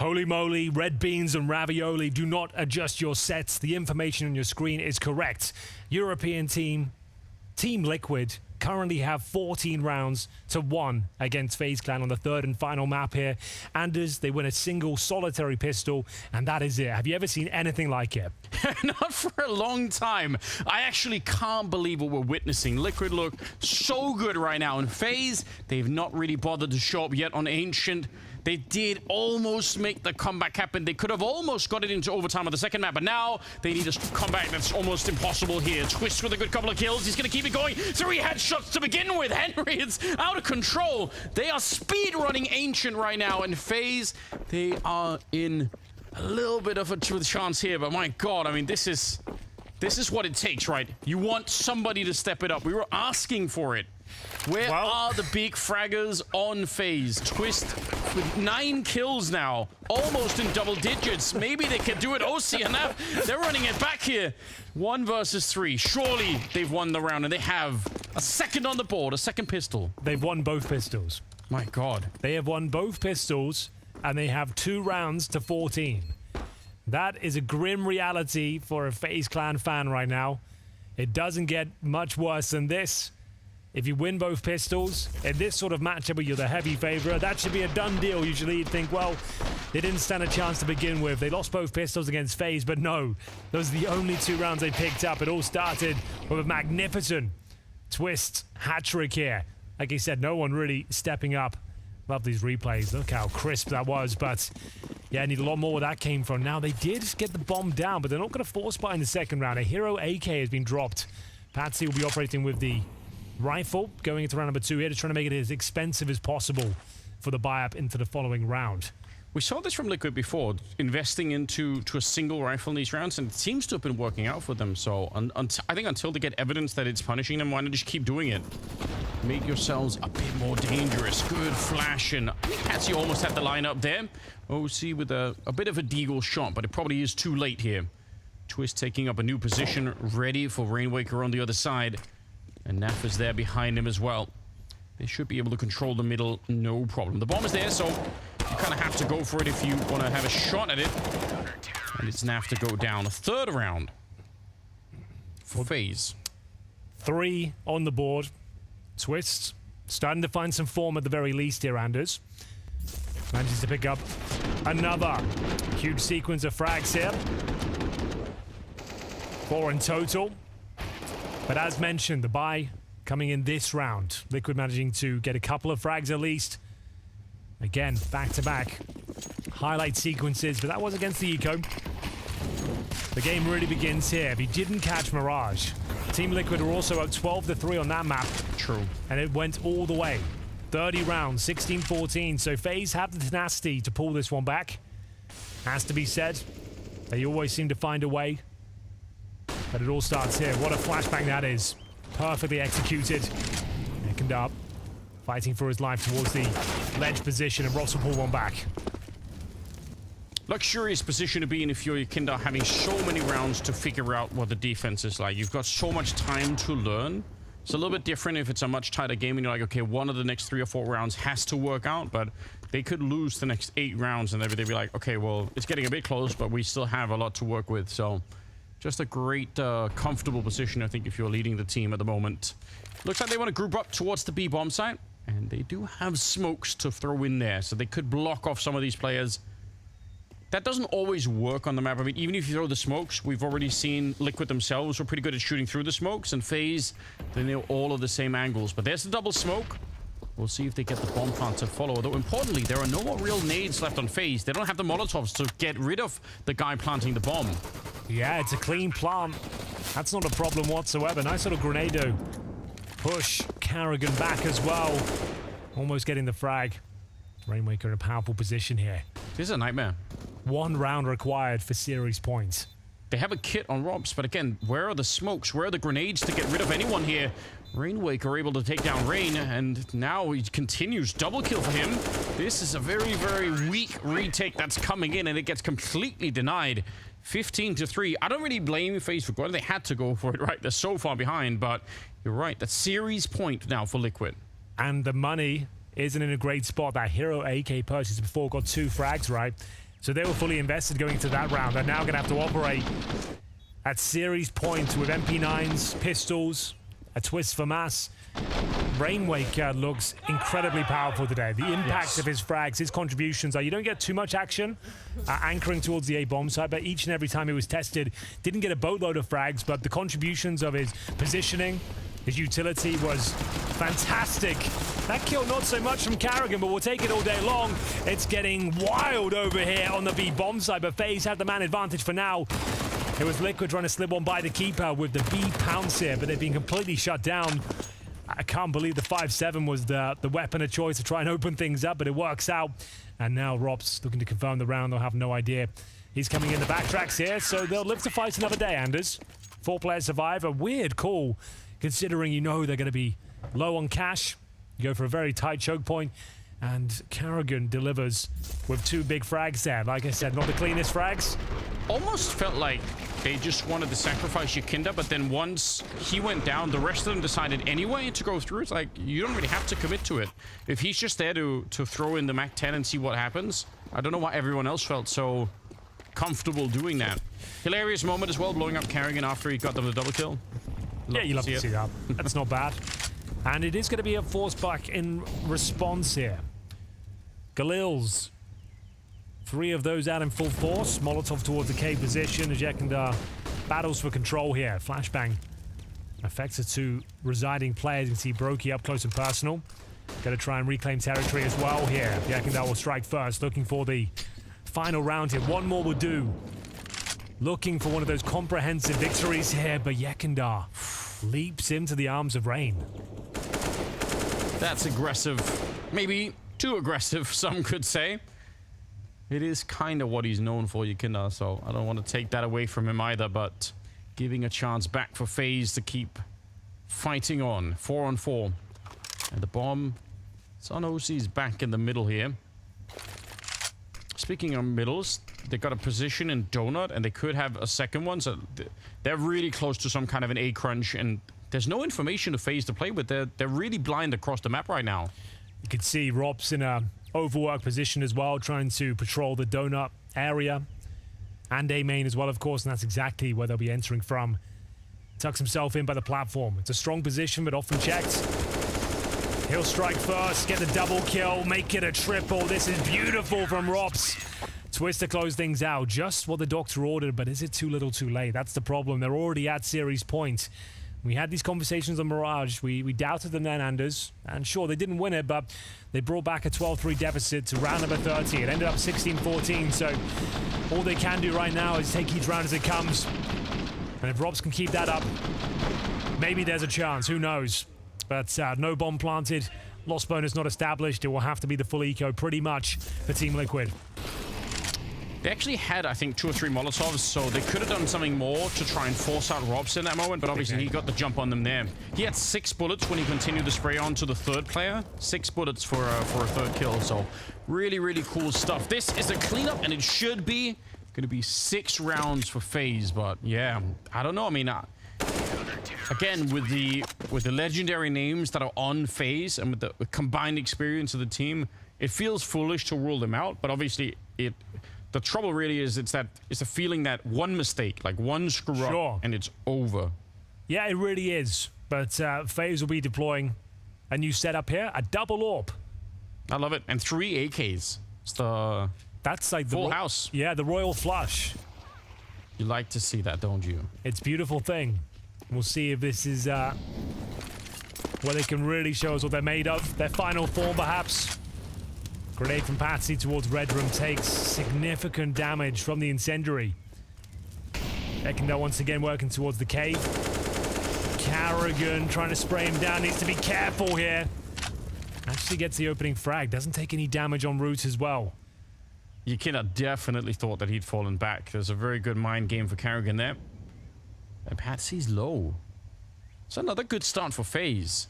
Holy moly, red beans and ravioli. Do not adjust your sets. The information on your screen is correct. European team, Team Liquid, currently have 14 rounds to 1 against FaZe Clan on the third and final map here. Anders, they win a single solitary pistol, and that is it. Have you ever seen anything like it? Not for a long time. I actually can't believe what we're witnessing. Liquid look so good right now. In FaZe, they've not really bothered to show up yet on Ancient. They did almost make the comeback happen. They could have almost got it into overtime on the second map, but now they need a comeback that's almost impossible here. Twist with a good couple of kills. He's going to keep it going. 3 headshots to begin with. Henry, it's out of control. They are speed running Ancient right now, and FaZe, they are in a little bit of a chance here, but my God, I mean, this is what it takes, right? You want somebody to step it up. We were asking for it. Where are the big fraggers on FaZe? Twist with 9 kills now, almost in double digits. Maybe they can do it. OC and now they're running it back here. 1 versus 3. Surely they've won the round, and they have a second on the board, a second pistol. They've won both pistols. My God. They have won both pistols, and they have 2 rounds to 14. That is a grim reality for a FaZe Clan fan right now. It doesn't get much worse than this. If you win both pistols, in this sort of matchup where you're the heavy favorite, that should be a done deal. Usually you'd think, well, they didn't stand a chance to begin with. They lost both pistols against FaZe, but no. Those are the only 2 rounds they picked up. It all started with a magnificent Twist hat-trick here. Like I said, no one really stepping up. Love these replays. Look how crisp that was, but yeah, I need a lot more where that came from. Now, they did get the bomb down, but they're not going to force buy in the second round. A Hero AK has been dropped. Patsy will be operating with the rifle going into round number 2 here to try to make it as expensive as possible for the buy-up into the following round. We saw this from Liquid before, investing into a single rifle in these rounds, and it seems to have been working out for them. So I think until they get evidence that it's punishing them, why not just keep doing it? Make yourselves a bit more dangerous. Good flash, and I think Patsy almost had the line up there. OC with a bit of a deagle shot, but it probably is too late here. Twist taking up a new position, ready for Rainwaker on the other side. And Naf is there behind him as well. They should be able to control the middle, no problem. The bomb is there, so you kind of have to go for it if you want to have a shot at it. And it's Naf to go down. A third round for FaZe. 3 on the board. Twist starting to find some form at the very least here, Anders. Manages to pick up another huge sequence of frags here. 4 in total. But as mentioned, the buy coming in this round. Liquid managing to get a couple of frags at least. Again, back-to-back highlight sequences, but that was against the Eco. The game really begins here. If he didn't catch Mirage, Team Liquid were also up 12-3 on that map. True. And it went all the way. 30 rounds, 16-14. So FaZe have the tenacity to pull this one back. Has to be said. They always seem to find a way. But it all starts here. What a flashbang that is. Perfectly executed. Neck up. Fighting for his life towards the ledge position, and Ross will pull one back. Luxurious position to be in if you're Kindar, having so many rounds to figure out what the defense is like. You've got so much time to learn. It's a little bit different if it's a much tighter game and you're like, okay, one of the next 3 or 4 rounds has to work out, but they could lose the next 8 rounds and they'd be like, okay, well, it's getting a bit close, but we still have a lot to work with. So just a great, comfortable position, I think, if you're leading the team at the moment. Looks like they want to group up towards the B bomb site, and they do have smokes to throw in there, so they could block off some of these players. That doesn't always work on the map. I mean, even if you throw the smokes, we've already seen Liquid themselves were pretty good at shooting through the smokes, and FaZe, they know all of the same angles. But there's the double smoke. We'll see if they get the bomb plant to follow. Though, importantly, there are no more real nades left on FaZe. They don't have the Molotovs to get rid of the guy planting the bomb. Yeah, it's a clean plant. That's not a problem whatsoever. Nice little grenado. Push Carrigan back as well. Almost getting the frag. Rainwaker in a powerful position here. This is a nightmare. 1 round required for series points. They have a kit on Robs, but again, where are the smokes? Where are the grenades to get rid of anyone here? Rainwaker able to take down Rain, and now he continues. Double kill for him. This is a very, very weak retake that's coming in, and it gets completely denied. 15-3. I don't really blame FaZe for going. They had to go for it, right? They're so far behind, but you're right. That's series point now for Liquid. And the money isn't in a great spot. That Hero AK purchase before got 2 frags, right? So they were fully invested going into that round. They're now going to have to operate at series point with MP9s, pistols, a twist for mass. Rainwake looks incredibly powerful today. The impact of his frags, his contributions are, you don't get too much action anchoring towards the A bomb side, but each and every time he was tested, didn't get a boatload of frags, but the contributions of his positioning, his utility was fantastic. That kill not so much from Carrigan, but we'll take it all day long. It's getting wild over here on the B bomb side, but FaZe had the man advantage for now. It was Liquid trying to slip one by the keeper with the B pounce here, but they've been completely shut down. I can't believe the 5-7 was the weapon of choice to try and open things up, but it works out. And now Rob's looking to confirm the round. They'll have no idea. He's coming in the backtracks here, so they'll live to fight another day, Anders. 4-player survive. A weird call, considering you know they're going to be low on cash. You go for a very tight choke point, and Carrigan delivers with 2 big frags there. Like I said, not the cleanest frags. Almost felt like they just wanted to sacrifice Yakinda, but then once he went down, the rest of them decided anyway to go through. It's like, you don't really have to commit to it. If he's just there to throw in the Mac 10 and see what happens, I don't know why everyone else felt so comfortable doing that. Hilarious moment as well, blowing up Carrigan after he got them the double kill. Yeah, you love to see that. That's not bad. And it is going to be a force back in response here. Galil's 3 of those out in full force. Molotov towards the K position as Yekindar battles for control here. Flashbang affects the 2 residing players. You can see Brokey up close and personal. Got to try and reclaim territory as well here. Yekindar will strike first, looking for the final round here. One more will do. Looking for one of those comprehensive victories here, but Yekindar leaps into the arms of Rain. That's aggressive. Maybe too aggressive, some could say. It is kind of what he's known for, Yakinda, so I don't want to take that away from him either, but giving a chance back for FaZe to keep fighting on. 4-on-4. And the bomb, it's on OC's back in the middle here. Speaking of middles, they got a position in Donut, and they could have a second one, so they're really close to some kind of an A crunch, and there's no information to FaZe to play with. They're really blind across the map right now. You can see Rob's in a overworked position as well, trying to patrol the Donut area and A main as well, of course, and that's exactly where they'll be entering from. Tucks himself in by the platform. It's a strong position, but often checked. He'll strike first, get the double kill, make it a triple. This is beautiful from Robs. Twist to close things out. Just what the doctor ordered, but is it too little too late? That's the problem. They're already at series point. We had these conversations on Mirage. We doubted them then, Anders. And sure, they didn't win it, but they brought back a 12-3 deficit to round number 30. It ended up 16-14, so all they can do right now is take each round as it comes. And if Robs can keep that up, maybe there's a chance. Who knows? But no bomb planted. Loss bonus not established. It will have to be the full eco pretty much for Team Liquid. They actually had, I think, 2 or 3 Molotovs, so they could have done something more to try and force out Robs in that moment, but obviously he got the jump on them there. He had 6 bullets when he continued to spray on to the 3rd player. 6 bullets for a 3rd kill, so really, really cool stuff. This is a cleanup, and it should be going to be 6 rounds for FaZe, but yeah, I don't know. I mean, again, with the legendary names that are on FaZe and with the combined experience of the team, it feels foolish to rule them out, but obviously the trouble really is it's a feeling that one mistake, like one screw up, and it's over. Yeah, it really is. But FaZe will be deploying a new setup here, a double AWP. I love it, and 3 AKs. That's like full house. Yeah, the royal flush. You like to see that, don't you? It's a beautiful thing. We'll see if this is where they can really show us what they're made of. Their final form, perhaps. Grenade from Patsy towards Red Room takes significant damage from the incendiary. Ekendal once again working towards the cave. Carrigan trying to spray him down. Needs to be careful here. Actually gets the opening frag. Doesn't take any damage en route as well. Yekina definitely thought that he'd fallen back. There's a very good mind game for Carrigan there. And Patsy's low. It's another good start for FaZe.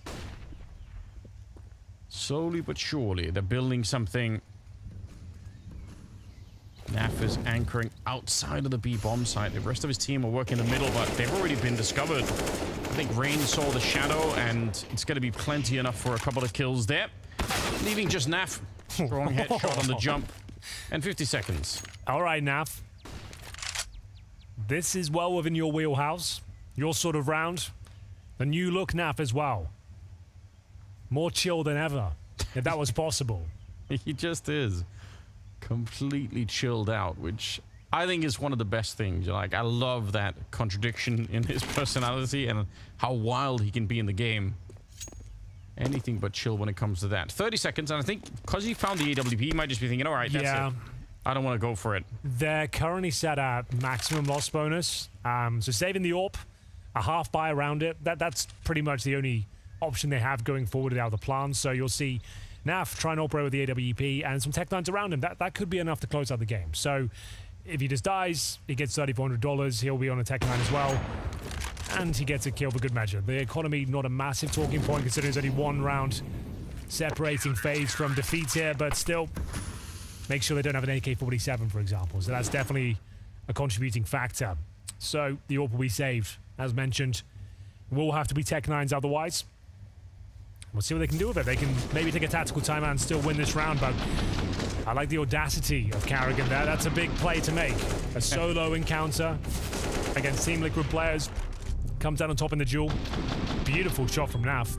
Slowly but surely, they're building something. Naf is anchoring outside of the B bomb site. The rest of his team are working in the middle, but they've already been discovered. I think Rain saw the shadow, and it's going to be plenty enough for a couple of kills there. Leaving just Naf. Strong headshot on the jump. And 50 seconds. All right, Naf. This is well within your wheelhouse. Your sort of round. The new look Naf as well. More chill than ever, if that was possible. He just is completely chilled out, which I think is one of the best things. Like, I love that contradiction in his personality and how wild he can be in the game. Anything but chill when it comes to that. 30 seconds, and I think because he found the AWP, he might just be thinking, all right, that's it. I don't want to go for it. They're currently set at maximum loss bonus. So saving the AWP, a half buy around it, that's pretty much the only option they have going forward out of the plan. So you'll see Naf try and operate with the AWP and some Tech 9s around him. That could be enough to close out the game. So if he just dies, he gets $3,400. He'll be on a Tech 9 as well. And he gets a kill for good measure. The economy, not a massive talking point considering there's only one round separating FaZe from defeat here, but still make sure they don't have an AK-47, for example. So that's definitely a contributing factor. So the AWP will be saved, as mentioned. Will have to be Tech 9s otherwise. We'll see what they can do with it. They can maybe take a tactical timeout and still win this round, but I like the audacity of Carrigan there. That's a big play to make. A solo encounter against Team Liquid players. Comes down on top in the duel. Beautiful shot from Naf.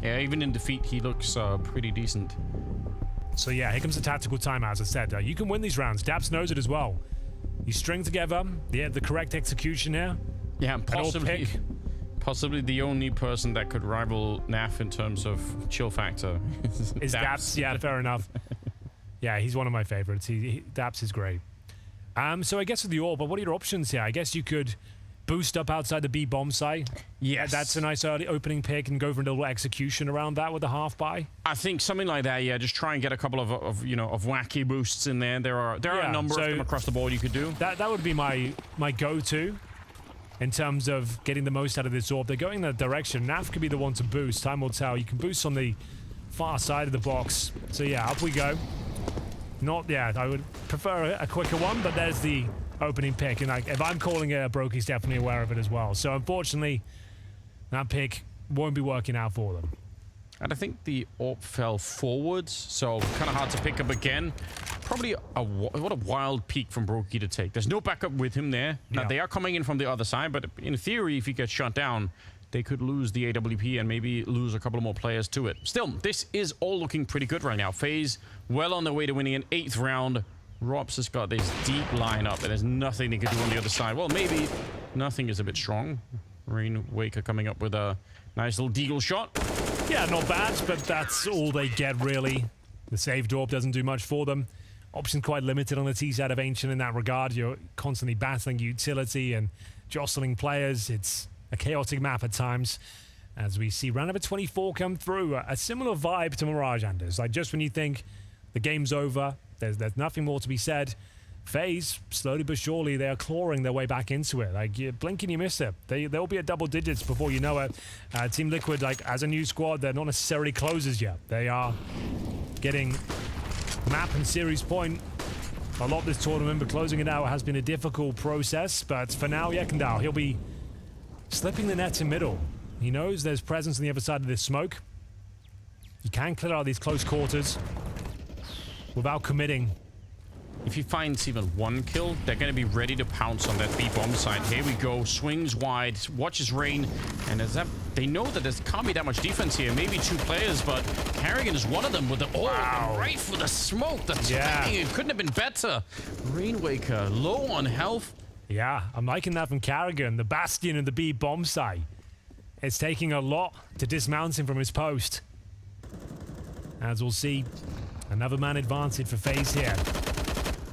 Yeah, even in defeat, he looks pretty decent. So yeah, here comes the tactical timeout, as I said. You can win these rounds. Daps knows it as well. You string together the correct execution here. Yeah, possibly the only person that could rival Naf in terms of chill factor is Daps. Yeah, fair enough. Yeah, he's one of my favorites. Daps is great. So I guess with the AWP, but what are your options here? I guess you could boost up outside the B bomb site. Yes. That's a nice early opening pick and go for a little execution around that with a half buy. I think something like that, yeah. Just try and get a couple of wacky boosts in there. There are a number of them across the board you could do. That would be my go-to in terms of getting the most out of this AWP. They're going in that direction. Naf could be the one to boost. Time will tell. You can boost on the far side of the box. So yeah, up we go. I would prefer a quicker one, but there's the opening pick, and if I'm calling it a broke, he's definitely aware of it as well. So unfortunately, that pick won't be working out for them. And I think the AWP fell forwards, so kind of hard to pick up again. Probably what a wild peek from Brokey to take. There's no backup with him there. Now, they are coming in from the other side, but in theory, if he gets shot down, they could lose the AWP and maybe lose a couple more players to it. Still, this is all looking pretty good right now. FaZe well on their way to winning an 8th round. Robs has got this deep lineup, and there's nothing they could do on the other side. Well, maybe nothing is a bit strong. Rainwaker coming up with a nice little deagle shot. Yeah, not bad, but that's all they get, really. The saved AWP doesn't do much for them. Options quite limited on the T side of Ancient in that regard. You're constantly battling utility and jostling players. It's a chaotic map at times. As we see round number 24 come through, a similar vibe to Mirage Anders. Like, just when you think the game's over, there's nothing more to be said, FaZe, slowly but surely, they are clawing their way back into it. Like, you blink and you miss it. They'll be at double digits before you know it. Team Liquid, like, as a new squad, they're not necessarily closers yet. They are getting map and series point a lot this tournament, but closing it out has been a difficult process. But for now, Yekendal, he'll be slipping the net in middle. He knows there's presence on the other side of this smoke. He can clear out these close quarters without committing. If he finds even one kill, they're going to be ready to pounce on that B bomb side. Here we go. Swings wide. Watches Rain. And they know that there can't be that much defense here. Maybe 2 players, but Carrigan is one of them with the right for the smoke. That's it couldn't have been better. Rainwaker low on health. Yeah, I'm liking that from Carrigan. The Bastion and the B bomb site. It's taking a lot to dismount him from his post. As we'll see, another man advantage for FaZe here.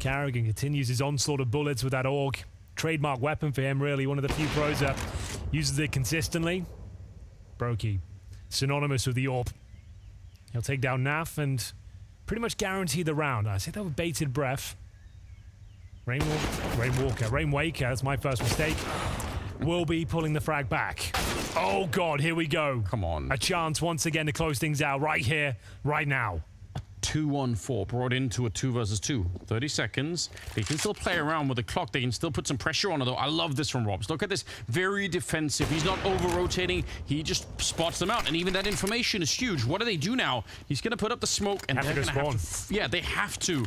Carrigan continues his onslaught of bullets with that AUG. Trademark weapon for him, really. One of the few pros that uses it consistently. Brokey, synonymous with the AWP. He'll take down Naf and pretty much guarantee the round. I say that with bated breath. Rainwaker, that's my first mistake, will be pulling the frag back. Oh, God, here we go. Come on. A chance once again to close things out right here, right now. 2-1-4 brought into a 2 versus 2. 30 seconds. They can still play around with the clock. They can still put some pressure on it, though. I love this from Robs. Look at this. Very defensive. He's not over-rotating. He just spots them out. And even that information is huge. What do they do now? He's going to put up the smoke, and they're going to have to... Yeah, they have to.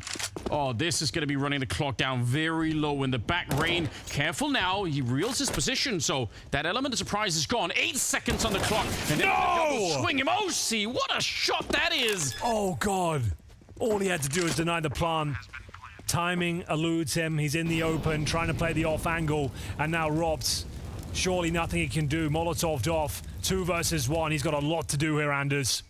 Oh, this is going to be running the clock down very low in the back rain. Careful now. He reels his position, so that element of surprise is gone. 8 seconds on the clock. And then double swing him. OC, what a shot that is. Oh, God. All he had to do was deny the plant. Timing eludes him. He's in the open, trying to play the off angle. And now Robs, surely nothing he can do. Molotov'd off. 2 versus 1. He's got a lot to do here, Anders.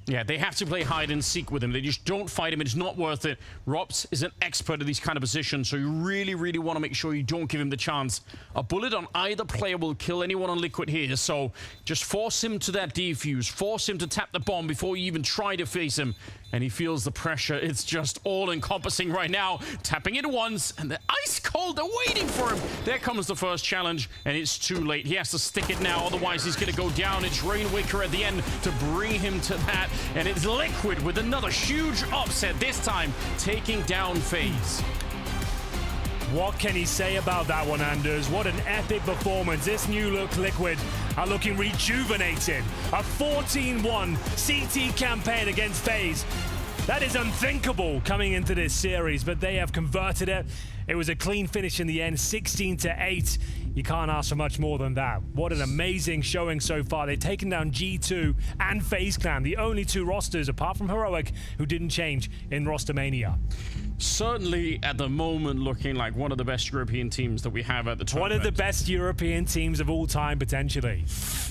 Yeah, they have to play hide and seek with him. They just don't fight him. It's not worth it. Robs is an expert at these kind of positions, so you really, really want to make sure you don't give him the chance. A bullet on either player will kill anyone on Liquid here, so just force him to that defuse. Force him to tap the bomb before you even try to face him. And he feels the pressure. It's just all-encompassing right now. Tapping it once, and they're ice cold. They're waiting for him. There comes the first challenge, and it's too late. He has to stick it now, otherwise he's going to go down. It's Rainwaker at the end to bring him to that. And it's Liquid with another huge upset, this time taking down FaZe. What can he say about that one, Anders? What an epic performance. This new look Liquid are looking rejuvenated. A 14-1 CT campaign against FaZe. That is unthinkable coming into this series, but they have converted it. It was a clean finish in the end, 16-8. You can't ask for much more than that. What an amazing showing so far. They've taken down G2 and FaZe Clan, the only 2 rosters, apart from Heroic, who didn't change in Rostermania. Certainly, at the moment, looking like one of the best European teams that we have at the tournament. One of the best European teams of all time, potentially.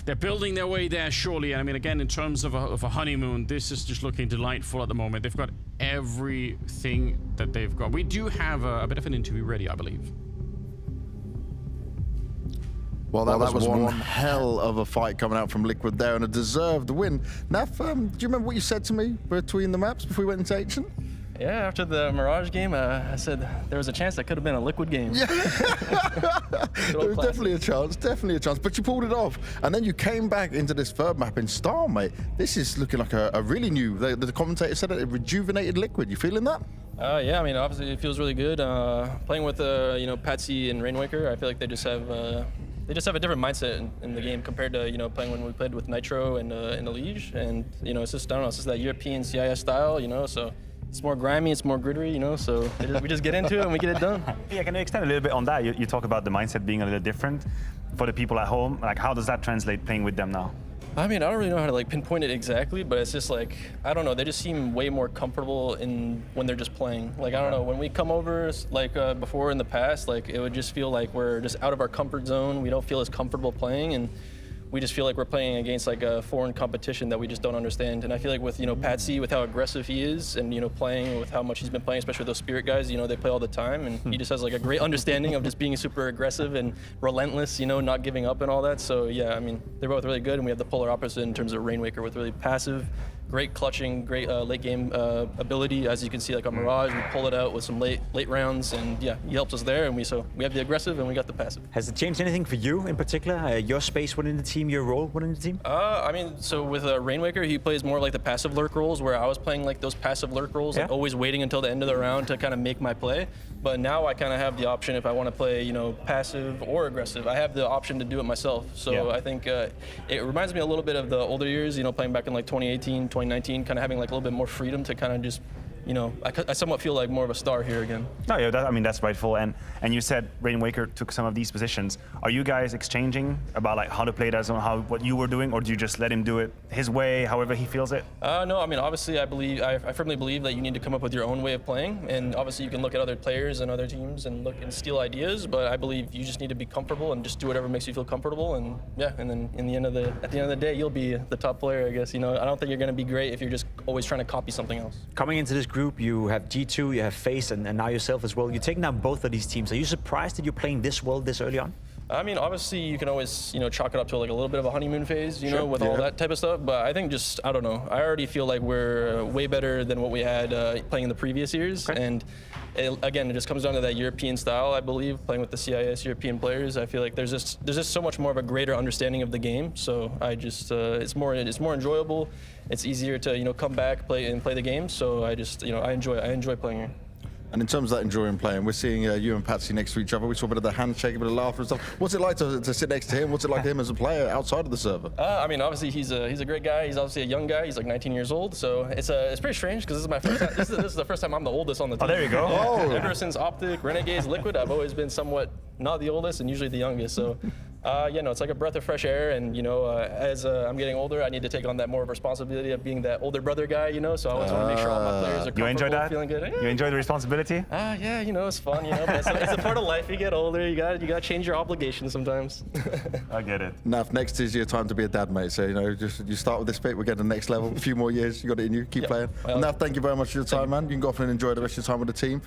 They're building their way there, surely. I mean, again, in terms of a honeymoon, this is just looking delightful at the moment. They've got everything that they've got. We do have a bit of an interview ready, I believe. Well, that was one hell of a fight coming out from Liquid there, and a deserved win. Naf, do you remember what you said to me between the maps before we went into Ancient? Yeah, after the Mirage game, I said there was a chance that could have been a Liquid game. Yeah. There was definitely a chance, but you pulled it off. And then you came back into this third map in Star, mate. This is looking like a really new, the commentator said it rejuvenated Liquid. You feeling that? Yeah, I mean, obviously it feels really good. Playing with, Patsy and Rainwaker, I feel like they just have a different mindset in the game compared to, playing when we played with Nitro and Elige. And, it's just, I don't know, it's just that European CIS style, so it's more grimy, it's more gritty, so we just get into it and we get it done. Yeah, can you extend a little bit on that? You talk about the mindset being a little different for the people at home. Like, how does that translate playing with them now? I mean, I don't really know how to pinpoint it exactly, but it's just like, I don't know, they just seem way more comfortable when they're just playing. Like, I don't know, when we come over, before in the past, it would just feel like we're just out of our comfort zone. We don't feel as comfortable playing, and we just feel like we're playing against a foreign competition that we just don't understand. And I feel like with Patsy, with how aggressive he is, and playing with how much he's been playing, especially with those Spirit guys, they play all the time, and he just has a great understanding of just being super aggressive and relentless, not giving up and all that. So yeah, I mean, they're both really good, and we have the polar opposite in terms of Rainwaker with really passive, great clutching, great late game ability. As you can see, on Mirage, we pull it out with some late rounds, and yeah, he helps us there. And we have the aggressive and we got the passive. Has it changed anything for you in particular? Your space within the team, your role within the team? I mean, so with Rainwaker, he plays more like the passive lurk roles, where I was playing those passive lurk roles, always waiting until the end of the round to kind of make my play. But now I kind of have the option if I want to play, passive or aggressive. I have the option to do it myself. So I think it reminds me a little bit of the older years, playing back in 2018, 2019, kind of having a little bit more freedom to kind of just, I somewhat feel like more of a star here again. No, yeah, that's rightful. And you said Rainwaker took some of these positions. Are you guys exchanging about how to play that on what you were doing, or do you just let him do it his way, however he feels it? No, I mean, obviously I firmly believe that you need to come up with your own way of playing, and obviously you can look at other players and other teams and look and steal ideas, but I believe you just need to be comfortable and just do whatever makes you feel comfortable, and yeah, and then at the end of the day, you'll be the top player, I guess. I don't think you're going to be great if you're just always trying to copy something else. Coming into this group, you have G2, you have FaZe, and now yourself as well. You're taking down both of these teams. Are you surprised that you're playing this well this early on? I mean, obviously, you can always, chalk it up to like a little bit of a honeymoon phase, with all that type of stuff. But I think just, I don't know. I already feel like we're way better than what we had playing in the previous years. Okay. And again, it just comes down to that European style, I believe, playing with the CIS European players. I feel like there's just so much more of a greater understanding of the game. So I just, it's more enjoyable. It's easier to, come back, play the game. So I just, I enjoy playing here. And in terms of that enjoying playing, we're seeing you and Patsy next to each other. We saw a bit of the handshake, a bit of laughter and stuff. What's it like to sit next to him? What's it like to him as a player outside of the server? I mean, obviously he's a great guy. He's obviously a young guy. He's like 19 years old. So it's pretty strange because this is my first time. This is the first time I'm the oldest on the team. Oh, there you go. Yeah. Oh. Ever since Optic, Renegades, Liquid, I've always been somewhat not the oldest and usually the youngest. So. It's like a breath of fresh air, and as I'm getting older, I need to take on that more of responsibility of being that older brother guy, so I always want to make sure all my players are comfortable, you enjoy that? Feeling good. You enjoy the responsibility? Yeah, it's fun, but it's a part of life. You get older, you got to change your obligations sometimes. I get it. Naf, next is your time to be a dad, mate. So you start with this bit, we'll get to the next level. A few more years, you got it in you. Keep playing. Naf, thank you very much for your time, man. You can go off and enjoy the rest of your time with the team.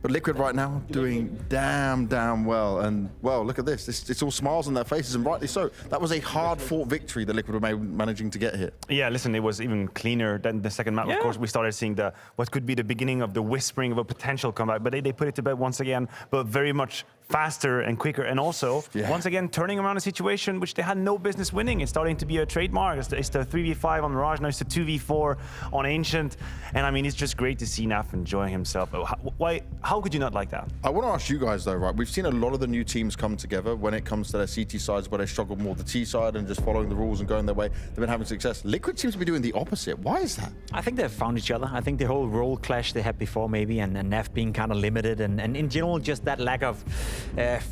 But Liquid right now doing damn well. And, well, look at this. It's all smiles on their faces, and rightly so. That was a hard-fought victory that Liquid were managing to get here. Yeah, listen, it was even cleaner than the second map. Yeah. Of course, we started seeing what could be the beginning of the whispering of a potential comeback. But they put it to bed once again, but very much faster and quicker. And also, once again, turning around a situation which they had no business winning. It's starting to be a trademark. It's the 3v5 on Mirage, now it's the 2v4 on Ancient. And I mean, it's just great to see Naf enjoying himself. How could you not like that? I want to ask you guys though, right? We've seen a lot of the new teams come together when it comes to their CT sides where they struggle more the T side and just following the rules and going their way. They've been having success. Liquid seems to be doing the opposite. Why is that? I think they've found each other. I think the whole role clash they had before maybe and Naf being kind of limited and in general just that lack of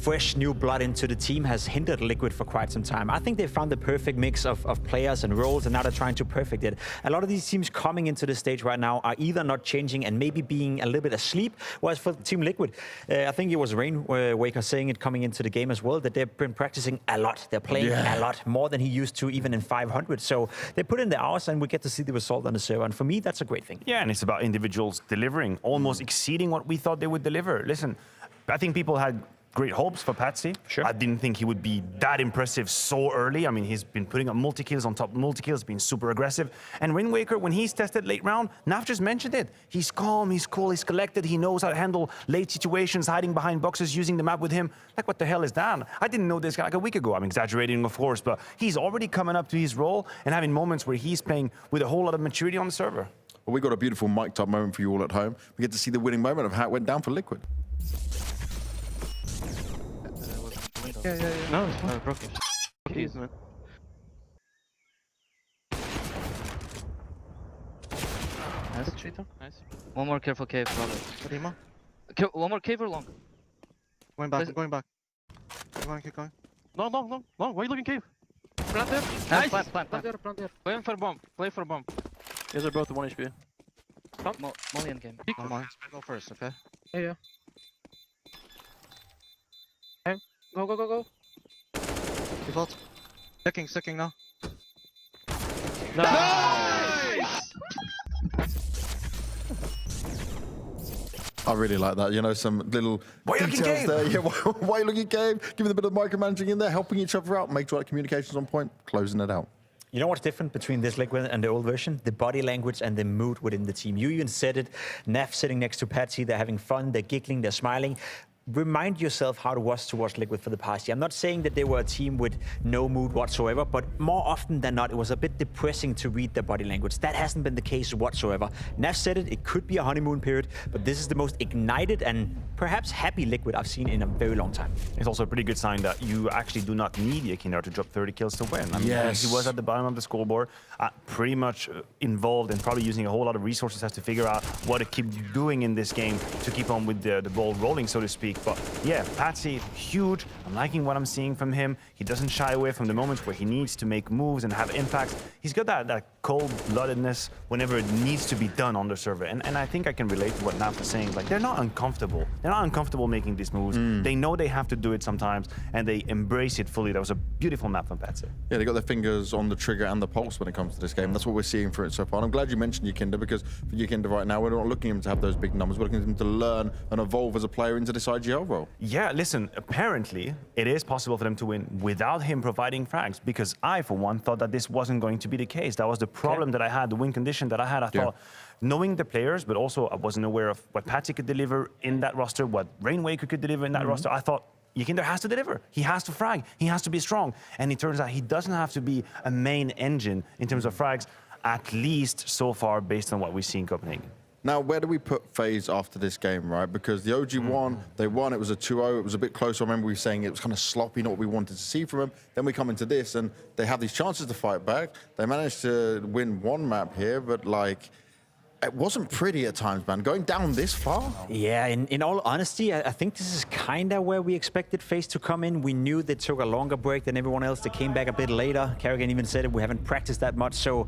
fresh new blood into the team has hindered Liquid for quite some time. I think they found the perfect mix of players and roles, and now they're trying to perfect it. A lot of these teams coming into the stage right now are either not changing and maybe being a little bit asleep, whereas for Team Liquid, I think it was Rainwaker saying it coming into the game as well, that they've been practicing a lot. They're playing a lot, more than he used to even in 500. So they put in the hours and we get to see the result on the server. And for me, that's a great thing. Yeah, and it's about individuals delivering, almost exceeding what we thought they would deliver. Listen, I think people had great hopes for Patsy. Sure. I didn't think he would be that impressive so early. I mean, he's been putting up multi-kills on top of multi-kills, been super aggressive. And Rainwaker, when he's tested late round, Naf just mentioned it. He's calm, he's cool, he's collected, he knows how to handle late situations, hiding behind boxes, using the map with him. Like, what the hell is that? I didn't know this guy like a week ago. I'm exaggerating, of course, but he's already coming up to his role and having moments where he's playing with a whole lot of maturity on the server. Well, we got a beautiful mic'd up moment for you all at home. We get to see the winning moment of how it went down for Liquid. Yeah. No, it's fine. Broken. Keys, man. Nice. Cheater. Nice. One more careful cave, brother. One more cave or long? Going back, going back. Keep going. No. Why are you looking cave? Plant there. Nice. Plant there. Play for bomb. Play for bomb. These are both 1 HP. Molly in game. Go first, okay? Yeah. Go. Default. Sticking now. Nice! I really like that. Some little details there. Yeah, why you looking game? Giving a bit of micromanaging in there, helping each other out, make sure that communication's on point, closing it out. You know what's different between this Liquid and the old version? The body language and the mood within the team. You even said it. Naf sitting next to Patsy, they're having fun, they're giggling, they're smiling. Remind yourself how it was to watch Liquid for the past year. I'm not saying that they were a team with no mood whatsoever, but more often than not, it was a bit depressing to read their body language. That hasn't been the case whatsoever. Naf said it could be a honeymoon period, but this is the most ignited and perhaps happy Liquid I've seen in a very long time. It's also a pretty good sign that you actually do not need Yakinar to drop 30 kills to win. I mean, he was at the bottom of the scoreboard, pretty much involved and probably using a whole lot of resources has to figure out what to keep doing in this game to keep on with the ball rolling, so to speak. But yeah, Patsy, huge. I'm liking what I'm seeing from him. He doesn't shy away from the moments where he needs to make moves and have impact. He's got that cold-bloodedness whenever it needs to be done on the server. And I think I can relate to what Naf is saying. Like, they're not uncomfortable. They're not uncomfortable making these moves. They know they have to do it sometimes, and they embrace it fully. That was a beautiful map from FaZe. Yeah, they got their fingers on the trigger and the pulse when it comes to this game. That's what we're seeing for it so far. And I'm glad you mentioned Yakinda, because for Yakinda right now, we're not looking at him to have those big numbers. We're looking at him to learn and evolve as a player into this IGL role. Yeah, listen, apparently it is possible for them to win without him providing frags, because I, for one, thought that this wasn't going to be the case. That was the problem that I had, the win condition that I had. I thought, knowing the players, but also I wasn't aware of what Patty could deliver in that roster, what Rainwaker could deliver in that roster. I thought, Yakinda has to deliver. He has to frag. He has to be strong. And it turns out he doesn't have to be a main engine in terms of frags, at least so far, based on what we see in Copenhagen. Now, where do we put FaZe after this game, right? Because the OG won, they won, it was a 2-0, it was a bit closer. I remember we saying it was kind of sloppy, not what we wanted to see from them. Then we come into this, and they have these chances to fight back. They managed to win one map here, but, like, it wasn't pretty at times, man. Going down this far? Yeah, in all honesty, I think this is kind of where we expected FaZe to come in. We knew they took a longer break than everyone else. They came back a bit later. Karrigan even said it, we haven't practiced that much. So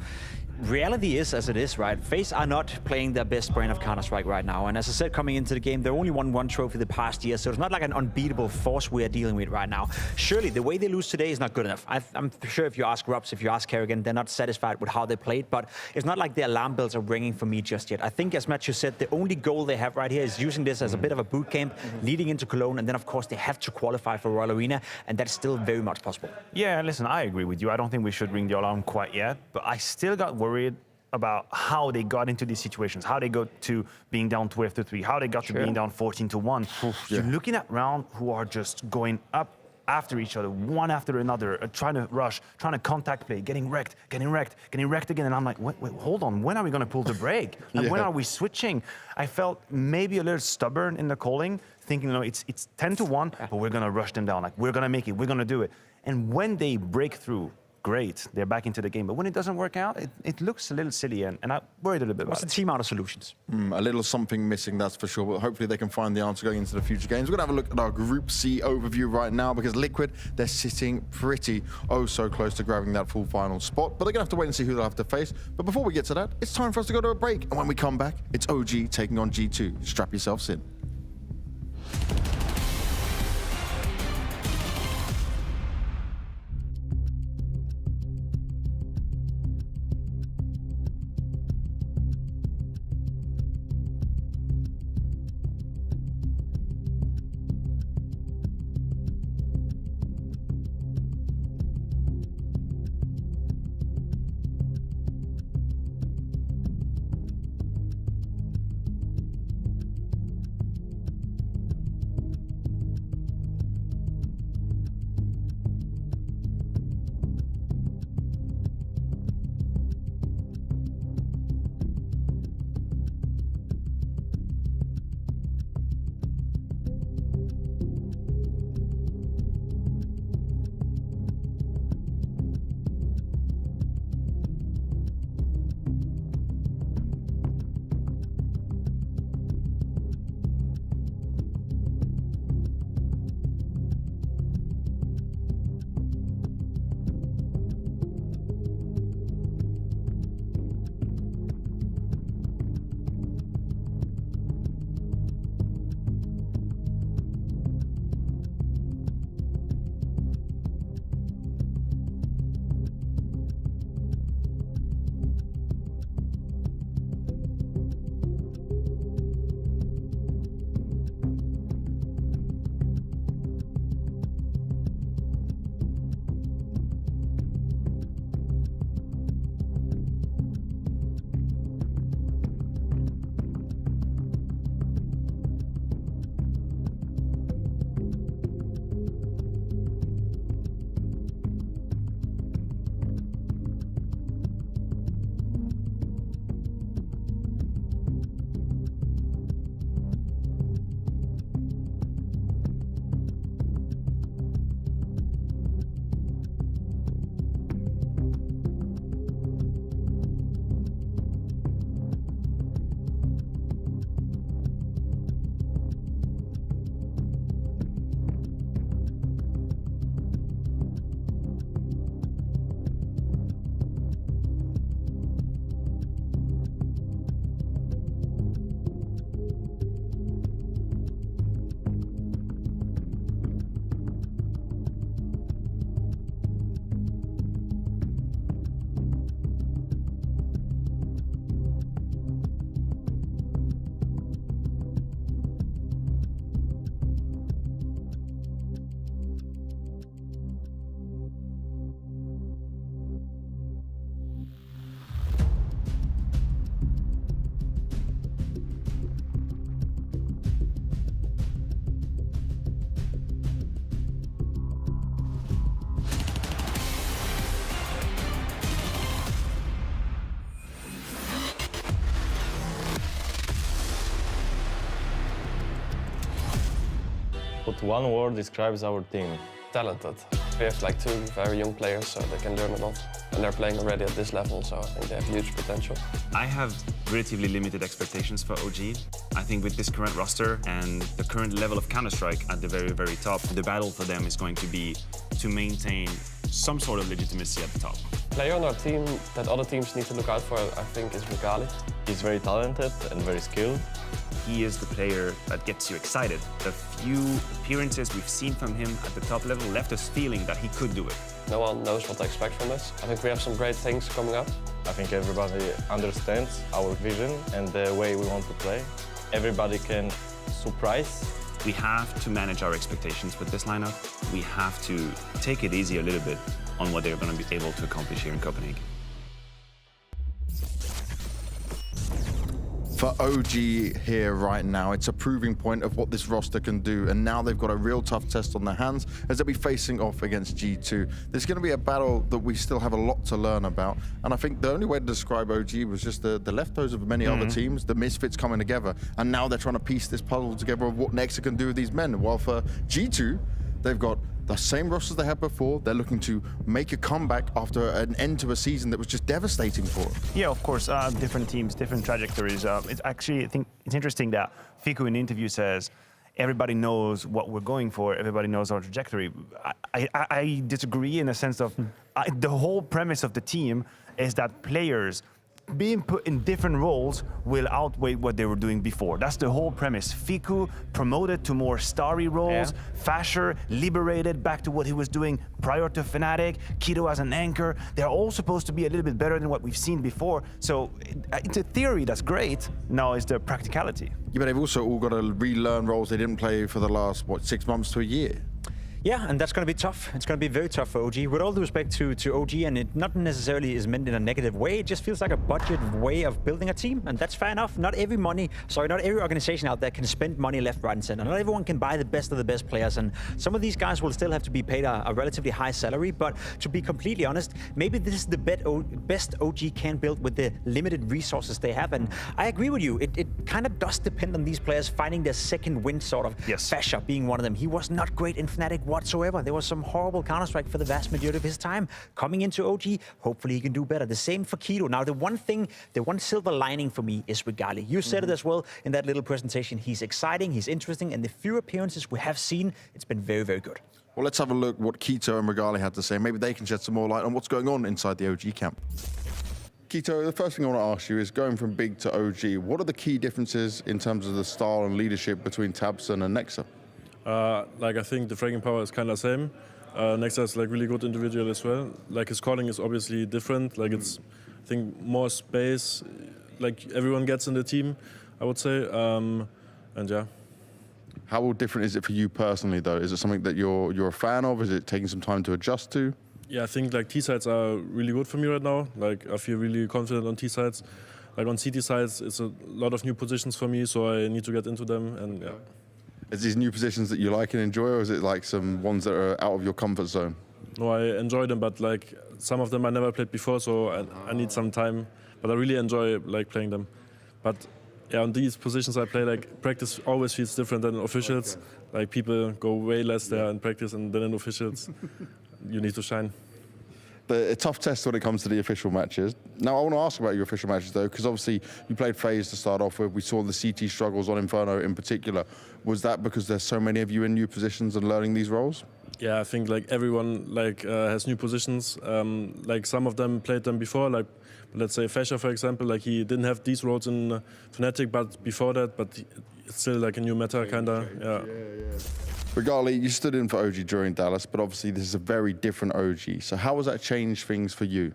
reality is as it is, right? FaZe are not playing their best brand of Counter-Strike right now. And as I said, coming into the game, they only won one trophy the past year. So it's not like an unbeatable force we are dealing with right now. Surely, the way they lose today is not good enough. I'm sure if you ask Rups, if you ask Karrigan, they're not satisfied with how they played. But it's not like the alarm bells are ringing for me just yet. I think, as Matthew said, the only goal they have right here is using this as a bit of a boot camp, leading into Cologne. And then, of course, they have to qualify for Royal Arena. And that's still very much possible. Yeah, listen, I agree with you. I don't think we should ring the alarm quite yet. But I still got worried about how they got into these situations, how they got to being down 12-3, how they got to being down 14-1. You're looking at round who are just going up after each other, one after another, trying to rush, trying to contact play, getting wrecked again. And I'm like, wait, hold on, when are we going to pull the brake? And when are we switching? I felt maybe a little stubborn in the calling, thinking, you know, it's 10-1, but we're going to rush them down. Like, we're going to make it, we're going to do it. And when they break through, great, they're back into the game. But when it doesn't work out, it looks a little silly, and I worried a little bit about it. What's the team out of solutions? A little something missing, that's for sure. But hopefully they can find the answer going into the future games. We're going to have a look at our Group C overview right now, because Liquid, they're sitting pretty so close to grabbing that full final spot. But they're going to have to wait and see who they'll have to face. But before we get to that, it's time for us to go to a break. And when we come back, it's OG taking on G2. Strap yourselves in. put one word describes our team. Talented. We have like 2 very young players, so they can learn a lot. And they're playing already at this level, so I think they have huge potential. I have relatively limited expectations for OG. I think with this current roster and the current level of Counter-Strike at the very, very top, the battle for them is going to be to maintain some sort of legitimacy at the top. Player on our team that other teams need to look out for, I think, is Regali. He's very talented and very skilled. He is the player that gets you excited. The few appearances we've seen from him at the top level left us feeling that he could do it. No one knows what to expect from us. I think we have some great things coming up. I think everybody understands our vision and the way we want to play. Everybody can surprise. We have to manage our expectations with this lineup. We have to take it easy a little bit on what they're going to be able to accomplish here in Copenhagen. For OG here right now, it's a proving point of what this roster can do, and now they've got a real tough test on their hands as they'll be facing off against G2. There's going to be a battle that we still have a lot to learn about, and I think the only way to describe OG was just the leftovers of many other teams, the misfits coming together, and now they're trying to piece this puzzle together of what next they can do with these men. While for G2, they've got the same rosters they had before. They're looking to make a comeback after an end to a season that was just devastating for them. Yeah, of course, different teams, different trajectories. It's actually, I think it's interesting that Fiku in the interview says, everybody knows what we're going for, everybody knows our trajectory. I disagree in the sense of the whole premise of the team is that players being put in different roles will outweigh what they were doing before. That's the whole premise. Fiku promoted to more starry roles, Fasher liberated back to what he was doing prior to Fnatic, Keto as an anchor. They're all supposed to be a little bit better than what we've seen before. So it's a theory that's great. Now is the practicality. Yeah, but they've also all got to relearn roles they didn't play for the last, 6 months to a year. Yeah, and that's going to be tough. It's going to be very tough for OG. With all due respect to OG, and it not necessarily is meant in a negative way, it just feels like a budget way of building a team, and that's fair enough. Not every organization out there can spend money left, right, and center. Not everyone can buy the best of the best players, and some of these guys will still have to be paid a relatively high salary, but to be completely honest, maybe this is the best OG can build with the limited resources they have, and I agree with you. It kind of does depend on these players finding their second wind, sort of. Yes. Fasher being one of them. He was not great in Fnatic whatsoever. There was some horrible Counter-Strike for the vast majority of his time. Coming into OG, hopefully he can do better. The same for Keto. Now, the one silver lining for me is Regali. You said it as well in that little presentation. He's exciting, he's interesting, and the few appearances we have seen, it's been very, very good. Well, let's have a look what Keto and Regali had to say. Maybe they can shed some more light on what's going on inside the OG camp. Keto, the first thing I want to ask you is, going from big to OG, what are the key differences in terms of the style and leadership between tabseN and Nexa? I think the fragging power is kind of the same. Nexa is really good individual as well. His calling is obviously different. It's, I think, more space. Everyone gets in the team, I would say. And yeah. How different is it for you personally, though? Is it something that you're a fan of? Is it taking some time to adjust to? Yeah, I think T-sides are really good for me right now. I feel really confident on T-sides. On CT sides, it's a lot of new positions for me, so I need to get into them. And yeah. Is these new positions that you like and enjoy, or is it some ones that are out of your comfort zone? No, I enjoy them, but some of them I never played before, so I need some time. But I really enjoy playing them. But yeah, on these positions I play, practice always feels different than officials. People go way less there in practice, and then in officials, you need to shine. A tough test when it comes to the official matches. Now, I want to ask about your official matches, though, because obviously you played FaZe to start off with. We saw the CT struggles on Inferno in particular. Was that because there's so many of you in new positions and learning these roles? Yeah, I think everyone has new positions. Some of them played them before. Let's say Fasher, for example. He didn't have these roles in Fnatic, but before that. But it's still a new meta, kinda. Yeah. Regali, you stood in for OG during Dallas, but obviously this is a very different OG. So how has that changed things for you?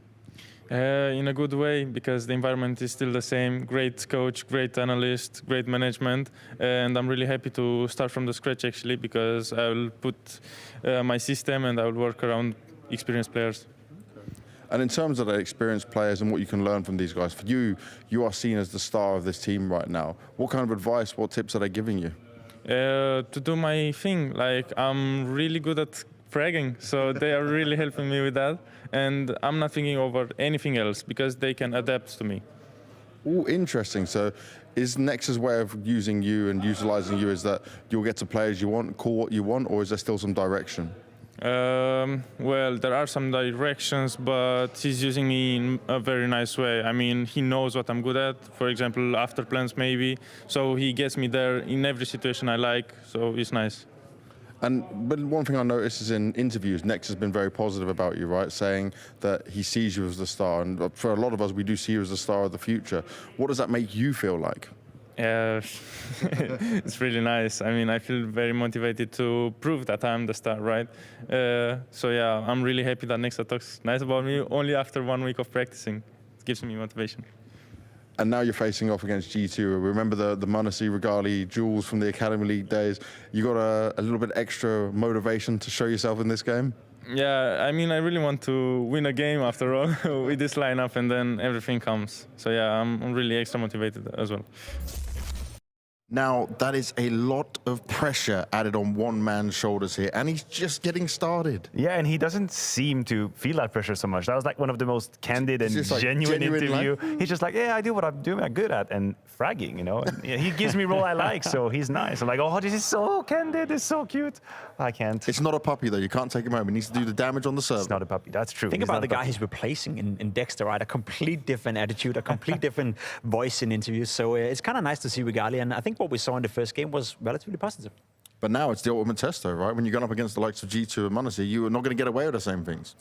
In a good way, because the environment is still the same. Great coach, great analyst, great management, and I'm really happy to start from the scratch actually, because I will put my system and I will work around experienced players. And in terms of the experienced players and what you can learn from these guys, for you, you are seen as the star of this team right now. What kind of advice, what tips are they giving you? To do my thing. I'm really good at fragging, so they are really helping me with that. And I'm not thinking over anything else because they can adapt to me. All interesting. So is Nexa's way of using you and utilizing you is that you'll get to play as you want, call what you want, or is there still some direction? Well, there are some directions, but he's using me in a very nice way. I mean, he knows what I'm good at, for example, after plans maybe. So he gets me there in every situation I like, so it's nice. But one thing I noticed is in interviews, Nex has been very positive about you, right? Saying that he sees you as the star. And for a lot of us, we do see you as the star of the future. What does that make you feel like? It's really nice. I mean, I feel very motivated to prove that I'm the star, right? So yeah, I'm really happy that Nexa talks nice about me only after 1 week of practicing. It gives me motivation. And now you're facing off against G2. Remember the Manasi Regali duels from the Academy League days. You got a little bit extra motivation to show yourself in this game? Yeah, I mean, I really want to win a game after all with this lineup, and then everything comes. So yeah, I'm really extra motivated as well. Now, that is a lot of pressure added on one man's shoulders here, and he's just getting started. Yeah, and he doesn't seem to feel that pressure so much. That was like one of the most candid and genuine interview. Like... He's just like, yeah, I do what I'm doing, I'm good at, and fragging, you know. And, yeah, he gives me role I like, so he's nice. I'm like, oh, this is so candid, it's so cute. I can't. It's not a puppy, though. You can't take him home. He needs to do the damage on the server. It's not a puppy, that's true. Think about the guy he's replacing in Dexter, right? A complete different attitude, a complete different voice in interviews. So it's kind of nice to see Regali, and I think what we saw in the first game was relatively positive. But now it's the ultimate test, though, right? When you're going up against the likes of G2 and Manasi, you are not going to get away with the same things.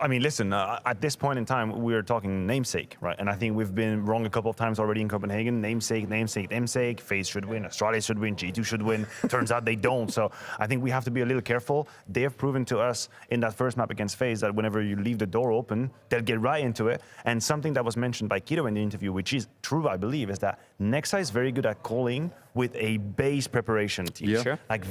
I mean, listen, at this point in time, we're talking namesake, right? And I think we've been wrong a couple of times already in Copenhagen. Namesake, FaZe should win, Astralis should win, G2 should win. Turns out they don't. So I think we have to be a little careful. They have proven to us in that first map against FaZe that whenever you leave the door open, they'll get right into it. And something that was mentioned by Kido in the interview, which is true, I believe, is that Nexa is very good at calling with a base preparation team. Yeah. Sure. Like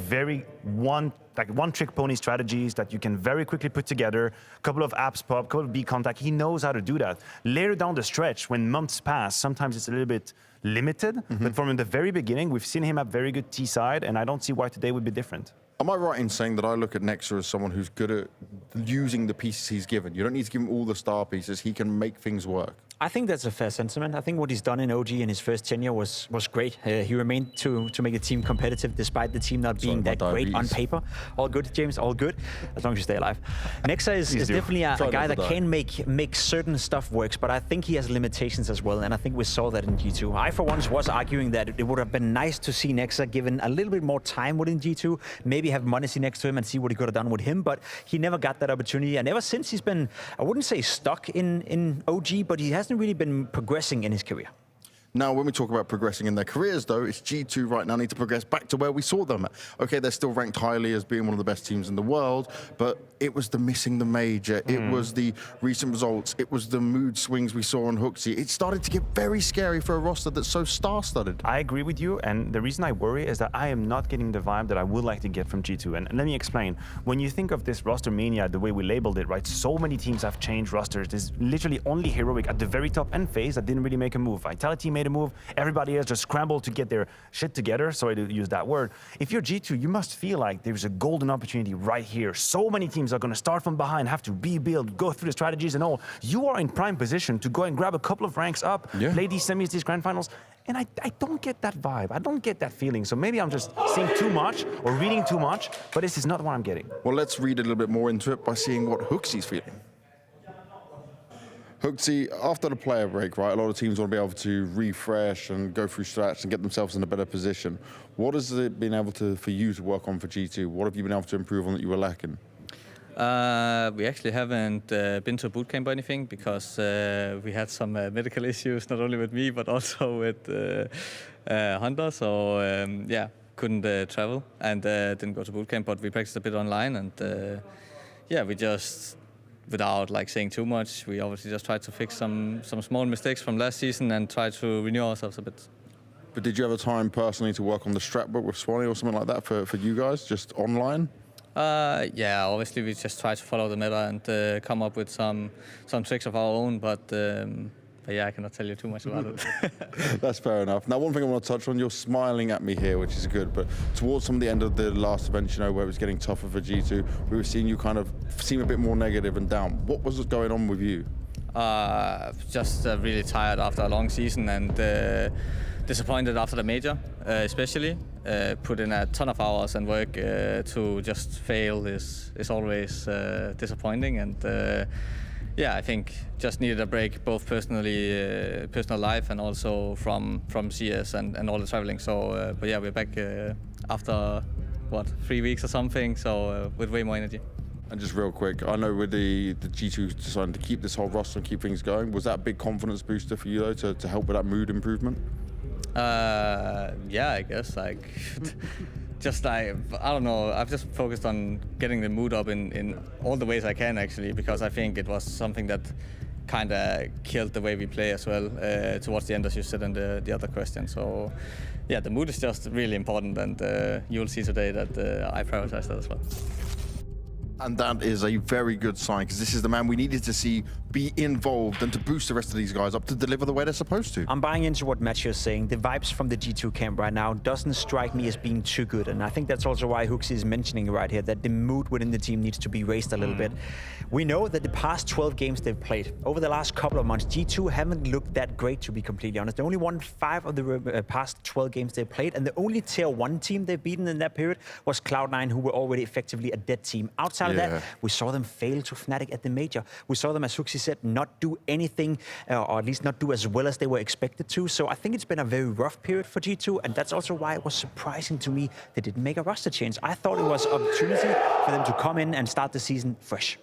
one-trick pony strategies that you can very quickly put together, a couple of apps pop, a couple of B contact. He knows how to do that. Later down the stretch, when months pass, sometimes it's a little bit limited, but from the very beginning, we've seen him have very good T side, and I don't see why today would be different. Am I right in saying that I look at Nexa as someone who's good at using the pieces he's given? You don't need to give him all the star pieces. He can make things work. I think that's a fair sentiment. I think what he's done in OG in his first tenure was great. He remained to make the team competitive despite the team not being that great on paper. All good, James, all good, as long as you stay alive. Nexa is definitely a guy that can make certain stuff work, but I think he has limitations as well, and I think we saw that in G2. I, for once, was arguing that it would have been nice to see Nexa given a little bit more time within G2, maybe have Manasi next to him and see what he could have done with him, but he never got that opportunity, and ever since he's been, I wouldn't say stuck in OG, but he hasn't really been progressing in his career. Now, when we talk about progressing in their careers, though, it's G2 right now need to progress back to where we saw them at. Okay, they're still ranked highly as being one of the best teams in the world, but it was the missing the major. It was the recent results. It was the mood swings we saw on Hooksy. It started to get very scary for a roster that's so star-studded. I agree with you, and the reason I worry is that I am not getting the vibe that I would like to get from G2. And let me explain. When you think of this roster mania, the way we labeled it, right, so many teams have changed rosters. There's literally only Heroic at the very top and FaZe that didn't really make a move. Vitality made a move. Everybody else just scrambled to get their shit together. Sorry to use that word. If you're G2, you must feel like there's a golden opportunity right here. So many teams are going to start from behind, have to rebuild, go through the strategies and all. You are in prime position to go and grab a couple of ranks up, play these semis, these grand finals. And I don't get that vibe. I don't get that feeling. So maybe I'm just seeing too much or reading too much, but this is not what I'm getting. Well, let's read a little bit more into it by seeing what Hooksy's feeling. Hooksy, after the player break, right, a lot of teams want to be able to refresh and go through strats and get themselves in a better position. What has it been able to, for you to work on for G2? What have you been able to improve on that you were lacking? We actually haven't been to a bootcamp or anything because we had some medical issues, not only with me, but also with Hunter. So, yeah, couldn't travel and didn't go to bootcamp, but we practiced a bit online. And, yeah, we just, without like saying too much, we obviously just tried to fix some small mistakes from last season and try to renew ourselves a bit. But did you have a time personally to work on the strat book with Swanee or something like that for you guys, just online? Yeah, obviously we just try to follow the meta and come up with some tricks of our own, but yeah, I cannot tell you too much about it. That's fair enough. Now, one thing I want to touch on, you're smiling at me here, which is good, but towards some of the end of the last event, you know, where it was getting tougher for G2, we were seeing you kind of seem a bit more negative and down. What was going on with you? Just really tired after a long season and disappointed after the major, especially. Put in a ton of hours and work to just fail is always disappointing. And yeah, I think just needed a break, both personally, personal life, and also from CS and all the traveling. So, but yeah, we're back after what, 3 weeks or something. So with way more energy. And just real quick, I know with the G2 deciding to keep this whole roster and keep things going, was that a big confidence booster for you though to help with that mood improvement? Yeah, I guess like just I don't know. I've just focused on getting the mood up in all the ways I can actually, because I think it was something that kind of killed the way we play as well towards the end, as you said in the other question. So yeah, the mood is just really important, and you'll see today that I prioritize that as well. And that is a very good sign, because this is the man we needed to see be involved and to boost the rest of these guys up to deliver the way they're supposed to. I'm buying into what Matthew is saying. The vibes from the G2 camp right now doesn't strike me as being too good. And I think that's also why Hooks is mentioning right here that the mood within the team needs to be raised a little bit. We know that the past 12 games they've played, over the last couple of months, G2 haven't looked that great, to be completely honest. They only won 5 of the past 12 games they've played, and the only tier 1 team they've beaten in that period was Cloud9, who were already effectively a dead team. Outside of that, we saw them fail to Fnatic at the major. We saw them, as Huxi said, not do anything, or at least not do as well as they were expected to. So I think it's been a very rough period for G2, and that's also why it was surprising to me they didn't make a roster change. I thought it was an opportunity for them to come in and start the season fresh.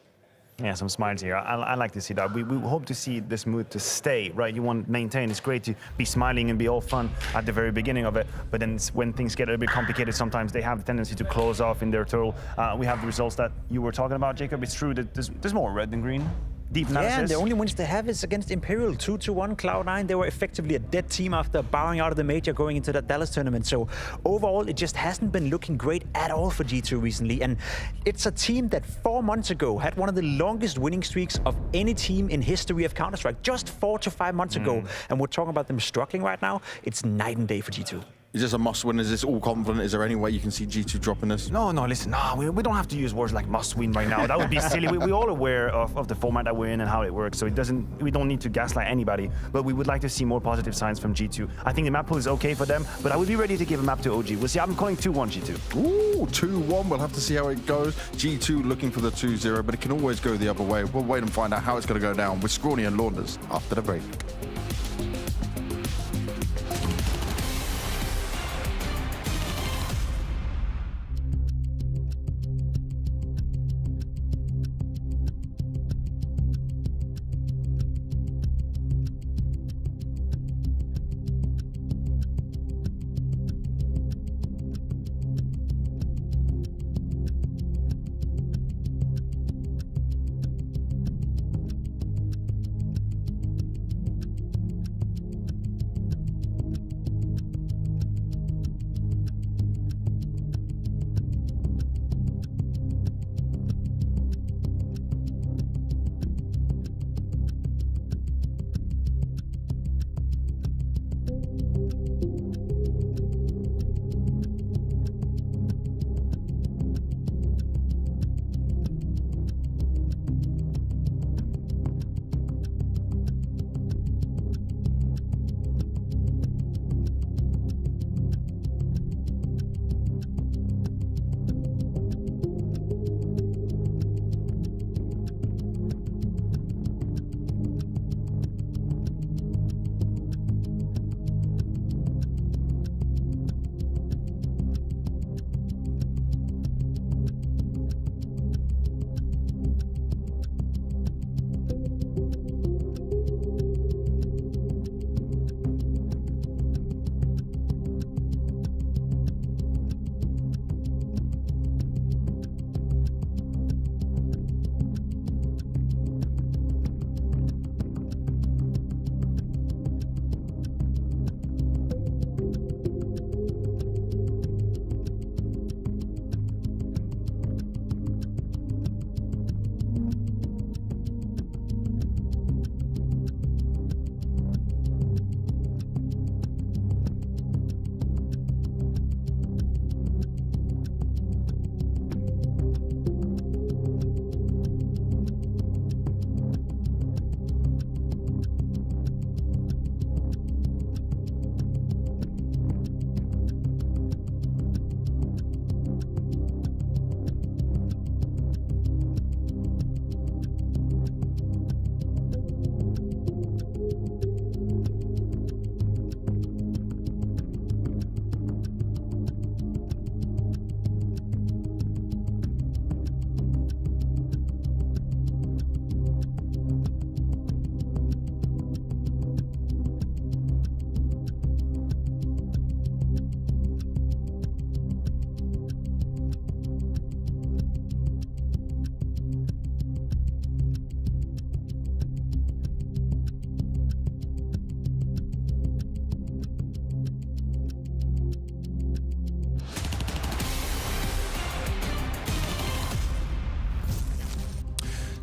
Yeah, some smiles here. I like to see that. We hope to see this mood to stay, right? You want to maintain. It's great to be smiling and be all fun at the very beginning of it, but then when things get a bit complicated, sometimes they have the tendency to close off in their turtle. We have the results that you were talking about, Jacob. It's true that there's more red than green. Deep analysis. Yeah, and the only wins they have is against Imperial, 2-1. Cloud9, they were effectively a dead team after bowing out of the major going into that Dallas tournament. So overall, it just hasn't been looking great at all for G2 recently. And it's a team that 4 months ago had one of the longest winning streaks of any team in history of Counter-Strike, just 4 to 5 months ago. And we're talking about them struggling right now. It's night and day for G2. Is this a must-win? Is this all confident? Is there any way you can see G2 dropping this? No, listen, we don't have to use words like must-win right now. That would be silly. We're all aware of the format that we're in and how it works, so we don't need to gaslight anybody, but we would like to see more positive signs from G2. I think the map pool is okay for them, but I would be ready to give a map to OG. We'll see. I'm calling 2-1 G2. Ooh, 2-1. We'll have to see how it goes. G2 looking for the 2-0, but it can always go the other way. We'll wait and find out how it's going to go down with Scrawny and Launders after the break.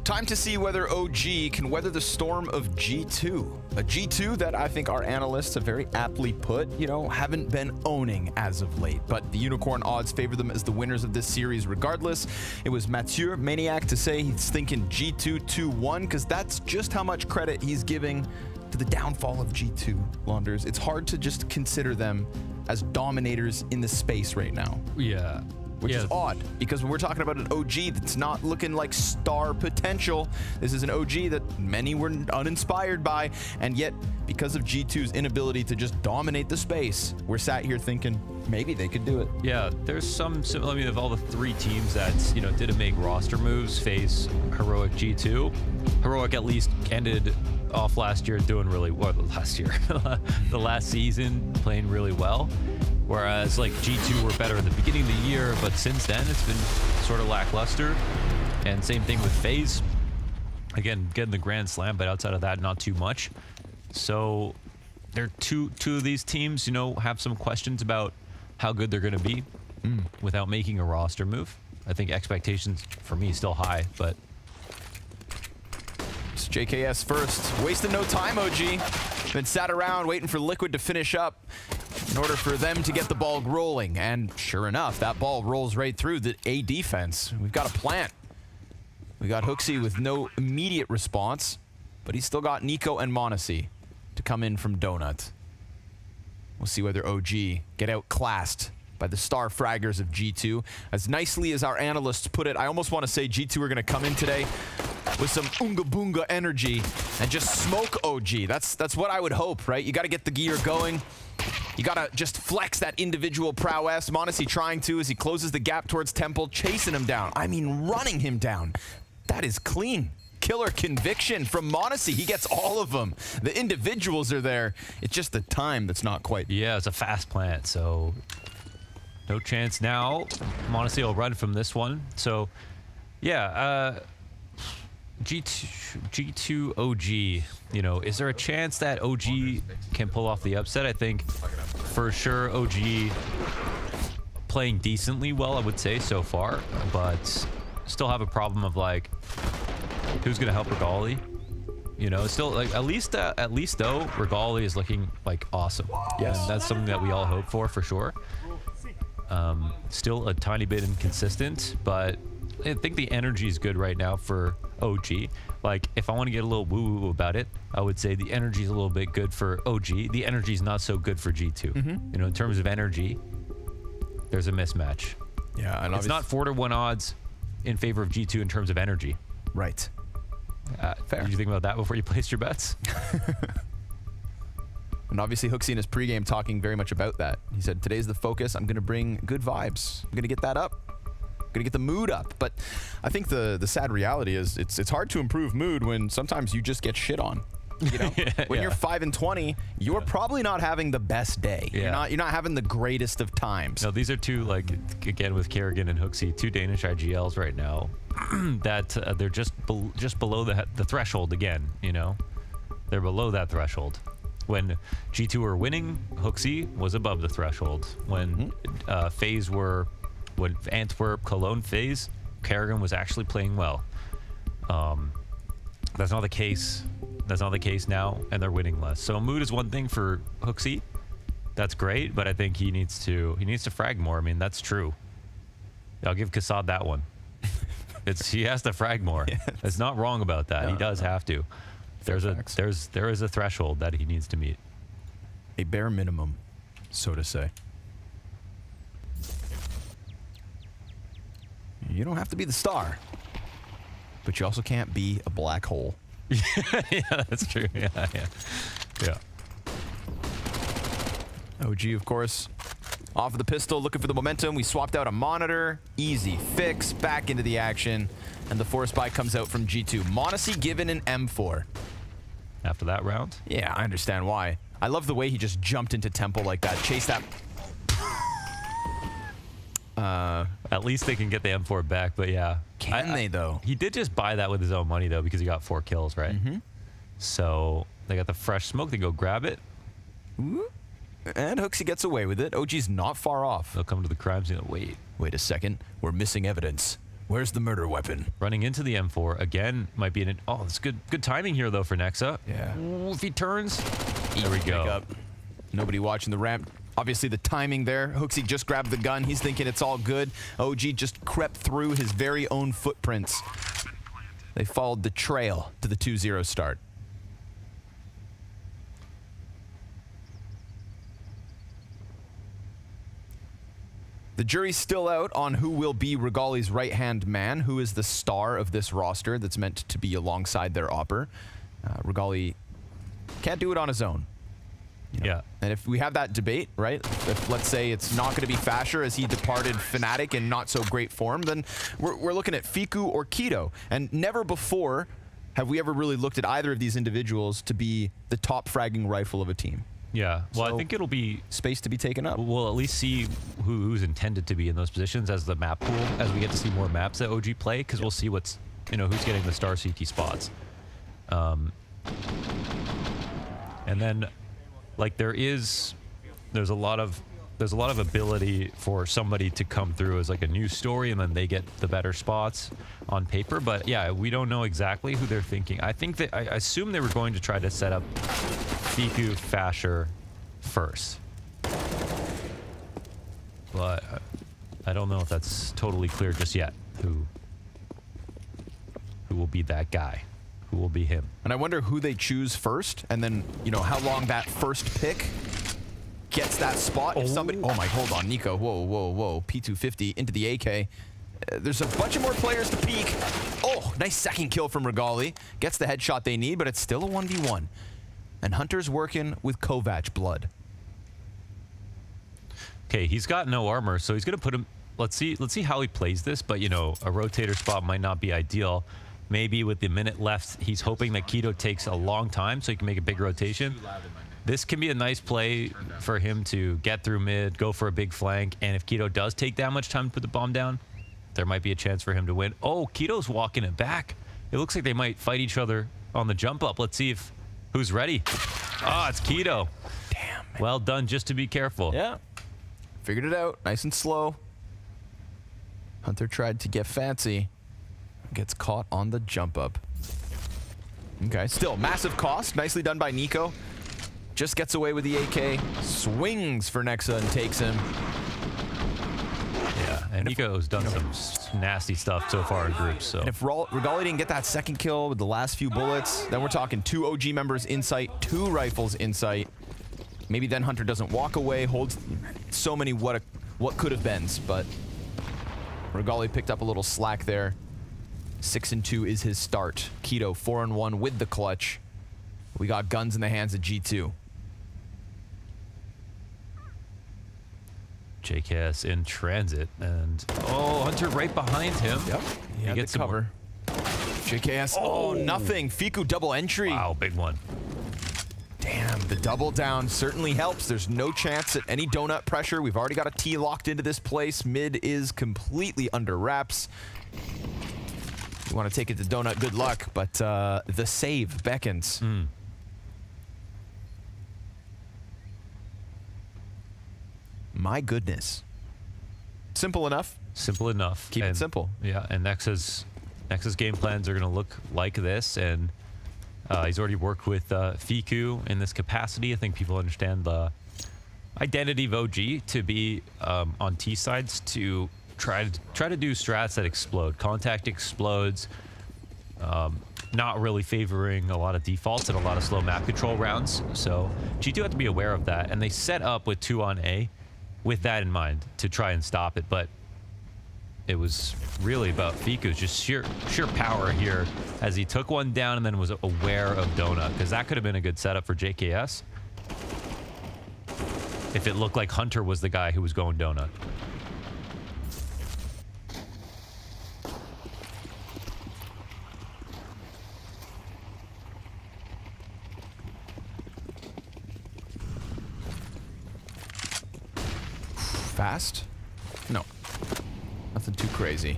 Time to see whether OG can weather the storm of G2. A G2 that I think our analysts have very aptly put, you know, haven't been owning as of late. But the Unicorn odds favor them as the winners of this series regardless. It was Mathieu Maniac to say he's thinking G2 2-1 because that's just how much credit he's giving to the downfall of G2, Launders. It's hard to just consider them as dominators in the space right now. Yeah. Which is odd, because when we're talking about an OG that's not looking like star potential, this is an OG that many were uninspired by, and yet, because of G2's inability to just dominate the space, we're sat here thinking maybe they could do it. Yeah, there's some, I mean, of all the 3 teams that, you know, didn't make roster moves, FaZe, Heroic, G2. Heroic at least ended off last year doing really well. The last season playing really well. Whereas like G2 were better in the beginning of the year, but since then it's been sort of lackluster. And same thing with FaZe. Again, getting the Grand Slam, but outside of that, not too much. So there are two of these teams, you know, have some questions about how good they're going to be without making a roster move. I think expectations for me still high, but it's JKS first. Wasting no time, OG. Been sat around waiting for Liquid to finish up in order for them to get the ball rolling. And sure enough, that ball rolls right through the A defense. We've got a plant. We got Hooksy with no immediate response, but he's still got Nico and Monacy to come in from Donut. We'll see whether OG get outclassed by the star fraggers of G2. As nicely as our analysts put it, I almost want to say G2 are going to come in today with some Oonga Boonga energy and just smoke OG. That's what I would hope, right? You got to get the gear going. You got to just flex that individual prowess. Monacy trying to as he closes the gap towards Temple, chasing him down. I mean, running him down. That is clean. Killer conviction from Monacy. He gets all of them. The individuals are there. It's just the time that's not quite. Yeah, it's a fast plant, so no chance now. Monacy will run from this one. So, yeah, G2 OG, you know, is there a chance that OG can pull off the upset? I think for sure OG playing decently well, I would say so far, but still have a problem of like, who's going to help Regali? You know, still like at least though, Regali is looking like awesome. Yes, and that's something that we all hope for sure. Still a tiny bit inconsistent, but I think the energy is good right now for OG. Like, if I want to get a little woo-woo about it, I would say the energy is a little bit good for OG. The energy is not so good for G2. You know, in terms of energy, there's a mismatch. Yeah, and it's not 4-1 odds in favor of G2 in terms of energy. Right. Fair. Did you think about that before you placed your bets? And obviously Hooksy in his pregame talking very much about that. He said, today's the focus. I'm going to bring good vibes. I'm going to get that up. Going to get the mood up. But I think the sad reality is it's hard to improve mood when sometimes you just get shit on. You know, when you're 5-20, you're probably not having the best day. Yeah. You're not having the greatest of times. No, these are two, like, again with Kerrigan and Hooksy, 2 Danish IGLs right now that they're just below the threshold again. You know, they're below that threshold. When G2 were winning, Hooksy was above the threshold. When FaZe were, when Antwerp, Cologne, FaZe, Kerrigan was actually playing well. That's not the case. That's not the case now, and they're winning less. So mood is one thing for Hooksy. That's great, but I think he needs to frag more. I mean, that's true. I'll give Kassad that one. He has to frag more. Yes. It's not wrong about that. He does have to. There is a threshold that he needs to meet. A bare minimum, so to say. You don't have to be the star, but you also can't be a black hole. Yeah, that's true. Yeah. OG, of course, off of the pistol, looking for the momentum. We swapped out a monitor. Easy fix, back into the action. And the force buy comes out from G2. Monacy given an M4. After that round? Yeah, I understand why. I love the way he just jumped into Temple like that. Chase that. At least they can get the M4 back, but yeah. Can they, though? He did just buy that with his own money, though, because he got 4 kills, right? So they got the fresh smoke. They go grab it. Ooh. And Hooksy gets away with it. OG's not far off. They'll come to the crime scene. Wait a second. We're missing evidence. Where's the murder weapon? Running into the M4 again might be an. Oh, it's good timing here though for Nexa. Yeah. Ooh, if he turns, there we go. Nobody watching the ramp. Obviously the timing there. Hooksy just grabbed the gun. He's thinking it's all good. OG just crept through his very own footprints. They followed the trail to the 2-0 start. The jury's still out on who will be Regali's right-hand man, who is the star of this roster that's meant to be alongside their opper. Regali can't do it on his own. You know? Yeah. And if we have that debate, right, if let's say it's not going to be Fasher as he departed Fnatic in not so great form, then we're looking at Fiku or Keto. And never before have we ever really looked at either of these individuals to be the top fragging rifle of a team. Yeah, well, So, I think it'll be space to be taken up. We'll at least see who's intended to be in those positions as the map pool, as we get to see more maps that OG play, because we'll see what's, you know, who's getting the star CT spots. And then, like, there's a lot of ability for somebody to come through as like a new story, and then they get the better spots on paper. But yeah, we don't know exactly who they're thinking. I think that I assume they were going to try to set up Fiku, Fasher first, but I don't know if that's totally clear just yet. Who will be that guy? Who will be him? And I wonder who they choose first, and then, you know, how long that first pick gets that spot. If somebody, oh my, hold on, Nico, whoa, P250 into the AK. There's a bunch of more players to peek. Oh, nice second kill from Regali. Gets the headshot they need, but it's still a 1v1. And Hunter's working with Kovac blood. Okay, he's got no armor, so he's gonna put him. Let's see how he plays this. But you know, a rotator spot might not be ideal. Maybe with the minute left, he's hoping that Keto takes a long time so he can make a big rotation. This can be a nice play for him to get through mid, go for a big flank, and if Keto does take that much time to put the bomb down, there might be a chance for him to win. Oh, Keto's walking it back. It looks like they might fight each other on the jump up. Let's see if who's ready. Ah, it's Keto. Damn. Well done, just to be careful. Yeah. Figured it out, nice and slow. Hunter tried to get fancy. Gets caught on the jump up. Okay, still massive cost. Nicely done by Nico. Just gets away with the AK. Swings for Nexa and takes him. Yeah, and Nico's done some nasty stuff so far in groups. So And if Regali didn't get that second kill with the last few bullets, then we're talking 2 OG members in sight, 2 rifles in sight. Maybe then Hunter doesn't walk away, holds so many what could have beens, but Regali picked up a little slack there. 6-2 is his start. Keto 4-1 with the clutch. We got guns in the hands of G2. JKS in transit, and oh, Hunter right behind him. Yep, he gets the cover. JKS, oh, nothing. Fiku double entry. Wow, big one. Damn, the double down certainly helps. There's no chance at any donut pressure. We've already got a T locked into this place. Mid is completely under wraps. You want to take it to donut, good luck, but the save beckons. My goodness. Simple enough. Simple enough. Keep it simple. Yeah, and Nexa's game plans are going to look like this, and he's already worked with Fiku in this capacity. I think people understand the identity of OG to be on T sides to try to do strats that explode. Contact explodes. Not really favoring a lot of defaults and a lot of slow map control rounds. So G2 have to be aware of that, and they set up with 2 on A with that in mind to try and stop it. But it was really about Fiku's just sheer power here as he took one down and then was aware of Donut, because that could have been a good setup for JKS if it looked like Hunter was the guy who was going Donut. Fast? No. Nothing too crazy.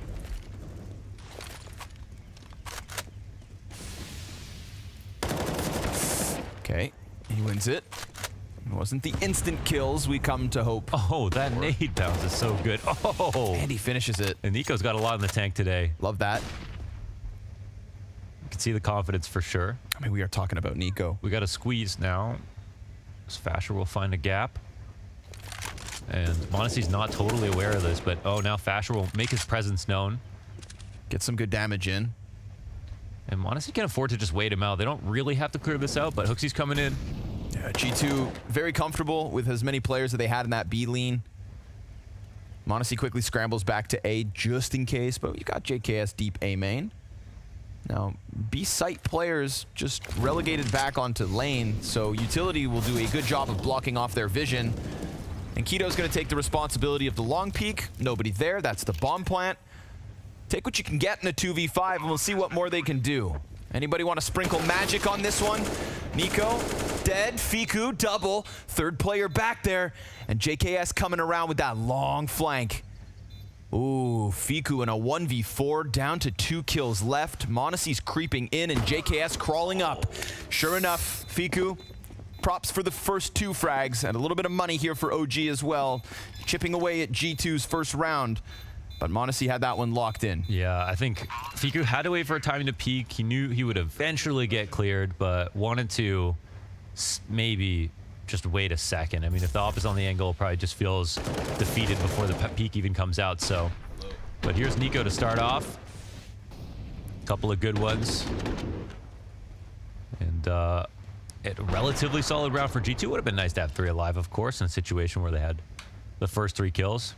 Okay. He wins it. It wasn't the instant kills we come to hope. Oh, that nade bounce is so good. Oh! And he finishes it. And Nico's got a lot in the tank today. Love that. You can see the confidence for sure. I mean, we are talking about Nico. We got to squeeze now. Fasher will find a gap. And m0NESY's not totally aware of this, but oh, now Fasher will make his presence known. Get some good damage in. And m0NESY can afford to just wait him out. They don't really have to clear this out, but HooXi's coming in. Yeah, G2 very comfortable with as many players that they had in that B lane. m0NESY quickly scrambles back to A just in case, but you got JKS deep A main. Now, B site players just relegated back onto lane, so Utility will do a good job of blocking off their vision. And Keto's going to take the responsibility of the long peek. Nobody there. That's the bomb plant. Take what you can get in a 2v5, and we'll see what more they can do. Anybody want to sprinkle magic on this one? Nico, dead. Fiku, double. Third player back there. And JKS coming around with that long flank. Ooh, Fiku in a 1v4, down to 2 kills left. m0NESY's creeping in, and JKS crawling up. Sure enough, Fiku, props for the first 2 frags, and a little bit of money here for OG as well. Chipping away at G2's first round. But m0NESY had that one locked in. Yeah, I think Fiku had to wait for a time to peek. He knew he would eventually get cleared, but wanted to maybe just wait a second. I mean, if the op is on the angle, probably just feels defeated before the peek even comes out. So, but here's Nico to start off. A couple of good ones. And a relatively solid round for G2. Would have been nice to have 3 alive, of course, in a situation where they had the first 3 kills.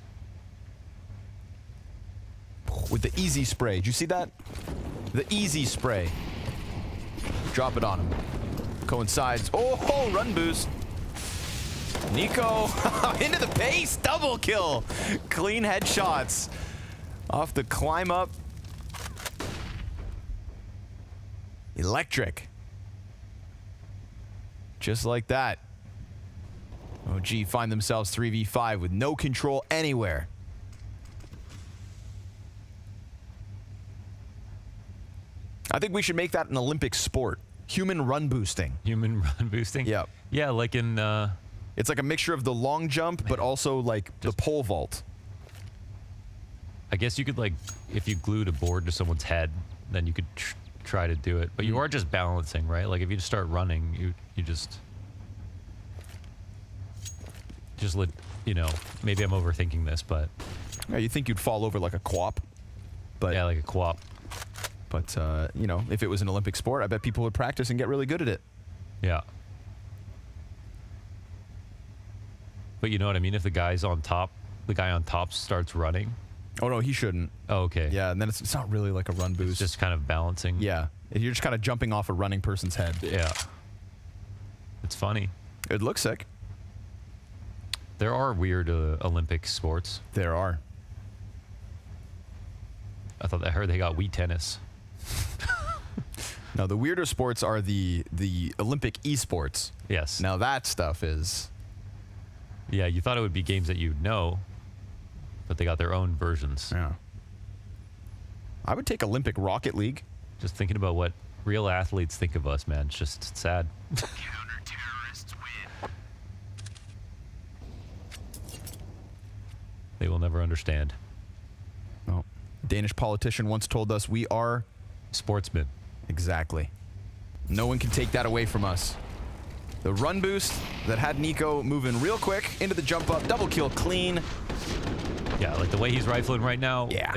With the easy spray. Did you see that? The easy spray. Drop it on him. Coincides. Oh, run boost. Nico into the base. Double kill. Clean headshots. Off the climb up. Electric. Just like that. OG find themselves 3v5 with no control anywhere. I think we should make that an Olympic sport. Human run boosting. Human run boosting? Yeah. Yeah, like in... it's like a mixture of the long jump, but also like the pole vault. I guess you could, like, if you glued a board to someone's head, then you could try to do it. But you are just balancing, right? Like, if you just start running, you just you know, maybe I'm overthinking this, but... Yeah, you think you'd fall over like a quap. But yeah, like a quap. But, you know, if it was an Olympic sport, I bet people would practice and get really good at it. Yeah. But you know what I mean? If the guy on top starts running. Oh, no, he shouldn't. Oh, okay. Yeah, and then it's not really like a run boost. It's just kind of balancing. Yeah. You're just kind of jumping off a running person's head. Yeah. It's funny. It looks sick. There are weird Olympic sports. There are. I heard they got Wii tennis. No, the weirder sports are the Olympic esports. Yes. Now that stuff is... Yeah, you thought it would be games that you know, but they got their own versions. Yeah. I would take Olympic Rocket League. Just thinking about what real athletes think of us, man. It's just sad. Counter-terrorists win. They will never understand. No. Danish politician once told us we are sportsmen. Exactly. No one can take that away from us. The run boost that had Nico moving real quick into the jump up, double kill clean. Yeah, like the way he's rifling right now, yeah.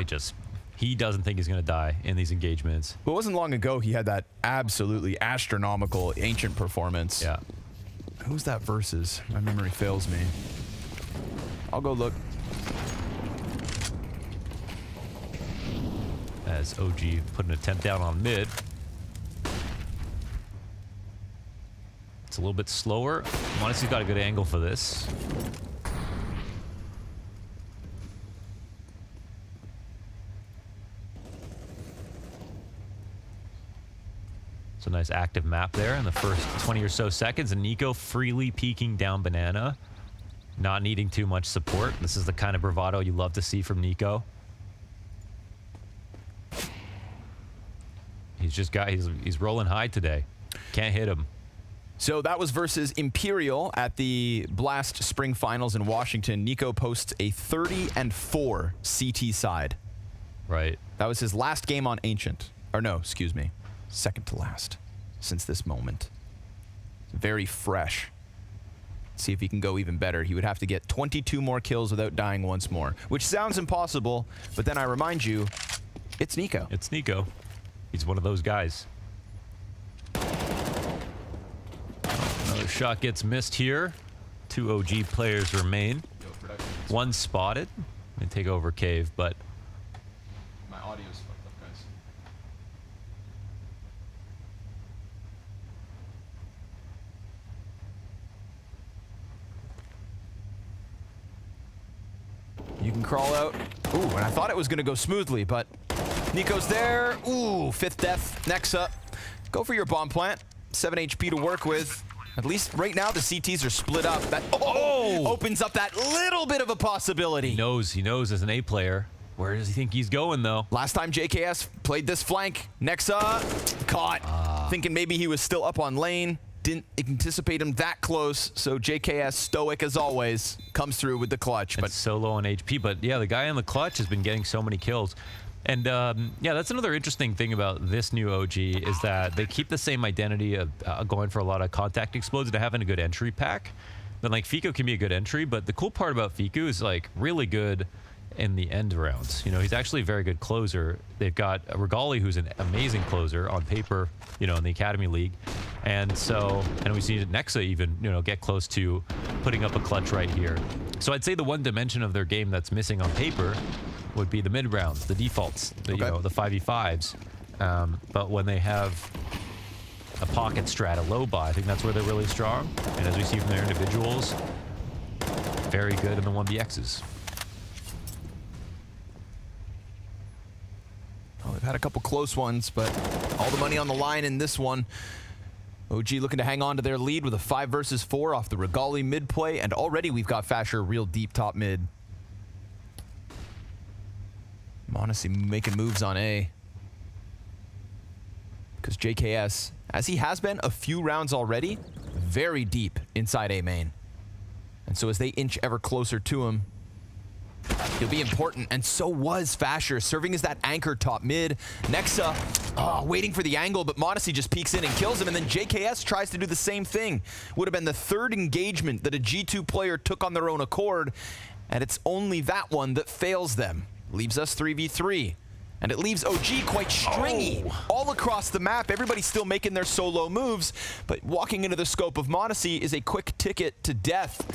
He doesn't think he's going to die in these engagements. Well, it wasn't long ago he had that absolutely astronomical ancient performance. Yeah. Who's that versus? My memory fails me. I'll go look. As OG put an attempt down on mid. It's a little bit slower. m0NESY's got a good angle for this. It's a nice active map there in the first 20 or so seconds, and Nico freely peeking down banana, not needing too much support. This is the kind of bravado you love to see from Nico. He's rolling high today. Can't hit him. So that was versus Imperial at the Blast Spring Finals in Washington. Nico posts a 30-4 CT side. Right. That was his last game on Ancient. Or no, excuse me. Second to last since this moment. Very fresh. See if he can go even better. He would have to get 22 more kills without dying once more, which sounds impossible, but then I remind you, it's Nico. It's Nico. He's one of those guys. Another shot gets missed here. 2 OG players remain. One spotted. They take over Cave, but my audio's fucked up, guys. You can crawl out. Ooh, and I thought it was going to go smoothly, but Nico's there. Ooh, 5th death. Nexa, go for your bomb plant. 7 HP to work with. At least right now, the CTs are split up. That opens up that little bit of a possibility. he knows as an A player. Where does he think he's going, though? Last time JKS played this flank, Nexa caught. Thinking maybe he was still up on lane. Didn't anticipate him that close, so JKS, stoic as always, comes through with the clutch. But so low on HP, but yeah, the guy in the clutch has been getting so many kills. And yeah, that's another interesting thing about this new OG is that they keep the same identity of going for a lot of contact explodes and having a good entry pack. Then like Fiku can be a good entry, but the cool part about Fiku is like really good in the end rounds. You know, he's actually a very good closer. They've got Regali, who's an amazing closer on paper, you know, in the Academy League. And so, and we see Nexa even, you know, get close to putting up a clutch right here. So I'd say the one dimension of their game that's missing on paper would be the mid rounds, the defaults, you know, the 5v5s. But when they have a pocket strat, a low buy, I think that's where they're really strong. And as we see from their individuals, very good in the 1vx's. Well, they've had a couple close ones, but all the money on the line in this one. OG looking to hang on to their lead with a 5 versus 4 off the Regali mid play, and already we've got Fasher real deep top mid. Honestly, making moves on A. Because JKS, as he has been a few rounds already, very deep inside A main. And so as they inch ever closer to him, he'll be important, and so was Fasher, serving as that anchor top mid. Nexa, waiting for the angle, but Modesty just peeks in and kills him, and then JKS tries to do the same thing. Would have been the 3rd engagement that a G2 player took on their own accord, and it's only that one that fails them. Leaves us 3v3. And it leaves OG quite stringy all across the map. Everybody's still making their solo moves, but walking into the scope of Modesty is a quick ticket to death.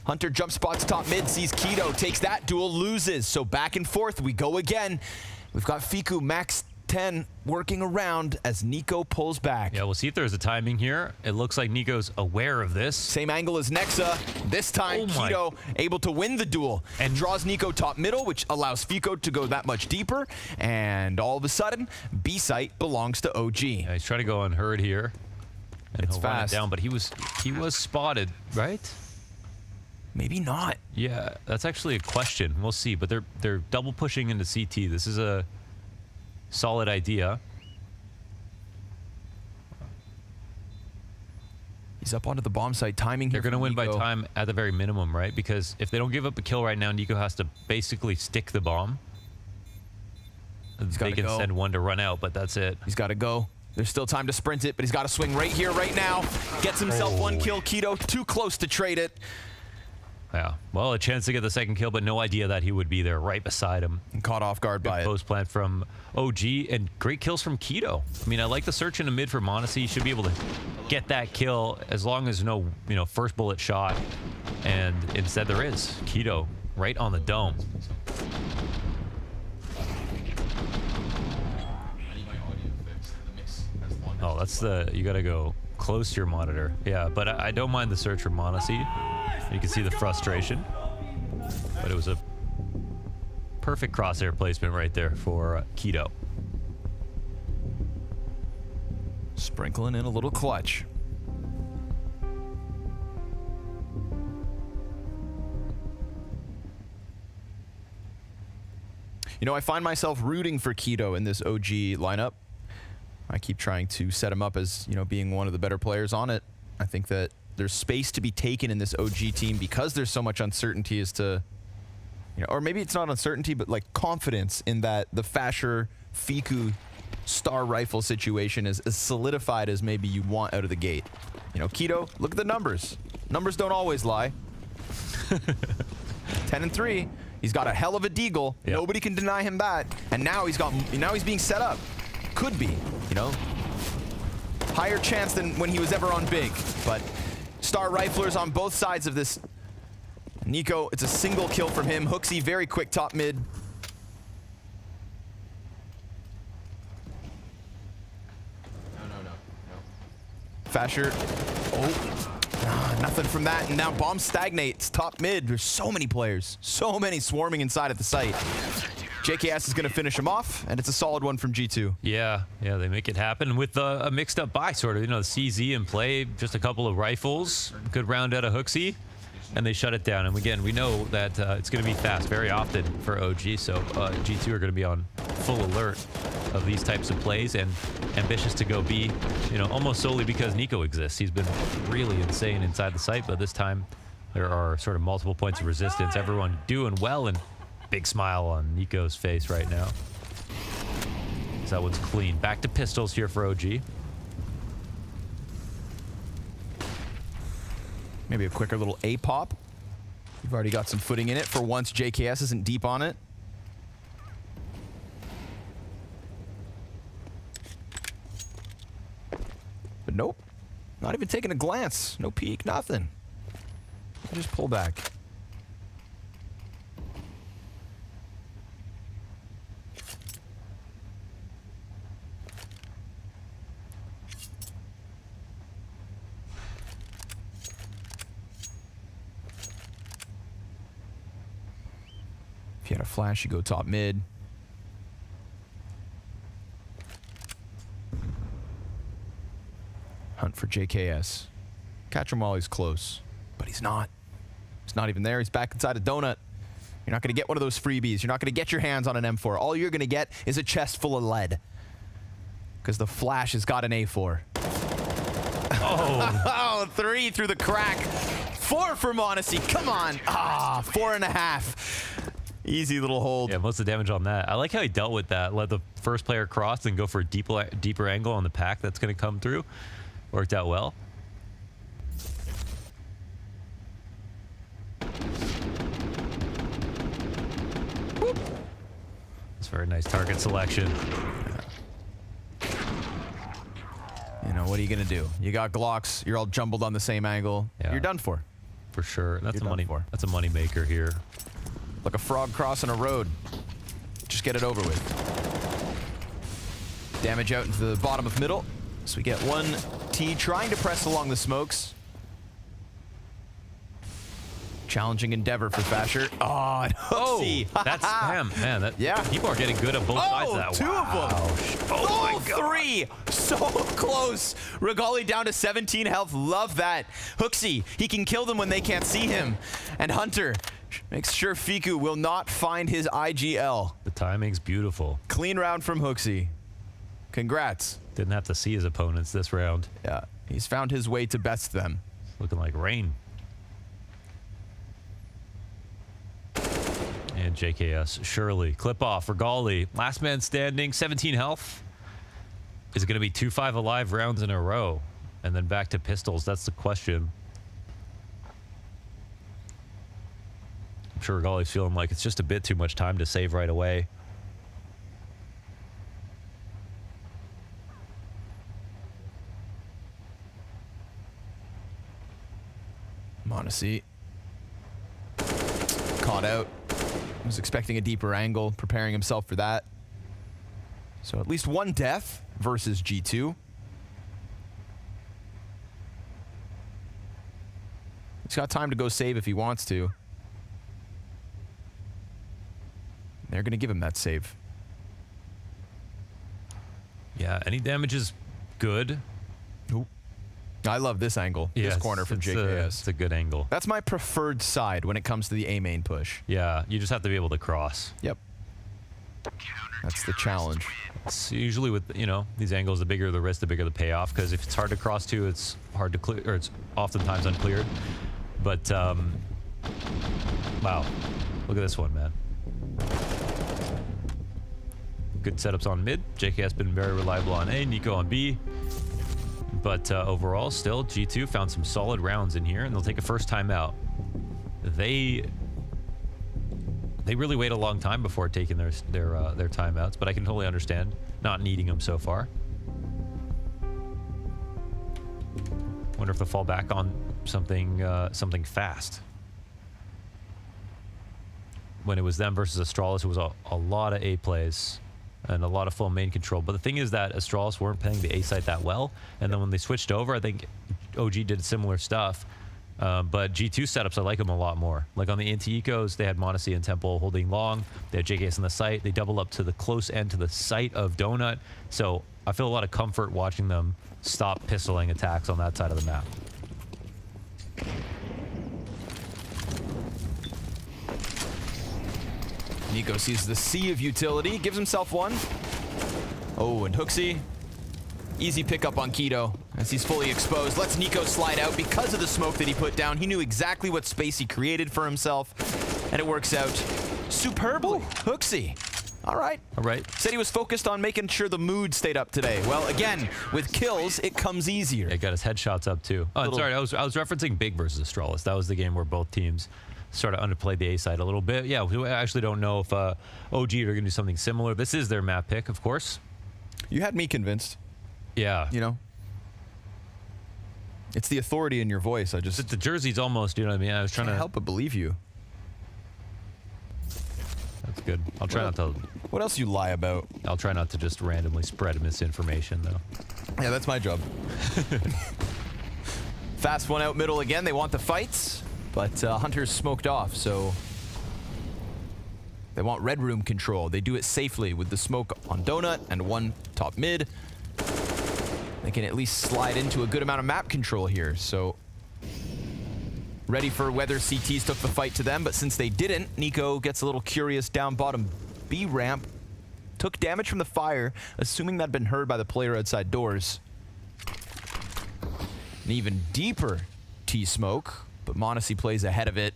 Hunter jump spots top mid, sees Keto, takes that duel, loses. So back and forth we go again. We've got Fiku max 10 working around as Nico pulls back. Yeah, we'll see if there's a timing here. It looks like Nico's aware of this. Same angle as Nexa. This time, Keto able to win the duel and draws Nico top middle, which allows Fiku to go that much deeper. And all of a sudden, B site belongs to OG. Yeah, he's trying to go unheard here. And it's he'll run it fast. down, but he was spotted, right? Maybe not. Yeah, that's actually a question. We'll see, but they're double pushing into CT. This is a solid idea. He's up onto the bomb site, timing here. They're going to win by time at the very minimum, right? Because if they don't give up a kill right now, Nico has to basically stick the bomb. They can send one to run out, but that's it. He's got to go. There's still time to sprint it, but he's got to swing right here, right now. Gets himself one kill. Keto too close to trade it. Yeah, well, a chance to get the second kill, but no idea that he would be there right beside him. And caught off guard by it. Post plant from OG and great kills from Keto. I mean, I like the search in the mid for Modesty. He should be able to get that kill as long as no, first bullet shot. And instead there is Keto right on the dome. Oh, that's you gotta go close to your monitor. Yeah, but I don't mind the search for Modesty. You can see the frustration, but it was a perfect crosshair placement right there for Keto. Sprinkling in a little clutch. You know, I find myself rooting for Keto in this OG lineup. I keep trying to set him up as, being one of the better players on it. I think that there's space to be taken in this OG team because there's so much uncertainty as to, you know, or maybe it's not uncertainty, but like confidence in that the Fasher Fiku star rifle situation is as solidified as maybe you want out of the gate. You know, Keto, look at the numbers. Numbers don't always lie. 10-3. He's got a hell of a deagle. Yep. Nobody can deny him that. And now he's being set up. Could be, you know, higher chance than when he was ever on big. But star riflers on both sides of this. Nico, it's a single kill from him. Hooksy, very quick top mid. No. Fasher. Oh, nothing from that. And now bomb stagnates top mid. There's so many players. So many swarming inside at the site. JKS is going to finish him off, and it's a solid one from G2. Yeah, they make it happen with a mixed up buy, sort of. You know, the CZ in play, just a couple of rifles, good round out of Hooksy, and they shut it down. And again, we know that it's going to be fast very often for OG, so G2 are going to be on full alert of these types of plays and ambitious to go B, you know, almost solely because Nico exists. He's been really insane inside the site, but this time there are sort of multiple points of resistance. Everyone doing well, and big smile on Nico's face right now. So that one's clean. Back to pistols here for OG. Maybe a quicker little A pop. You've already got some footing in it. For once, JKS isn't deep on it. But nope. Not even taking a glance. No peek, nothing. Just pull back. If you had a flash, you go top mid. Hunt for JKS. Catch him while he's close, but he's not. He's not even there. He's back inside a donut. You're not going to get one of those freebies. You're not going to get your hands on an M4. All you're going to get is a chest full of lead. Because the flash has got an A4. Oh, 3 through the crack. 4 for Monacy. Come on. 4.5. Easy little hold. Yeah, most of the damage on that. I like how he dealt with that. Let the first player cross and go for a deeper angle on the pack that's going to come through. Worked out well. Whoop. That's very nice target selection. You know, what are you going to do? You got Glocks. You're all jumbled on the same angle. Yeah. You're done for. For sure. That's a money maker here. Like a frog crossing a road. Just get it over with. Damage out into the bottom of middle. So we get 1T trying to press along the smokes. Challenging endeavor for Fasher. Oh, Hooksy. That's spam. Man, people are getting good at both sides of that. 2 of them. Oh my God. 3. So close. Regali down to 17 health. Love that. Hooksy, he can kill them when they can't see him. And Hunter makes sure Fiku will not find his IGL. The timing's beautiful. Clean round from Hooksy. Congrats. Didn't have to see his opponents this round. Yeah, he's found his way to best them. Looking like rain. And JKS, Shirley, clip off for Regali. Last man standing, 17 health. Is it going to be 2-5 alive rounds in a row? And then back to pistols, that's the question. I'm sure Regali's feeling like it's just a bit too much time to save right away. Monacy. Caught out. Was expecting a deeper angle, preparing himself for that. So at least 1 death versus G2. He's got time to go save if he wants to. They're going to give him that save. Yeah, any damage is good. Ooh. I love this angle, this corner from JKS. It's a good angle. That's my preferred side when it comes to the A main push. Yeah, you just have to be able to cross. Yep. That's the challenge. It's usually with, you know, these angles, the bigger the risk, the bigger the payoff. Because if it's hard to cross to, it's hard to clear, or it's oftentimes uncleared. But wow, look at this one, man. Good setups on mid. JK has been very reliable on A, Nico on B. But overall, still, G2 found some solid rounds in here, and they'll take a first time out. They really wait a long time before taking their timeouts, but I can totally understand not needing them so far. Wonder if they'll fall back on something fast. When it was them versus Astralis, it was a lot of A plays and a lot of full main control. But the thing is that Astralis weren't playing the A site that well, and then when they switched over, I think OG did similar stuff. But G2 setups, I like them a lot more. Like on the anti-ecos, they had Monacy and Temple holding long. They had JKS on the site. They double up to the close end to the site of Donut. So I feel a lot of comfort watching them stop pistoling attacks on that side of the map. Nico sees the sea of utility, gives himself one. Oh, and Hooksy. Easy pickup on Keto as he's fully exposed. Lets Nico slide out because of the smoke that he put down. He knew exactly what space he created for himself, and it works out superbly. Hooksy. All right. All right. Said he was focused on making sure the mood stayed up today. Well, again, with kills, it comes easier. It got his headshots up too. Oh, sorry, I was referencing Big versus Astralis. That was the game where both teams sort of underplayed the A side a little bit. Yeah, we actually don't know if OG are going to do something similar. This is their map pick, of course. You had me convinced. Yeah. You know? It's the authority in your voice. I just... The jersey's almost, you know what I mean? I was trying to help but believe you. That's good. I'll try not to... What else you lie about? I'll try not to just randomly spread misinformation, though. Yeah, that's my job. Fast one out middle again. They want the fights, but Hunter's smoked off, so... They want red room control. They do it safely with the smoke on Donut and one top mid. They can at least slide into a good amount of map control here, so... Ready for whether CTs took the fight to them, but since they didn't, Nico gets a little curious down bottom B ramp. Took damage from the fire, assuming that'd been heard by the player outside doors. An even deeper T-smoke, but Monacy plays ahead of it.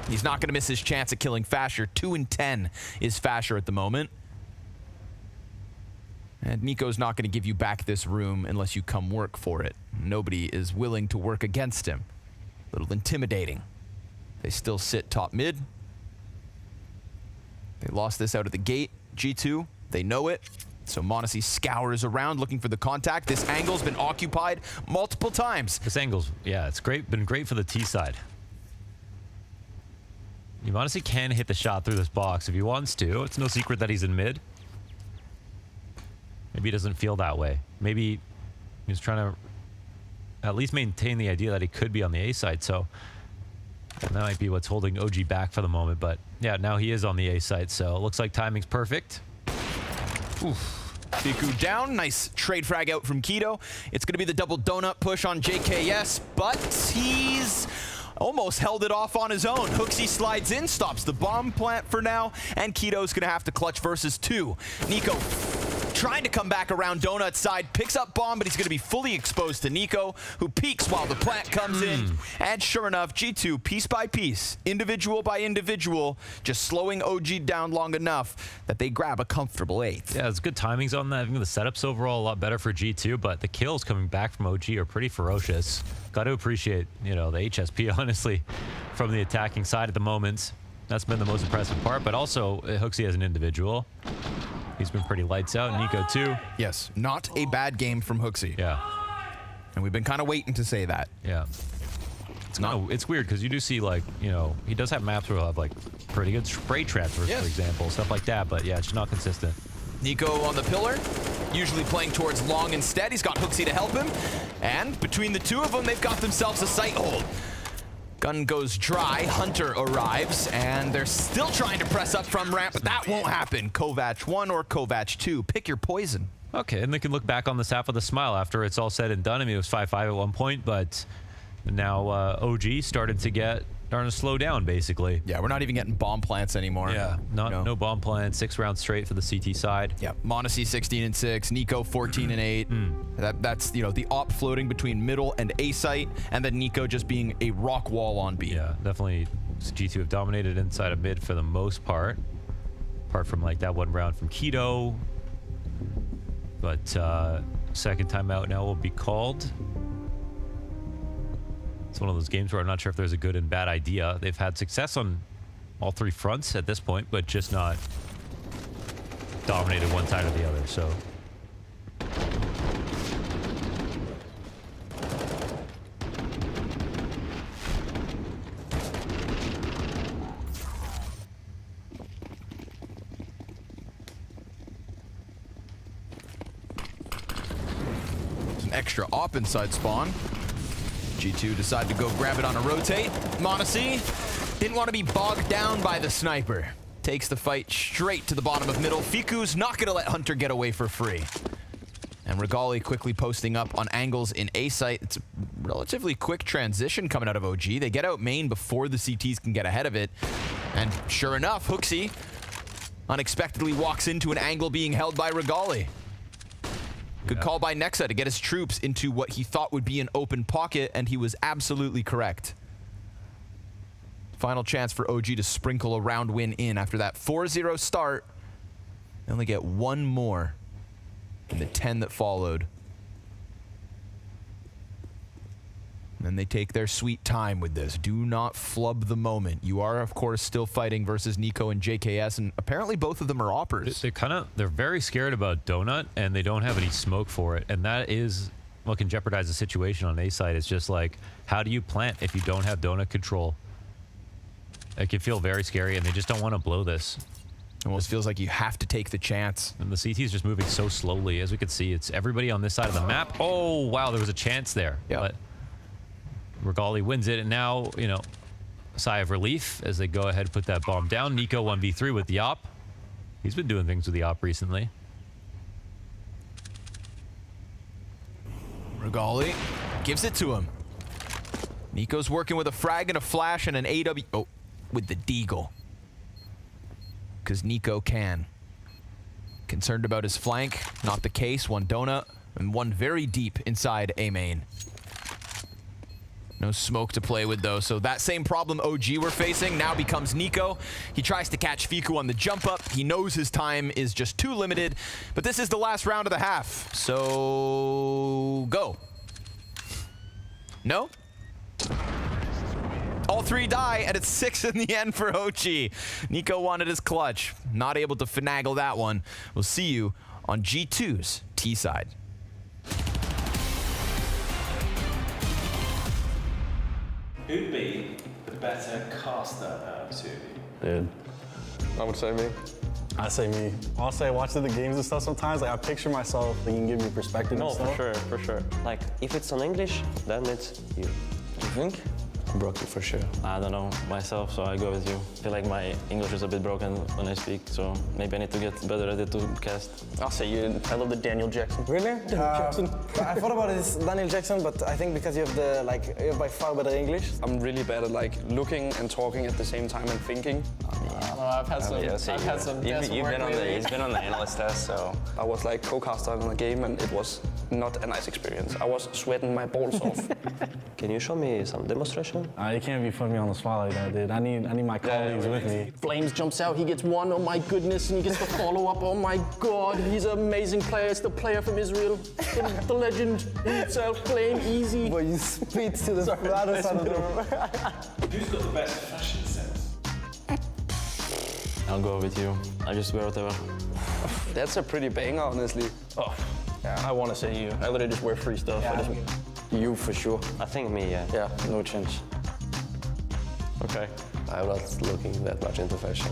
He's not going to miss his chance at killing Fasher. 2 in 10 is Fasher at the moment. And Nico's not going to give you back this room unless you come work for it. Nobody is willing to work against him. A little intimidating. They still sit top mid. They lost this out of the gate. G2, they know it. So Monacy scours around looking for the contact. This angle's been occupied multiple times. This angle's, yeah, it's great. Been great for the T side. Monacy can hit the shot through this box if he wants to. It's no secret that he's in mid. Maybe he doesn't feel that way. Maybe he's trying to at least maintain the idea that he could be on the A side. So that might be what's holding OG back for the moment. But yeah, now he is on the A side. So it looks like timing's perfect. Oof. Biku down. Nice trade frag out from Keto. It's going to be the double donut push on JKS, but he's almost held it off on his own. Hooksy slides in, stops the bomb plant for now, and Keto's going to have to clutch versus 2. Nico trying to come back around Donut's side, picks up bomb, but he's going to be fully exposed to Nico, who peeks while the plant comes in. And sure enough, G2, piece by piece, individual by individual, just slowing OG down long enough that they grab a comfortable 8th. Yeah, it's good timings on that. I think the setup's overall a lot better for G2, but the kills coming back from OG are pretty ferocious. Got to appreciate, you know, the HSP, honestly, from the attacking side at the moment. That's been the most impressive part, but also Hooksy as an individual. He's been pretty lights out. Nico too. Yes, not a bad game from Hooksy. Yeah. And we've been kind of waiting to say that. Yeah. It's weird because you do see, like, you know, he does have maps where he'll have like pretty good spray transfers, for example, stuff like that. But yeah, it's just not consistent. Nico on the pillar, usually playing towards long instead. He's got Hooksy to help him. And between the two of them, they've got themselves a sight hold. Gun goes dry, Hunter arrives, and they're still trying to press up from ramp, but that won't happen. Kovac 1 or Kovac 2, pick your poison. Okay, and they can look back on this half with a smile after it's all said and done. I mean, it was 5-5 at one point, but now OG started to get starting to slow down, basically. Yeah, we're not even getting bomb plants anymore. Yeah, no bomb plants. 6 rounds straight for the CT side. Yeah, m0NESY 16-6, Nico 14-8. That's the op floating between middle and A site, and then Nico just being a rock wall on B. Yeah, definitely. G2 have dominated inside of mid for the most part, apart from like that one round from Keto. But second timeout now will be called. It's one of those games where I'm not sure if there's a good and bad idea. They've had success on all 3 fronts at this point, but just not dominated one side or the other, so. There's an extra op inside spawn. G2 decided to go grab it on a rotate. m0NESY didn't want to be bogged down by the sniper. Takes the fight straight to the bottom of middle. Fiku's not going to let Hunter get away for free. And Regali quickly posting up on angles in A site. It's a relatively quick transition coming out of OG. They get out main before the CTs can get ahead of it. And sure enough, HooXi unexpectedly walks into an angle being held by Regali. Good call by Nexa to get his troops into what he thought would be an open pocket, and he was absolutely correct. Final chance for OG to sprinkle a round win in after that 4-0 start. They only get one more in the 10 that followed. And then they take their sweet time with this. Do not flub the moment. You are, of course, still fighting versus Nico and JKS, and apparently both of them are oppers. They're very scared about Donut, and they don't have any smoke for it, and that is what can jeopardize the situation on A side. It's just like, how do you plant if you don't have Donut control? It can feel very scary, and they just don't want to blow this. Almost feels like you have to take the chance. And the CT is just moving so slowly. As we can see, it's everybody on this side of the map. Oh, wow, there was a chance there. Yeah. But Regali wins it, and now, a sigh of relief as they go ahead and put that bomb down. Nico 1v3 with the op. He's been doing things with the op recently. Regali gives it to him. Nico's working with a frag and a flash and an AW. Oh, with the deagle. Because Nico can. Concerned about his flank. Not the case. One donut and one very deep inside A main. No smoke to play with, though, so that same problem OG were facing now becomes Nico. He tries to catch Fiku on the jump up. He knows his time is just too limited, but this is the last round of the half, so go. No? All 3 die, and it's 6 in the end for OG. Nico wanted his clutch. Not able to finagle that one. We'll see you on G2's T side. Who'd be the better caster out of 2 of you? Dude, I would say me. I say me. I'll say watching the games and stuff sometimes, like I picture myself, they can give me perspective and stuff. No, for sure. Like, if it's on English, then it's you. You think? Broken for sure. I don't know myself, so I go with you. I feel like my English is a bit broken when I speak, so maybe I need to get better at it to cast. I'll say you. I love the Daniel Jackson. Really? Daniel Jackson. I thought about it as Daniel Jackson, but I think because you have you have by far better English. I'm really bad at looking and talking at the same time and thinking. I've had some. I've had some. He's been on the analyst test, so I was like co-caster in the game, and it was not a nice experience. I was sweating my balls off. Can you show me some demonstration? You can't be putting me on the spot like that, dude. I need my colleagues with me. Flames jumps out, he gets 1, oh my goodness, and he gets the follow-up, oh my god, he's an amazing player, it's the player from Israel, the legend himself, playing easy. But you speak to the other side of the room. Who's got the best fashion sense? I'll go with you. I just wear whatever. That's a pretty banger, honestly. Oh, yeah, I want to say you. I literally just wear free stuff. Yeah, you for sure. I think me, yeah. Yeah, no chance. Okay. I'm not looking that much into fashion.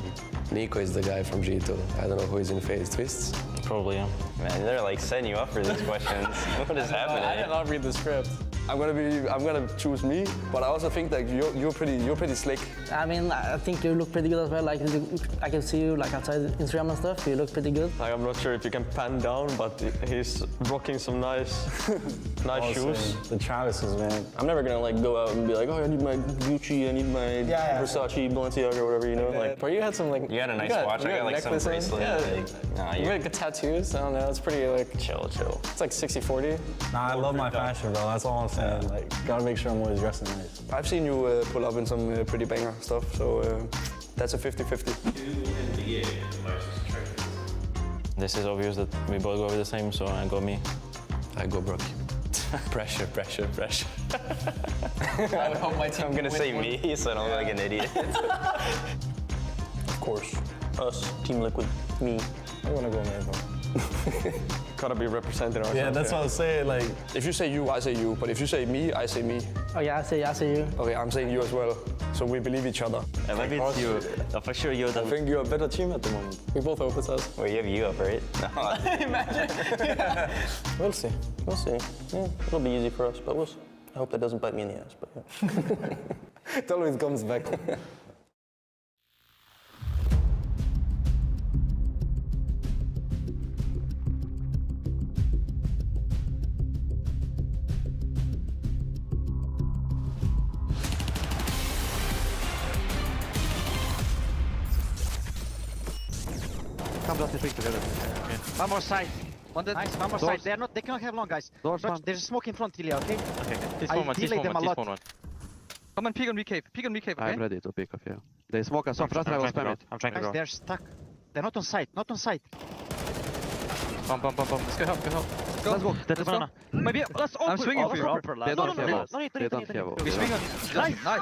Nico is the guy from G2. I don't know who is in FaZe Twists. Probably, yeah. Man, they're like setting you up for these questions. What is happening? I did not read the script. I'm gonna choose me, but I also think that you're pretty slick. I mean, I think you look pretty good as well. Like I can see you like outside Instagram and stuff. You look pretty good. Like, I'm not sure if you can pan down, but he's rocking some nice shoes. The Travis's, man. I'm never gonna like go out and be like, oh, I need my Gucci, I need my Versace, Balenciaga, or whatever, you know. Like, but you had some like. You had a nice watch. I got like some bracelet. Yeah. You got good tattoos. I don't know. It's pretty like chill. It's like 60-40. Nah, I love my fashion, bro. That's all I'm saying. Like, gotta make sure I'm always dressing nice. I've seen you pull up in some pretty banger stuff, so that's a 50-50. This is obvious that we both go with the same, so I go me. I go Brook. Pressure. I hope my team I'm gonna say me, so I don't look like an idiot. Of course. Us, Team Liquid, me. I wanna go man, bro. Gotta be represented ourselves. Yeah, that's what I'm saying. Like, if you say you, I say you. But if you say me, I say me. Oh yeah, I say you. Okay, I'm saying you as well. So we believe each other. Maybe it's you. No, for sure you. I think you're a better team at the moment. We both hope it's us. Well, you have you up, right? No. Imagine. We'll see. Yeah, it'll be easy for us, but we'll see. I hope that doesn't bite me in the ass, but yeah. it always comes back. Come down the street together. One more side. One more side. They cannot have long, guys. There's a smoke in front, Ilya, okay? Okay. I delay them a lot. Come on, peek on recave, okay? I'm ready to pick up, yeah. They smoke us off. I'm trying to go. They're stuck. They're not on site, Bum. Let's go help. Let's go. Let's go. Maybe let's open. I'm swinging for you. They don't have us. They don't have us. We swing on. Nice. Nice,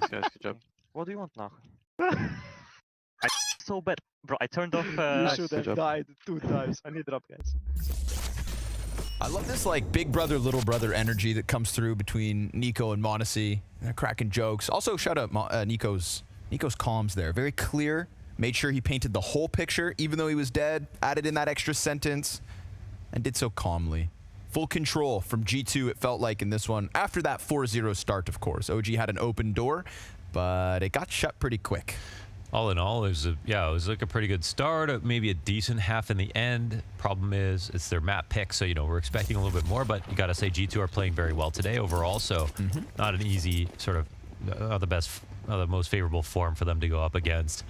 guys. Good job. What do you want now? So bad. Bro, I turned off. You should have died 2 times. I need drop, guys. I love this like big brother, little brother energy that comes through between Nico and Monacy. They're cracking jokes. Also, shout out Nico's comms there. Very clear. Made sure he painted the whole picture, even though he was dead. Added in that extra sentence, and did so calmly. Full control from G2, it felt like in this one. After that 4-0 start, of course. OG had an open door, but it got shut pretty quick. All in all, it was like a pretty good start, maybe a decent half in the end. Problem is, it's their map pick, so, you know, we're expecting a little bit more, but you got to say G2 are playing very well today overall, so not an easy sort of the most favorable form for them to go up against.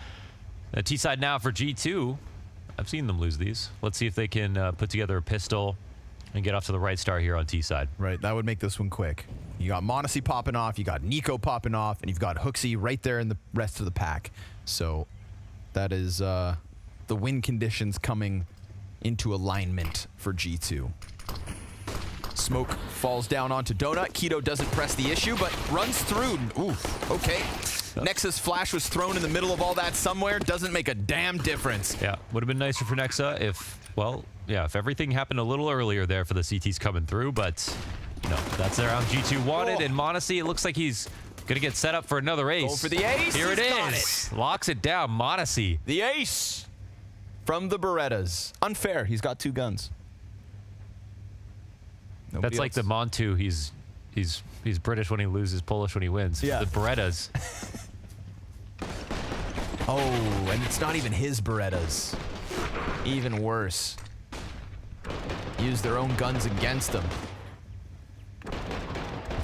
T-side now for G2. I've seen them lose these. Let's see if they can put together a pistol and get off to the right start here on T-side. Right, that would make this one quick. You got Monacy popping off, you got Nico popping off, and you've got Hooksy right there in the rest of the pack. So that is the win conditions coming into alignment for G2. Smoke falls down onto Donut. Keto doesn't press the issue, but runs through. Oof, okay. Nexa's flash was thrown in the middle of all that somewhere. Doesn't make a damn difference. Yeah, would have been nicer for Nexa if, well, yeah, if everything happened a little earlier there for the CTs coming through, but no, that's the round G2 wanted. And Monacy, it looks like he's gonna get set up for another ace. Go for the ace. Here it is. Locks it down. Monacy. The ace from the Berettas. Unfair. He's got 2 guns. That's like the Montu. He's British when he loses, Polish when he wins. Yeah. The Berettas. Oh, and it's not even his Berettas. Even worse. Use their own guns against them.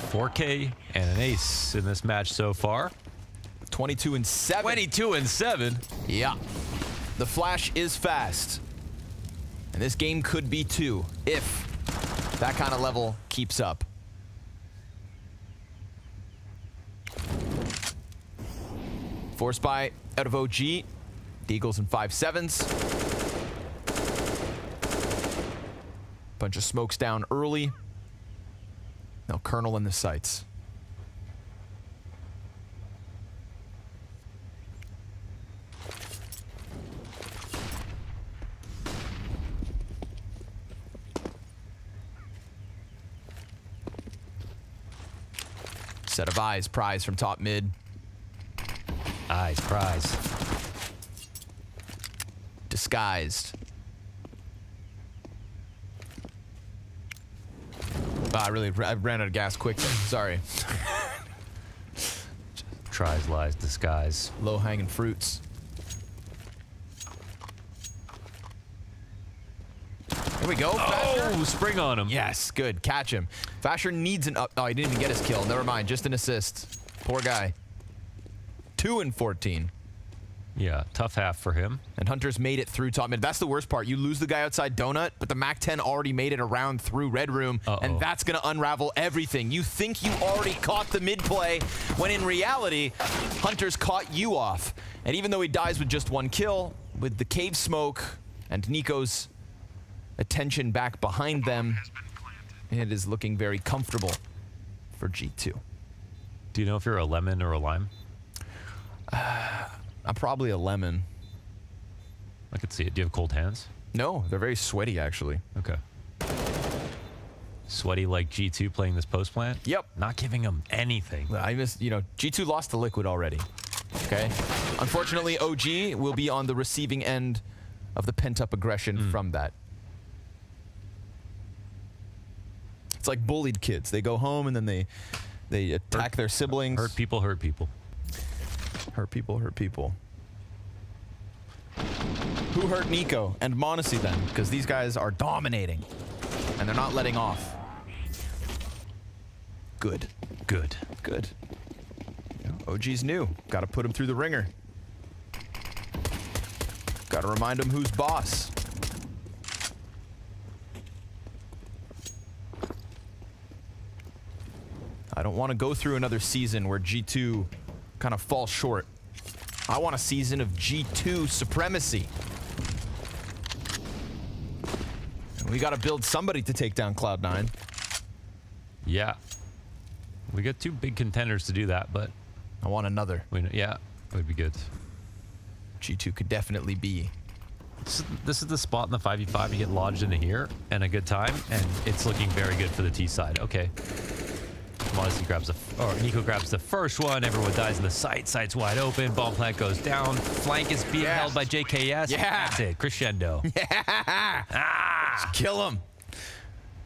4K and an ace in this match so far. 22-7. 22-7. Yeah. The flash is fast. And this game could be 2 if that kind of level keeps up. Force buy out of OG. The Eagles in 5-7s. Bunch of smokes down early. Now Colonel in the sights. Set of eyes, prize from top mid. Eyes, prize. Disguised. I ran out of gas quick there. Sorry. Tries, lies, disguise. Low-hanging fruits. Here we go. Oh, spring on him. Yes, good. Catch him. Fasher needs an up. Oh, he didn't even get his kill. Never mind. Just an assist. Poor guy. 2 and 14. Yeah, tough half for him. And Hunter's made it through top mid. That's the worst part. You lose the guy outside Donut, but the MAC-10 already made it around through Red Room, and that's going to unravel everything. You think you already caught the mid play, when in reality, Hunter's caught you off. And even though he dies with just 1 kill, with the cave smoke and Nico's attention back behind them, it is looking very comfortable for G2. Do you know if you're a lemon or a lime? I'm probably a lemon. I could see it. Do you have cold hands? No, they're very sweaty, actually. Okay. Sweaty like G2 playing this post plant? Yep. Not giving them anything. I missed, you know, G2 lost to Liquid already. Okay. Unfortunately, OG will be on the receiving end of the pent-up aggression from that. It's like bullied kids. They go home and then they attack their siblings. Hurt people, hurt people. Hurt people, hurt people. Who hurt Nico and Monacy then? Because these guys are dominating and they're not letting off. Good. Good. Good. You know, OG's new. Got to put him through the ringer. Got to remind him who's boss. I don't want to go through another season where G2 kind of falls short. I want a season of G2 supremacy. And we got to build somebody to take down Cloud9. Yeah. We got 2 big contenders to do that, but I want another. Yeah, it would be good. G2 could definitely be. This is the spot in the 5v5 you get lodged into here and a good time, and it's looking very good for the T side. Okay. Modesty grabs Nico grabs the first one. Everyone dies in the site. Site's wide open. Bomb plant goes down. Flank is being held by JKS. Yeah. That's it. Crescendo. Yeah. Just kill him.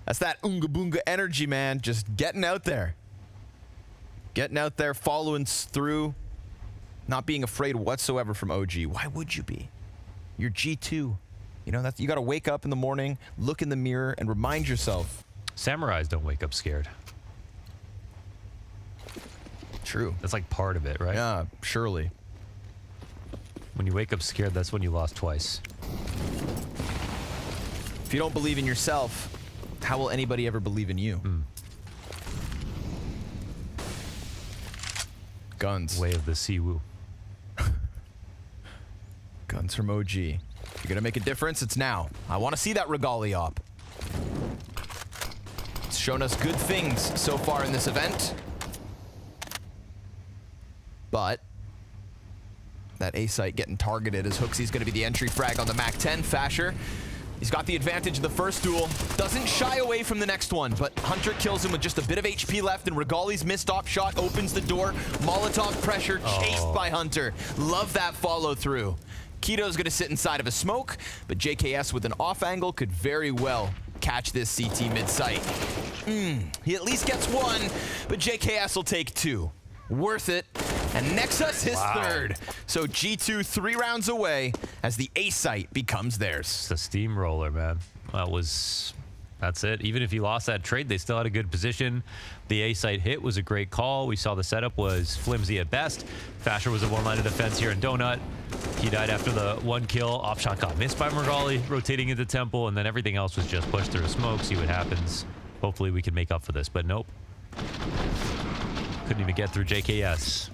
That's that Oonga Boonga energy, man. Just getting out there. Getting out there, following through. Not being afraid whatsoever from OG. Why would you be? You're G2. You know, that's, you got to wake up in the morning, look in the mirror, and remind yourself. Samurais don't wake up scared. True. That's like part of it, right? Yeah, surely. When you wake up scared, that's when you lost twice. If you don't believe in yourself, how will anybody ever believe in you? Guns. Way of the Siwu. Guns from OG. If you're going to make a difference, it's now. I want to see that Regali op. It's shown us good things so far in this event. But that A site getting targeted as Hooksy's going to be the entry frag on the MAC-10. Fasher, he's got the advantage of the first duel. Doesn't shy away from the next one, but Hunter kills him with just a bit of HP left, and Regali's missed op shot opens the door. Molotov pressure chased by Hunter. Love that follow through. Keto's going to sit inside of a smoke, but JKS with an off angle could very well catch this CT mid-site. He at least gets 1, but JKS will take 2. Worth it. And Nexus his third. So G2 3 rounds away as the A site becomes theirs. It's a steamroller, man. That's it. Even if he lost that trade, they still had a good position. The A site hit was a great call. We saw the setup was flimsy at best. Fasher was a one-line of defense here in Donut. He died after the 1 kill. Off shot got missed by Regali, rotating into Temple, and then everything else was just pushed through smoke, see what happens. Hopefully we can make up for this, but nope. Couldn't even get through JKS.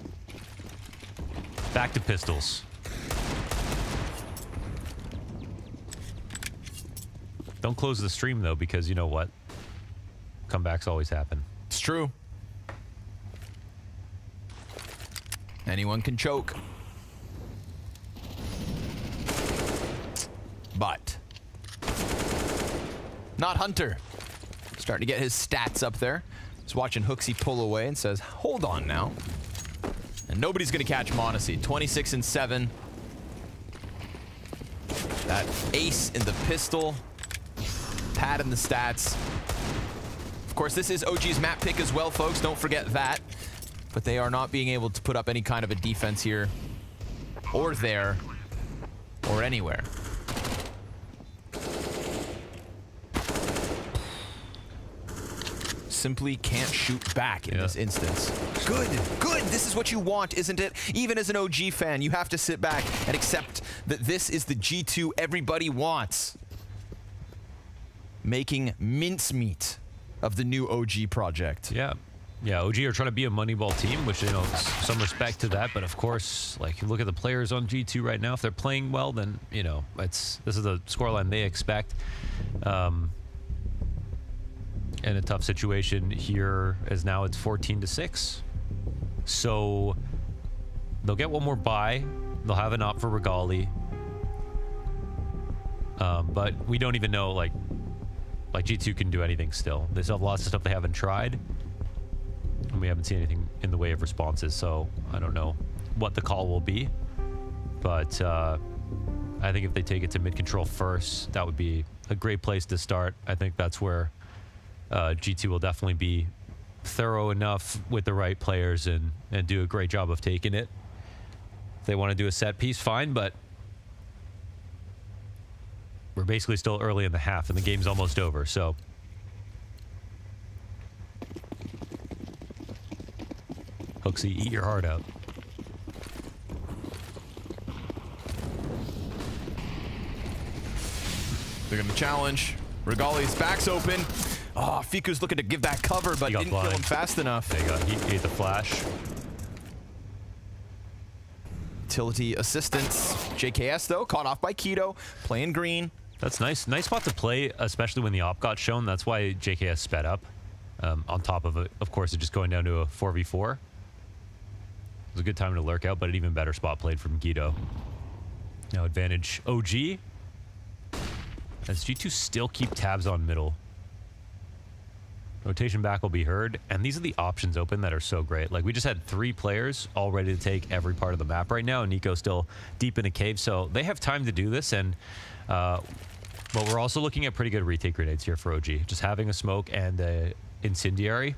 Back to pistols. Don't close the stream, though, because you know what? Comebacks always happen. It's true. Anyone can choke. But not Hunter. Starting to get his stats up there. He's watching Hooksy pull away and says, hold on now. And nobody's going to catch Monacy. 26 and 7. That ace in the pistol. Pad in the stats. Of course, this is OG's map pick as well, folks. Don't forget that. But they are not being able to put up any kind of a defense here, or there, or anywhere. Simply can't shoot back in this instance. Good, good. This is what you want, isn't it? Even as an OG fan, you have to sit back and accept that this is the G2 everybody wants. Making mincemeat of the new OG project. Yeah. Yeah, OG are trying to be a Moneyball team, which, you know, some respect to that. But of course, like, you look at the players on G2 right now. If they're playing well, then, you know, this is the scoreline they expect. In a tough situation here, as now it's 14-6. So they'll get one more bye. They'll have an op for Regali. But we don't even know, like G2 can do anything still. They still have lots of stuff they haven't tried. And we haven't seen anything in the way of responses, so I don't know what the call will be. But I think if they take it to mid-control first, that would be a great place to start. I think that's where G2 will definitely be thorough enough with the right players and do a great job of taking it. If they want to do a set piece, fine, but we're basically still early in the half and the game's almost over, so. Hooksy, eat your heart out. They're going to challenge. Regali's back's open. Oh, Fiku's looking to give that cover, but didn't kill him fast enough. There you go. He ate the flash. Utility assistance. JKS, though, caught off by Keto, playing green. That's nice. Nice spot to play, especially when the op got shown. That's why JKS sped up. On top of it, of course, it's just going down to a 4v4. It was a good time to lurk out, but an even better spot played from Guido. Now advantage OG. As G2 still keep tabs on middle. Rotation back will be heard, and these are the options open that are so great. Like, we just had 3 players all ready to take every part of the map right now, and Nico's still deep in a cave, so they have time to do this, and but we're also looking at pretty good retake grenades here for OG. Just having a smoke and a incendiary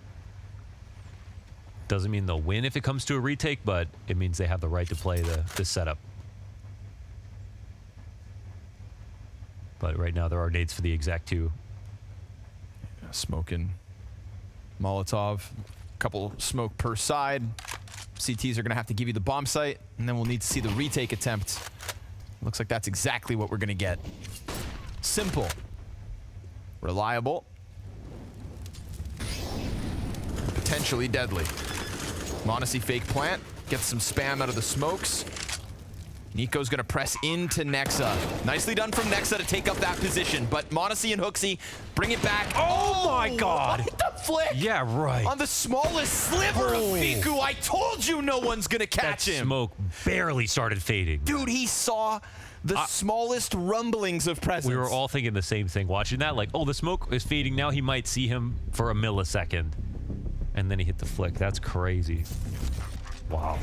doesn't mean they'll win if it comes to a retake, but it means they have the right to play this setup. But right now there are nades for the exact 2. Smoking Molotov, couple smoke per side. CTs are going to have to give you the bomb site, and then we'll need to see the retake attempt. Looks like that's exactly what we're going to get. Simple. Reliable. Potentially deadly. m0NESY fake plant. Gets some spam out of the smokes. Nico's going to press into Nexa. Nicely done from Nexa to take up that position, but m0NESY and Hooksy bring it back. Oh my god! What the flick? Yeah, right. On the smallest sliver of Fiku. I told you no one's going to catch him. Smoke barely started fading. Dude, he saw the smallest rumblings of presence. We were all thinking the same thing watching that. Like, oh, the smoke is fading now. He might see him for a millisecond. And then he hit the flick. That's crazy. Wow.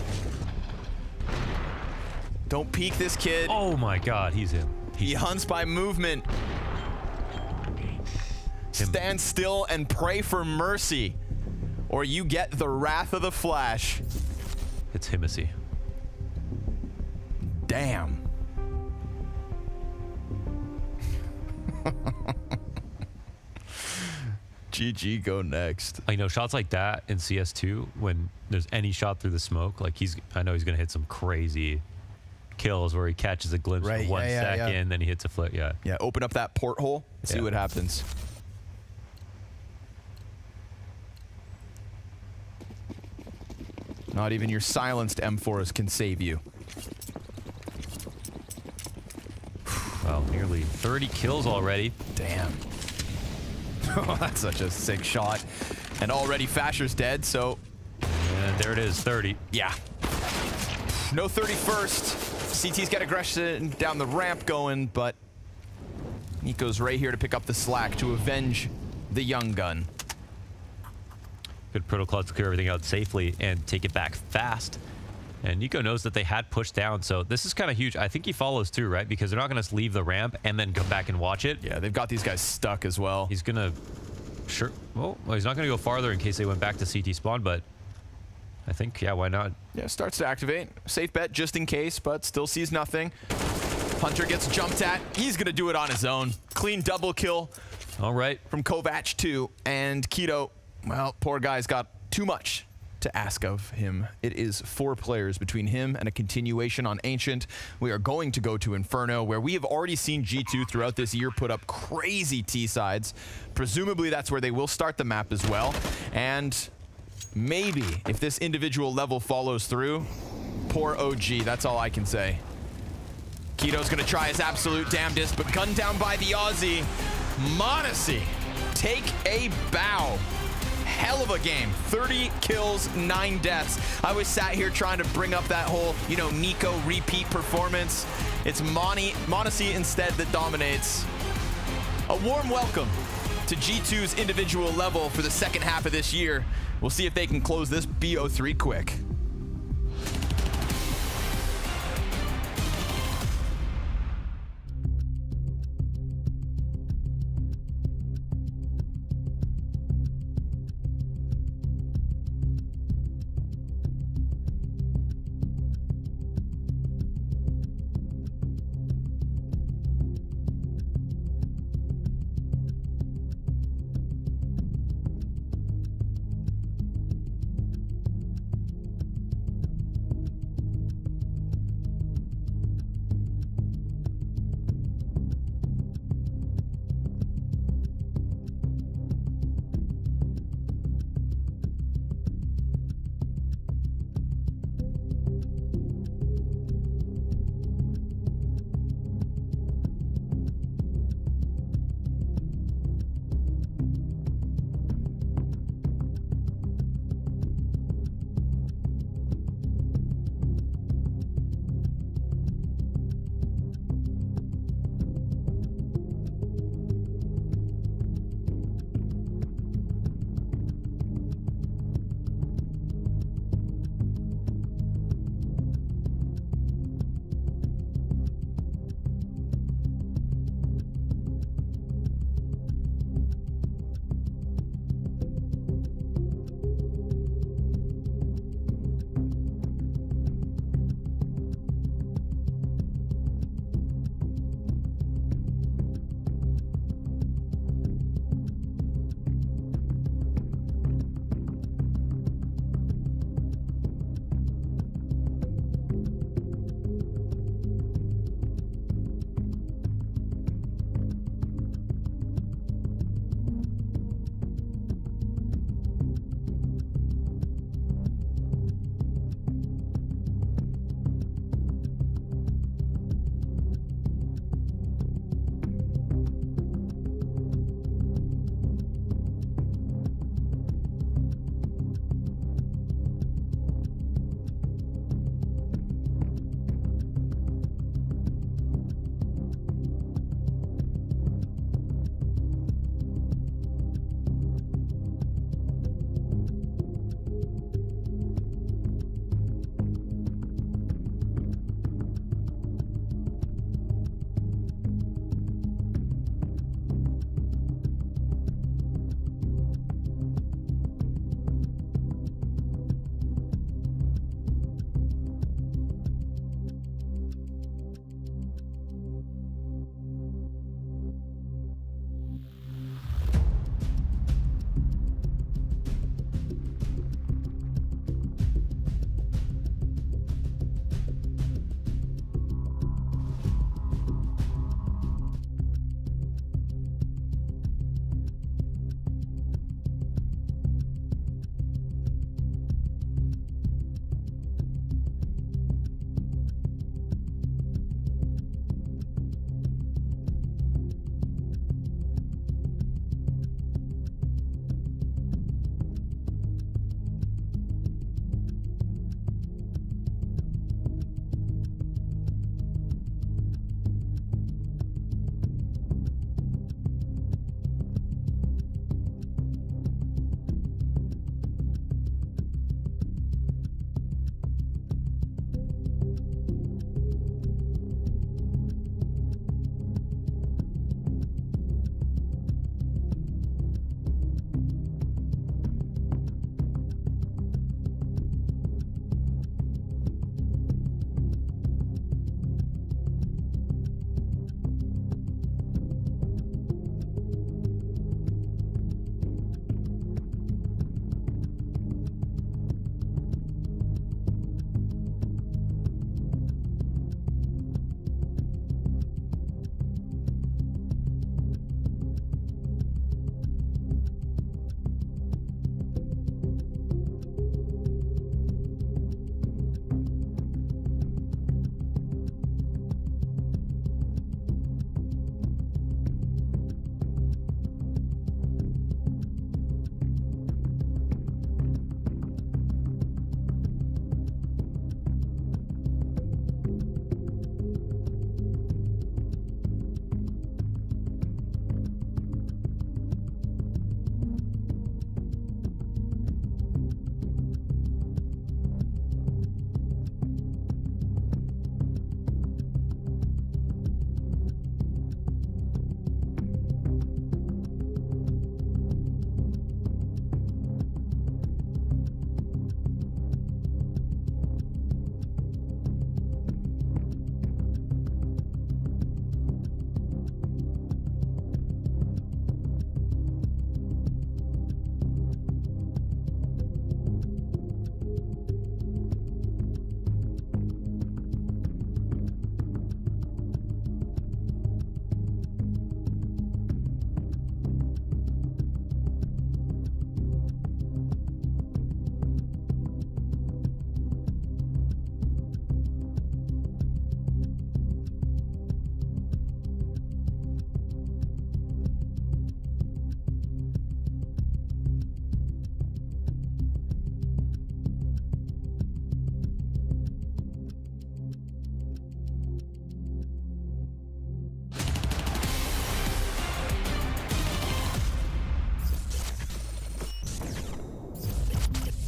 Don't peek this kid. Oh my god, he's in. He hunts by movement. Stand still and pray for mercy, or you get the wrath of the Flash. It's Himothy. Damn. GG, go next. I know shots like that in CS2, when there's any shot through the smoke, like I know he's gonna hit some crazy kills where he catches a glimpse for 1 second, then he hits a flick. Yeah, open up that porthole, see what happens. Not even your silenced M4s can save you. Wow, nearly 30 kills already. Damn. Oh, that's such a sick shot. And already Fasher's dead, so... And there it is, 30. Yeah. No 31st. CT's got aggression down the ramp going, but Nico's right here to pick up the slack to avenge the young gun. Good protocol to clear everything out safely and take it back fast. And Nico knows that they had pushed down, so this is kind of huge. I think he follows through, right? Because they're not going to leave the ramp and then go back and watch it. Yeah, they've got these guys stuck as well. He's going to Sure. Well, he's not going to go farther in case they went back to CT spawn, but I think, yeah, why not? Yeah, starts to activate. Safe bet just in case, but still sees nothing. Hunter gets jumped at. He's going to do it on his own. Clean double kill. All right. From Kovac too. And Keto, well, poor guy's got too much to ask of him. It is 4 players between him and a continuation on Ancient. We are going to go to Inferno, where we have already seen G2 throughout this year put up crazy T-sides. Presumably that's where they will start the map as well. And maybe if this individual level follows through, poor OG, that's all I can say. Keto's gonna try his absolute damnedest, but gunned down by the Aussie. m0NESY, take a bow. Hell of a game. 30 kills, 9 deaths. I was sat here trying to bring up that whole, you know, Nico repeat performance. It's m0NESY instead that dominates. A warm welcome to G2's individual level for the second half of this year. We'll see if they can close this BO3 quick.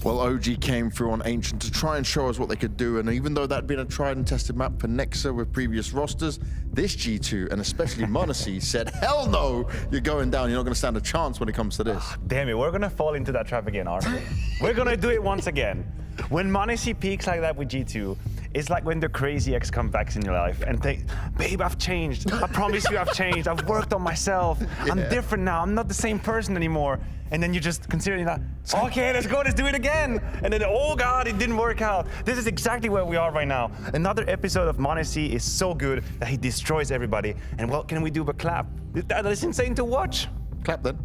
Well, OG came through on Ancient to try and show us what they could do, and even though that'd been a tried and tested map for Nexa with previous rosters, this G2, and especially m0NESY, said, hell no, you're going down, you're not going to stand a chance when it comes to this. Damn it, we're going to fall into that trap again, aren't we? We're going to do it once again. When m0NESY peaks like that with G2, it's like when the crazy ex comes back in your life and think, babe, I've changed. I promise you I've changed. I've worked on myself. I'm different now. I'm not the same person anymore. And then you just consider that, okay, let's go, let's do it again. And then, oh God, it didn't work out. This is exactly where we are right now. Another episode of m0NESY is so good that he destroys everybody. And what can we do but clap? That is insane to watch. Clap then.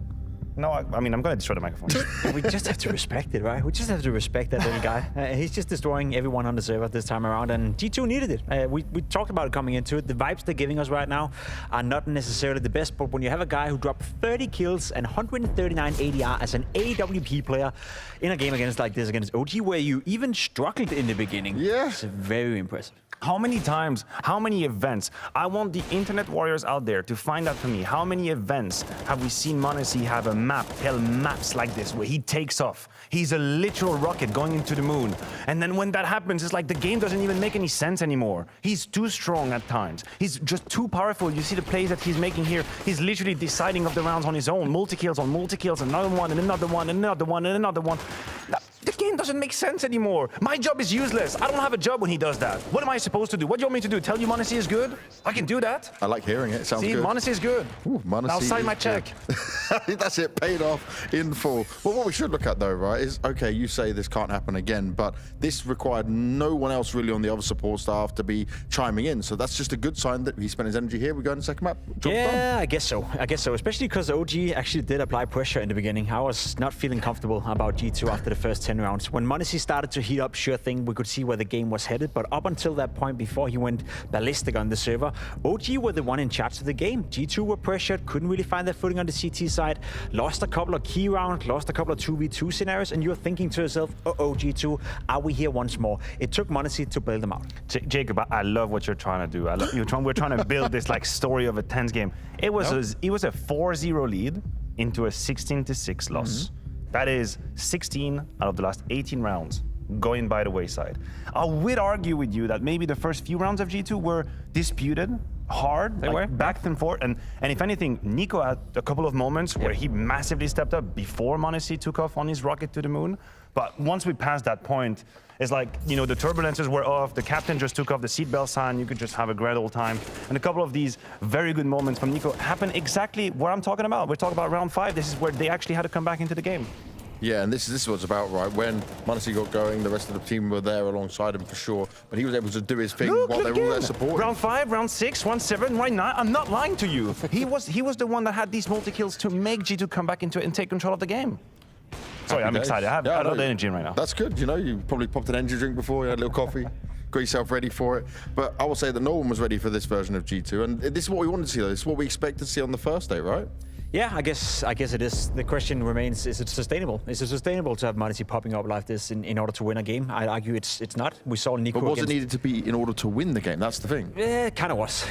No, I mean, I'm going to destroy the microphone. We just have to respect it, right? We just have to respect that little guy. He's just destroying everyone on the server this time around, and G2 needed it. We talked about it coming into it. The vibes they're giving us right now are not necessarily the best, but when you have a guy who dropped 30 kills and 139 ADR as an AWP player in a game against like this, against OG, where you even struggled in the beginning, it's very impressive. How many times, how many events? I want the internet warriors out there to find out for me, how many events have we seen m0NESY have a map, tell maps like this, where he takes off. He's a literal rocket going into the moon. And then when that happens, it's like the game doesn't even make any sense anymore. He's too strong at times. He's just too powerful. You see the plays that he's making here. He's literally deciding of the rounds on his own. Multi-kills on multi-kills, another one, and another one, and another one, and another one. The game doesn't make sense anymore. My job is useless. I don't have a job when he does that. What am I supposed to do? What do you want me to do? Tell you m0NESY is good? I can do that. I like hearing it. It sounds good. See, m0NESY is good. Ooh, m0NESY I'll sign my check. That's it, paid off in full. Well, what we should look at though, right, is, okay, you say this can't happen again, but this required no one else really on the other support staff to be chiming in. So that's just a good sign that he spent his energy here. We go in the second map. Job done. I guess so. I guess so, especially because OG actually did apply pressure in the beginning. I was not feeling comfortable about G2 after the first 10 rounds. When m0NESY started to heat up, sure thing, we could see where the game was headed, but up until that point, before he went ballistic on the server, OG were the one in charge of the game. G2 were pressured, couldn't really find their footing on the CT side, lost a couple of key rounds, lost a couple of 2v2 scenarios, and you're thinking to yourself, uh-oh, G2, are we here once more? It took m0NESY to bail them out. Jacob, I love what you're trying to do. We're trying to build this like story of a tense game. It was a 4-0 lead into a 16-6 loss. That is 16 out of the last 18 rounds going by the wayside. I would argue with you that maybe the first few rounds of G2 were disputed, hard, They were back and forth, and if anything, Nico had a couple of moments where he massively stepped up before m0NESY took off on his rocket to the moon. But once we passed that point, it's like, you know, the turbulences were off, the captain just took off the seatbelt sign, you could just have a grand old time. And a couple of these very good moments from Nico happen exactly what I'm talking about. We're talking about round 5. This is where they actually had to come back into the game. Yeah, and this is what it's about, right? When m0NESY got going, the rest of the team were there alongside him for sure, but he was able to do his thing while they were all there supporting. Round 5, round 6, round 7, right now, I'm not lying to you. He was the one that had these multi-kills to make G2 come back into it and take control of the game. Sorry, I'm excited. I have a lot of energy right now. That's good. You know, you probably popped an energy drink before, you had a little coffee, got yourself ready for it. But I will say that no one was ready for this version of G2, and this is what we wanted to see, though. This is what we expected to see on the first day, right? Yeah, I guess it is. The question remains, is it sustainable? Is it sustainable to have m0NESY popping up like this in order to win a game? I'd argue it's not. We saw Nico But was it needed to be in order to win the game? That's the thing. Yeah, kind of was.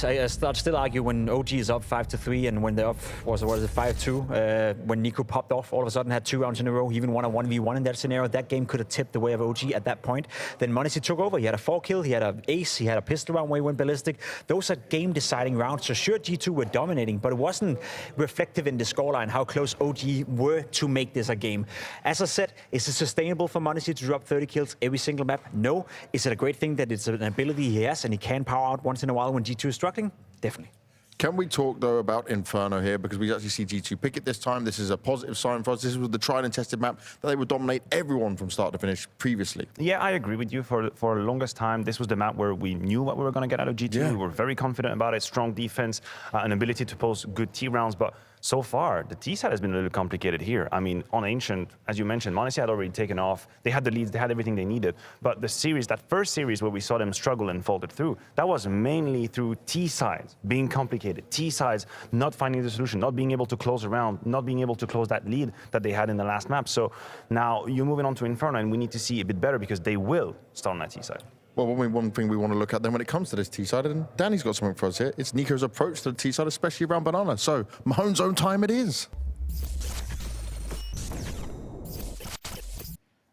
I'd still argue when OG is up 5-3 and when they're up, what is it, 5-2, when Nico popped off, all of a sudden had 2 rounds in a row, he even won a 1v1 in that scenario. That game could have tipped the way of OG at that point. Then m0NESY took over. He had a 4-kill, he had an ace, he had a pistol round where he went ballistic. Those are game-deciding rounds. So sure, G2 were dominating, but it wasn't reflective in the scoreline how close OG were to make this a game. As I said, is it sustainable for m0NESY to drop 30 kills every single map? No. Is it a great thing that it's an ability he has and he can power out once in a while when G2 is struggling? Definitely. Can we talk, though, about Inferno here? Because we actually see G2 pick it this time. This is a positive sign for us. This was the tried and tested map that they would dominate everyone from start to finish previously. Yeah, I agree with you. For the longest time, this was the map where we knew what we were going to get out of G2. We were very confident about it. Strong defense, an ability to post good T rounds. But so far, the T side has been a little complicated here. I mean, on Ancient, as you mentioned, m0NESY had already taken off. They had the leads, they had everything they needed. But the series, that first series where we saw them struggle and faltered through, that was mainly through T sides being complicated. T sides not finding the solution, not being able to close around, not being able to close that lead that they had in the last map. So now you're moving on to Inferno, and we need to see a bit better because they will start on that T side. Well, one thing we want to look at then when it comes to this T-side, and Danny's got something for us here, it's Nico's approach to the T-side, especially around Banana. So, Mahone's own time it is.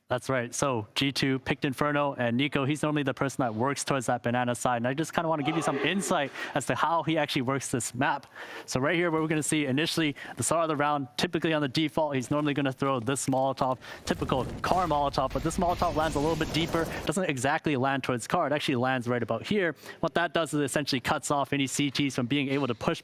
That's right. So G2 picked Inferno, and Nico, he's normally the person that works towards that banana side. And I just kind of want to give you some insight as to how he actually works this map. So right here, what we're going to see initially, the start of the round, typically on the default, he's normally going to throw this Molotov, typical car Molotov, but this Molotov lands a little bit deeper, doesn't exactly land towards car. It actually lands right about here. What that does is essentially cuts off any CTs from being able to push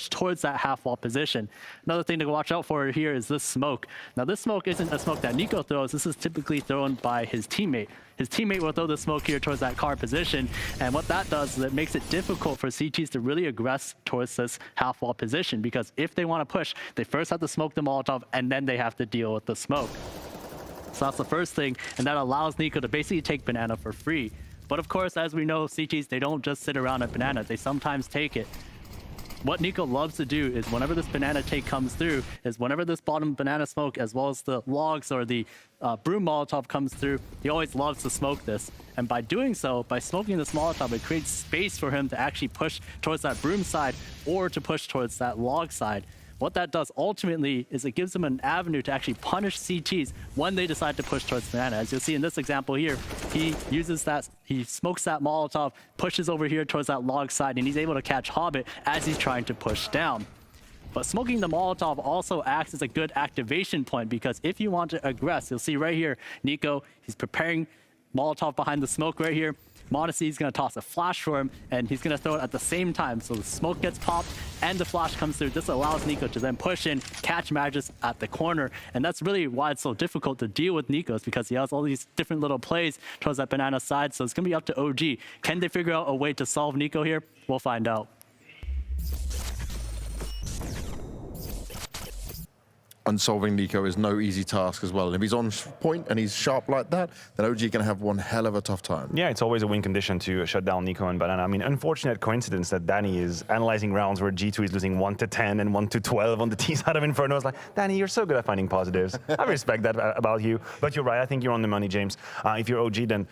towards that half wall position. Another thing to watch out for here is this smoke. Now this smoke isn't a smoke that Nico throws. This is typically thrown by his teammate. His teammate will throw the smoke here towards that car position, and what that does is it makes it difficult for CTs to really aggress towards this half wall position, because if they want to push, they first have to smoke the Molotov, and then they have to deal with the smoke. So that's the first thing, and that allows Nico to basically take banana for free. But of course, as we know, CTs, they don't just sit around at banana, they sometimes take it. What Nico loves to do is whenever this banana take comes through, is whenever this bottom banana smoke, as well as the logs or the broom Molotov comes through, he always loves to smoke this. And by doing so, by smoking this Molotov, it creates space for him to actually push towards that broom side or to push towards that log side. What that does ultimately is it gives him an avenue to actually punish CTs when they decide to push towards banana. As you'll see in this example here, he uses that, he smokes that Molotov, pushes over here towards that log side, and he's able to catch Hobbit as he's trying to push down. But smoking the Molotov also acts as a good activation point, because if you want to aggress, you'll see right here, Nico, he's preparing Molotov behind the smoke right here. m0NESY is going to toss a flash for him, and he's going to throw it at the same time. So the smoke gets popped and the flash comes through. This allows Nico to then push in, catch Magus at the corner. And that's really why it's so difficult to deal with Nico, is because he has all these different little plays towards that banana side. So it's going to be up to OG. Can they figure out a way to solve Nico here? We'll find out. And solving Nico is no easy task as well. And if he's on point and he's sharp like that, then OG going to have one hell of a tough time. Yeah, it's always a win condition to shut down Nico and Banana. I mean, unfortunate coincidence that Danny is analyzing rounds where G2 is losing 1-10 and 1-12 on the T side of Inferno. I was like, Danny, you're so good at finding positives. I respect that about you. But you're right, I think you're on the money, James. If you're OG, then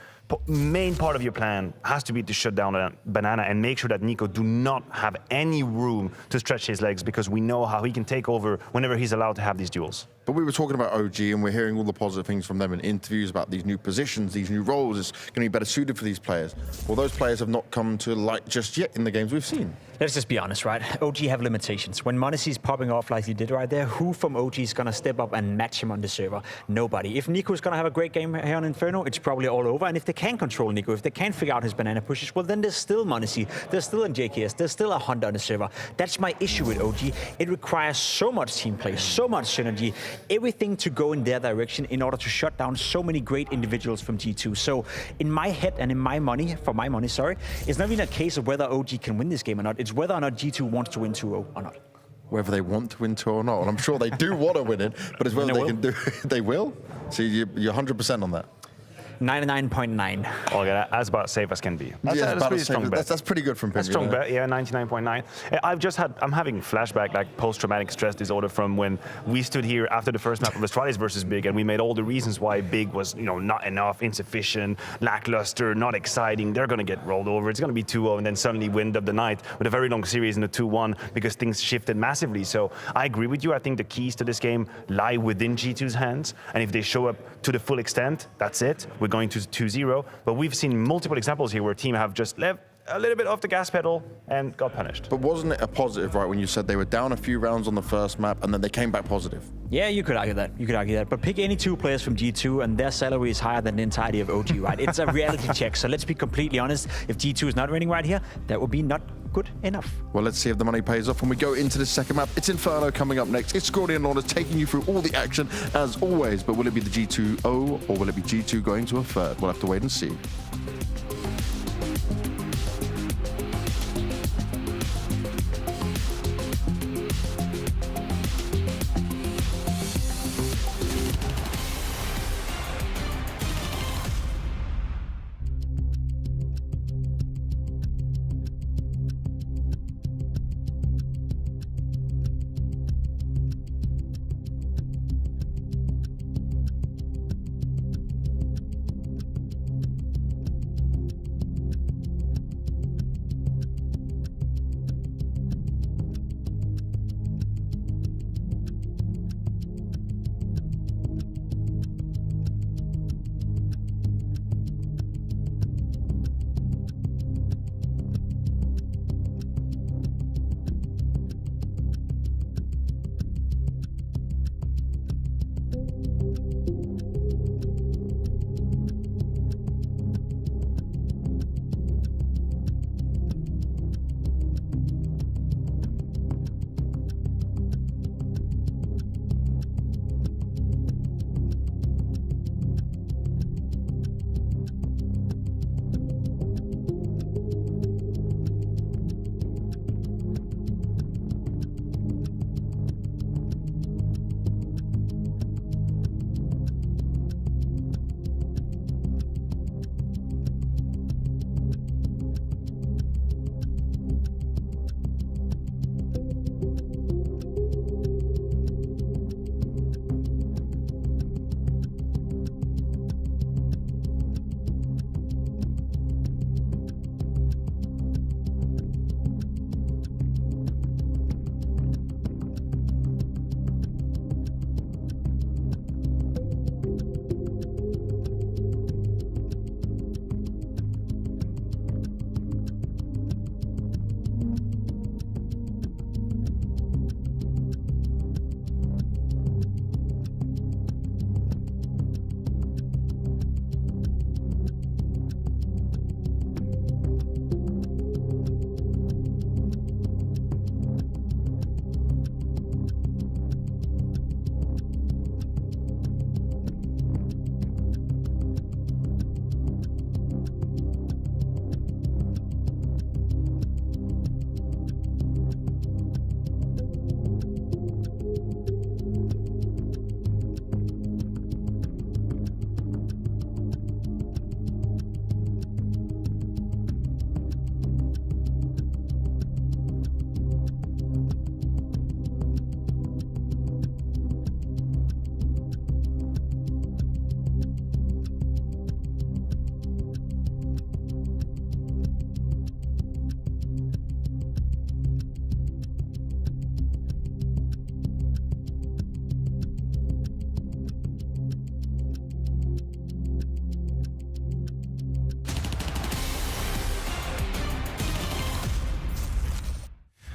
main part of your plan has to be to shut down Banana and make sure that Nico do not have any room to stretch his legs, because we know how he can take over whenever he's allowed to have these duels. But we were talking about OG, and we're hearing all the positive things from them in interviews about these new positions, these new roles. It's going to be better suited for these players. Well, those players have not come to light just yet in the games we've seen. Let's just be honest, right? OG have limitations. When m0NESY's popping off like he did right there, who from OG is going to step up and match him on the server? Nobody. If Nico's going to have a great game here on Inferno, it's probably all over. And if they can control Nico, if they can figure out his banana pushes, well, then there's still m0NESY, there's still a JKS, there's still a Honda on the server. That's my issue with OG. It requires so much team play, so much synergy, everything to go in their direction in order to shut down so many great individuals from G2. So in my head and in my money, for my money, sorry, it's not even a case of whether OG can win this game or not. It's whether or not G2 wants to win 2-0 or not. Whether they want to win 2 or not. And I'm sure they do want to win it, but it's whether they can do it. They will? So you're 100% on that. 99.9. Okay, that's about safe as can be. That's pretty strong bet. That's pretty good from Pim. That's strong bet, yeah, 99.9. I'm having flashback, like post-traumatic stress disorder from when we stood here after the first map of Astralis versus Big, and we made all the reasons why Big was, not enough, insufficient, lackluster, not exciting. They're going to get rolled over. It's going to be 2-0, and then suddenly wind up the night with a very long series in a 2-1 because things shifted massively. So I agree with you. I think the keys to this game lie within G2's hands, and if they show up to the full extent, that's it. We're going to 2-0, but we've seen multiple examples here where team have just left a little bit off the gas pedal and got punished. But wasn't it a positive, right, when you said they were down a few rounds on the first map and then they came back positive? Yeah, you could argue that. You could argue that. But pick any two players from G2 and their salary is higher than the entirety of OG, right? It's a reality check. So let's be completely honest. If G2 is not winning right here, that would be not good enough. Well, let's see if the money pays off when we go into the second map. It's Inferno coming up next. It's Scordian Lornas taking you through all the action as always. But will it be the G2-0 or will it be G2 going to a third? We'll have to wait and see.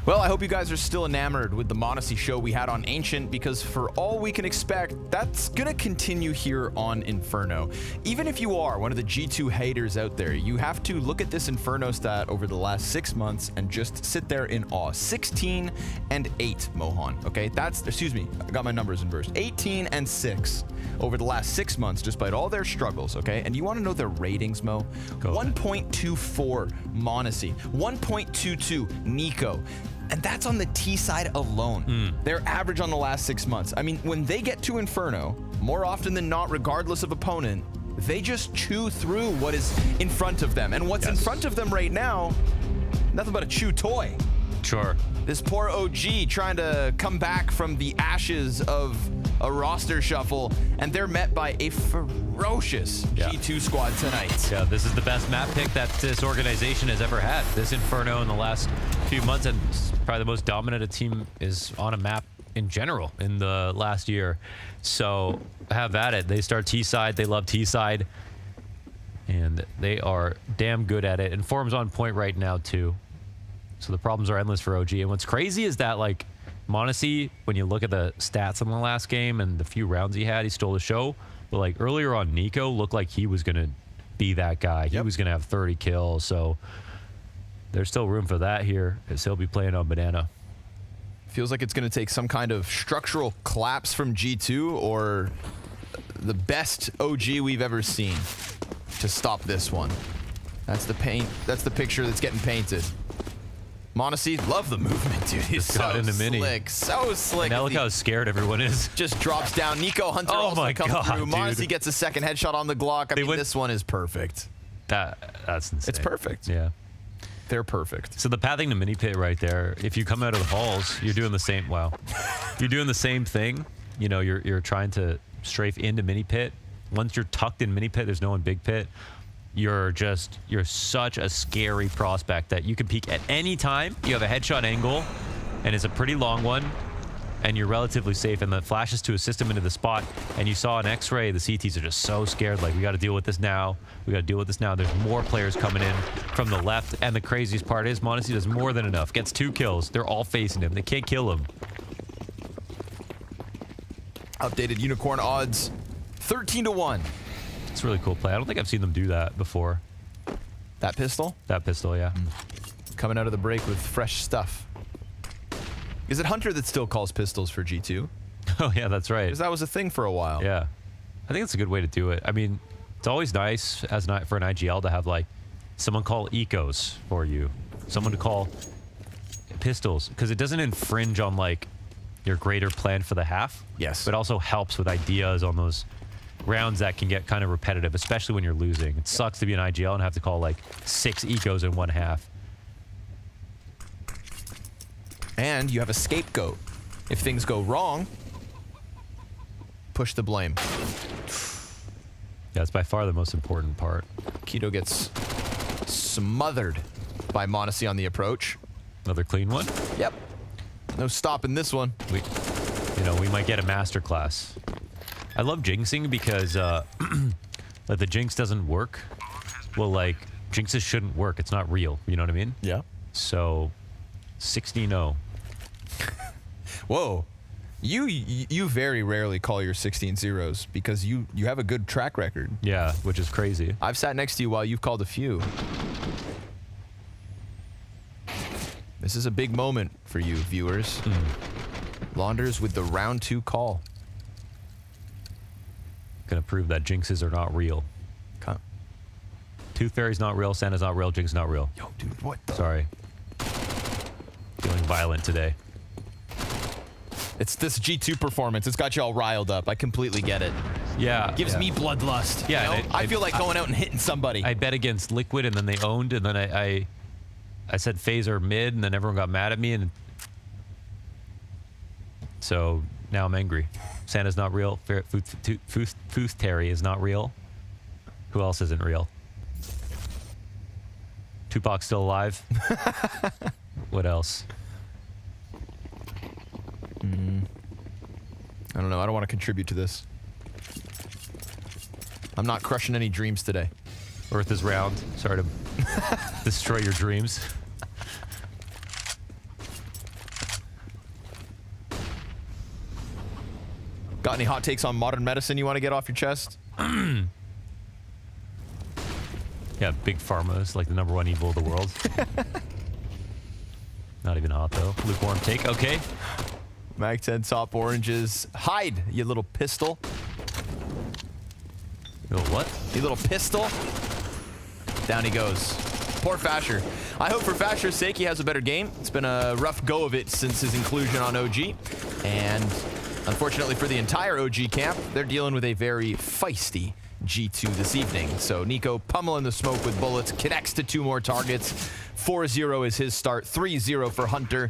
Well, I hope you guys are still enamored with the Modesty show we had on Ancient, because for all we can expect, that's gonna continue here on Inferno. Even if you are one of the G2 haters out there, you have to look at this Inferno stat over the last 6 months and just sit there in awe. 16 and 8, Mohan, okay? That's, excuse me, I got my numbers inversed. 18 and 6 over the last 6 months, despite all their struggles, okay? And you wanna know their ratings, Mo? 1.24 Monacy, 1.22 Nico. And that's on the T side alone. Their average on the last 6 months. I mean, when they get to Inferno, more often than not, regardless of opponent, they just chew through what is in front of them. And what's in front of them right now, nothing but a chew toy. Sure. This poor OG trying to come back from the ashes of a roster shuffle, and they're met by a ferocious G2 squad tonight. Yeah, this is the best map pick that this organization has ever had. This Inferno in the last few months, and probably the most dominant a team is on a map in general in the last year. So have at it. They start T-side. They love T-side. And they are damn good at it. And form's on point right now, too. So the problems are endless for OG. And what's crazy is that, like, Monacy, when you look at the stats in the last game and the few rounds he had, he stole the show. But, like, earlier on, Nico looked like he was going to be that guy. He was going to have 30 kills. So there's still room for that here, as he'll be playing on Banana. Feels like it's going to take some kind of structural collapse from G2 or the best OG we've ever seen to stop this one. That's the paint. That's the picture that's getting painted. Monacy, love the movement, dude. He's so slick, so slick. Now look how scared everyone is. Just drops down. Nico Hunter also comes through. Monacy gets a second headshot on the Glock. I mean, this one is perfect. That's insane. It's perfect. Yeah. They're perfect. So the pathing to mini pit right there, if you come out of the halls, you're doing the same, wow. You're doing the same thing. You know, you're trying to strafe into mini pit. Once you're tucked in mini pit, there's no one big pit. You're such a scary prospect that you can peek at any time. You have a headshot angle, and it's a pretty long one, and you're relatively safe, and the flashes to assist them into the spot, and you saw an X-ray. The CTs are just so scared, like, we got to deal with this now. We got to deal with this now. There's more players coming in from the left, and the craziest part is Monacy does more than enough. Gets 2 kills. They're all facing him. They can't kill him. Updated Unicorn odds, 13-1. It's a really cool play. I don't think I've seen them do that before. That pistol? That pistol, yeah. Coming out of the break with fresh stuff. Is it Hunter that still calls pistols for G2? Oh, yeah, that's right. Because that was a thing for a while. Yeah. I think it's a good way to do it. I mean, it's always nice for an IGL to have, like, someone call ecos for you. Someone to call pistols. Because it doesn't infringe on, like, your greater plan for the half. Yes. But also helps with ideas on those rounds that can get kind of repetitive, especially when you're losing. It sucks to be an IGL and have to call, like, 6 ecos in one half. And you have a scapegoat. If things go wrong, push the blame. Yeah, it's by far the most important part. Keto gets smothered by Monacy on the approach. Another clean one? Yep. No stopping this one. We might get a masterclass. I love jinxing because like the jinx doesn't work. Well, like, jinxes shouldn't work. It's not real. You know what I mean? Yeah. So 16-0. Whoa. You very rarely call your 16-0s because you have a good track record. Yeah, which is crazy. I've sat next to you while you've called a few. This is a big moment for you, viewers. Launders with the round 2 call. Gonna prove that jinxes are not real. Tooth Fairy's not real, Santa's not real, Jinx is not real. Yo, dude, what the? Sorry. Feeling violent today. It's this G2 performance. It's got you all riled up. I completely get it. Yeah. Gives me bloodlust. Yeah. You know? I feel like going out and hitting somebody. I bet against Liquid, and then they owned, and then I said FaZe are mid, and then everyone got mad at me, and so now I'm angry. Santa's not real. Tooth Terry is not real. Who else isn't real? Tupac's still alive. What else? I don't know. I don't want to contribute to this. I'm not crushing any dreams today. Earth is round. Sorry to destroy your dreams. Got any hot takes on modern medicine you want to get off your chest? Yeah, Big Pharma is like the #1 evil of the world. Not even hot, though. Lukewarm take. Okay. Mag 10 top oranges. Hide, you little pistol. You little what? You little pistol. Down he goes. Poor Fasher. I hope for Fasher's sake he has a better game. It's been a rough go of it since his inclusion on OG. And unfortunately for the entire OG camp, they're dealing with a very feisty G2 this evening. So Nico pummeling the smoke with bullets, connects to 2 more targets. 4-0 is his start, 3-0 for Hunter.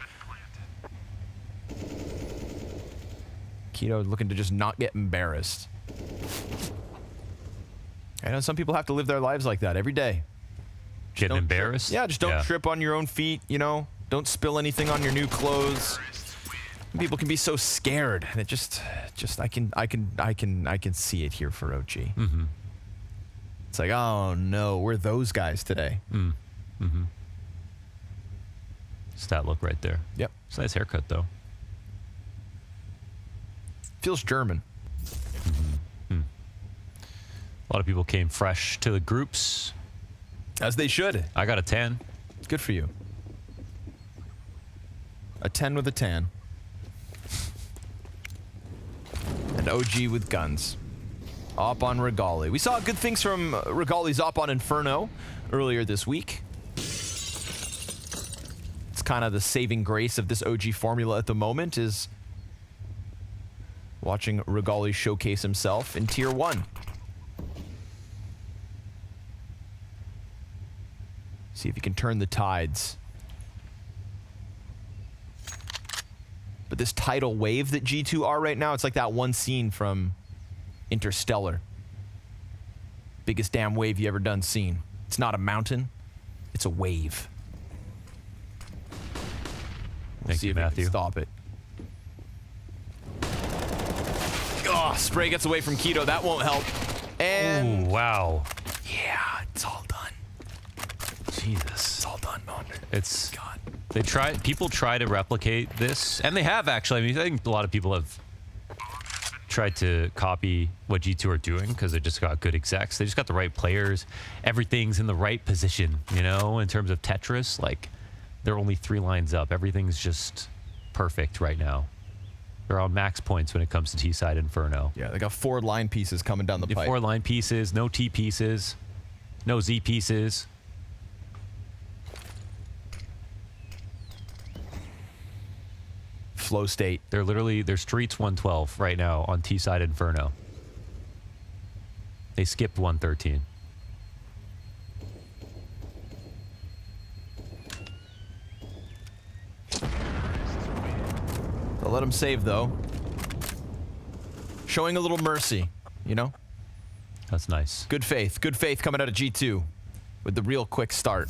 Keto looking to just not get embarrassed. I know some people have to live their lives like that every day. Getting embarrassed? Yeah, just don't trip on your own feet, you know? Don't spill anything on your new clothes. People can be so scared. And it just I can see it here for OG. Mm-hmm. It's like, oh no, we're those guys today. Mm-hmm. Stat look right there. Yep. It's a nice haircut though. Feels German. Mm-hmm. A lot of people came fresh to the groups. As they should. I got a 10. Good for you. A 10 with a tan. An OG with guns. Op on Regali. We saw good things from Regali's Op on Inferno earlier this week. It's kind of the saving grace of this OG formula at the moment is watching Regali showcase himself in Tier 1. See if he can turn the tides. But this tidal wave that G2 are right now, it's like that one scene from Interstellar. Biggest damn wave you ever done seen. It's not a mountain, it's a wave. Thank you, Matthew. Stop it. Oh, spray gets away from Keto. That won't help. And ooh, wow. Yeah, it's all done. Jesus. It's all done, man. It's God. People try to replicate this, and they have actually. I mean, I think a lot of people have tried to copy what G2 are doing because they just got good execs. They just got the right players. Everything's in the right position, you know, in terms of Tetris. Like, they're only 3 lines up. Everything's just perfect right now. They're on max points when it comes to T-side Inferno. Yeah, they got 4 line pieces coming down the pipe. 4 line pieces, no T pieces, no Z pieces. Flow state. They're streets 112 right now on T-side Inferno. They skipped 113. They'll let him save, though. Showing a little mercy, you know? That's nice. Good faith coming out of G2 with the real quick start.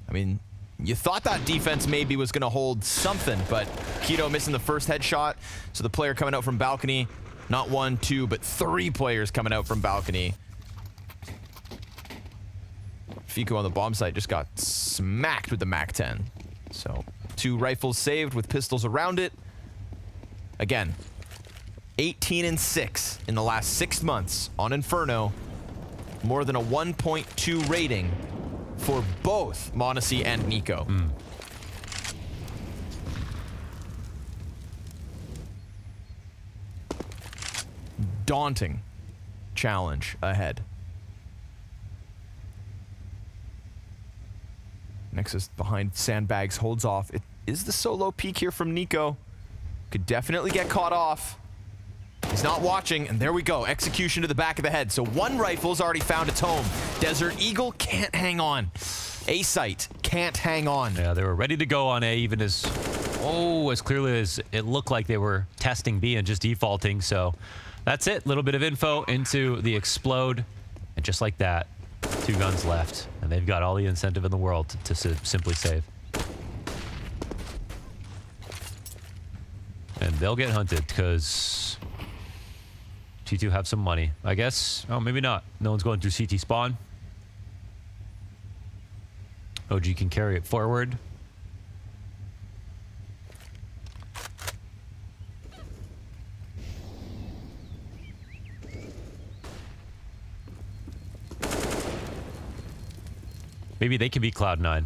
I mean, you thought that defense maybe was going to hold something, but Keto missing the first headshot. So the player coming out from balcony, not 1, 2, but 3 players coming out from balcony. Fico on the bomb site just got smacked with the MAC-10. So 2 rifles saved with pistols around it. Again, 18 and 6 in the last 6 months on Inferno. More than a 1.2 rating for both Monacy and Nico. Daunting challenge ahead. Nexus behind sandbags, holds off. It is the solo peek here from Nico. Could definitely get caught off. He's not watching, and there we go. Execution to the back of the head. So 1 rifle's already found its home. Desert Eagle can't hang on. A-site can't hang on. Yeah, they were ready to go on A, even as clearly as it looked like they were testing B and just defaulting. So that's it. Little bit of info into the explode. And just like that, 2 guns left. And they've got all the incentive in the world to simply save. And they'll get hunted because G2 have some money, I guess. Oh, maybe not. No one's going through CT spawn. OG can carry it forward. Maybe they can beat Cloud9.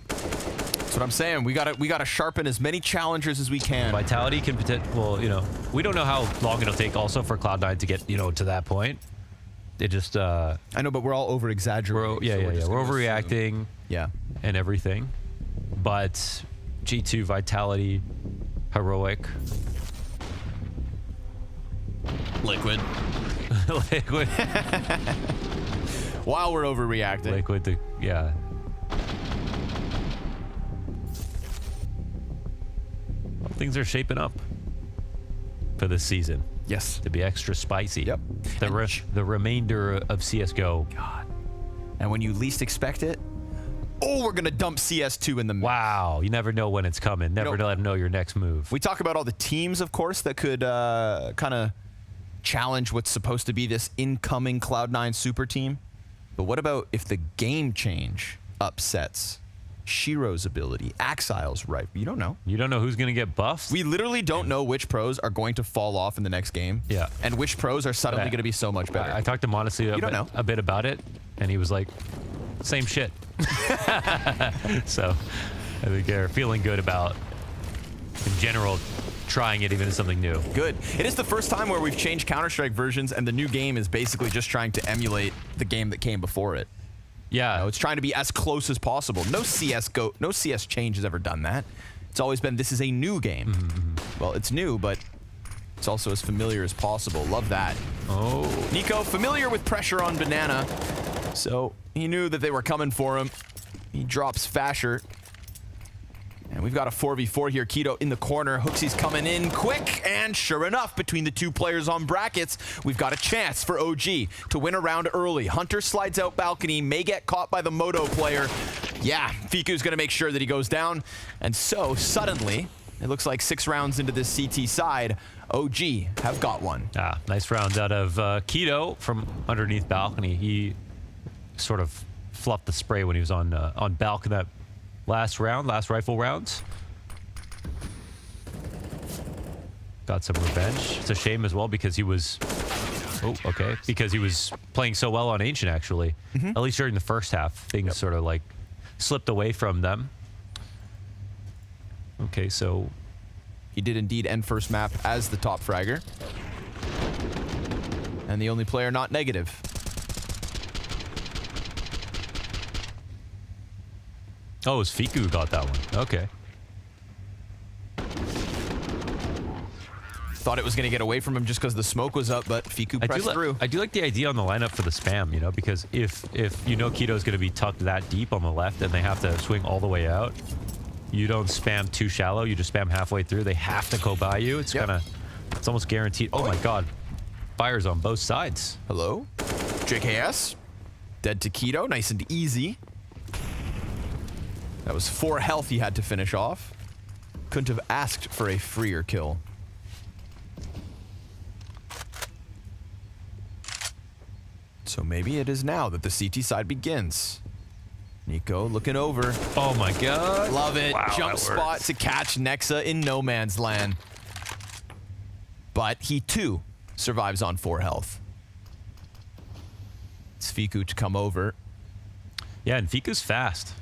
That's what I'm saying. We gotta sharpen as many challengers as we can. Vitality can well, you know, we don't know how long it'll take also for Cloud9 to get, you know, to that point. It just I know, but we're all over exaggerating. Yeah, we're overreacting. Yeah. And everything. But G2, Vitality, Heroic, Liquid. Liquid. While we're overreacting. Liquid, yeah. Well, things are shaping up for this season. Yes. To be extra spicy. Yep. The remainder of CSGO. God. And when you least expect it, oh, we're going to dump CS2 in the mix. Wow. You never know when it's coming. Never let them know your next move. We talk about all the teams, of course, that could kind of challenge what's supposed to be this incoming Cloud9 super team. But what about if the game change upsets Shiro's ability, Axile's right? You don't know. You don't know who's going to get buffed? We literally don't know which pros are going to fall off in the next game. Yeah. And which pros are suddenly going to be so much better. I talked to Modesty a bit about it, and he was like, same shit. So I think they're feeling good about, in general, trying it even as something new. Good. It is the first time where we've changed Counter-Strike versions, and the new game is basically just trying to emulate the game that came before it. Yeah. You know, it's trying to be as close as possible. No CS change has ever done that. It's always been, this is a new game. Mm-hmm. Well, it's new, but it's also as familiar as possible. Love that. Oh. Nico, familiar with pressure on Banana. So he knew that they were coming for him. He drops Fasher. And we've got a 4v4 here. Keto in the corner. Hooksy's coming in quick. And sure enough, between the two players on brackets, we've got a chance for OG to win a round early. Hunter slides out balcony, may get caught by the Moto player. Yeah, Fiku's going to make sure that he goes down. And so, suddenly, it looks like 6 rounds into this CT side, OG have got one. Ah, nice round out of Keto from underneath balcony. He sort of fluffed the spray when he was on balcony that last rifle rounds. Got some revenge. It's a shame as well because he was, because he was playing so well on Ancient actually. At least during the first half, things sort of like slipped away from them. Okay, so he did indeed end first map as the top fragger. And the only player not negative. Oh, it was Fiku who got that one. Okay. Thought it was going to get away from him just because the smoke was up, but Fiku pressed through. I do like the idea on the lineup for the spam, you know, because if you know Keto's going to be tucked that deep on the left and they have to swing all the way out, you don't spam too shallow. You just spam halfway through. They have to go by you. It's it's almost guaranteed. Oh my God. Fires on both sides. Hello? JKS. Dead to Keto. Nice and easy. That was 4 health he had to finish off. Couldn't have asked for a freer kill. So maybe it is now that the CT side begins. Nico looking over. Oh my God. Love it. Wow, Jump spot to catch Nexa in no man's land. But he too survives on 4 health. It's Fiku to come over. Yeah, and Fiku's fast.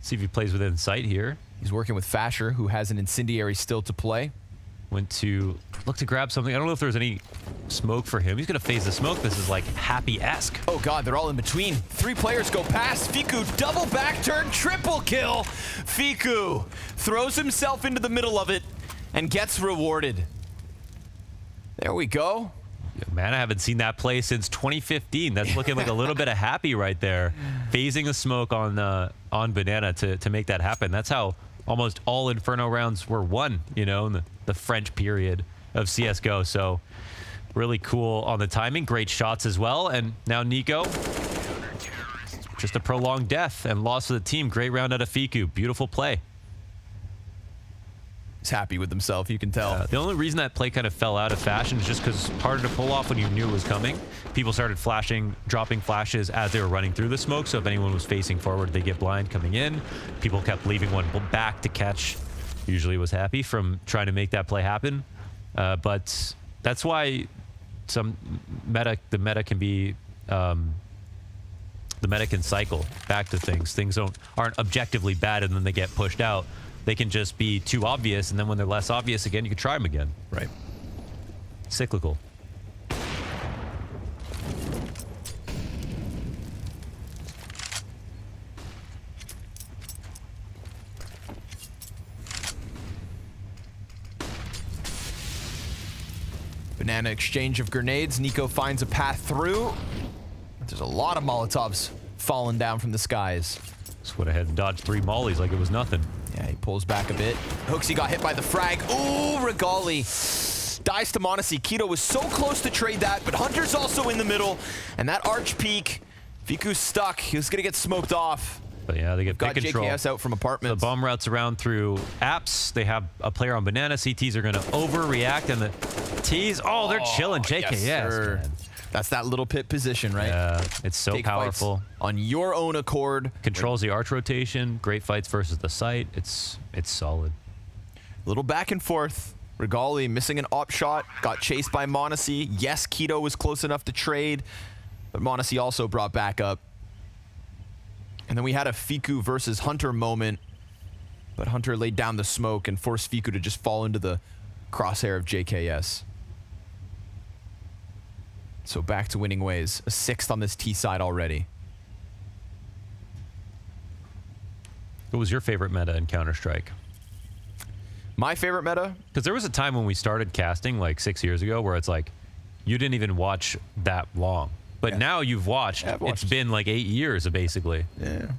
See if he plays within sight here. He's working with Fasher, who has an incendiary still to play. Went to look to grab something. I don't know if there's any smoke for him. He's going to phase the smoke. This is like Happy-esque. Oh God, they're all in between. 3 players go past. Fiku double back turn, triple kill. Fiku throws himself into the middle of it and gets rewarded. There we go. Man, I haven't seen that play since 2015. That's looking like a little bit of Happy right there. Phasing a smoke on Banana to make that happen. That's how almost all Inferno rounds were won, you know, in the French period of CSGO. So really cool on the timing. Great shots as well. And now Nico, just a prolonged death and loss for the team. Great round out of Fiku. Beautiful play. He's happy with himself, you can tell. The only reason that play kind of fell out of fashion is just because harder to pull off when you knew it was coming. People started dropping flashes as they were running through the smoke, so if anyone was facing forward, they get blind coming in. People kept leaving one back to catch. Usually was Happy from trying to make that play happen. But that's why the meta can be... the the meta can cycle back to things. Things aren't objectively bad and then they get pushed out. They can just be too obvious, and then when they're less obvious again, you can try them again. Right. Cyclical. Banana exchange of grenades. Nico finds a path through. There's a lot of Molotovs falling down from the skies. Just went ahead and dodged 3 mollies like it was nothing. Yeah, he pulls back a bit. Hooksy got hit by the frag. Ooh, Regali dies to m0NESY. Keto was so close to trade that, but Hunter's also in the middle. And that arch peek, Fiku's stuck. He was going to get smoked off. But yeah, they get Got pick control. JKS out from apartments. The bomb routes around through apps. They have a player on banana. CTs are going to overreact, and the T's, oh, they're chilling. JKS. Yes, sir. Man. That's that little pit position, right? Yeah, it's so Take powerful. On your own accord. Controls the arch rotation. Great fights versus the site. It's solid. Little back and forth. Regali missing an op shot. Got chased by m0NESY. Yes, Keto was close enough to trade, but m0NESY also brought back up. And then we had a Fiku versus Hunter moment, but Hunter laid down the smoke and forced Fiku to just fall into the crosshair of JKS. So back to winning ways. A 6th on this T side already. What was your favorite meta in Counter-Strike? My favorite meta? Because there was a time when we started casting like 6 years ago where it's like, you didn't even watch that long. But now you've watched. Yeah, I've watched. It's been like 8 years, basically. Yeah.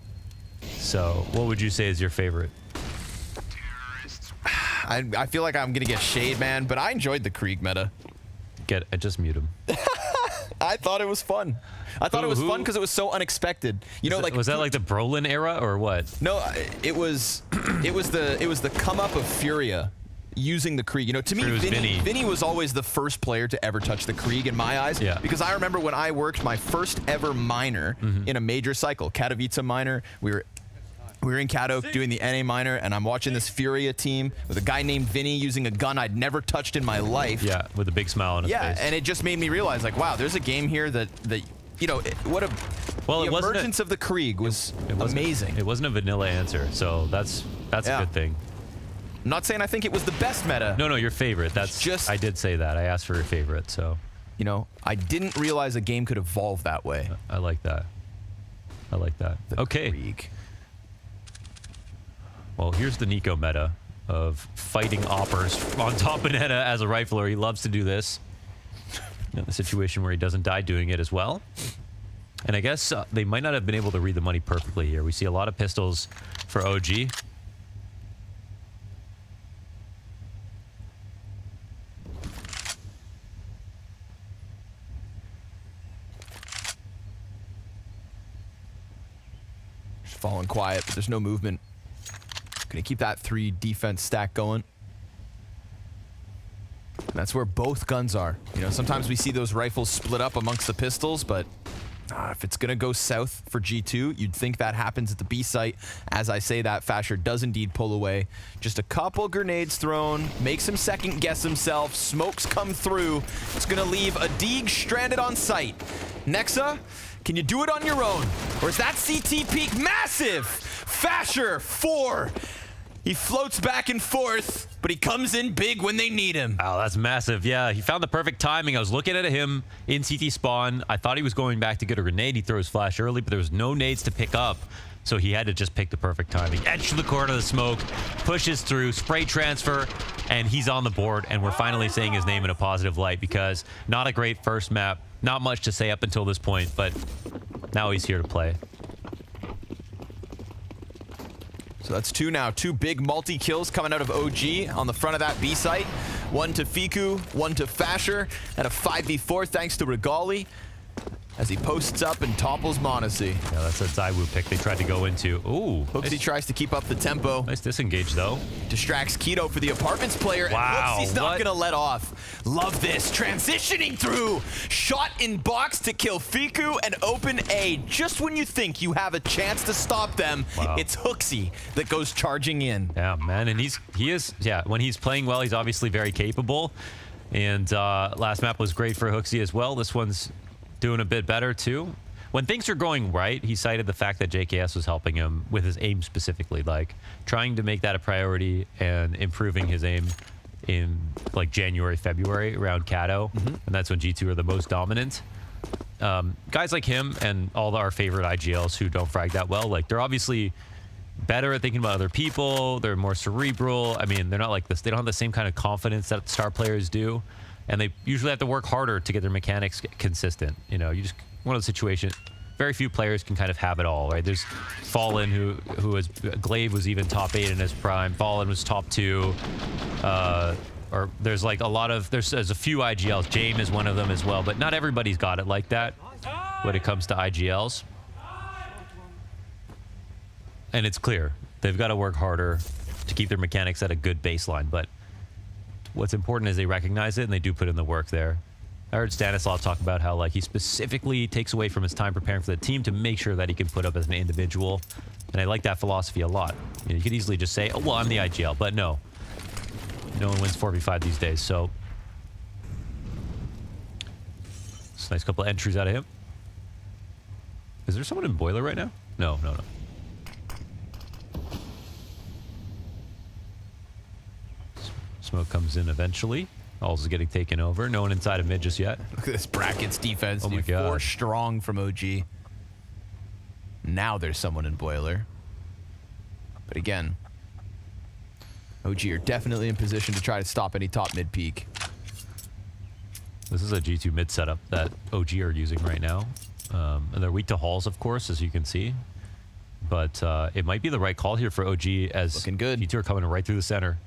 So what would you say is your favorite? I feel like I'm going to get shade, man, but I enjoyed the Krieg meta. Just mute him. I thought it was fun. I thought it was fun because it was so unexpected. You know, was that like the Brolin era or what? No, it was the come up of Furia using the Krieg. You know, to me, Vinny was always the first player to ever touch the Krieg in my eyes. Yeah. Because I remember when I worked my first ever minor in a major cycle, Katowice minor. We were in Kato doing the NA minor, and I'm watching this Furia team with a guy named Vinny using a gun I'd never touched in my life. Yeah, with a big smile on his face. Yeah, and it just made me realize, like, wow, there's a game here that you know, the emergence of the Krieg was amazing. It wasn't a vanilla answer, so that's a good thing. I'm not saying I think it was the best meta. No, your favorite. That's just. I did say that. I asked for your favorite, so. You know, I didn't realize a game could evolve that way. I like that. Okay. Krieg. Well, here's the Nico meta of fighting oppers on top banana as a rifler. He loves to do this. In the situation where he doesn't die doing it as well. And I guess they might not have been able to read the money perfectly here. We see a lot of pistols for OG. Just falling quiet, but there's no movement. Gonna keep that 3 defense stack going. And that's where both guns are. You know, sometimes we see those rifles split up amongst the pistols, but if it's gonna go south for G2, you'd think that happens at the B site. As I say that, Fasher does indeed pull away. Just a couple grenades thrown, makes him second guess himself, smokes come through. It's gonna leave a Deeg stranded on site. Nexa, can you do it on your own? Or is that CT peak massive? Fasher, 4. He floats back and forth, but he comes in big when they need him. Oh, that's massive. Yeah, he found the perfect timing. I was looking at him in CT spawn. I thought he was going back to get a grenade. He throws flash early, but there was no nades to pick up. So he had to just pick the perfect timing. Edge to the corner of the smoke, pushes through, spray transfer, and he's on the board. And we're finally saying his name in a positive light because not a great first map. Not much to say up until this point, but now he's here to play. So that's 2 now. 2 big multi-kills coming out of OG on the front of that B site. 1 to Fiku, 1 to Fasher, and a 5v4 thanks to Regali as he posts up and topples m0NESY. Yeah, that's a Zaiwu pick they tried to go into. Ooh. Hooksy tries to keep up the tempo. Nice disengage, though. Distracts Keto for the apartments player. Wow. And Hooksy's not going to let off. Love this. Transitioning through. Shot in box to kill Fiku and open A. Just when you think you have a chance to stop them, it's Hooksy that goes charging in. Yeah, man. And he is, when he's playing well, he's obviously very capable. And last map was great for Hooksy as well. This one's doing a bit better too. when things are going right, he cited the fact that JKS was helping him with his aim specifically, like trying to make that a priority and improving his aim in like January, February around Kato, and that's when G2 are the most dominant. Guys like him and all our favorite IGLs who don't frag that well, like they're obviously better at thinking about other people. They're more cerebral. I mean, they're not like this. They don't have the same kind of confidence that star players do. And they usually have to work harder to get their mechanics consistent. You know, you just, one of the situations, very few players can kind of have it all, right? There's Fallen, who was, Glaive was even top 8 in his prime. Fallen was top 2. Or there's like a lot of, there's a few IGLs. Jame is one of them as well, but not everybody's got it like that when it comes to IGLs. And it's clear they've got to work harder to keep their mechanics at a good baseline, but what's important is they recognize it and they do put in the work there. I heard Stanislav talk about how like he specifically takes away from his time preparing for the team to make sure that he can put up as an individual. And I like that philosophy a lot. You know, you could easily just say, oh, well, I'm the IGL, but no. No one wins 4v5 these days, so. It's a nice couple of entries out of him. Is there someone in Boiler right now? No. Smoke comes in eventually. All's getting taken over. No one inside of mid just yet. Look at this Brackets defense. Oh my God. 4 strong from OG. Now there's someone in Boiler. But again, OG are definitely in position to try to stop any top mid peak. This is a G2 mid setup that OG are using right now. And they're weak to halls, of course, as you can see. But it might be the right call here for OG as looking good. G2 are coming right through the center.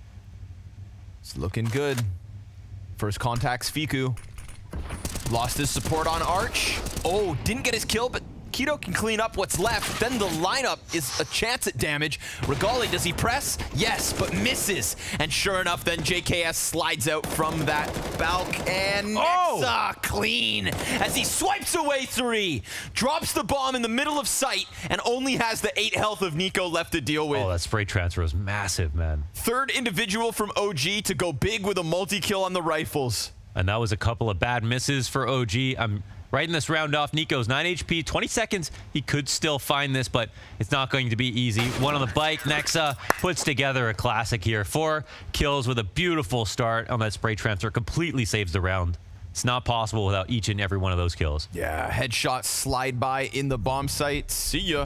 It's looking good. First contacts, Fiku. Lost his support on Arch. Oh, didn't get his kill, but Keto can clean up what's left. Then the lineup is a chance at damage. Regali, does he press? Yes, but misses. And sure enough, then JKS slides out from that balk. And Nexa clean as he swipes away 3. Drops the bomb in the middle of sight and only has the 8 health of Nico left to deal with. Oh, that spray transfer was massive, man. Third individual from OG to go big with a multi-kill on the rifles. And that was a couple of bad misses for OG. I'm writing this round off. Nico's 9 HP, 20 seconds. He could still find this, but it's not going to be easy. One on the bike. Nexa puts together a classic here. 4 kills with a beautiful start on that spray transfer. Completely saves the round. It's not possible without each and every one of those kills. Yeah, headshot slide by in the bomb site. See ya.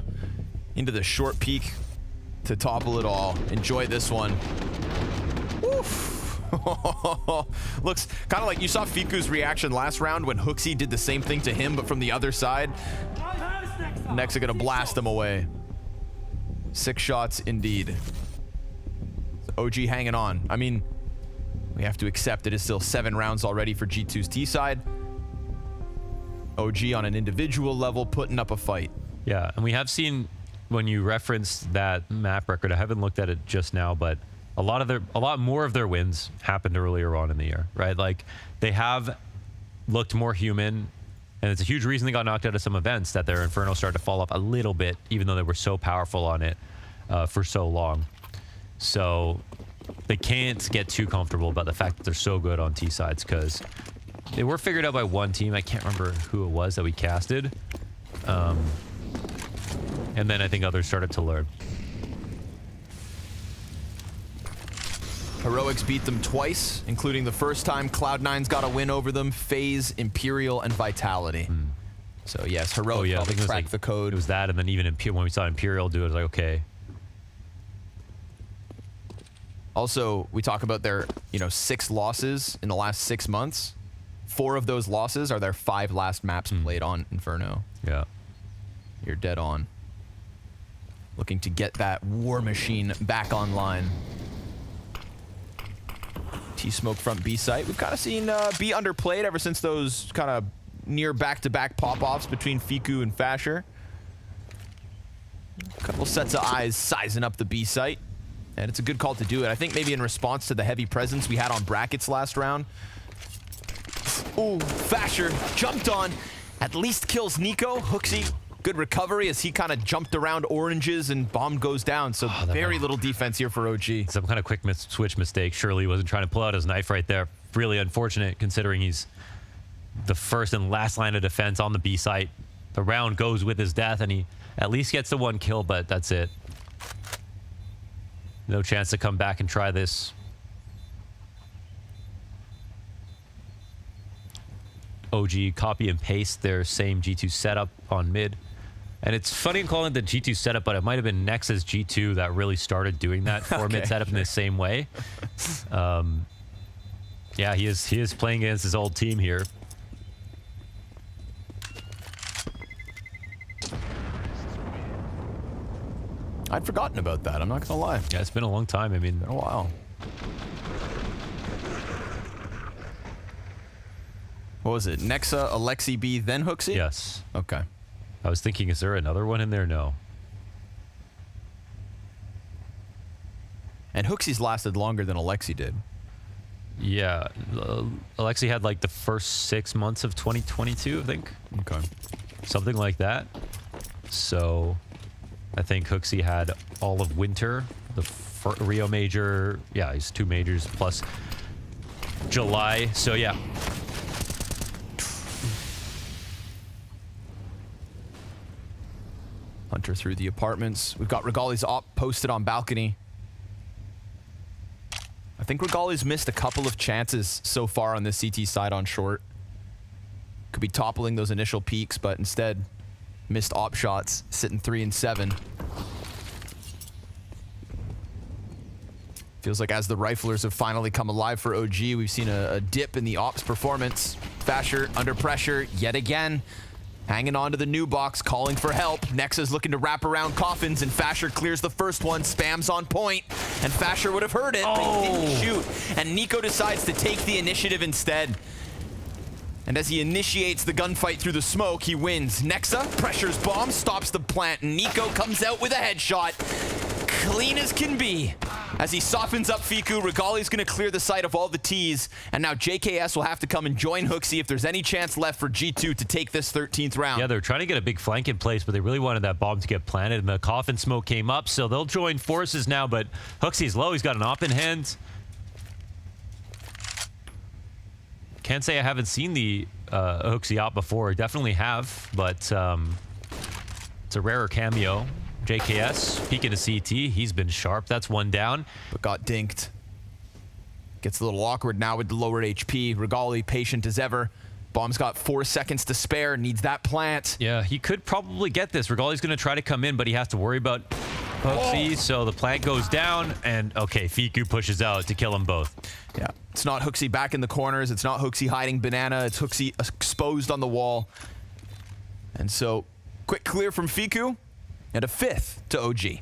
Into the short peak to topple it all. Enjoy this one. Oof. Looks kind of like you saw Fiku's reaction last round when Hooksy did the same thing to him, but from the other side. Nexa gonna blast them away. 6 shots indeed. OG hanging on. I mean, we have to accept it is still 7 rounds already for G2's T side. OG on an individual level putting up a fight. Yeah, and we have seen when you referenced that map record, I haven't looked at it just now, but a lot more of their wins happened earlier on in the year, right? Like they have looked more human, and it's a huge reason they got knocked out of some events that their Inferno started to fall off a little bit, even though they were so powerful on it for so long. So they can't get too comfortable about the fact that they're so good on T sides because they were figured out by one team. I can't remember who it was that we casted. And then I think others started to learn. Heroics beat them twice, including the first time Cloud9's got a win over them, FaZe, Imperial, and Vitality. So yes, Heroic probably cracked the code. It was that, and then even when we saw Imperial do it, I was like, okay. Also, we talk about their 6 losses in the last 6 months. 4 of those losses are their 5 last maps played on Inferno. Yeah. You're dead on. Looking to get that war machine back online. T-Smoke front B site. We've kind of seen B underplayed ever since those kind of near back-to-back pop-offs between Fiku and Fasher. A couple sets of eyes sizing up the B site. And it's a good call to do it. I think maybe in response to the heavy presence we had on Brackets last round. Ooh, Fasher jumped on. At least kills Nico. Hooksy, good recovery as he kind of jumped around oranges and bomb goes down. So very little defense here for OG. Some kind of quick switch mistake. Surely wasn't trying to pull out his knife right there. Really unfortunate considering he's the first and last line of defense on the B site. the round goes with his death, and he at least gets the 1 kill, but that's it. No chance to come back and try this. OG copy and paste their same G2 setup on mid. And it's funny in calling it the G2 setup, but it might have been Nexa's G2 that really started doing that for mid setup in the same way. Yeah, he is playing against his old team here. I'd forgotten about that, I'm not gonna lie. Yeah, it's been a long time. I mean, been a while. What was it? Nexa, Alexi B, then Hooksy? Yes. Okay. I was thinking, is there another one in there? No. And Hooksy's lasted longer than Alexi did. Yeah. Alexi had like the first 6 months of 2022, I think. Okay. Something like that. So I think Hooksy had all of winter, the Rio major. Yeah, he's 2 majors plus July. So yeah. Hunter through the apartments. We've got Regali's op posted on balcony. I think Regali's missed a couple of chances so far on the CT side on short. Could be toppling those initial peaks, but instead missed op shots, sitting 3 and 7. Feels like as the riflers have finally come alive for OG, we've seen a dip in the ops performance. Fasher under pressure yet again. Hanging on to the new box, calling for help. Nexa's looking to wrap around coffins, and Fasher clears the first one, spams on point, and Fasher would have heard it, but he didn't shoot. And Nico decides to take the initiative instead. And as he initiates the gunfight through the smoke, he wins. Nexa pressures bomb, stops the plant, and Nico comes out with a headshot. Clean as can be. As he softens up Fiku, Regali's going to clear the site of all the T's, and now JKS will have to come and join Hooksy if there's any chance left for G2 to take this 13th round. Yeah, they're trying to get a big flank in place, but they really wanted that bomb to get planted, and the coffin smoke came up, so they'll join forces now, but Hooksy's low. He's got an op in hand. Can't say I haven't seen the Hooksy op before. I definitely have, but it's a rarer cameo. JKS peeking to CT. He's been sharp. That's 1 down. But got dinked. Gets a little awkward now with the lowered HP. Regali patient as ever. Bomb's got 4 seconds to spare. Needs that plant. Yeah, he could probably get this. Regali's going to try to come in, but he has to worry about Hooksy. So the plant goes down, and okay, Fiku pushes out to kill them both. Yeah, it's not Hooksy back in the corners. It's not Hooksy hiding banana. It's Hooksy exposed on the wall. And so, quick clear from Fiku. And a 5th to OG.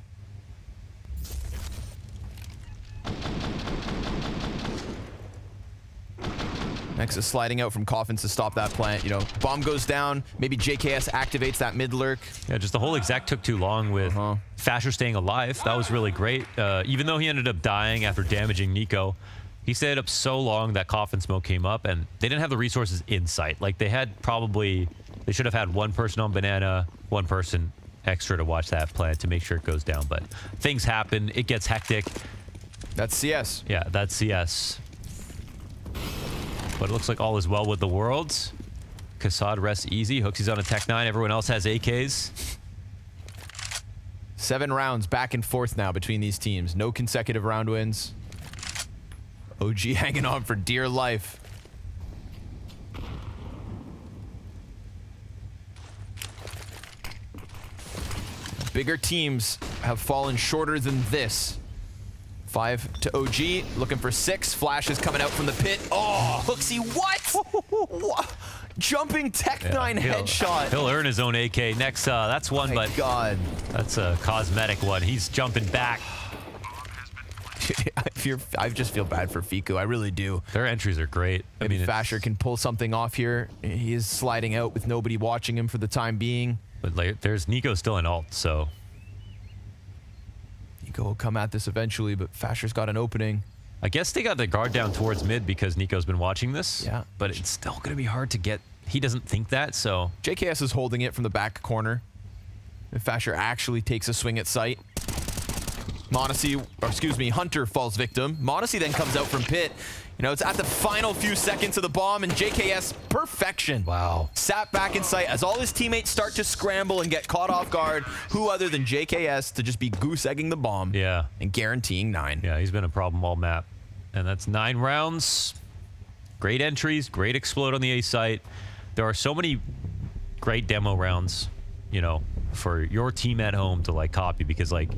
Next is sliding out from coffins to stop that plant. You know, bomb goes down. Maybe JKS activates that mid lurk. Yeah, just the whole exec took too long with Fasher staying alive. That was really great. Even though he ended up dying after damaging Nico, he stayed up so long that coffin smoke came up, and they didn't have the resources in sight. Like they should have had 1 person on banana, 1 person extra to watch that plant to make sure it goes down, but things happen. It gets hectic. That's CS. Yeah, that's CS. But it looks like all is well with the worlds. Kassad rests easy. Hooksy's on a Tech 9. Everyone else has AKs. 7 rounds back and forth now between these teams. No consecutive round wins. OG hanging on for dear life. Bigger teams have fallen shorter than this. 5 to OG, looking for 6. Flash is coming out from the pit. Oh, Hooksy, what? Jumping Tech 9 headshot. He'll earn his own AK. Next, that's one, but God, that's a cosmetic one. He's jumping back. I just feel bad for Fiku. I really do. Their entries are great. Maybe Fasher can pull something off here. He is sliding out with nobody watching him for the time being. But like, there's Nico still in ult, so Nico will come at this eventually, but Fasher's got an opening. I guess they got the guard down towards mid because Nico's been watching this. Yeah. But it's still going to be hard to get. He doesn't think that, so. JKS is holding it from the back corner. If Fasher actually takes a swing at sight. Hunter falls victim. m0NESY then comes out from pit. You know, it's at the final few seconds of the bomb, and JKS, perfection. Wow. Sat back in sight as all his teammates start to scramble and get caught off guard. Who other than JKS to just be goose-egging the bomb and guaranteeing 9. Yeah, he's been a problem all map. And that's 9 rounds. Great entries, great explode on the A site. There are so many great demo rounds, you know, for your team at home to like copy, because like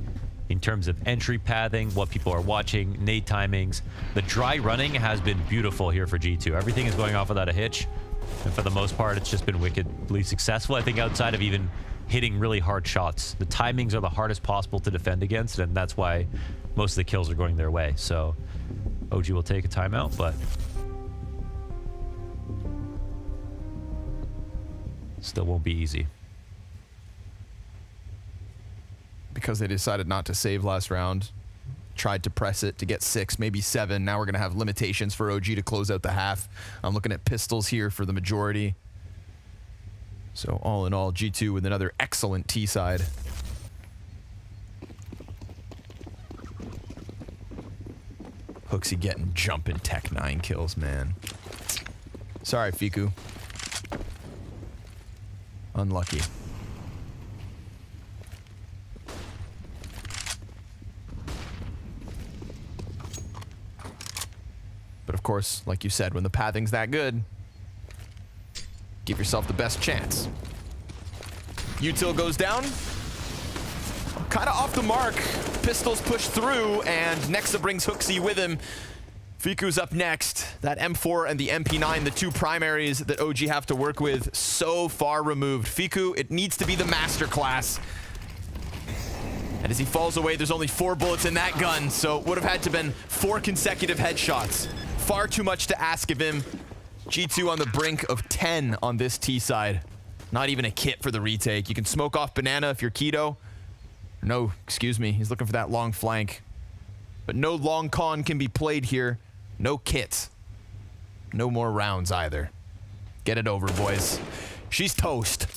in terms of entry pathing, what people are watching, nade timings, the dry running has been beautiful here for G2. Everything is going off without a hitch, and for the most part it's just been wickedly successful. I think outside of even hitting really hard shots, the timings are the hardest possible to defend against, and that's why most of the kills are going their way. So OG will take a timeout, but still won't be easy. Because they decided not to save last round, tried to press it to get 6, maybe 7. Now we're going to have limitations for OG to close out the half. I'm looking at pistols here for the majority. So all in all, G2 with another excellent T side. Hooksy getting jumping tech 9 kills, man. Sorry, Fiku. Unlucky. But of course, like you said, when the pathing's that good, give yourself the best chance. Util goes down. Kind of off the mark. Pistols push through, and Nexa brings Hooksy with him. Fiku's up next. That M4 and the MP9, the 2 primaries that OG have to work with, so far removed. Fiku, it needs to be the master class. And as he falls away, there's only 4 bullets in that gun, so it would have had to been 4 consecutive headshots. Far too much to ask of him. G2 on the brink of 10 on this T side. Not even a kit for the retake. You can smoke off Banana if you're keto. No, excuse me, he's looking for that long flank. But no long con can be played here. No kits. No more rounds either. Get it over, boys. She's toast.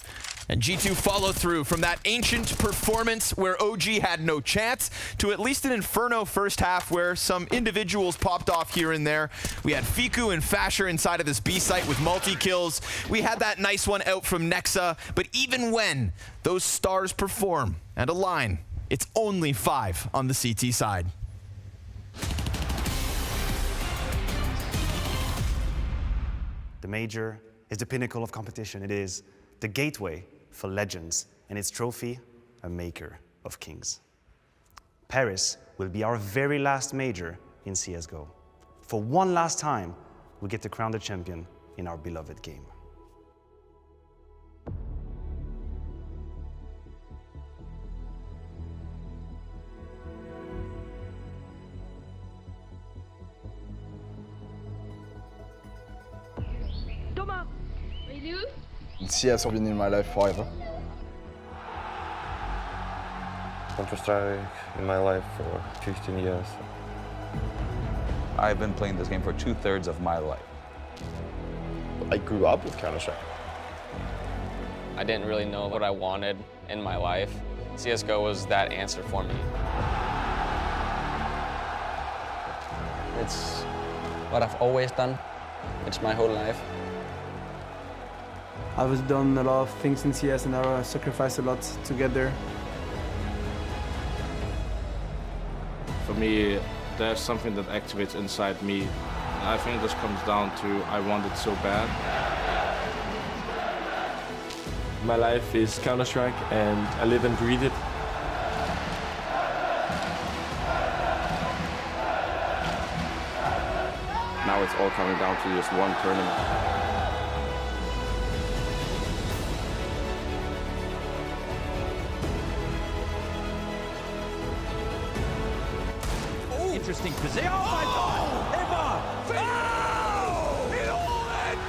And G2 follow through from that ancient performance where OG had no chance to at least an Inferno first half where some individuals popped off here and there. We had Fiku and Fasher inside of this B site with multi-kills. We had that nice one out from Nexa. But even when those stars perform and align, it's only 5 on the CT side. The Major is the pinnacle of competition. It is the gateway for legends, and its trophy, a maker of kings. Paris will be our very last Major in CSGO. For one last time, we get to crown the champion in our beloved game. Thomas, il est où? CS have been in my life forever. Counter-Strike in my life for 15 years. I've been playing this game for 2/3 of my life. I grew up with Counter-Strike. I didn't really know what I wanted in my life. CSGO was that answer for me. It's what I've always done. It's my whole life. I've done a lot of things in CS and I sacrificed a lot to get there. For me, there's something that activates inside me. I think this comes down to I want it so bad. My life is Counter-Strike and I live and breathe it. Now it's all coming down to just one tournament. Interesting position. Oh my God! Emma! It all ends!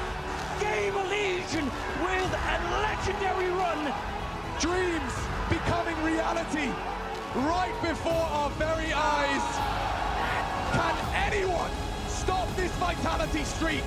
Game Legion with a legendary run! Dreams becoming reality right before our very eyes. Can anyone stop this vitality streak?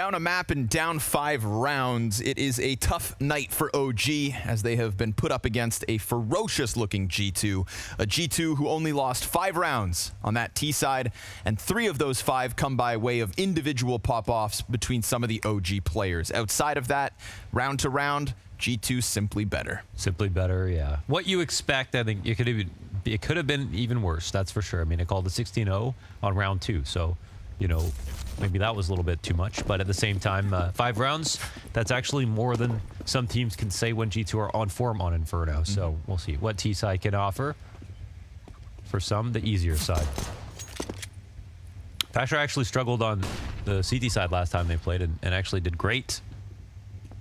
Down a map and down 5 rounds. It is a tough night for OG as they have been put up against a ferocious-looking G2. A G2 who only lost 5 rounds on that T side, and 3 of those 5 come by way of individual pop-offs between some of the OG players. Outside of that, round to round, G2 simply better. Simply better, yeah. What you expect, I think it could have been even worse, that's for sure. I mean, it called a 16-0 on round 2, so, you know, maybe that was a little bit too much, but at the same time, 5 rounds, that's actually more than some teams can say when G2 are on form on Inferno. So we'll see what T-side can offer. For some, the easier side. Pasher actually struggled on the CT side last time they played and actually did great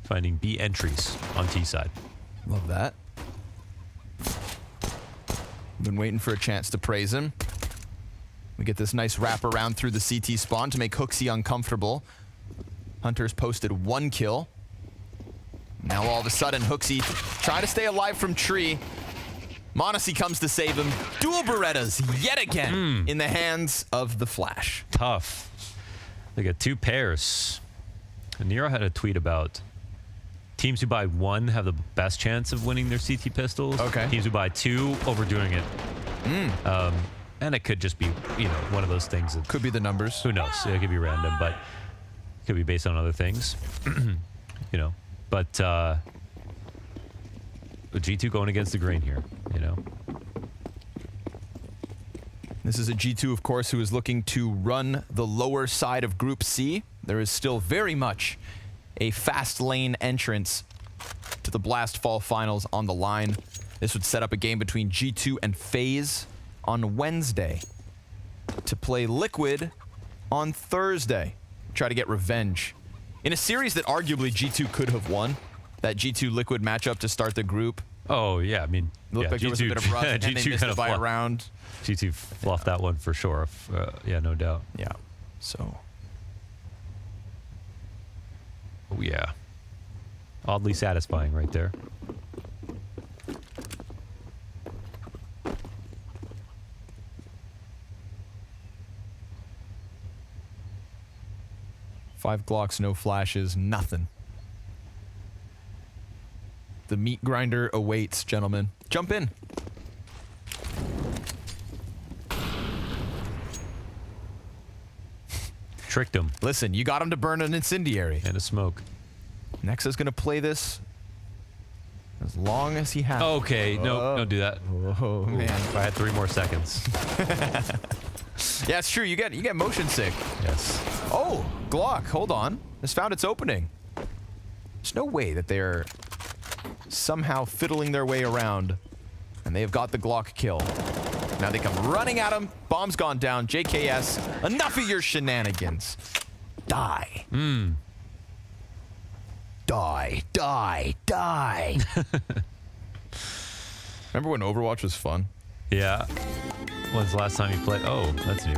finding B entries on T side. Love that. Been waiting for a chance to praise him. We get this nice wrap around through the CT spawn to make Hooksy uncomfortable. Hunter's posted 1 kill. Now all of a sudden, Hooksy trying to stay alive from tree. m0NESY comes to save him. Dual Berettas yet again in the hands of the Flash. Tough. They got 2 pairs. And Nero had a tweet about teams who buy 1 have the best chance of winning their CT pistols. Okay. Teams who buy 2 overdoing it. And it could just be, you know, one of those things. That, could be the numbers. Who knows? It could be random, but it could be based on other things. You know, but G2 going against the grain here, you know. This is a G2, of course, who is looking to run the lower side of Group C. There is still very much a fast lane entrance to the Blast Fall Finals on the line. This would set up a game between G2 and FaZe on Wednesday to play Liquid on Thursday. Try to get revenge in a series that arguably G2 could have won. That G2 Liquid matchup to start the group. Oh, yeah, I mean, looked like there was a bit of rust and they missed it by a round. G2 fluffed that one for sure. Yeah, no doubt. Yeah, so. Oh, yeah. Oddly satisfying right there. Five Glocks, no flashes, nothing. The meat grinder awaits, gentlemen. Jump in. Tricked him. Listen, you got him to burn an incendiary. And a smoke. Nexa's going to play this as long as he has. Okay, no, don't do that. Oh, man. If I had 3 more seconds. Yeah, it's true. You get motion sick. Yes. Oh, Glock, hold on. This found its opening. There's no way that they're somehow fiddling their way around, and they have got the Glock kill. Now they come running at him. Bomb's gone down. JKS, enough of your shenanigans. Die. Die, die, die. Remember when Overwatch was fun? Yeah. When's the last time you played? Oh, that's new.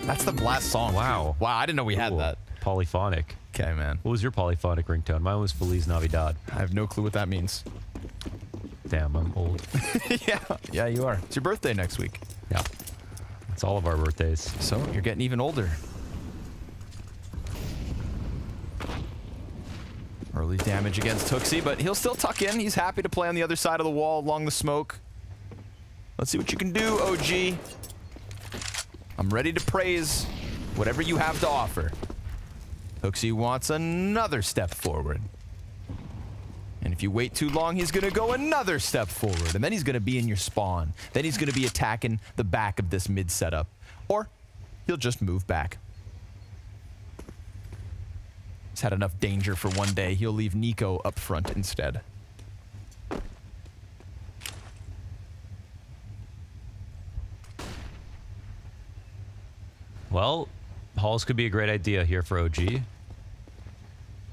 That's the Blast song. Wow. Wow, I didn't know we had that. Polyphonic. Okay, man. What was your polyphonic ringtone? Mine was Feliz Navidad. I have no clue what that means. Damn, I'm old. Yeah, you are. It's your birthday next week. Yeah. It's all of our birthdays. So you're getting even older. Early damage against Hooksy, but he'll still tuck in. He's happy to play on the other side of the wall along the smoke. Let's see what you can do, OG. I'm ready to praise whatever you have to offer. Hooksy wants another step forward. And if you wait too long, he's going to go another step forward. And then he's going to be in your spawn. Then he's going to be attacking the back of this mid setup. Or he'll just move back. He's had enough danger for one day. He'll leave Nico up front instead. Well, halls could be a great idea here for OG.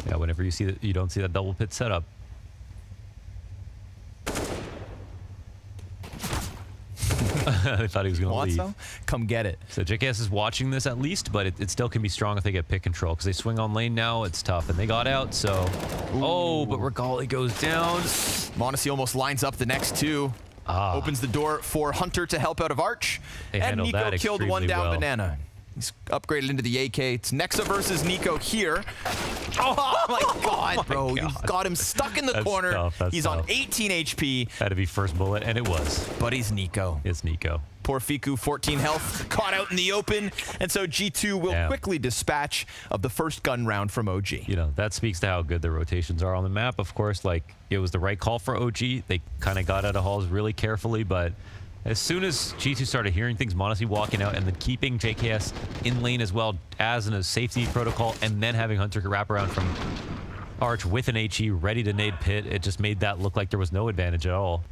Yeah, whenever you see that, you don't see that double pit setup. I thought he was going to leave. Some? Come get it. So JKS is watching this at least, but it still can be strong if they get pick control because they swing on lane now. It's tough, and they got out. So, oh, but Regali goes down. m0NESY almost lines up the next 2. Opens the door for Hunter to help out of Arch. They and handled Nico that killed one down well. Banana. He's upgraded into the AK. It's Nexa versus Nico here. Oh my god, bro. You've got him stuck in the corner. Tough, He's tough. on 18 HP. Had to be first bullet, and it was. But he's Nico. It's Nico. Poor Fiku, 14 health, caught out in the open. And so G2 will quickly dispatch of the first gun round from OG. You know, that speaks to how good the rotations are on the map. Of course, like, it was the right call for OG. They kind of got out of halls really carefully, but as soon as G2 started hearing things, m0NESY walking out and then keeping JKS in lane as well as in a safety protocol, and then having Hunter wrap around from Arch with an HE ready to nade pit, it just made that look like there was no advantage at all.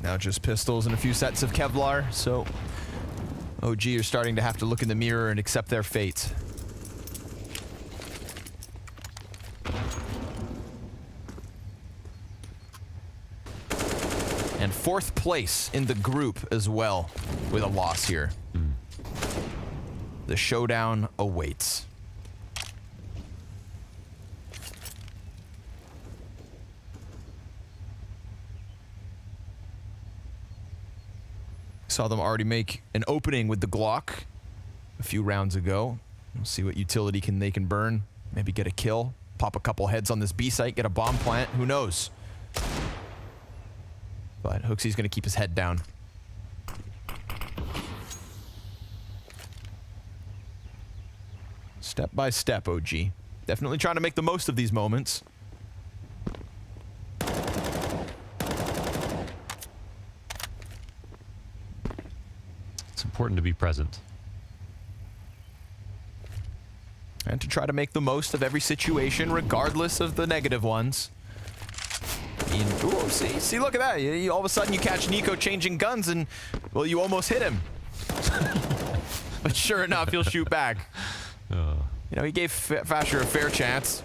Now just pistols and a few sets of Kevlar, so OG are starting to have to look in the mirror and accept their fate. And 4th place in the group as well with a loss here. The showdown awaits. Saw them already make an opening with the Glock a few rounds ago. We'll see what utility they can burn. Maybe get a kill. Pop a couple heads on this B site, get a bomb plant. Who knows? But Hooksy's going to keep his head down. Step by step, OG. Definitely trying to make the most of these moments. It's important to be present. And to try to make the most of every situation, regardless of the negative ones. Ooh, see, look at that. All of a sudden you catch Nico changing guns and, well, you almost hit him. But sure enough, he'll shoot back. You know, he gave Fasher a fair chance.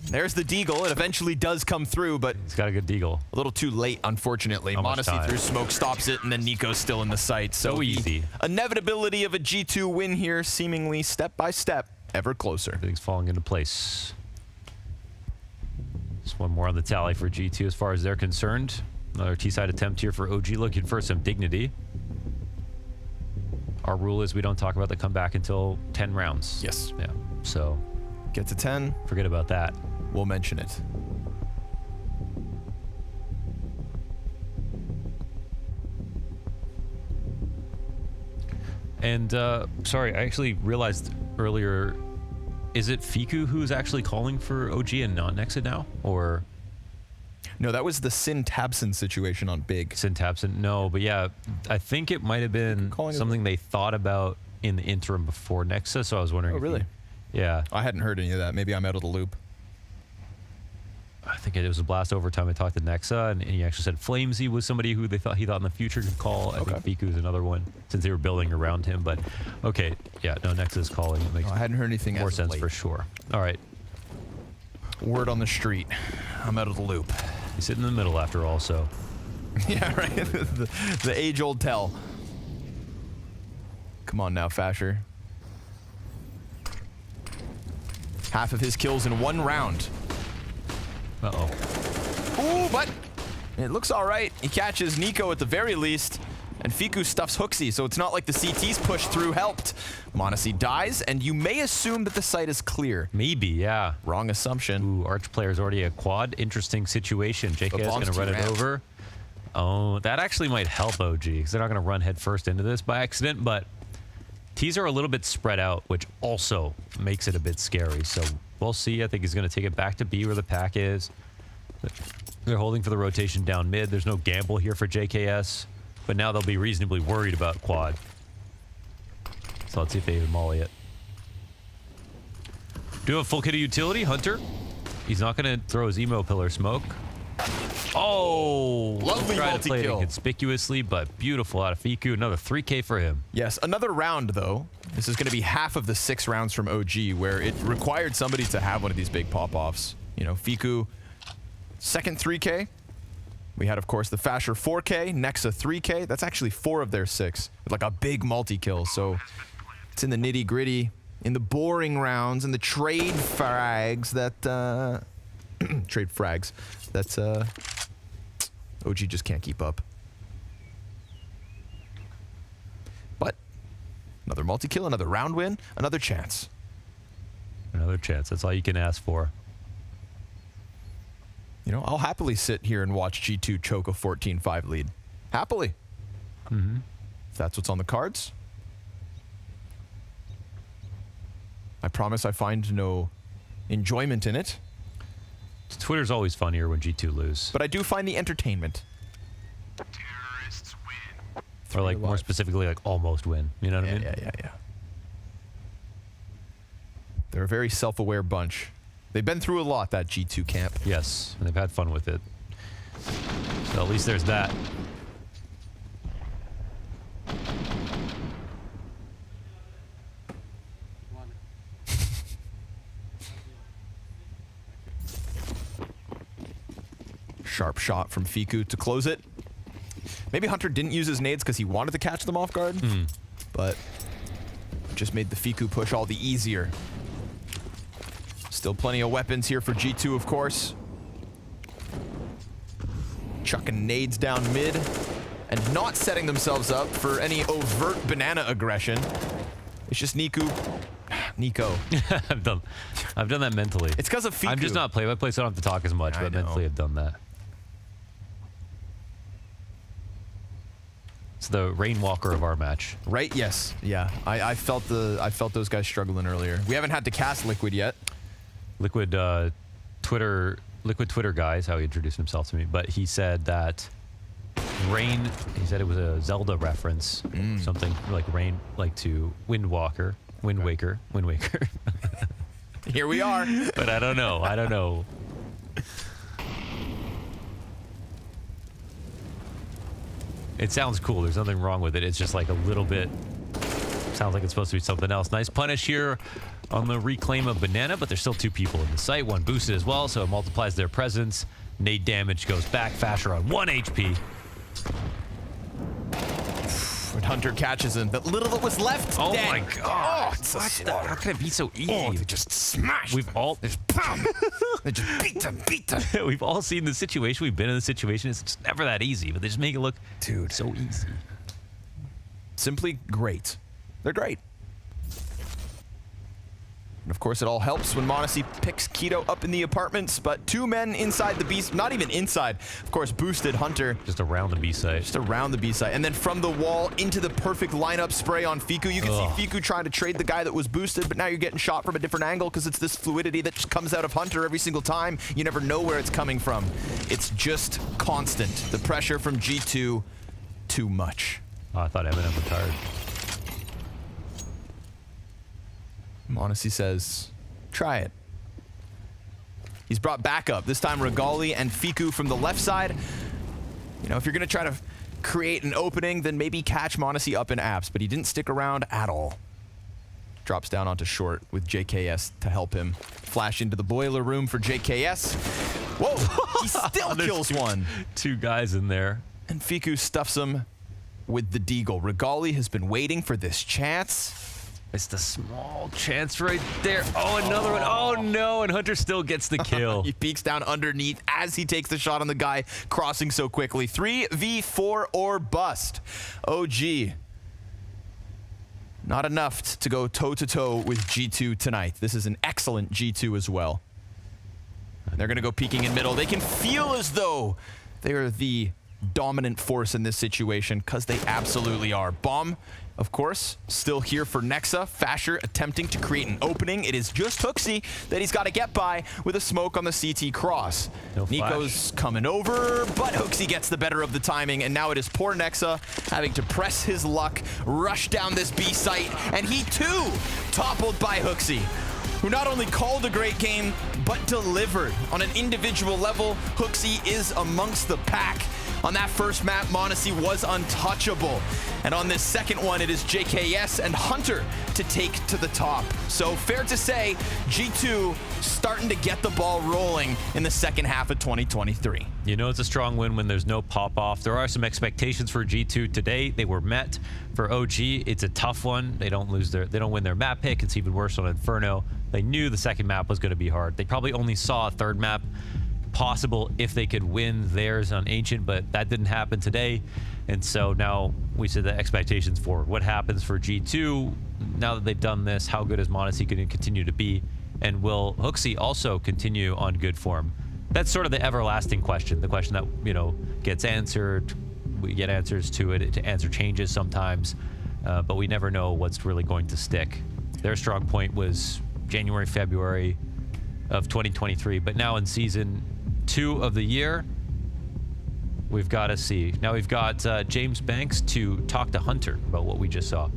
There's the deagle. It eventually does come through, but he's got a good deagle. A little too late, unfortunately. m0NESY through smoke stops it, and then Nico's still in the sight. So easy. Inevitability of a G2 win here, seemingly step by step, ever closer. Everything's falling into place. Just one more on the tally for G2 as far as they're concerned. Another T-side attempt here for OG, looking for some dignity. Our rule is we don't talk about the comeback until 10 rounds. Yes. Yeah. So get to 10. Forget about that. We'll mention it. And sorry, I actually realized earlier, is it Fiku who's actually calling for OG and not Nexa now? Or no, that was the Sin Tabson situation on Big. Sin Tabson, no, but yeah, I think it might have been something they thought about in the interim before Nexa, so I was wondering. Oh, really? Yeah. I hadn't heard any of that. Maybe I'm out of the loop. I think it was a blast overtime. I talked to Nexa, and he actually said Flamesy was somebody who he thought in the future could call. I think Fiku is another one, since they were building around him. But okay, yeah, no, Nexa's calling. It makes I hadn't heard anything more as of sense late. for sure. All right. Word on the street. I'm out of the loop. He's sitting in the middle after all, so. Yeah, right. the age-old tell. Come on now, Fasher. Half of his kills in one round. Uh-oh. Ooh, but it looks all right. He catches Nico at the very least, and Fiku stuffs Hooksy, so it's not like the CT's push through helped. m0NESY dies, and you may assume that the site is clear. Maybe, yeah. Wrong assumption. Ooh, Arch player's already a quad. Interesting situation. JK is going to run it over. Oh, that actually might help OG, because they're not going to run headfirst into this by accident, but T's are a little bit spread out, which also makes it a bit scary. So we'll see. I think he's going to take it back to B where the pack is. They're holding for the rotation down mid. There's no gamble here for JKS, but now they'll be reasonably worried about quad. So let's see if they even molly it. Do have full kit of utility, Hunter. He's not going to throw his emo pillar smoke. Oh, lovely multi-kill. Conspicuously, but beautiful out of Fiku. Another 3K for him. Yes, another round though. This is going to be half of the 6 rounds from OG, where it required somebody to have one of these big pop-offs. You know, Fiku, second 3K. We had, of course, the Fasher 4K, Nexa 3K. That's actually 4 of their 6, with like a big multi-kill. So it's in the nitty-gritty, in the boring rounds, in the trade frags that That's OG just can't keep up. But another multi-kill, another round win, another chance. Another chance. That's all you can ask for. You know, I'll happily sit here and watch G2 choke a 14-5 lead. Happily. If that's what's on the cards. I promise I find no enjoyment in it. Twitter's always funnier when G2 lose. But I do find the entertainment. Terrorists win. Or like more specifically, like almost win. You know what I mean? Yeah. They're a very self-aware bunch. They've been through a lot, that G2 camp. Yes, and they've had fun with it. So at least there's that. Sharp shot from Fiku to close it. Maybe Hunter didn't use his nades because he wanted to catch them off guard, but just made the Fiku push all the easier. Still plenty of weapons here for G2, of course. Chucking nades down mid and not setting themselves up for any overt banana aggression. It's just Nico. I've done that mentally. It's because of Fiku. I'm just not play-by-play, so I don't have to talk as much, but mentally I've done that. It's the Rainwalker of our match. Right? Yes. Yeah. I felt those guys struggling earlier. We haven't had to cast Liquid yet. Liquid Twitter guy is how he introduced himself to me, but he said that Rain, he said it was a Zelda reference, something like Rain, like to Wind Waker. Here we are. But I don't know. It sounds cool. There's nothing wrong with it. It's just like a little bit, sounds like it's supposed to be something else. Nice punish here on the reclaim of Banana, but there's still two people in the site. One boosted as well, so it multiplies their presence. Nade damage goes back. Fasher on 1 HP. When Hunter catches him, that little that was left. Oh dead. my god! Oh, it's a slaughter. How can it be so easy? Oh, they just smashed. We've all just they just beat them. We've all seen the situation. We've been in the situation. It's just never that easy, but they just make it look, so easy. Simply great. They're great. And of course, it all helps when m0NESY picks Keto up in the apartments, but two men inside the B, not even inside, of course, boosted Hunter. Just around the B site. Just around the B site. And then from the wall into the perfect lineup spray on Fiku. You can see Fiku trying to trade the guy that was boosted, but now you're getting shot from a different angle because it's this fluidity that just comes out of Hunter every single time. You never know where it's coming from. It's just constant. The pressure from G2, too much. Oh, I thought Eminem retired. m0NESY says, try it. He's brought backup. This time Regali and Fiku from the left side. You know, if you're going to try to create an opening, then maybe catch m0NESY up in apps, but he didn't stick around at all. Drops down onto short with JKS to help him. Flash into the boiler room for JKS. Whoa, he still kills one. Two guys in there. And Fiku stuffs him with the deagle. Regali has been waiting for this chance. It's the small chance right there. Oh, another one. Oh, no. And Hunter still gets the kill. He peeks down underneath as he takes the shot on the guy crossing so quickly. 3v4 or bust. OG. Not enough to go toe-to-toe with G2 tonight. This is an excellent G2 as well. And they're going to go peeking in middle. They can feel as though they are the dominant force in this situation, because they absolutely are. Bomb, of course, still here for Nexa. Fasher attempting to create an opening. It is just HooXi that he's got to get by with a smoke on the CT cross. No Nico's coming over, but HooXi gets the better of the timing, and now it is poor Nexa having to press his luck, rush down this B site, and he too toppled by HooXi, who not only called a great game, but delivered. On an individual level, HooXi is amongst the pack. On that first map, m0NESY was untouchable. And on this second one, it is JKS and Hunter to take to the top. So fair to say, G2 starting to get the ball rolling in the second half of 2023. You know it's a strong win when there's no pop-off. There are some expectations for G2 today. They were met. For OG, it's a tough one. They don't win their map pick. It's even worse on Inferno. They knew the second map was going to be hard. They probably only saw a third map possible if they could win theirs on Ancient, but that didn't happen today. And so now we set the expectations for what happens for G2 now that they've done this. How good is m0NESY going to continue to be? And will HooXi also continue on good form? That's sort of the everlasting question, the question that, you know, gets answered. We get answers to it. To answer changes sometimes, but we never know what's really going to stick. Their strong point was January, February of 2023, but now in season 2 of the year, we've got to see. Now we've got James Banks to talk to Hunter about what we just saw.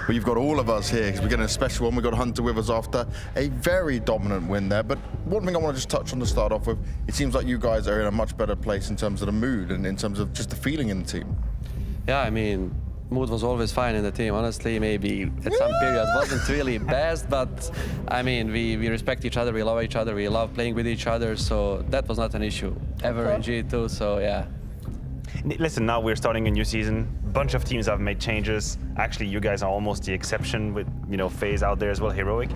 Well, you've got all of us here because we're getting a special one. We've got Hunter with us after a very dominant win there. But one thing I want to just touch on to start off with, it seems like you guys are in a much better place in terms of the mood and in terms of just the feeling in the team. Yeah, I mean, mood was always fine in the team. Honestly, maybe at some period wasn't really best, but I mean, we respect each other, we love each other, we love playing with each other, so that was not an issue ever in G2, so yeah. Listen, now we're starting a new season. Bunch of teams have made changes. Actually, you guys are almost the exception with, you know, FaZe out there as well, Heroic.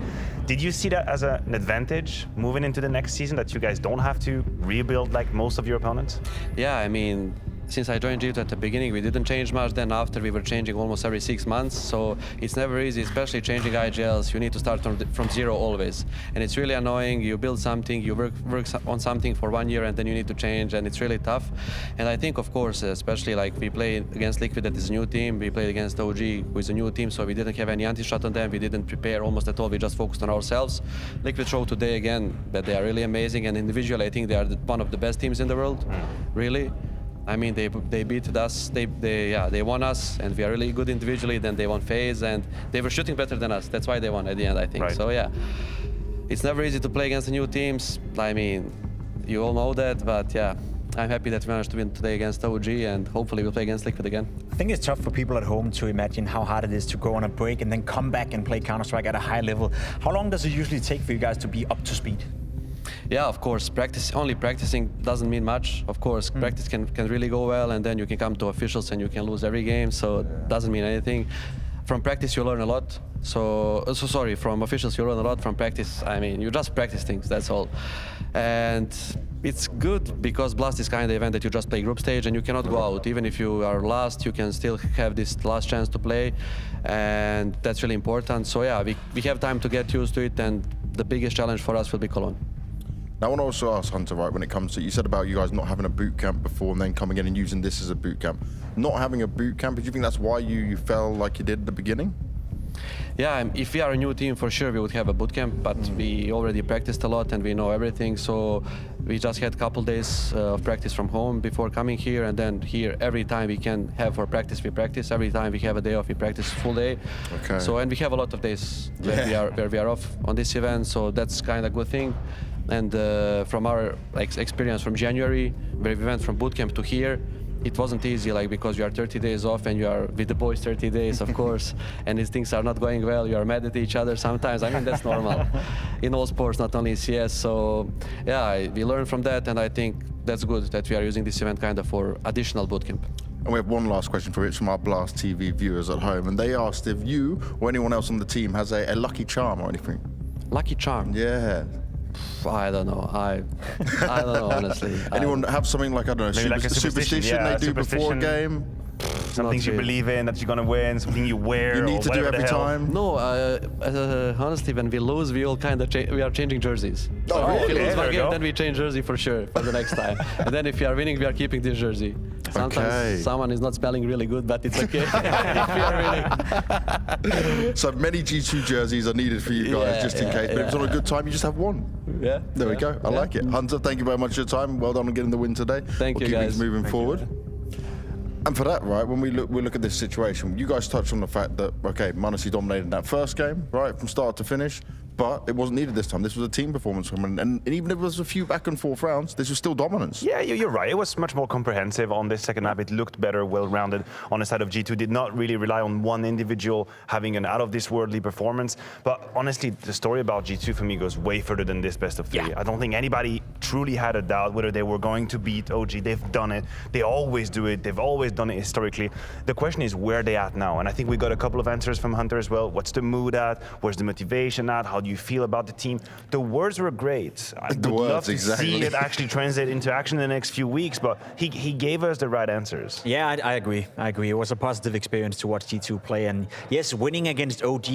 Did you see that as an advantage moving into the next season, that you guys don't have to rebuild like most of your opponents? Yeah, I mean, since I joined G2 at the beginning, we didn't change much. Then after, we were changing almost every 6 months. So it's never easy, especially changing IGLs. You need to start from zero always. And it's really annoying. You build something, you work on something for 1 year, and then you need to change, and it's really tough. And I think, of course, especially like we play against Liquid, that is a new team. We played against OG, who is a new team, so we didn't have any anti-shot on them. We didn't prepare almost at all. We just focused on ourselves. Liquid showed today again that they are really amazing, and individually, I think they are one of the best teams in the world, really. I mean, they beat us, they won us, and we are really good individually. Then they won FaZe, and they were shooting better than us. That's why they won at the end, I think. Right. So yeah, it's never easy to play against the new teams. I mean, you all know that, but yeah, I'm happy that we managed to win today against OG, and hopefully we'll play against Liquid again. I think it's tough for people at home to imagine how hard it is to go on a break and then come back and play Counter-Strike at a high level. How long does it usually take for you guys to be up to speed? Yeah, of course. Only practicing doesn't mean much. Of course, practice can really go well, and then you can come to officials and you can lose every game, so it doesn't mean anything. From practice, you learn a lot. From officials, you learn a lot. From practice, I mean, you just practice things, that's all. And it's good because Blast is kind of event that you just play group stage and you cannot go out. Even if you are last, you can still have this last chance to play, and that's really important. So yeah, we have time to get used to it, and the biggest challenge for us will be Cologne. Now, I want to also ask Hunter, right, when it comes to, you said about you guys not having a boot camp before and then coming in and using this as a boot camp. Not having a boot camp, do you think that's why you felt like you did at the beginning? Yeah, if we are a new team, for sure we would have a boot camp, but we already practiced a lot and we know everything, so we just had a couple days of practice from home before coming here, and then here every time we can have for practice, we practice. Every time we have a day off, we practice full day. Okay. So, and we have a lot of days where we are off on this event, so that's kind of a good thing. And from our experience from January, where we went from bootcamp to here, it wasn't easy, because you are 30 days off and you are with the boys 30 days, of course, and these things are not going well. You are mad at each other sometimes. I mean, that's normal in all sports, not only in CS. So yeah, we learned from that, and I think that's good that we are using this event kind of for additional bootcamp. And we have one last question for it from our Blast TV viewers at home, and they asked if you or anyone else on the team has a lucky charm or anything. Lucky charm? Yeah. I don't know. I don't know, honestly. Anyone have something like, I don't know, like a superstition they do before a game? Some things you believe in, that you're gonna win, something you wear. You need to do every time? No, honestly, when we lose, we all kind of we are changing jerseys. So if we lose one game, then we change jersey for sure for the next time. And then if we are winning, we are keeping this jersey. Sometimes someone is not spelling really good, but it's okay if we are winning. So many G2 jerseys are needed for you guys, just in case. But if it's not a good time, you just have one. Yeah. There we go. I like it. Hunter, thank you very much for your time. Well done on getting the win today. Thank you, guys. Keep things moving forward. And for that, right, when we look at this situation, you guys touched on the fact that, okay, m0NESY dominated that first game, right, from start to finish, but it wasn't needed this time. This was a team performance from them, and even if it was a few back and forth rounds, this was still dominance. Yeah, you're right. It was much more comprehensive on this second map. It looked better, well-rounded on the side of G2. Did not really rely on one individual having an out-of-this-worldly performance. But honestly, the story about G2 for me goes way further than this best of three. Yeah. I don't think anybody truly had a doubt whether they were going to beat OG. They've done it. They always do it. They've always done it historically. The question is where they at now. And I think we got a couple of answers from Hunter as well. What's the mood at? Where's the motivation at? How do you feel about the team? The words were great. I would love to see it actually translate into action in the next few weeks, but he gave us the right answers. Yeah, I agree. I agree. It was a positive experience to watch G2 play. And yes, winning against OG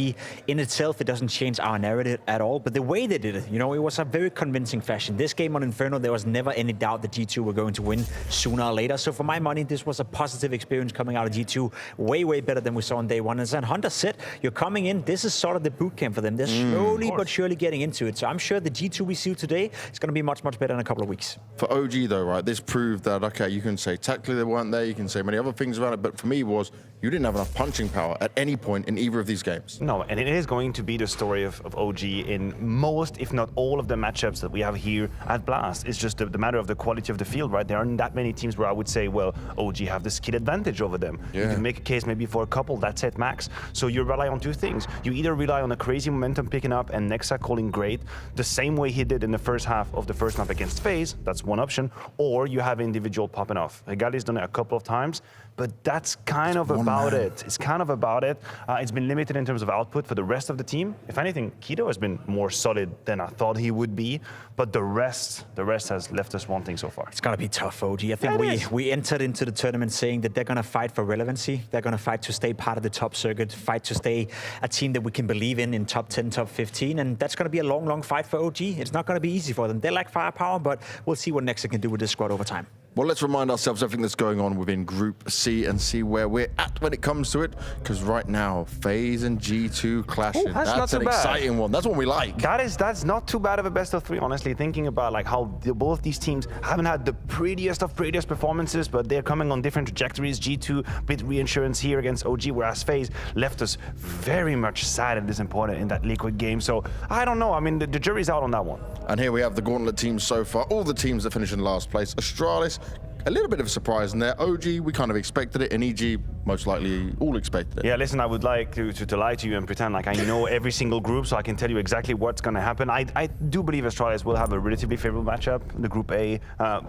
in itself, it doesn't change our narrative at all. But the way they did it, you know, it was a very convincing fashion. This game on Inferno, there was never any doubt that G2 were going to win sooner or later. So for my money, this was a positive experience coming out of G2. Way, way better than we saw on day one. As Hunter said, you're coming in, this is sort of the boot camp for them. They're slowly but surely getting into it. So I'm sure the G2 we see today is going to be much, much better in a couple of weeks. For OG though, right, this proved that, okay, you can say tactically they weren't there, you can say many other things around it, but for me was you didn't have enough punching power at any point in either of these games. No, and it is going to be the story of OG in most, if not all of the matchups that we have here at Blast. It's just the matter of the quality of the field, right? There aren't that many teams where I would say, well, OG have the skill advantage over them. You can make a case maybe for a couple, that's it max. So you rely on two things. You either rely on a crazy momentum picking up and Nexa calling great, the same way he did in the first half of the first map against FaZe, that's one option, or you have individual popping off. Hegali's done it a couple of times, but that's kind of about it. It's kind of about it. It's been limited in terms of output for the rest of the team. If anything, Keto has been more solid than I thought he would be, but the rest has left us wanting so far. It's going to be tough, OG. I think we entered into the tournament saying that they're going to fight for relevancy. They're going to fight to stay part of the top circuit, fight to stay a team that we can believe in top 10, top 15, and that's going to be a long, long fight for OG. It's not going to be easy for them. They lack firepower, but we'll see what Nexa can do with this squad over time. Well, let's remind ourselves everything that's going on within Group C and see where we're at when it comes to it. Because right now, FaZe and G2 clashing. Ooh, that's an exciting one. That's one we like. That's not too bad of a best of three, honestly. Thinking about like how both these teams haven't had the prettiest of prettiest performances, but they're coming on different trajectories. G2 bit reinsurance here against OG, whereas FaZe left us very much sad and disappointed in that Liquid game. So I don't know. I mean, the jury's out on that one. And here we have the gauntlet teams so far. All the teams that finish in last place. Astralis, a little bit of a surprise in there. OG, we kind of expected it, and EG, most likely all expected it. Yeah, listen, I would like to lie to you and pretend like I know every single group, so I can tell you exactly what's going to happen. I do believe Astralis will have a relatively favorable matchup. The Group A,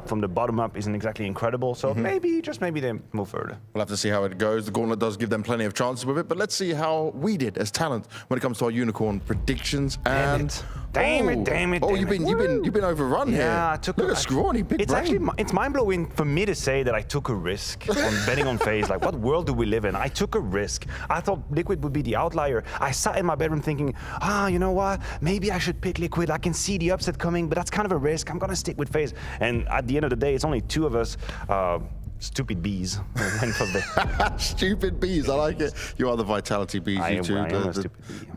from the bottom up, isn't exactly incredible, so maybe, just maybe they move further. We'll have to see how it goes. The gauntlet does give them plenty of chances with it, but let's see how we did as talent when it comes to our unicorn predictions. Damn it. Oh, you've been overrun here. Yeah, I took Look at Scrawny, big brain. It's mind-blowing for me to say that I took a risk on betting on FaZe. Like, what world do we live in? I took a risk. I thought Liquid would be the outlier. I sat in my bedroom thinking, you know what? Maybe I should pick Liquid. I can see the upset coming, but that's kind of a risk. I'm gonna stick with FaZe. And at the end of the day, it's only two of us. Stupid bees. Stupid bees, I like it. You are the vitality bees, you two. I am a stupid bee.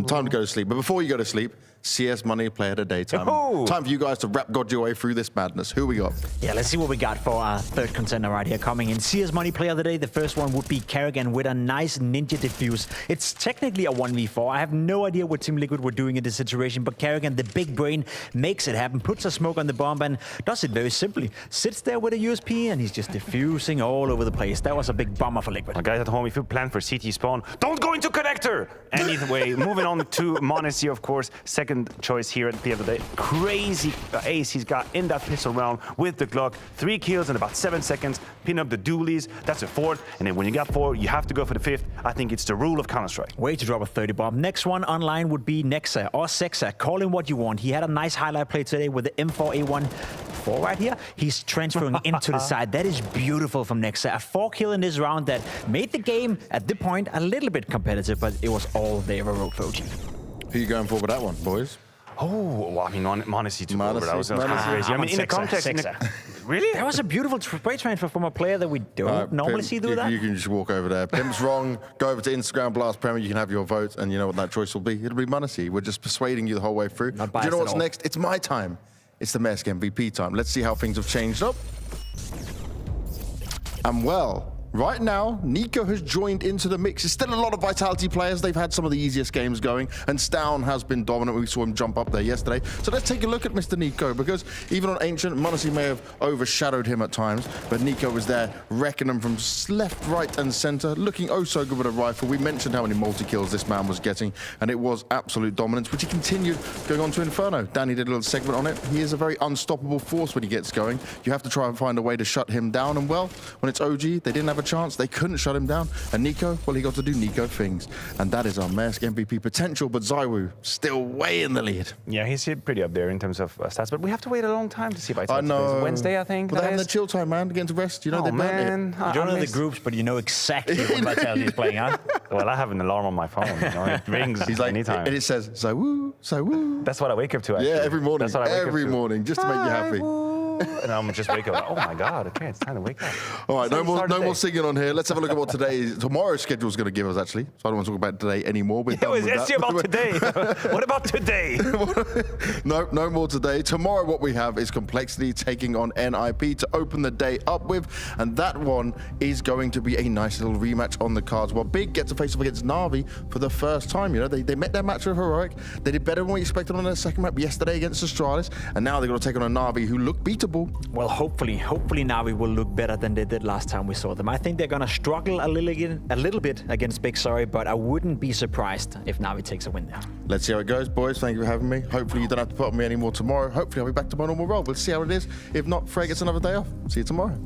Time to go to sleep. But before you go to sleep, CS Money Play at a Daytime. Time for you guys to rap God your way through this madness. Who we got? Yeah, let's see what we got for our third contender right here coming in. CS Money Player of the Day. The first one would be Karrigan with a nice ninja defuse. It's technically a 1v4. I have no idea what Team Liquid were doing in this situation, but Karrigan, the big brain, makes it happen, puts a smoke on the bomb and does it very simply. Sits there with a USP and he's just diffusing all over the place. That was a big bomber for Liquid. Guys at home, if you plan for CT spawn, don't go into connector! Anyway, moving on to Monacy, of course. Second choice here at the end of the day. Crazy ace he's got in that pistol round with the Glock. 3 kills in about 7 seconds. Pin up the dualies. That's a fourth. And then when you got 4, you have to go for the 5th. I think it's the rule of Counter-Strike. Way to drop a 30 bomb. Next one online would be Nexa or Sexa. Call him what you want. He had a nice highlight play today with the M4A1. 4 right here. He's transferring into the side. That is beautiful from Nexa. A 4 kill in this round that made the game at the point a little bit competitive, but it was all they ever wrote for OG. Who are you going for with that one, boys? Oh, well, I mean, Monacy took over. That was crazy. I mean, in the context... Really? That was a beautiful spray transfer from a player that we don't normally see do that. You can just walk over there. Pimp's wrong. Go over to Instagram, Blast Premier. You can have your vote, and you know what that choice will be. It'll be Monacy. We're just persuading you the whole way through. Do you know what's next? It's my time. It's the Maersk MVP time. Let's see how things have changed up. And well, right now, Nico has joined into the mix. There's still a lot of Vitality players. They've had some of the easiest games going, and Stown has been dominant. We saw him jump up there yesterday. So let's take a look at Mr. Nico, because even on Ancient, Monacy may have overshadowed him at times, but Nico was there wrecking them from left, right, and center, looking oh so good with a rifle. We mentioned how many multi-kills this man was getting, and it was absolute dominance, which he continued going on to Inferno. Danny did a little segment on it. He is a very unstoppable force when he gets going. You have to try and find a way to shut him down, and well, when it's OG, they didn't have a a chance. They couldn't shut him down. And Nico, well, he got to do Nico things. And that is our Maersk MVP potential, but Zywoo still way in the lead. Yeah, he's pretty up there in terms of stats, but we have to wait a long time to see Vitality. I know. Wednesday, I think. But they're having the chill time, man. Getting to rest. You know, they've done it. You don't know the groups, but you know exactly what Vitality is playing on. Well, I have an alarm on my phone. You know, it rings He's like, anytime. and it says, Zywoo, Zywoo. That's what I wake up to, actually. Yeah, every morning. That's what I wake every up to. morning, just to make you happy. And I'm just wake up. Oh my God! Okay, it's time to wake up. All right, no more singing on here. Let's have a look at what tomorrow's schedule is going to give us. Actually, so I don't want to talk about today anymore. It's about today. What about today? No more today. Tomorrow, what we have is Complexity taking on NIP to open the day up with, and that one is going to be a nice little rematch on the cards. Well, Big get to face off against Na'Vi for the first time. You know, they met their match with Heroic. They did better than we expected on their second map yesterday against Astralis, and now they're going to take on a Na'Vi who look beatable. Well, hopefully Na'Vi will look better than they did last time we saw them. I think they're going to struggle a little bit against Big Sorry, but I wouldn't be surprised if Na'Vi takes a win there. Let's see how it goes, boys. Thank you for having me. Hopefully you don't have to put on me anymore tomorrow. Hopefully I'll be back to my normal role. We'll see how it is. If not, Frey gets another day off. See you tomorrow.